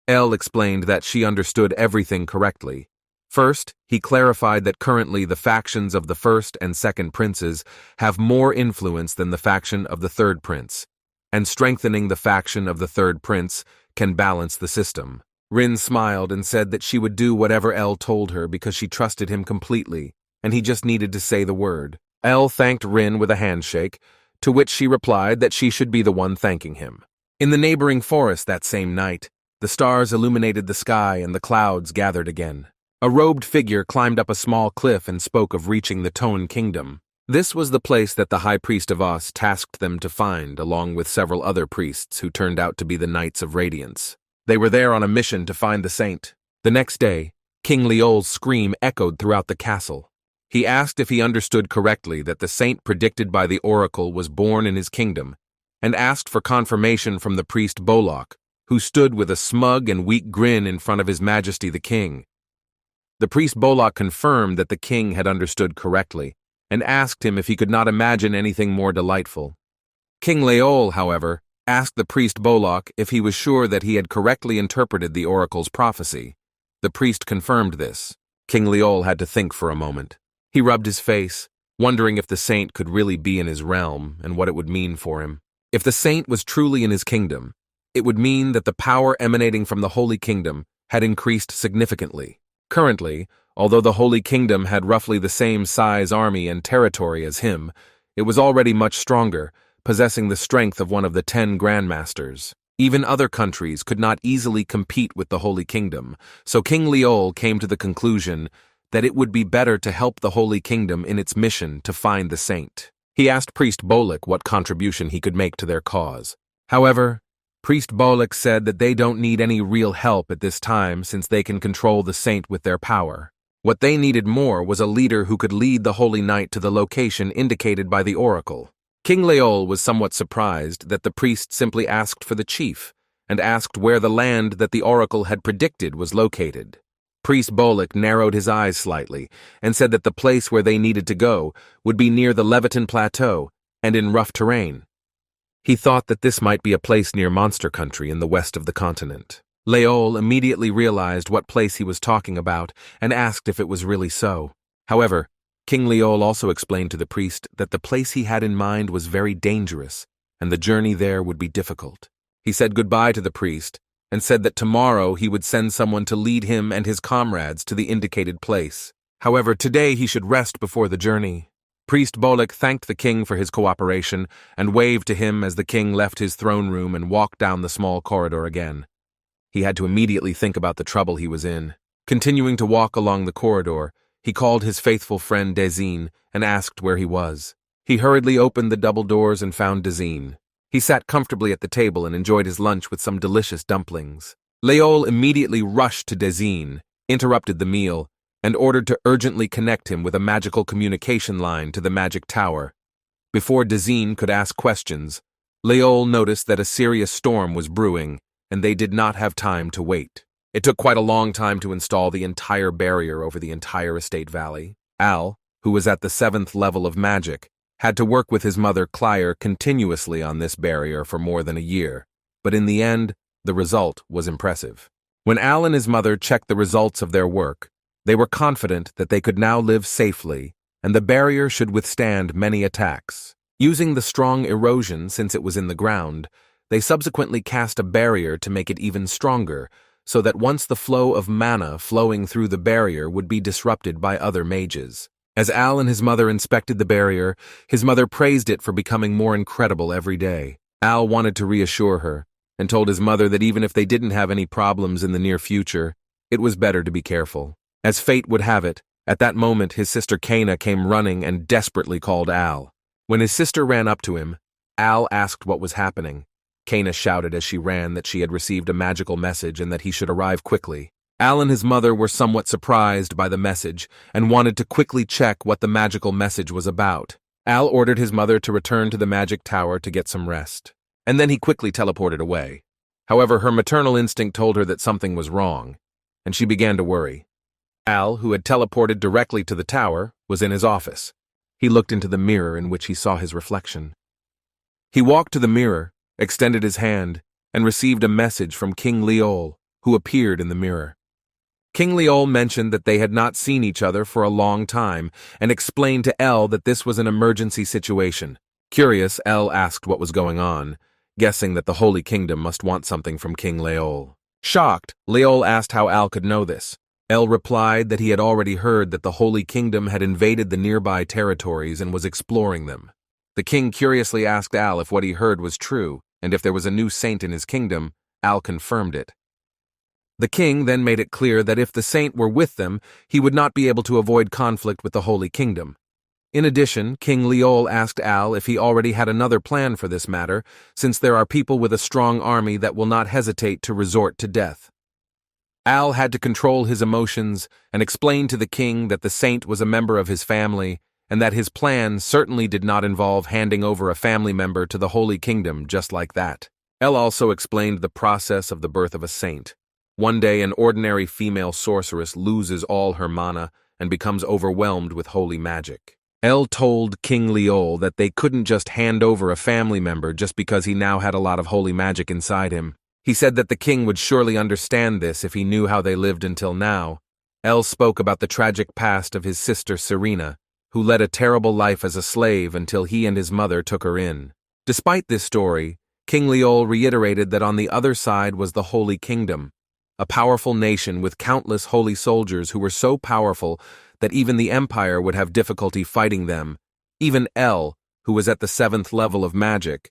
Elle explained that she understood everything correctly. First, he clarified that currently the factions of the first and second princes have more influence than the faction of the third prince, and strengthening the faction of the third prince can balance the system. Rin smiled and said that she would do whatever Elle told her because she trusted him completely, and he just needed to say the word. Elle thanked Rin with a handshake, to which she replied that she should be the one thanking him. In the neighboring forest that same night, the stars illuminated the sky and the clouds gathered again. A robed figure climbed up a small cliff and spoke of reaching the Tone Kingdom. This was the place that the High Priest of Os tasked them to find, along with several other priests who turned out to be the Knights of Radiance. They were there on a mission to find the saint. The next day, King Leol's scream echoed throughout the castle. He asked if he understood correctly that the saint predicted by the oracle was born in his kingdom, and asked for confirmation from the priest Bolok, who stood with a smug and weak grin in front of His Majesty the King. The priest Bolok confirmed that the king had understood correctly, and asked him if he could not imagine anything more delightful. King Leol, however, asked the priest Bolok if he was sure that he had correctly interpreted the oracle's prophecy. The priest confirmed this. King Leol had to think for a moment. He rubbed his face, wondering if the saint could really be in his realm and what it would mean for him. If the saint was truly in his kingdom, it would mean that the power emanating from the Holy Kingdom had increased significantly. Currently, although the Holy Kingdom had roughly the same size army and territory as him, it was already much stronger, possessing the strength of one of the 10 grandmasters. Even other countries could not easily compete with the Holy Kingdom, so King Leol came to the conclusion that it would be better to help the Holy Kingdom in its mission to find the saint. He asked Priest Bolok what contribution he could make to their cause. However, Priest Bolok said that they don't need any real help at this time since they can control the saint with their power. What they needed more was a leader who could lead the Holy Knight to the location indicated by the oracle. King Leol was somewhat surprised that the priest simply asked for the chief, and asked where the land that the oracle had predicted was located. Priest Bolok narrowed his eyes slightly and said that the place where they needed to go would be near the Leviton Plateau and in rough terrain. He thought that this might be a place near Monster Country in the west of the continent. Leol immediately realized what place he was talking about and asked if it was really so. However, King Leol also explained to the priest that the place he had in mind was very dangerous and the journey there would be difficult. He said goodbye to the priest and said that tomorrow he would send someone to lead him and his comrades to the indicated place. However, today he should rest before the journey. Priest Bolok thanked the king for his cooperation and waved to him as the king left his throne room and walked down the small corridor again. He had to immediately think about the trouble he was in. Continuing to walk along the corridor, he called his faithful friend Dezine and asked where he was. He hurriedly opened the double doors and found Dezine. He sat comfortably at the table and enjoyed his lunch with some delicious dumplings. Leol immediately rushed to Dezine, interrupted the meal, and ordered to urgently connect him with a magical communication line to the magic tower. Before Dezine could ask questions, Leol noticed that a serious storm was brewing, and they did not have time to wait. It took quite a long time to install the entire barrier over the entire estate valley. Al, who was at the 7th level of magic, had to work with his mother Clire continuously on this barrier for more than a year, but in the end, the result was impressive. When Al and his mother checked the results of their work, they were confident that they could now live safely, and the barrier should withstand many attacks. Using the strong erosion since it was in the ground, they subsequently cast a barrier to make it even stronger, so that once the flow of mana flowing through the barrier would be disrupted by other mages. As Al and his mother inspected the barrier, his mother praised it for becoming more incredible every day. Al wanted to reassure her, and told his mother that even if they didn't have any problems in the near future, it was better to be careful. As fate would have it, at that moment his sister Kana came running and desperately called Al. When his sister ran up to him, Al asked what was happening. Kana shouted as she ran that she had received a magical message and that he should arrive quickly. Al and his mother were somewhat surprised by the message and wanted to quickly check what the magical message was about. Al ordered his mother to return to the magic tower to get some rest, and then he quickly teleported away. However, her maternal instinct told her that something was wrong, and she began to worry. Al, who had teleported directly to the tower, was in his office. He looked into the mirror in which he saw his reflection. He walked to the mirror, extended his hand, and received a message from King Leol, who appeared in the mirror. King Leol mentioned that they had not seen each other for a long time and explained to El that this was an emergency situation. Curious, El asked what was going on, guessing that the Holy Kingdom must want something from King Leol. Shocked, Leol asked how Al could know this. El replied that he had already heard that the Holy Kingdom had invaded the nearby territories and was exploring them. The king curiously asked Al if what he heard was true, and if there was a new saint in his kingdom. Al confirmed it. The king then made it clear that if the saint were with them, he would not be able to avoid conflict with the Holy Kingdom. In addition, King Leol asked Al if he already had another plan for this matter, since there are people with a strong army that will not hesitate to resort to death. Al had to control his emotions and explain to the king that the saint was a member of his family and that his plan certainly did not involve handing over a family member to the Holy Kingdom just like that. El also explained the process of the birth of a saint. One day, an ordinary female sorceress loses all her mana and becomes overwhelmed with holy magic. El told King Leol that they couldn't just hand over a family member just because he now had a lot of holy magic inside him. He said that the king would surely understand this if he knew how they lived until now. El spoke about the tragic past of his sister Serena, who led a terrible life as a slave until he and his mother took her in. Despite this story, King Leol reiterated that on the other side was the Holy Kingdom, a powerful nation with countless holy soldiers who were so powerful that even the Empire would have difficulty fighting them. Even El, who was at the 7th level of magic,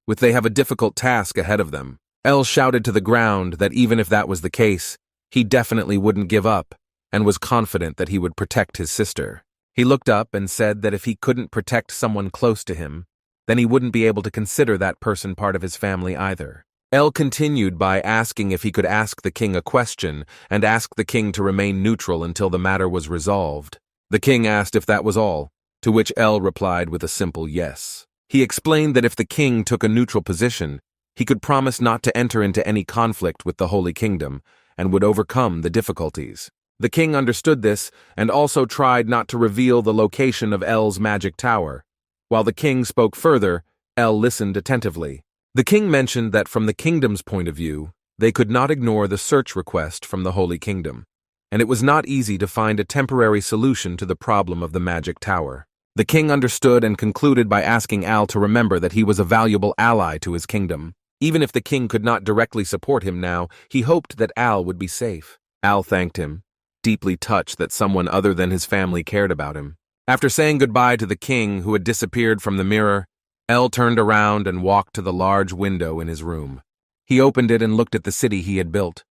they have a difficult task ahead of them. El shouted to the ground that even if that was the case, he definitely wouldn't give up, and was confident that he would protect his sister. He looked up and said that if he couldn't protect someone close to him, then he wouldn't be able to consider that person part of his family either. El continued by asking if he could ask the king a question and ask the king to remain neutral until the matter was resolved. The king asked if that was all, to which El replied with a simple yes. He explained that if the king took a neutral position, he could promise not to enter into any conflict with the Holy Kingdom and would overcome the difficulties. The king understood this and also tried not to reveal the location of El's magic tower. While the king spoke further, El listened attentively. The king mentioned that from the kingdom's point of view, they could not ignore the search request from the Holy Kingdom, and it was not easy to find a temporary solution to the problem of the magic tower. The king understood and concluded by asking Al to remember that he was a valuable ally to his kingdom. Even if the king could not directly support him now, he hoped that Al would be safe. Al thanked him, deeply touched that someone other than his family cared about him. After saying goodbye to the king, who had disappeared from the mirror, El turned around and walked to the large window in his room. He opened it and looked at the city he had built.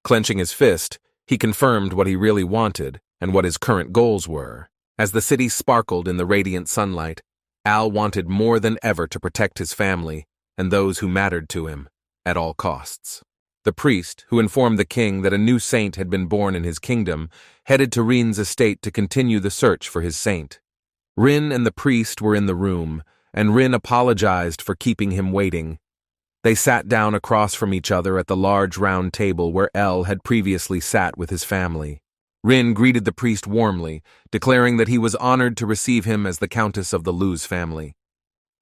Clenching his fist, he confirmed what he really wanted and what his current goals were. As the city sparkled in the radiant sunlight, Al wanted more than ever to protect his family and those who mattered to him, at all costs. The priest, who informed the king that a new saint had been born in his kingdom, headed to Rin's estate to continue the search for his saint. Rin and the priest were in the room, and Rin apologized for keeping him waiting. They sat down across from each other at the large round table where El had previously sat with his family. Rin greeted the priest warmly, declaring that he was honored to receive him as the Countess of the Luz family.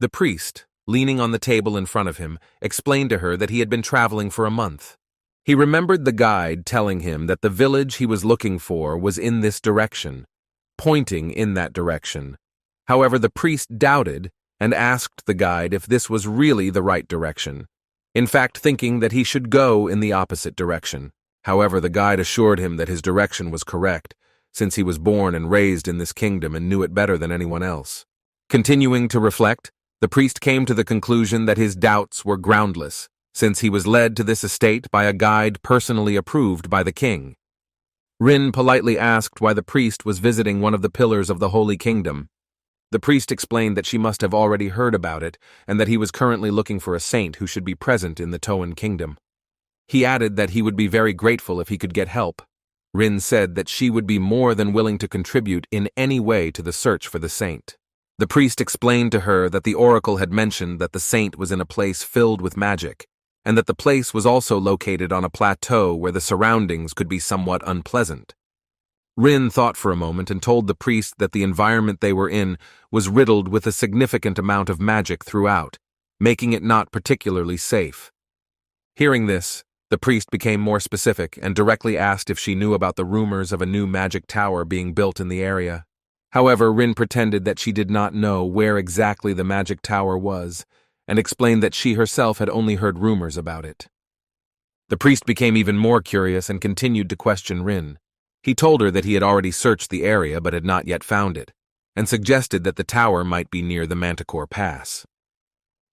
The priest, leaning on the table in front of him, explained to her that he had been traveling for a month. He remembered the guide telling him that the village he was looking for was in this direction, pointing in that direction. However, the priest doubted and asked the guide if this was really the right direction, in fact thinking that he should go in the opposite direction. However, the guide assured him that his direction was correct, since he was born and raised in this kingdom and knew it better than anyone else. Continuing to reflect, the priest came to the conclusion that his doubts were groundless, since he was led to this estate by a guide personally approved by the king. Rin politely asked why the priest was visiting one of the pillars of the Holy Kingdom. The priest explained that she must have already heard about it and that he was currently looking for a saint who should be present in the Toan kingdom. He added that he would be very grateful if he could get help. Rin said that she would be more than willing to contribute in any way to the search for the saint. The priest explained to her that the oracle had mentioned that the saint was in a place filled with magic, and that the place was also located on a plateau where the surroundings could be somewhat unpleasant. Rin thought for a moment and told the priest that the environment they were in was riddled with a significant amount of magic throughout, making it not particularly safe. Hearing this, the priest became more specific and directly asked if she knew about the rumors of a new magic tower being built in the area. However, Rin pretended that she did not know where exactly the magic tower was, and explained that she herself had only heard rumors about it. The priest became even more curious and continued to question Rin. He told her that he had already searched the area but had not yet found it, and suggested that the tower might be near the Manticore Pass.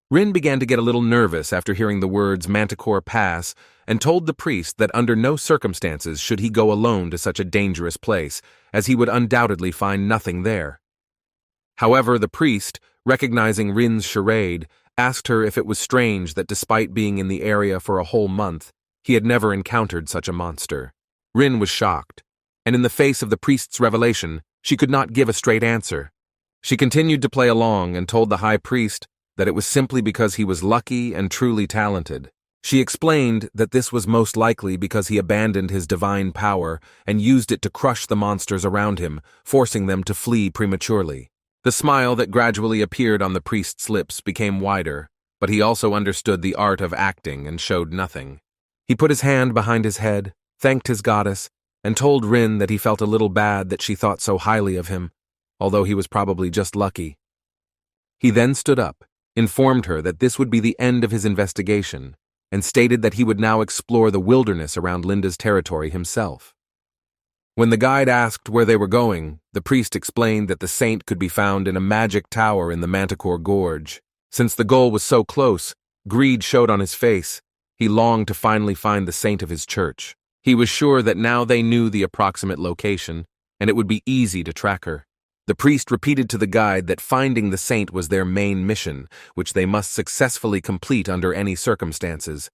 Rin began to get a little nervous after hearing the words Manticore Pass and told the priest that under no circumstances should he go alone to such a dangerous place, as he would undoubtedly find nothing there. However, the priest, recognizing Rin's charade, asked her if it was strange that despite being in the area for a whole month, he had never encountered such a monster. Rin was shocked, and in the face of the priest's revelation, she could not give a straight answer. She continued to play along and told the high priest that it was simply because he was lucky and truly talented. She explained that this was most likely because he abandoned his divine power and used it to crush the monsters around him, forcing them to flee prematurely. The smile that gradually appeared on the priest's lips became wider, but he also understood the art of acting and showed nothing. He put his hand behind his head, thanked his goddess, and told Rin that he felt a little bad that she thought so highly of him, although he was probably just lucky. He then stood up, informed her that this would be the end of his investigation, and stated that he would now explore the wilderness around Linda's territory himself. When the guide asked where they were going, the priest explained that the saint could be found in a magic tower in the Manticore Gorge. Since the goal was so close, greed showed on his face. He longed to finally find the saint of his church. He was sure that now they knew the approximate location, and it would be easy to track her. The priest repeated to the guide that finding the saint was their main mission, which they must successfully complete under any circumstances.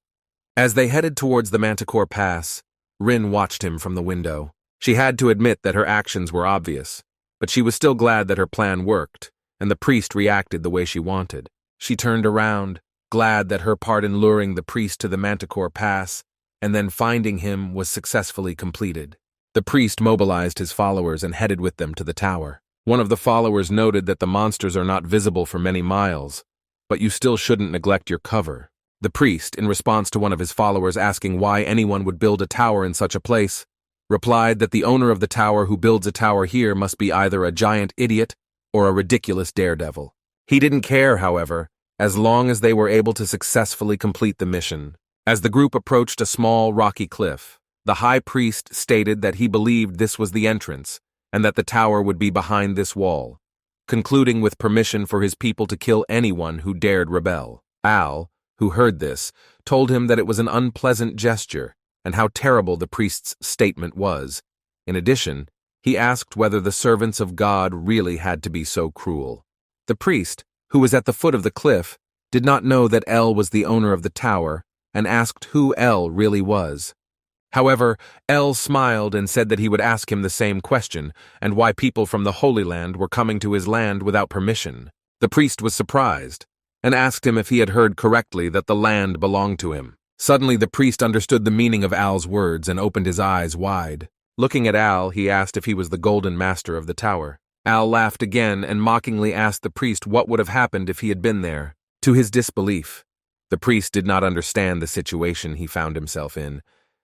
As they headed towards the Manticore Pass, Rin watched him from the window. She had to admit that her actions were obvious, but she was still glad that her plan worked, and the priest reacted the way she wanted. She turned around, glad that her part in luring the priest to the Manticore Pass and then finding him was successfully completed. The priest mobilized his followers and headed with them to the tower. One of the followers noted that the monsters are not visible for many miles, but you still shouldn't neglect your cover. The priest, in response to one of his followers asking why anyone would build a tower in such a place, replied that the owner of the tower who builds a tower here must be either a giant idiot or a ridiculous daredevil. He didn't care, however, as long as they were able to successfully complete the mission. As the group approached a small rocky cliff, the high priest stated that he believed this was the entrance, and that the tower would be behind this wall, concluding with permission for his people to kill anyone who dared rebel. Al, who heard this, told him that it was an unpleasant gesture and how terrible the priest's statement was. In addition, he asked whether the servants of God really had to be so cruel. The priest, who was at the foot of the cliff, did not know that El was the owner of the tower and asked who El really was. However, El smiled and said that he would ask him the same question, and why people from the Holy Land were coming to his land without permission. The priest was surprised, and asked him if he had heard correctly that the land belonged to him. Suddenly the priest understood the meaning of Al's words and opened his eyes wide. Looking at Al, he asked if he was the golden master of the tower. Al laughed again and mockingly asked the priest what would have happened if he had been there. To his disbelief, the priest did not understand the situation he found himself in,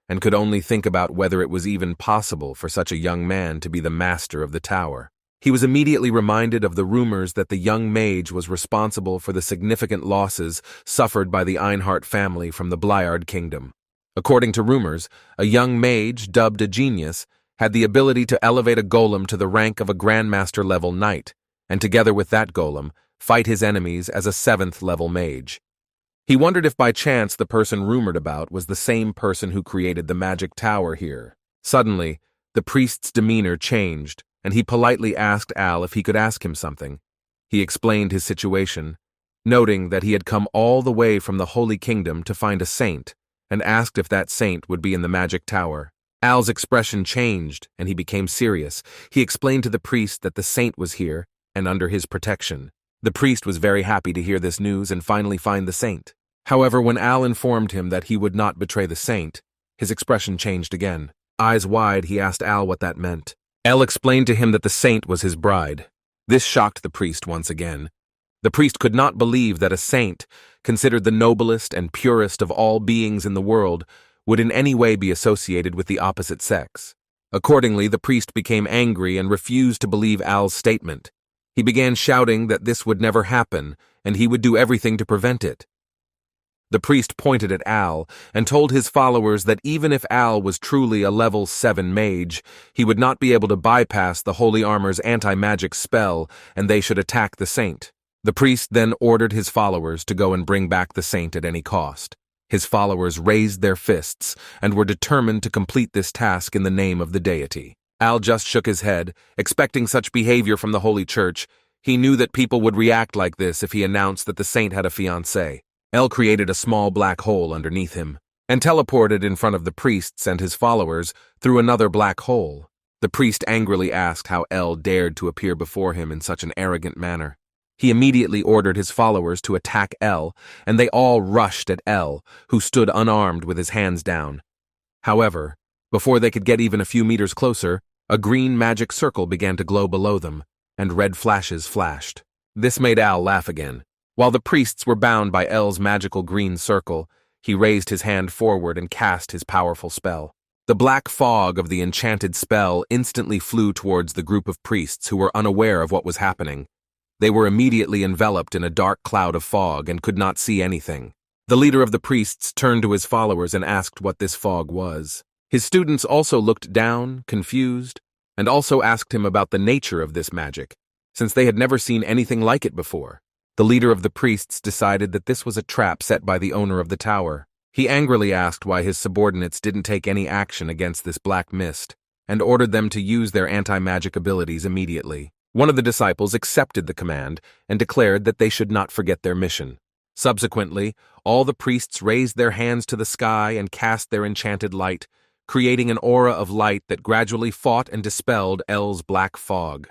and could only think about whether it was even possible for such a young man to be the master of the tower. He was immediately reminded of the rumors that the young mage was responsible for the significant losses suffered by the Einhart family from the Blyard kingdom. According to rumors, a young mage, dubbed a genius, had the ability to elevate a golem to the rank of a Grandmaster-level knight, and together with that golem, fight his enemies as a 7th-level mage. He wondered if by chance the person rumored about was the same person who created the magic tower here. Suddenly, the priest's demeanor changed, and he politely asked Al if he could ask him something. He explained his situation, noting that he had come all the way from the Holy Kingdom to find a saint, and asked if that saint would be in the magic tower. Al's expression changed, and he became serious. He explained to the priest that the saint was here and under his protection. The priest was very happy to hear this news and finally find the saint. However, when Al informed him that he would not betray the saint, his expression changed again. Eyes wide, he asked Al what that meant. Al explained to him that the saint was his bride. This shocked the priest once again. The priest could not believe that a saint, considered the noblest and purest of all beings in the world, would in any way be associated with the opposite sex. Accordingly, the priest became angry and refused to believe Al's statement. He began shouting that this would never happen, and he would do everything to prevent it. The priest pointed at Al and told his followers that even if Al was truly a level 7 mage, he would not be able to bypass the Holy Armor's anti-magic spell, and they should attack the saint. The priest then ordered his followers to go and bring back the saint at any cost. His followers raised their fists and were determined to complete this task in the name of the deity. Al just shook his head, expecting such behavior from the Holy Church. He knew that people would react like this if he announced that the saint had a fiancée. El created a small black hole underneath him and teleported in front of the priests and his followers through another black hole. The priest angrily asked how El dared to appear before him in such an arrogant manner. He immediately ordered his followers to attack El, and they all rushed at El, who stood unarmed with his hands down. However, before they could get even a few meters closer, a green magic circle began to glow below them, and red flashes flashed. This made Al laugh again. While the priests were bound by El's magical green circle, he raised his hand forward and cast his powerful spell. The black fog of the enchanted spell instantly flew towards the group of priests who were unaware of what was happening. They were immediately enveloped in a dark cloud of fog and could not see anything. The leader of the priests turned to his followers and asked what this fog was. His students also looked down, confused, and also asked him about the nature of this magic, since they had never seen anything like it before. The leader of the priests decided that this was a trap set by the owner of the tower. He angrily asked why his subordinates didn't take any action against this black mist, and ordered them to use their anti-magic abilities immediately. One of the disciples accepted the command and declared that they should not forget their mission. Subsequently, all the priests raised their hands to the sky and cast their enchanted light, creating an aura of light that gradually fought and dispelled El's black fog.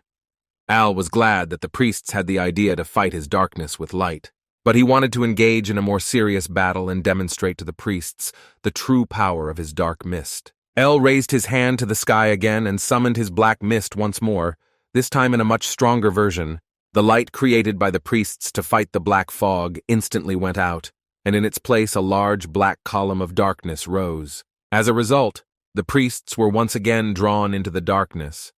Al was glad that the priests had the idea to fight his darkness with light, but he wanted to engage in a more serious battle and demonstrate to the priests the true power of his dark mist. El raised his hand to the sky again and summoned his black mist once more, this time in a much stronger version. The light created by the priests to fight the black fog instantly went out, and in its place a large black column of darkness rose. As a result, the priests were once again drawn into the darkness.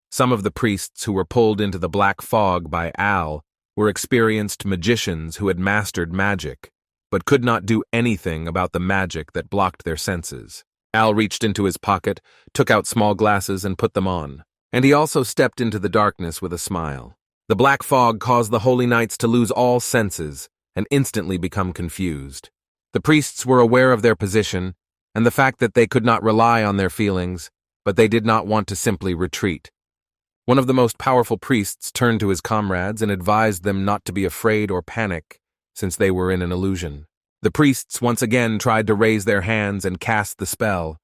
Some of the priests who were pulled into the black fog by Al were experienced magicians who had mastered magic, but could not do anything about the magic that blocked their senses. Al reached into his pocket, took out small glasses and put them on, and he also stepped into the darkness with a smile. The black fog caused the holy knights to lose all senses and instantly become confused. The priests were aware of their position and the fact that they could not rely on their feelings, but they did not want to simply retreat. One of the most powerful priests turned to his comrades and advised them not to be afraid or panic, since they were in an illusion. The priests once again tried to raise their hands and cast the spell.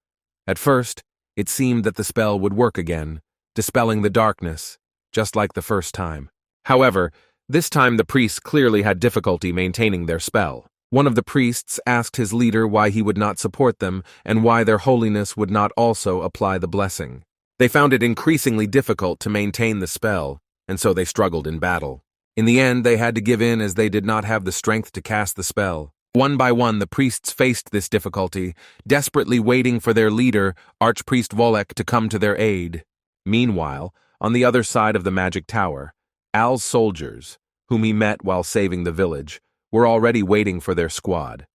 At first, it seemed that the spell would work again, dispelling the darkness, just like the first time. However, this time the priests clearly had difficulty maintaining their spell. One of the priests asked his leader why he would not support them and why their holiness would not also apply the blessing. They found it increasingly difficult to maintain the spell, and so they struggled in battle. In the end, they had to give in as they did not have the strength to cast the spell. One by one, the priests faced this difficulty, desperately waiting for their leader, Archpriest Volek, to come to their aid. Meanwhile, on the other side of the magic tower, Al's soldiers, whom he met while saving the village, were already waiting for their squad.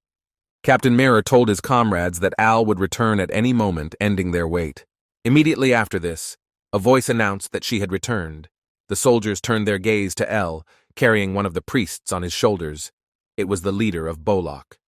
Captain Mirror told his comrades that Al would return at any moment, ending their wait. Immediately after this, a voice announced that she had returned. The soldiers turned their gaze to El, carrying one of the priests on his shoulders. It was the leader of Bolok.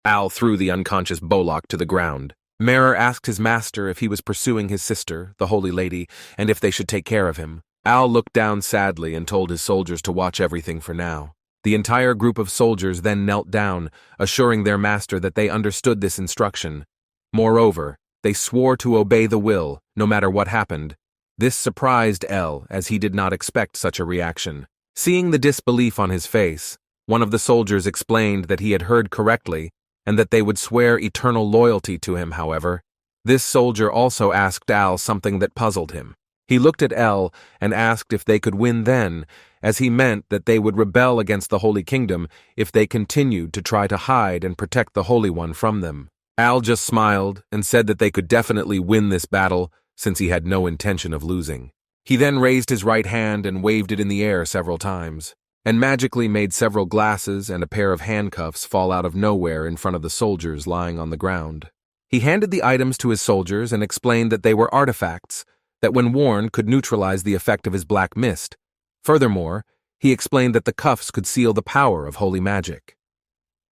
Al threw the unconscious Bolok to the ground. Mirror asked his master if he was pursuing his sister, the Holy Lady, and if they should take care of him. Al looked down sadly and told his soldiers to watch everything for now. The entire group of soldiers then knelt down, assuring their master that they understood this instruction. Moreover, they swore to obey the will, no matter what happened. This surprised El, as he did not expect such a reaction. Seeing the disbelief on his face, one of the soldiers explained that he had heard correctly and that they would swear eternal loyalty to him, however. This soldier also asked Al something that puzzled him. He looked at El and asked if they could win then, as he meant that they would rebel against the Holy Kingdom if they continued to try to hide and protect the Holy One from them. Al just smiled and said that they could definitely win this battle since he had no intention of losing. He then raised his right hand and waved it in the air several times, and magically made several glasses and a pair of handcuffs fall out of nowhere in front of the soldiers lying on the ground. He handed the items to his soldiers and explained that they were artifacts that when worn could neutralize the effect of his black mist. Furthermore, he explained that the cuffs could seal the power of holy magic.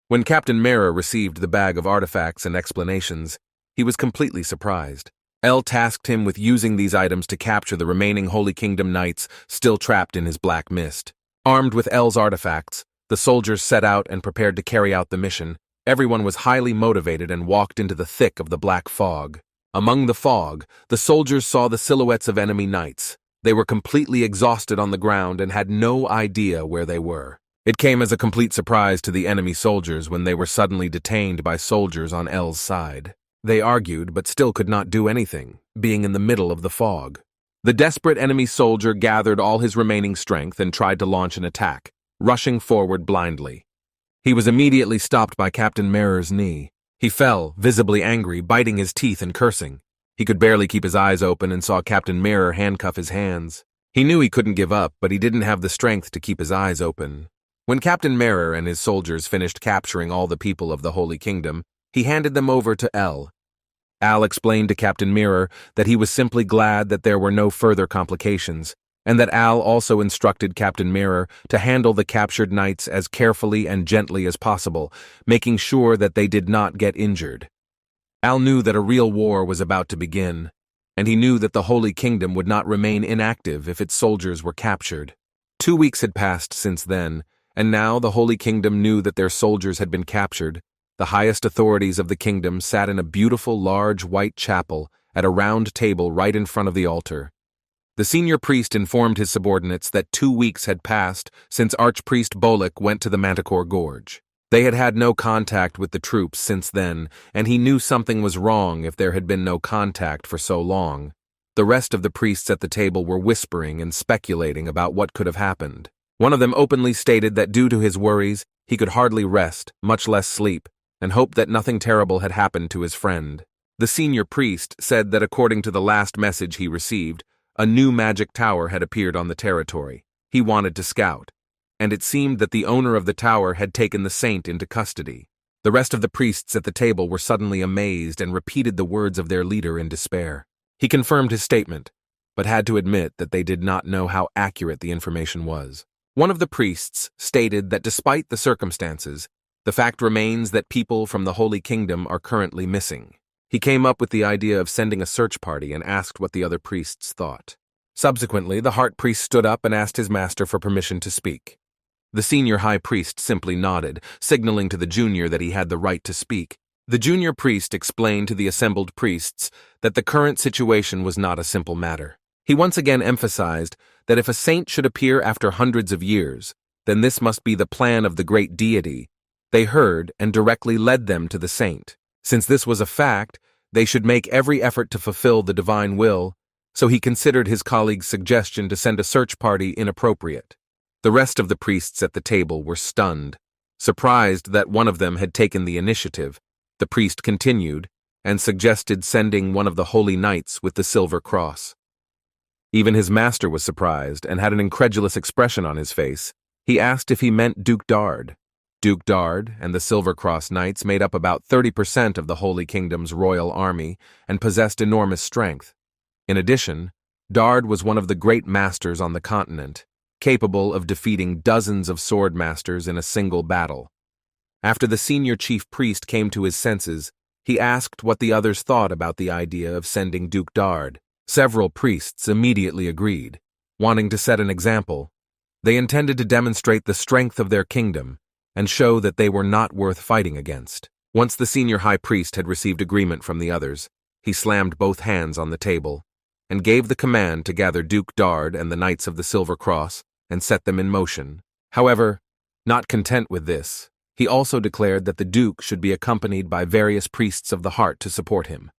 When Captain Mera received the bag of artifacts and explanations, he was completely surprised. El tasked him with using these items to capture the remaining Holy Kingdom knights still trapped in his black mist. Armed with El's artifacts, the soldiers set out and prepared to carry out the mission. Everyone was highly motivated and walked into the thick of the black fog. Among the fog, the soldiers saw the silhouettes of enemy knights. They were completely exhausted on the ground and had no idea where they were. It came as a complete surprise to the enemy soldiers when they were suddenly detained by soldiers on El's side. They argued but still could not do anything, being in the middle of the fog. The desperate enemy soldier gathered all his remaining strength and tried to launch an attack, rushing forward blindly. He was immediately stopped by Captain Mera's knee. He fell, visibly angry, biting his teeth and cursing. He could barely keep his eyes open and saw Captain Mera handcuff his hands. He knew he couldn't give up, but he didn't have the strength to keep his eyes open. When Captain Mera and his soldiers finished capturing all the people of the Holy Kingdom, he handed them over to El. Al explained to Captain Mera that he was simply glad that there were no further complications, and that Al also instructed Captain Mera to handle the captured knights as carefully and gently as possible, making sure that they did not get injured. Al knew that a real war was about to begin, and he knew that the Holy Kingdom would not remain inactive if its soldiers were captured. 2 weeks had passed since then, and now the Holy Kingdom knew that their soldiers had been captured. The highest authorities of the kingdom sat in a beautiful large white chapel at a round table right in front of the altar. The senior priest informed his subordinates that 2 weeks had passed since Archpriest Bolek went to the Manticore Gorge. They had had no contact with the troops since then, and he knew something was wrong if there had been no contact for so long. The rest of the priests at the table were whispering and speculating about what could have happened. One of them openly stated that due to his worries, he could hardly rest, much less sleep, and hoped that nothing terrible had happened to his friend. The senior priest said that according to the last message he received, a new magic tower had appeared on the territory. He wanted to scout, and it seemed that the owner of the tower had taken the saint into custody. The rest of the priests at the table were suddenly amazed and repeated the words of their leader in despair. He confirmed his statement, but had to admit that they did not know how accurate the information was. One of the priests stated that despite the circumstances, the fact remains that people from the Holy Kingdom are currently missing. He came up with the idea of sending a search party and asked what the other priests thought. Subsequently, the heart priest stood up and asked his master for permission to speak. The senior high priest simply nodded, signaling to the junior that he had the right to speak. The junior priest explained to the assembled priests that the current situation was not a simple matter. He once again emphasized that if a saint should appear after hundreds of years, then this must be the plan of the great deity. They heard and directly led them to the saint. Since this was a fact, they should make every effort to fulfill the divine will, so he considered his colleague's suggestion to send a search party inappropriate. The rest of the priests at the table were stunned, surprised that one of them had taken the initiative. The priest continued and suggested sending one of the holy knights with the silver cross. Even his master was surprised and had an incredulous expression on his face. He asked if he meant Duke Dard. Duke Dard and the Silver Cross Knights made up about 30% of the Holy Kingdom's royal army and possessed enormous strength. In addition, Dard was one of the great masters on the continent, capable of defeating dozens of sword masters in a single battle. After the senior chief priest came to his senses, he asked what the others thought about the idea of sending Duke Dard. Several priests immediately agreed. wanting to set an example. They intended to demonstrate the strength of their kingdom and show that they were not worth fighting against. Once the senior high priest had received agreement from the others, he slammed both hands on the table and gave the command to gather Duke Dard and the Knights of the Silver Cross and set them in motion. However, not content with this, he also declared that the Duke should be accompanied by various priests of the heart to support him.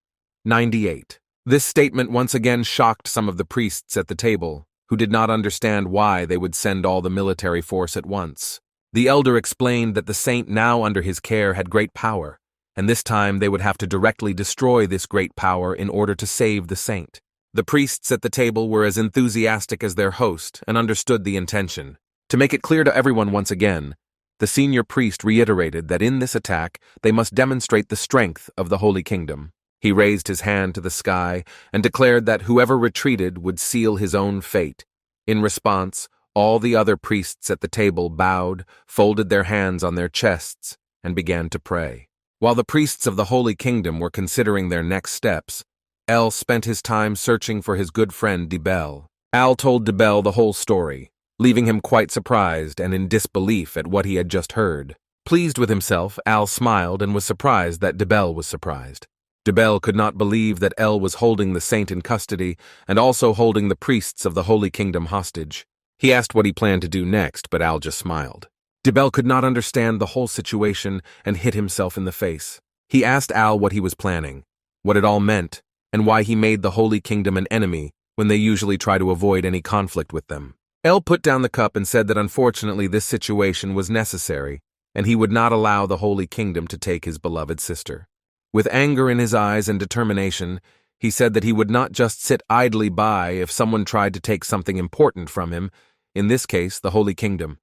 98. This statement once again shocked some of the priests at the table, who did not understand why they would send all the military force at once. The elder explained that the saint now under his care had great power, and this time they would have to directly destroy this great power in order to save the saint. The priests at the table were as enthusiastic as their host and understood the intention. To make it clear to everyone once again, the senior priest reiterated that in this attack they must demonstrate the strength of the Holy Kingdom. He raised his hand to the sky and declared that whoever retreated would seal his own fate. In response, all the other priests at the table bowed, folded their hands on their chests, and began to pray. While the priests of the Holy Kingdom were considering their next steps, El spent his time searching for his good friend Dibel. Al told Dibel the whole story, leaving him quite surprised and in disbelief at what he had just heard. Pleased with himself, Al smiled and was surprised that Dibel was surprised. Dibel could not believe that El was holding the saint in custody and also holding the priests of the Holy Kingdom hostage. He asked what he planned to do next, but Al just smiled. Dibel could not understand the whole situation and hit himself in the face. He asked Al what he was planning, what it all meant, and why he made the Holy Kingdom an enemy when they usually try to avoid any conflict with them. El put down the cup and said that unfortunately this situation was necessary, and he would not allow the Holy Kingdom to take his beloved sister. With anger in his eyes and determination, he said that he would not just sit idly by if someone tried to take something important from him, in this case, the Holy Kingdom.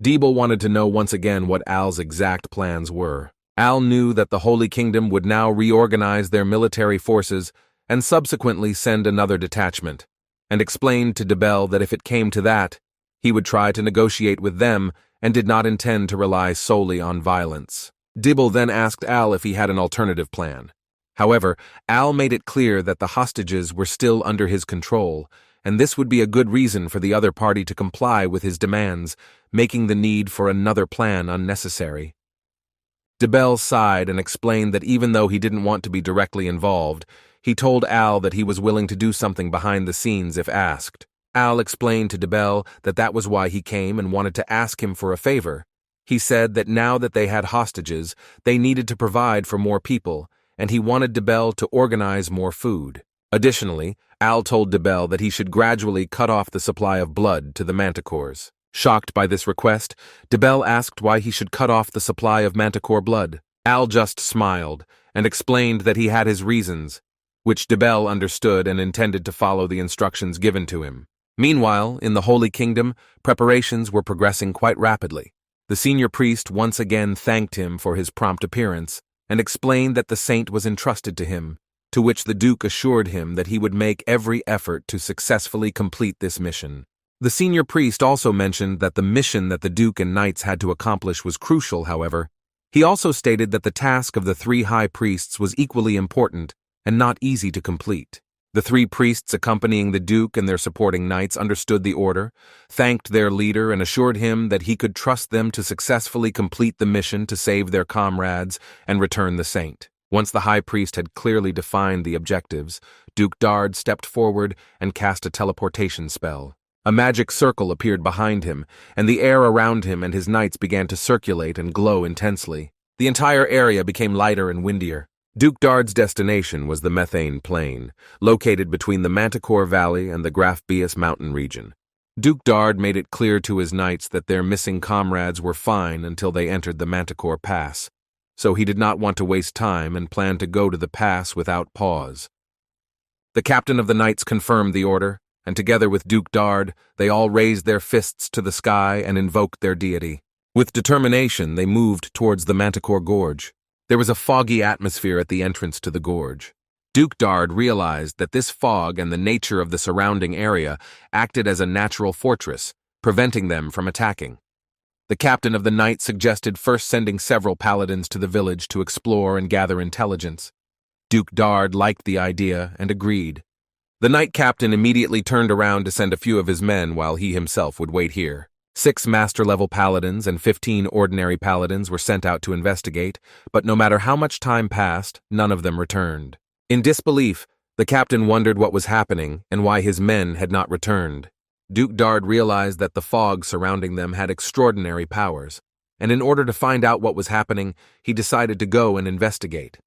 Dibel wanted to know once again what Al's exact plans were. Al knew that the Holy Kingdom would now reorganize their military forces and subsequently send another detachment, and explained to Dibel that if it came to that, he would try to negotiate with them and did not intend to rely solely on violence. Dibel then asked Al if he had an alternative plan. However, Al made it clear that the hostages were still under his control, and this would be a good reason for the other party to comply with his demands, making the need for another plan unnecessary. Dibel sighed and explained that even though he didn't want to be directly involved, he told Al that he was willing to do something behind the scenes if asked. Al explained to Dibel that that was why he came and wanted to ask him for a favor. He said that now that they had hostages, they needed to provide for more people, and he wanted Dibel to organize more food. Additionally, Al told Dibel that he should gradually cut off the supply of blood to the manticores. Shocked by this request, Dibel asked why he should cut off the supply of manticore blood. Al just smiled and explained that he had his reasons, which Dibel understood and intended to follow the instructions given to him. Meanwhile, in the Holy Kingdom, preparations were progressing quite rapidly. The senior priest once again thanked him for his prompt appearance and explained that the saint was entrusted to him, to which the Duke assured him that he would make every effort to successfully complete this mission. The senior priest also mentioned that the mission that the Duke and Knights had to accomplish was crucial, however. He also stated that the task of the 3 high priests was equally important and not easy to complete. The 3 priests accompanying the Duke and their supporting knights understood the order, thanked their leader, and assured him that he could trust them to successfully complete the mission to save their comrades and return the saint. Once the high priest had clearly defined the objectives, Duke Dard stepped forward and cast a teleportation spell. A magic circle appeared behind him, and the air around him and his knights began to circulate and glow intensely. The entire area became lighter and windier. Duke Dard's destination was the Methane Plain, located between the Manticore Valley and the Graf-Bias mountain region. Duke Dard made it clear to his knights that their missing comrades were fine until they entered the Manticore Pass, so he did not want to waste time and planned to go to the pass without pause. The captain of the knights confirmed the order, and together with Duke Dard, they all raised their fists to the sky and invoked their deity. With determination, they moved towards the Manticore Gorge. There was a foggy atmosphere at the entrance to the gorge. Duke Dard realized that this fog and the nature of the surrounding area acted as a natural fortress, preventing them from attacking. The captain of the knights suggested first sending several paladins to the village to explore and gather intelligence. Duke Dard liked the idea and agreed. The knight captain immediately turned around to send a few of his men while he himself would wait here. 6 master-level paladins and 15 ordinary paladins were sent out to investigate, but no matter how much time passed, none of them returned. In disbelief, the captain wondered what was happening and why his men had not returned. Duke Dard realized that the fog surrounding them had extraordinary powers, and in order to find out what was happening, he decided to go and investigate.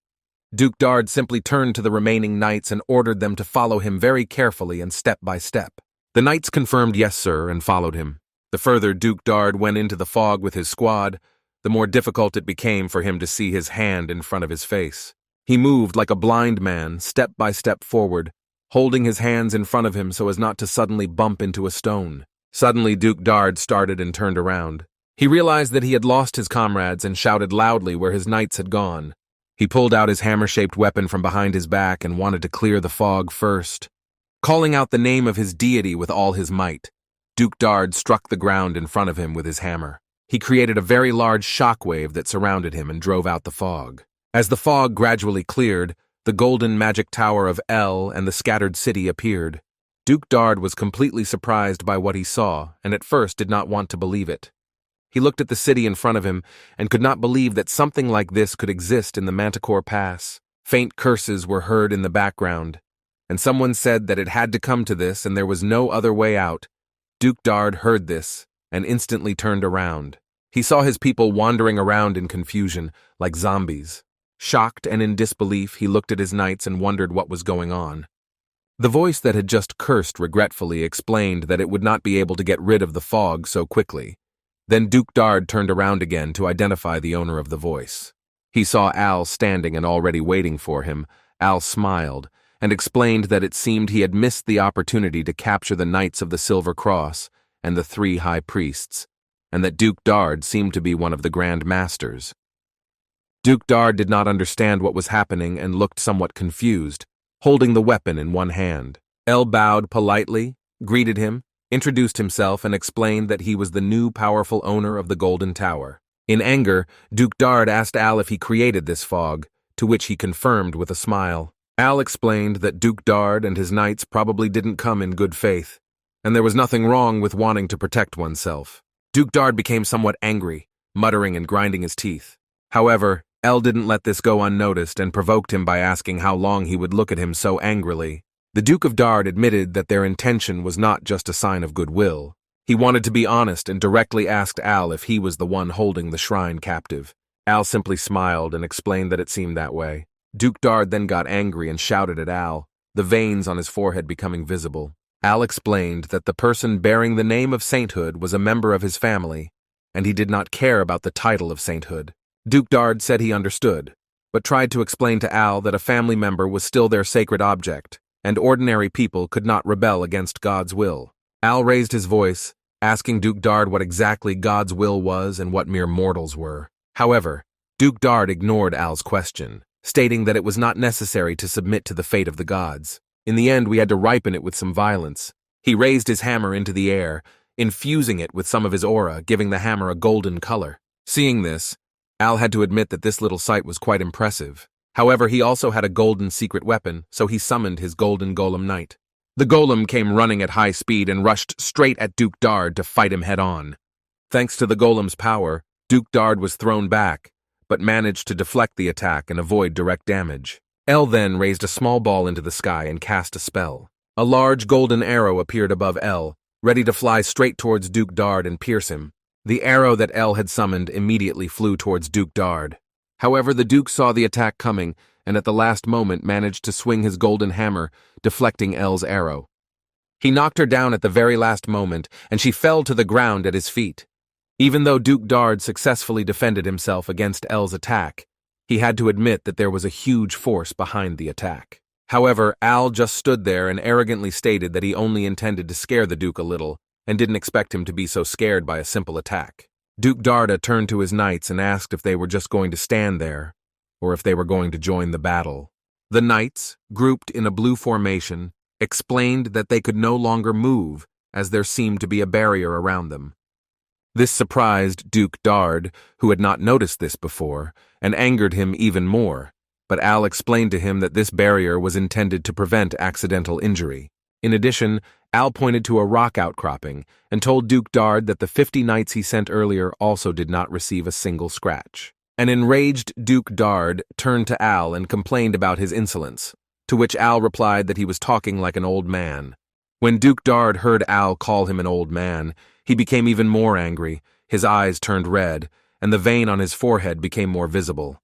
Duke Dard simply turned to the remaining knights and ordered them to follow him very carefully and step by step. The knights confirmed yes, sir, and followed him. The further Duke Dard went into the fog with his squad, the more difficult it became for him to see his hand in front of his face. He moved like a blind man, step by step forward, holding his hands in front of him so as not to suddenly bump into a stone. Suddenly, Duke Dard started and turned around. He realized that he had lost his comrades and shouted loudly where his knights had gone. He pulled out his hammer-shaped weapon from behind his back and wanted to clear the fog first. Calling out the name of his deity with all his might, Duke Dard struck the ground in front of him with his hammer. He created a very large shockwave that surrounded him and drove out the fog. As the fog gradually cleared, the golden magic tower of El and the scattered city appeared. Duke Dard was completely surprised by what he saw and at first did not want to believe it. He looked at the city in front of him and could not believe that something like this could exist in the Manticore Pass. Faint curses were heard in the background, and someone said that it had to come to this and there was no other way out. Duke Dard heard this and instantly turned around. He saw his people wandering around in confusion, like zombies. Shocked and in disbelief, he looked at his knights and wondered what was going on. The voice that had just cursed regretfully explained that it would not be able to get rid of the fog so quickly. Then Duke Dard turned around again to identify the owner of the voice. He saw Al standing and already waiting for him. Al smiled and explained that it seemed he had missed the opportunity to capture the Knights of the Silver Cross and the 3 high priests, and that Duke Dard seemed to be one of the Grand Masters. Duke Dard did not understand what was happening and looked somewhat confused, holding the weapon in one hand. El bowed politely, greeted him, introduced himself and explained that he was the new powerful owner of the Golden Tower. In anger, Duke Dard asked Al if he created this fog, to which he confirmed with a smile. Al explained that Duke Dard and his knights probably didn't come in good faith, and there was nothing wrong with wanting to protect oneself. Duke Dard became somewhat angry, muttering and grinding his teeth. However, El didn't let this go unnoticed and provoked him by asking how long he would look at him so angrily. The Duke of Dard admitted that their intention was not just a sign of goodwill. He wanted to be honest and directly asked Al if he was the one holding the shrine captive. Al simply smiled and explained that it seemed that way. Duke Dard then got angry and shouted at Al, the veins on his forehead becoming visible. Al explained that the person bearing the name of sainthood was a member of his family, and he did not care about the title of sainthood. Duke Dard said he understood, but tried to explain to Al that a family member was still their sacred object, and ordinary people could not rebel against God's will. Al raised his voice, asking Duke Dard what exactly God's will was and what mere mortals were. However, Duke Dard ignored Al's question, stating that it was not necessary to submit to the fate of the gods. In the end, we had to ripen it with some violence. He raised his hammer into the air, infusing it with some of his aura, giving the hammer a golden color. Seeing this, Al had to admit that this little sight was quite impressive. However, he also had a golden secret weapon, so he summoned his golden golem knight. The golem came running at high speed and rushed straight at Duke Dard to fight him head-on. Thanks to the golem's power, Duke Dard was thrown back, but managed to deflect the attack and avoid direct damage. El then raised a small ball into the sky and cast a spell. A large golden arrow appeared above El, ready to fly straight towards Duke Dard and pierce him. The arrow that El had summoned immediately flew towards Duke Dard. However, the Duke saw the attack coming and at the last moment managed to swing his golden hammer, deflecting El's arrow. He knocked her down at the very last moment, and she fell to the ground at his feet. Even though Duke Dard successfully defended himself against El's attack, he had to admit that there was a huge force behind the attack. However, Al just stood there and arrogantly stated that he only intended to scare the Duke a little, and didn't expect him to be so scared by a simple attack. Duke Darda turned to his knights and asked if they were just going to stand there, or if they were going to join the battle. The knights, grouped in a blue formation, explained that they could no longer move, as there seemed to be a barrier around them. This surprised Duke Dard, who had not noticed this before, and angered him even more. but Al explained to him that this barrier was intended to prevent accidental injury. In addition, Al pointed to a rock outcropping and told Duke Dard that the 50 knights he sent earlier also did not receive a single scratch. An enraged Duke Dard turned to Al and complained about his insolence, to which Al replied that he was talking like an old man. When Duke Dard heard Al call him an old man, he became even more angry, his eyes turned red, and the vein on his forehead became more visible.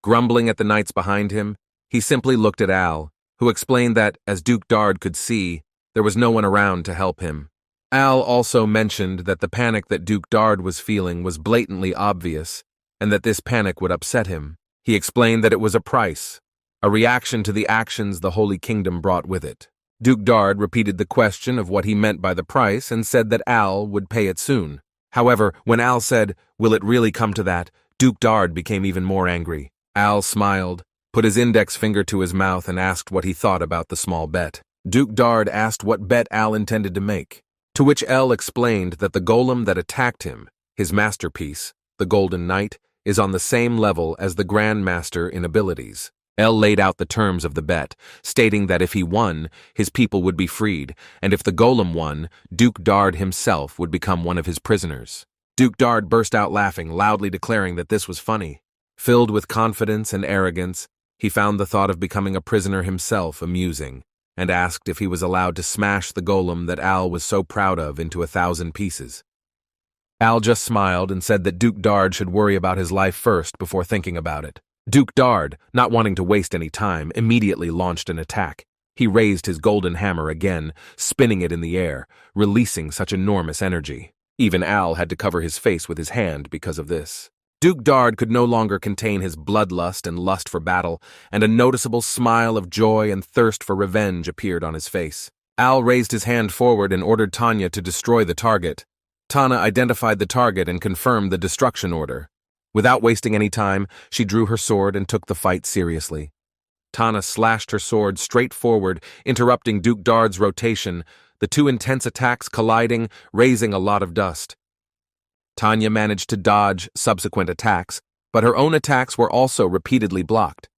Grumbling at the knights behind him, he simply looked at Al, who explained that, as Duke Dard could see, there was no one around to help him. Al also mentioned that the panic that Duke Dard was feeling was blatantly obvious, and that this panic would upset him. He explained that it was a price, a reaction to the actions the Holy Kingdom brought with it. Duke Dard repeated the question of what he meant by the price and said that Al would pay it soon. However, when Al said, "Will it really come to that?" Duke Dard became even more angry. Al smiled, put his index finger to his mouth and asked what he thought about the small bet. Duke Dard asked what bet Al intended to make, to which El explained that the golem that attacked him, his masterpiece, the Golden Knight, is on the same level as the Grand Master in abilities. El laid out the terms of the bet, stating that if he won, his people would be freed, and if the golem won, Duke Dard himself would become one of his prisoners. Duke Dard burst out laughing, loudly declaring that this was funny. Filled with confidence and arrogance, he found the thought of becoming a prisoner himself amusing, and asked if he was allowed to smash the golem that Al was so proud of into 1,000 pieces. Al just smiled and said that Duke Dard should worry about his life first before thinking about it. Duke Dard, not wanting to waste any time, immediately launched an attack. He raised his golden hammer again, spinning it in the air, releasing such enormous energy. Even Al had to cover his face with his hand because of this. Duke Dard could no longer contain his bloodlust and lust for battle, and a noticeable smile of joy and thirst for revenge appeared on his face. Al raised his hand forward and ordered Tanya to destroy the target. Tana identified the target and confirmed the destruction order. Without wasting any time, she drew her sword and took the fight seriously. Tana slashed her sword straight forward, interrupting Duke Dard's rotation, the two intense attacks colliding, raising a lot of dust. Tanya managed to dodge subsequent attacks, but her own attacks were also repeatedly blocked.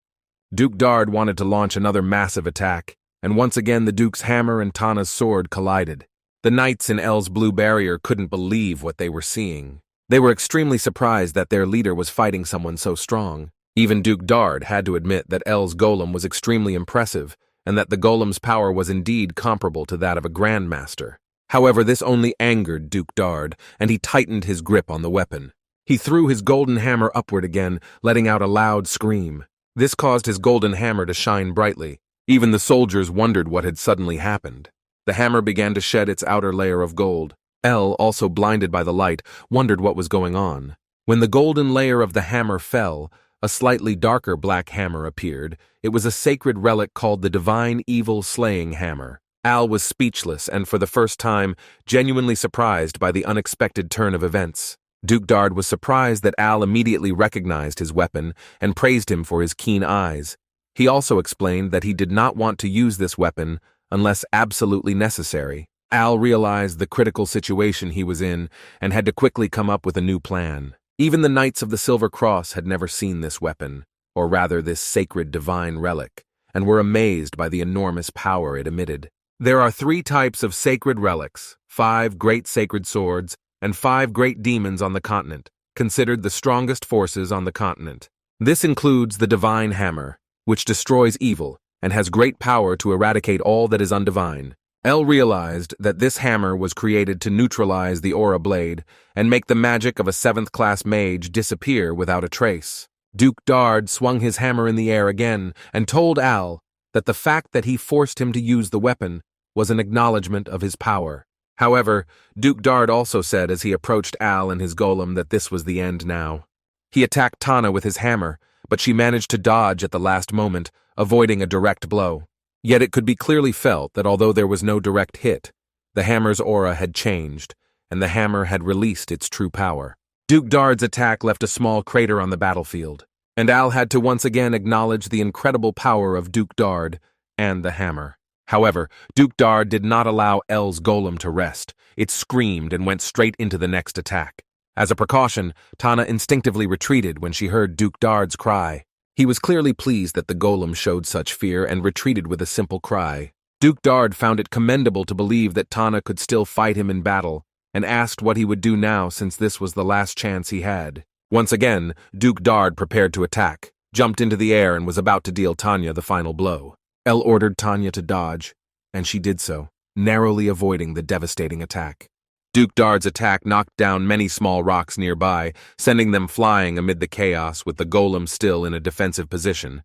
Duke Dard wanted to launch another massive attack, and once again the Duke's hammer and Tana's sword collided. The knights in El's blue barrier couldn't believe what they were seeing. They were extremely surprised that their leader was fighting someone so strong. Even Duke Dard had to admit that El's golem was extremely impressive, and that the golem's power was indeed comparable to that of a grandmaster. However, this only angered Duke Dard, and he tightened his grip on the weapon. He threw his golden hammer upward again, letting out a loud scream. This caused his golden hammer to shine brightly. Even the soldiers wondered what had suddenly happened. The hammer began to shed its outer layer of gold. El, also blinded by the light, wondered what was going on. When the golden layer of the hammer fell, a slightly darker black hammer appeared. It was a sacred relic called the Divine Evil Slaying Hammer. Al was speechless and, for the first time, genuinely surprised by the unexpected turn of events. Duke Dard was surprised that Al immediately recognized his weapon and praised him for his keen eyes. He also explained that he did not want to use this weapon unless absolutely necessary. Al realized the critical situation he was in and had to quickly come up with a new plan. Even the Knights of the Silver Cross had never seen this weapon, or rather this sacred divine relic, and were amazed by the enormous power it emitted. There are 3 types of sacred relics, 5 great sacred swords, and 5 great demons on the continent, considered the strongest forces on the continent. This includes the Divine Hammer, which destroys evil and has great power to eradicate all that is undivine. El realized that this hammer was created to neutralize the aura blade and make the magic of a 7th-class mage disappear without a trace. Duke Dard swung his hammer in the air again and told Al that the fact that he forced him to use the weapon was an acknowledgement of his power. However, Duke Dard also said as he approached Al and his golem that this was the end now. He attacked Tana with his hammer, but she managed to dodge at the last moment, avoiding a direct blow. Yet it could be clearly felt that although there was no direct hit, the hammer's aura had changed, and the hammer had released its true power. Duke Dard's attack left a small crater on the battlefield, and Al had to once again acknowledge the incredible power of Duke Dard and the hammer. However, Duke Dard did not allow El's golem to rest. It screamed and went straight into the next attack. As a precaution, Tana instinctively retreated when she heard Duke Dard's cry. He was clearly pleased that the golem showed such fear and retreated with a simple cry. Duke Dard found it commendable to believe that Tana could still fight him in battle, and asked what he would do now since this was the last chance he had. Once again, Duke Dard prepared to attack, jumped into the air and was about to deal Tanya the final blow. El ordered Tanya to dodge, and she did so, narrowly avoiding the devastating attack. Duke Dard's attack knocked down many small rocks nearby, sending them flying amid the chaos with the golem still in a defensive position.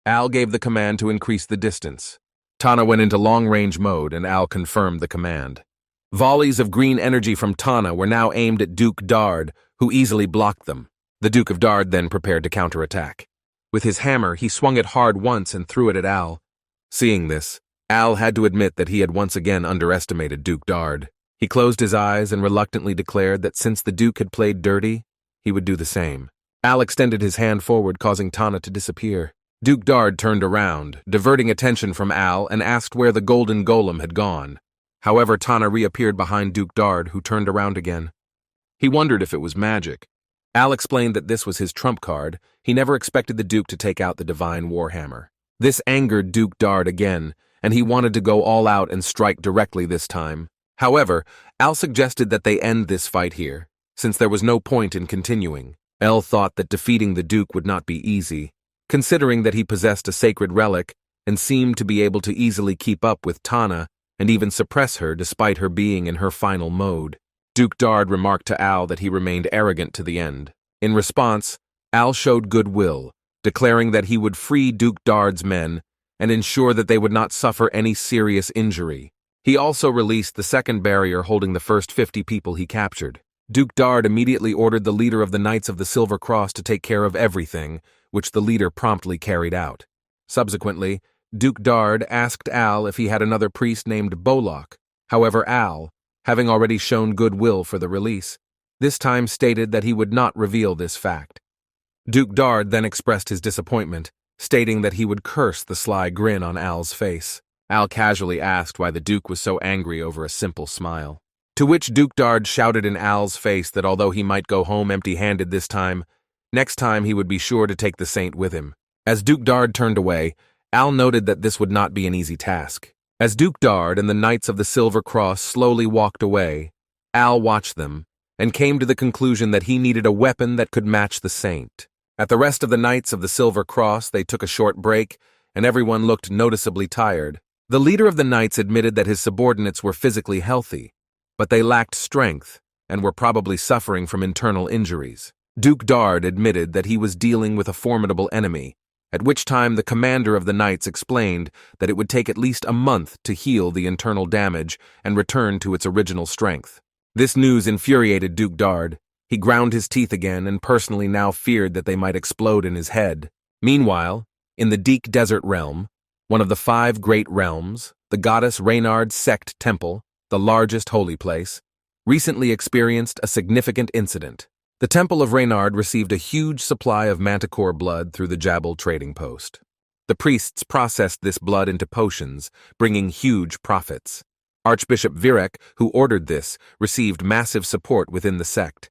Al gave the command to increase the distance. Tana went into long-range mode and Al confirmed the command. Volleys of green energy from Tana were now aimed at Duke Dard, who easily blocked them. The Duke of Dard then prepared to counterattack. With his hammer, he swung it hard once and threw it at Al. Seeing this, Al had to admit that he had once again underestimated Duke Dard. He closed his eyes and reluctantly declared that since the Duke had played dirty, he would do the same. Al extended his hand forward, causing Tana to disappear. Duke Dard turned around, diverting attention from Al, and asked where the golden golem had gone. However, Tana reappeared behind Duke Dard, who turned around again. He wondered if it was magic. Al explained that this was his trump card. He never expected the Duke to take out the divine warhammer. This angered Duke Dard again, and he wanted to go all out and strike directly this time. However, Al suggested that they end this fight here, since there was no point in continuing. El thought that defeating the Duke would not be easy, considering that he possessed a sacred relic and seemed to be able to easily keep up with Tana and even suppress her despite her being in her final mode. Duke Dard remarked to Al that he remained arrogant to the end. In response, Al showed goodwill, declaring that he would free Duke Dard's men and ensure that they would not suffer any serious injury. He also released the second barrier holding the first 50 people he captured. Duke Dard immediately ordered the leader of the Knights of the Silver Cross to take care of everything, which the leader promptly carried out. Subsequently, Duke Dard asked Al if he had another priest named Bolok. However, Al, having already shown goodwill for the release, this time stated that he would not reveal this fact. Duke Dard then expressed his disappointment, stating that he would curse the sly grin on Al's face. Al casually asked why the Duke was so angry over a simple smile. To which Duke Dard shouted in Al's face that although he might go home empty-handed this time, next time he would be sure to take the saint with him. As Duke Dard turned away, Al noted that this would not be an easy task. As Duke Dard and the Knights of the Silver Cross slowly walked away, Al watched them and came to the conclusion that he needed a weapon that could match the saint. At the rest of the Knights of the Silver Cross, they took a short break, and everyone looked noticeably tired. The leader of the Knights admitted that his subordinates were physically healthy, but they lacked strength and were probably suffering from internal injuries. Duke Dard admitted that he was dealing with a formidable enemy, at which time the commander of the Knights explained that it would take at least a month to heal the internal damage and return to its original strength. This news infuriated Duke Dard. He ground his teeth again and personally now feared that they might explode in his head. Meanwhile, in the Deek Desert Realm, one of the 5 great realms, the goddess Reynard's Sect Temple, the largest holy place, recently experienced a significant incident. The Temple of Reynard received a huge supply of manticore blood through the Jabal trading post. The priests processed this blood into potions, bringing huge profits. Archbishop Virek, who ordered this, received massive support within the sect.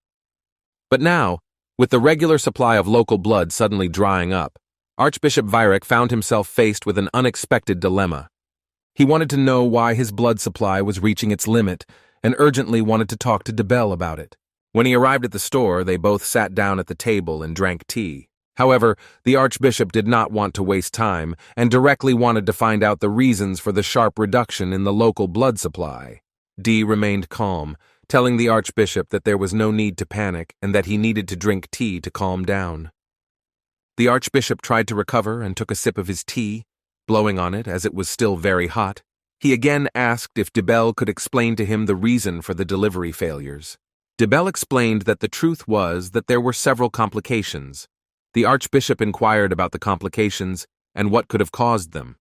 But now, with the regular supply of local blood suddenly drying up, Archbishop Virek found himself faced with an unexpected dilemma. He wanted to know why his blood supply was reaching its limit and urgently wanted to talk to Debel about it. When he arrived at the store, they both sat down at the table and drank tea. However, the Archbishop did not want to waste time and directly wanted to find out the reasons for the sharp reduction in the local blood supply. D remained calm, telling the Archbishop that there was no need to panic and that he needed to drink tea to calm down. The Archbishop tried to recover and took a sip of his tea, blowing on it as it was still very hot. He again asked if Debel could explain to him the reason for the delivery failures. Debel explained that the truth was that there were several complications. The Archbishop inquired about the complications and what could have caused them.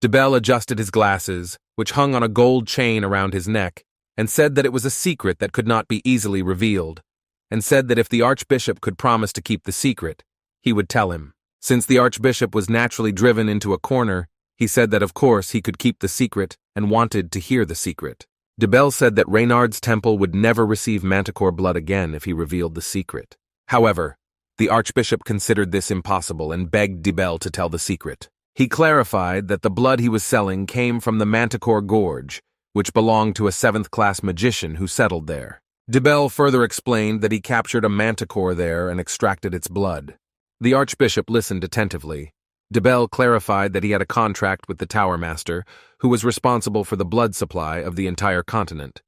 Debel adjusted his glasses, which hung on a gold chain around his neck, and said that it was a secret that could not be easily revealed, and said that if the Archbishop could promise to keep the secret, he would tell him. Since the Archbishop was naturally driven into a corner, he said that of course he could keep the secret and wanted to hear the secret. Debel said that Reynard's temple would never receive manticore blood again if he revealed the secret. However, The archbishop considered this impossible and begged Dibel to tell the secret. He clarified that the blood he was selling came from the Manticore Gorge, which belonged to a 7th-class magician who settled there. Dibel further explained that he captured a manticore there and extracted its blood. The archbishop listened attentively. Dibel clarified that he had a contract with the Tower Master, who was responsible for the blood supply of the entire continent.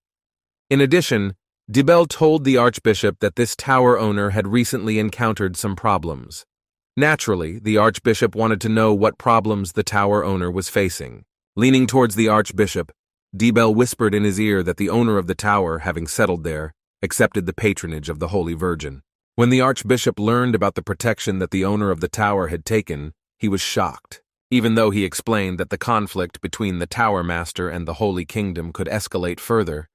In addition, Dibel told the archbishop that this tower owner had recently encountered some problems. Naturally, the archbishop wanted to know what problems the tower owner was facing. Leaning towards the archbishop, Dibel whispered in his ear that the owner of the tower, having settled there, accepted the patronage of the Holy Virgin. When the archbishop learned about the protection that the owner of the tower had taken, he was shocked. Even though he explained that the conflict between the Tower Master and the Holy Kingdom could escalate further,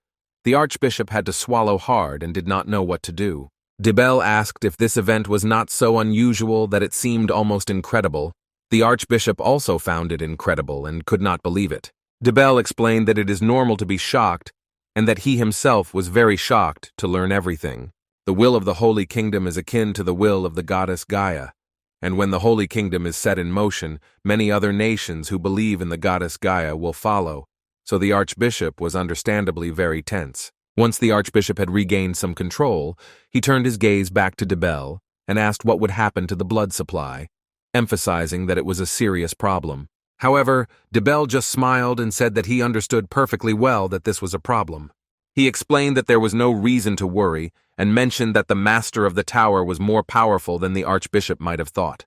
the archbishop had to swallow hard and did not know what to do. Dibel asked if this event was not so unusual that it seemed almost incredible. The archbishop also found it incredible and could not believe it. Dibel explained that it is normal to be shocked and that he himself was very shocked to learn everything. The will of the Holy Kingdom is akin to the will of the goddess Gaia, and when the Holy Kingdom is set in motion, many other nations who believe in the goddess Gaia will follow, so the archbishop was understandably very tense. Once the archbishop had regained some control, he turned his gaze back to Dibel and asked what would happen to the blood supply, emphasizing that it was a serious problem. However, Dibel just smiled and said that he understood perfectly well that this was a problem. He explained that there was no reason to worry and mentioned that the master of the tower was more powerful than the archbishop might have thought.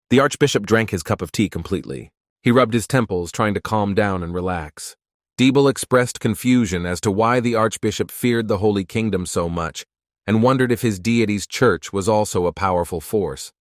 The archbishop drank his cup of tea completely. He rubbed his temples, trying to calm down and relax. Dibel expressed confusion as to why the archbishop feared the Holy Kingdom so much and wondered if his deity's church was also a powerful force.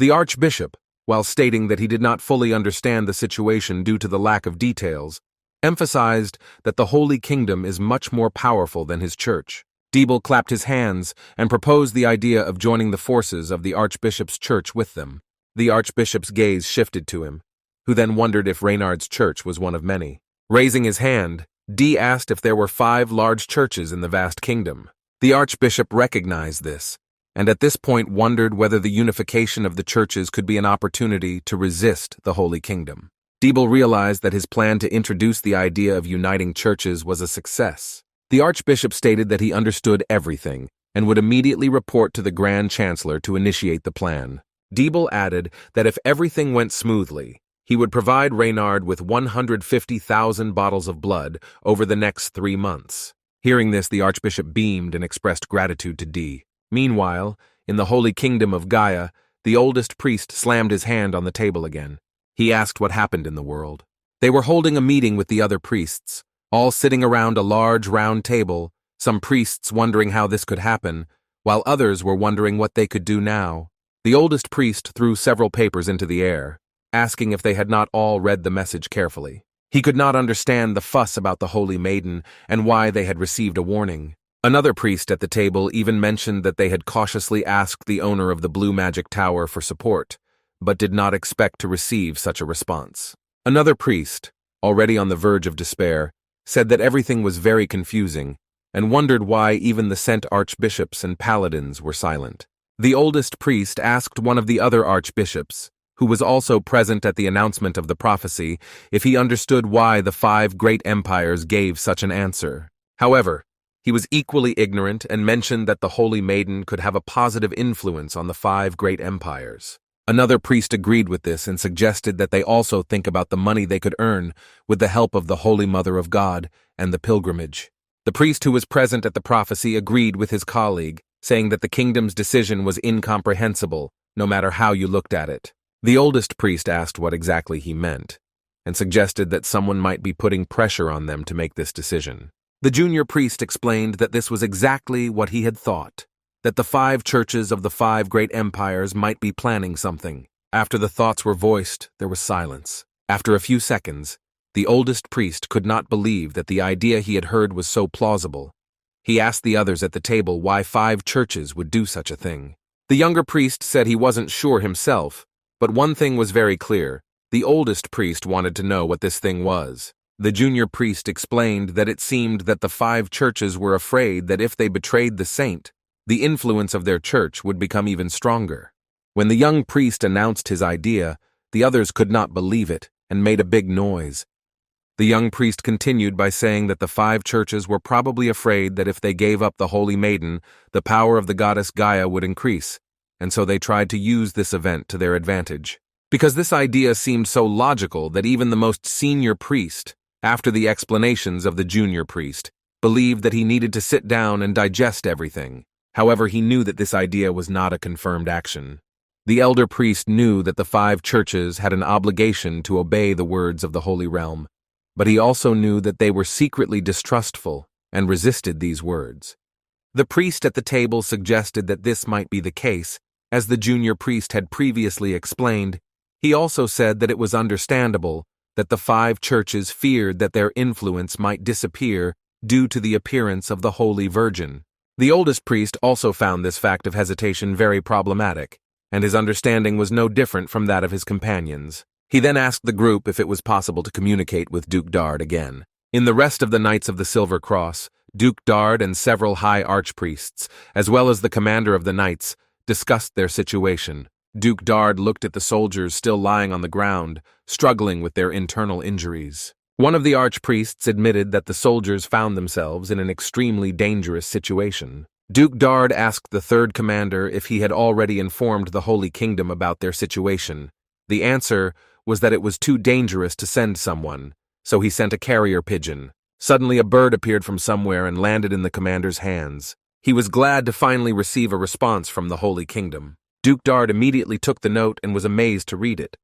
The archbishop, while stating that he did not fully understand the situation due to the lack of details, emphasized that the Holy Kingdom is much more powerful than his church. Dibel clapped his hands and proposed the idea of joining the forces of the archbishop's church with them. The archbishop's gaze shifted to him, who then wondered if Reynard's church was one of many. Raising his hand, D asked if there were 5 large churches in the vast kingdom. The archbishop recognized this, and at this point wondered whether the unification of the churches could be an opportunity to resist the Holy Kingdom. Dibel realized that his plan to introduce the idea of uniting churches was a success. The archbishop stated that he understood everything and would immediately report to the Grand Chancellor to initiate the plan. Dibel added that if everything went smoothly, he would provide Reynard with 150,000 bottles of blood over the next 3 months. Hearing this, the archbishop beamed and expressed gratitude to D. Meanwhile, in the Holy Kingdom of Gaia, the oldest priest slammed his hand on the table again. He asked what happened in the world. They were holding a meeting with the other priests, all sitting around a large round table, some priests wondering how this could happen, while others were wondering what they could do now. The oldest priest threw several papers into the air, asking if they had not all read the message carefully. He could not understand the fuss about the Holy Maiden and why they had received a warning. Another priest at the table even mentioned that they had cautiously asked the owner of the Blue Magic Tower for support, but did not expect to receive such a response. Another priest, already on the verge of despair, said that everything was very confusing and wondered why even the sent archbishops and paladins were silent. The oldest priest asked one of the other archbishops, who was also present at the announcement of the prophecy, if he understood why the 5 great empires gave such an answer. However, he was equally ignorant and mentioned that the Holy Maiden could have a positive influence on the 5 great empires. Another priest agreed with this and suggested that they also think about the money they could earn with the help of the Holy Mother of God and the pilgrimage. The priest who was present at the prophecy agreed with his colleague, saying that the kingdom's decision was incomprehensible, no matter how you looked at it. The oldest priest asked what exactly he meant, and suggested that someone might be putting pressure on them to make this decision. The junior priest explained that this was exactly what he had thought, that the 5 churches of the 5 great empires might be planning something. After the thoughts were voiced, there was silence. After a few seconds, the oldest priest could not believe that the idea he had heard was so plausible. He asked the others at the table why 5 churches would do such a thing. The younger priest said he wasn't sure himself, but one thing was very clear. The oldest priest wanted to know what this thing was. The junior priest explained that it seemed that the 5 churches were afraid that if they betrayed the saint, the influence of their church would become even stronger. When the young priest announced his idea, the others could not believe it and made a big noise. The young priest continued by saying that the 5 churches were probably afraid that if they gave up the Holy Maiden, the power of the goddess Gaia would increase, and so they tried to use this event to their advantage. Because this idea seemed so logical that even the most senior priest, after the explanations of the junior priest, believed that he needed to sit down and digest everything. However, he knew that this idea was not a confirmed action. The elder priest knew that the 5 churches had an obligation to obey the words of the Holy Realm, but he also knew that they were secretly distrustful and resisted these words. The priest at the table suggested that this might be the case, as the junior priest had previously explained. He also said that it was understandable that the 5 churches feared that their influence might disappear due to the appearance of the Holy Virgin. The oldest priest also found this fact of hesitation very problematic, and his understanding was no different from that of his companions. He then asked the group if it was possible to communicate with Duke Dard again. In the rest of the Knights of the Silver Cross, Duke Dard and several high archpriests, as well as the commander of the knights, discussed their situation. Duke Dard looked at the soldiers still lying on the ground, struggling with their internal injuries. One of the archpriests admitted that the soldiers found themselves in an extremely dangerous situation. Duke Dard asked the third commander if he had already informed the Holy Kingdom about their situation. The answer was that it was too dangerous to send someone, so he sent a carrier pigeon. Suddenly a bird appeared from somewhere and landed in the commander's hands. He was glad to finally receive a response from the Holy Kingdom. Duke Dard immediately took the note and was amazed to read it.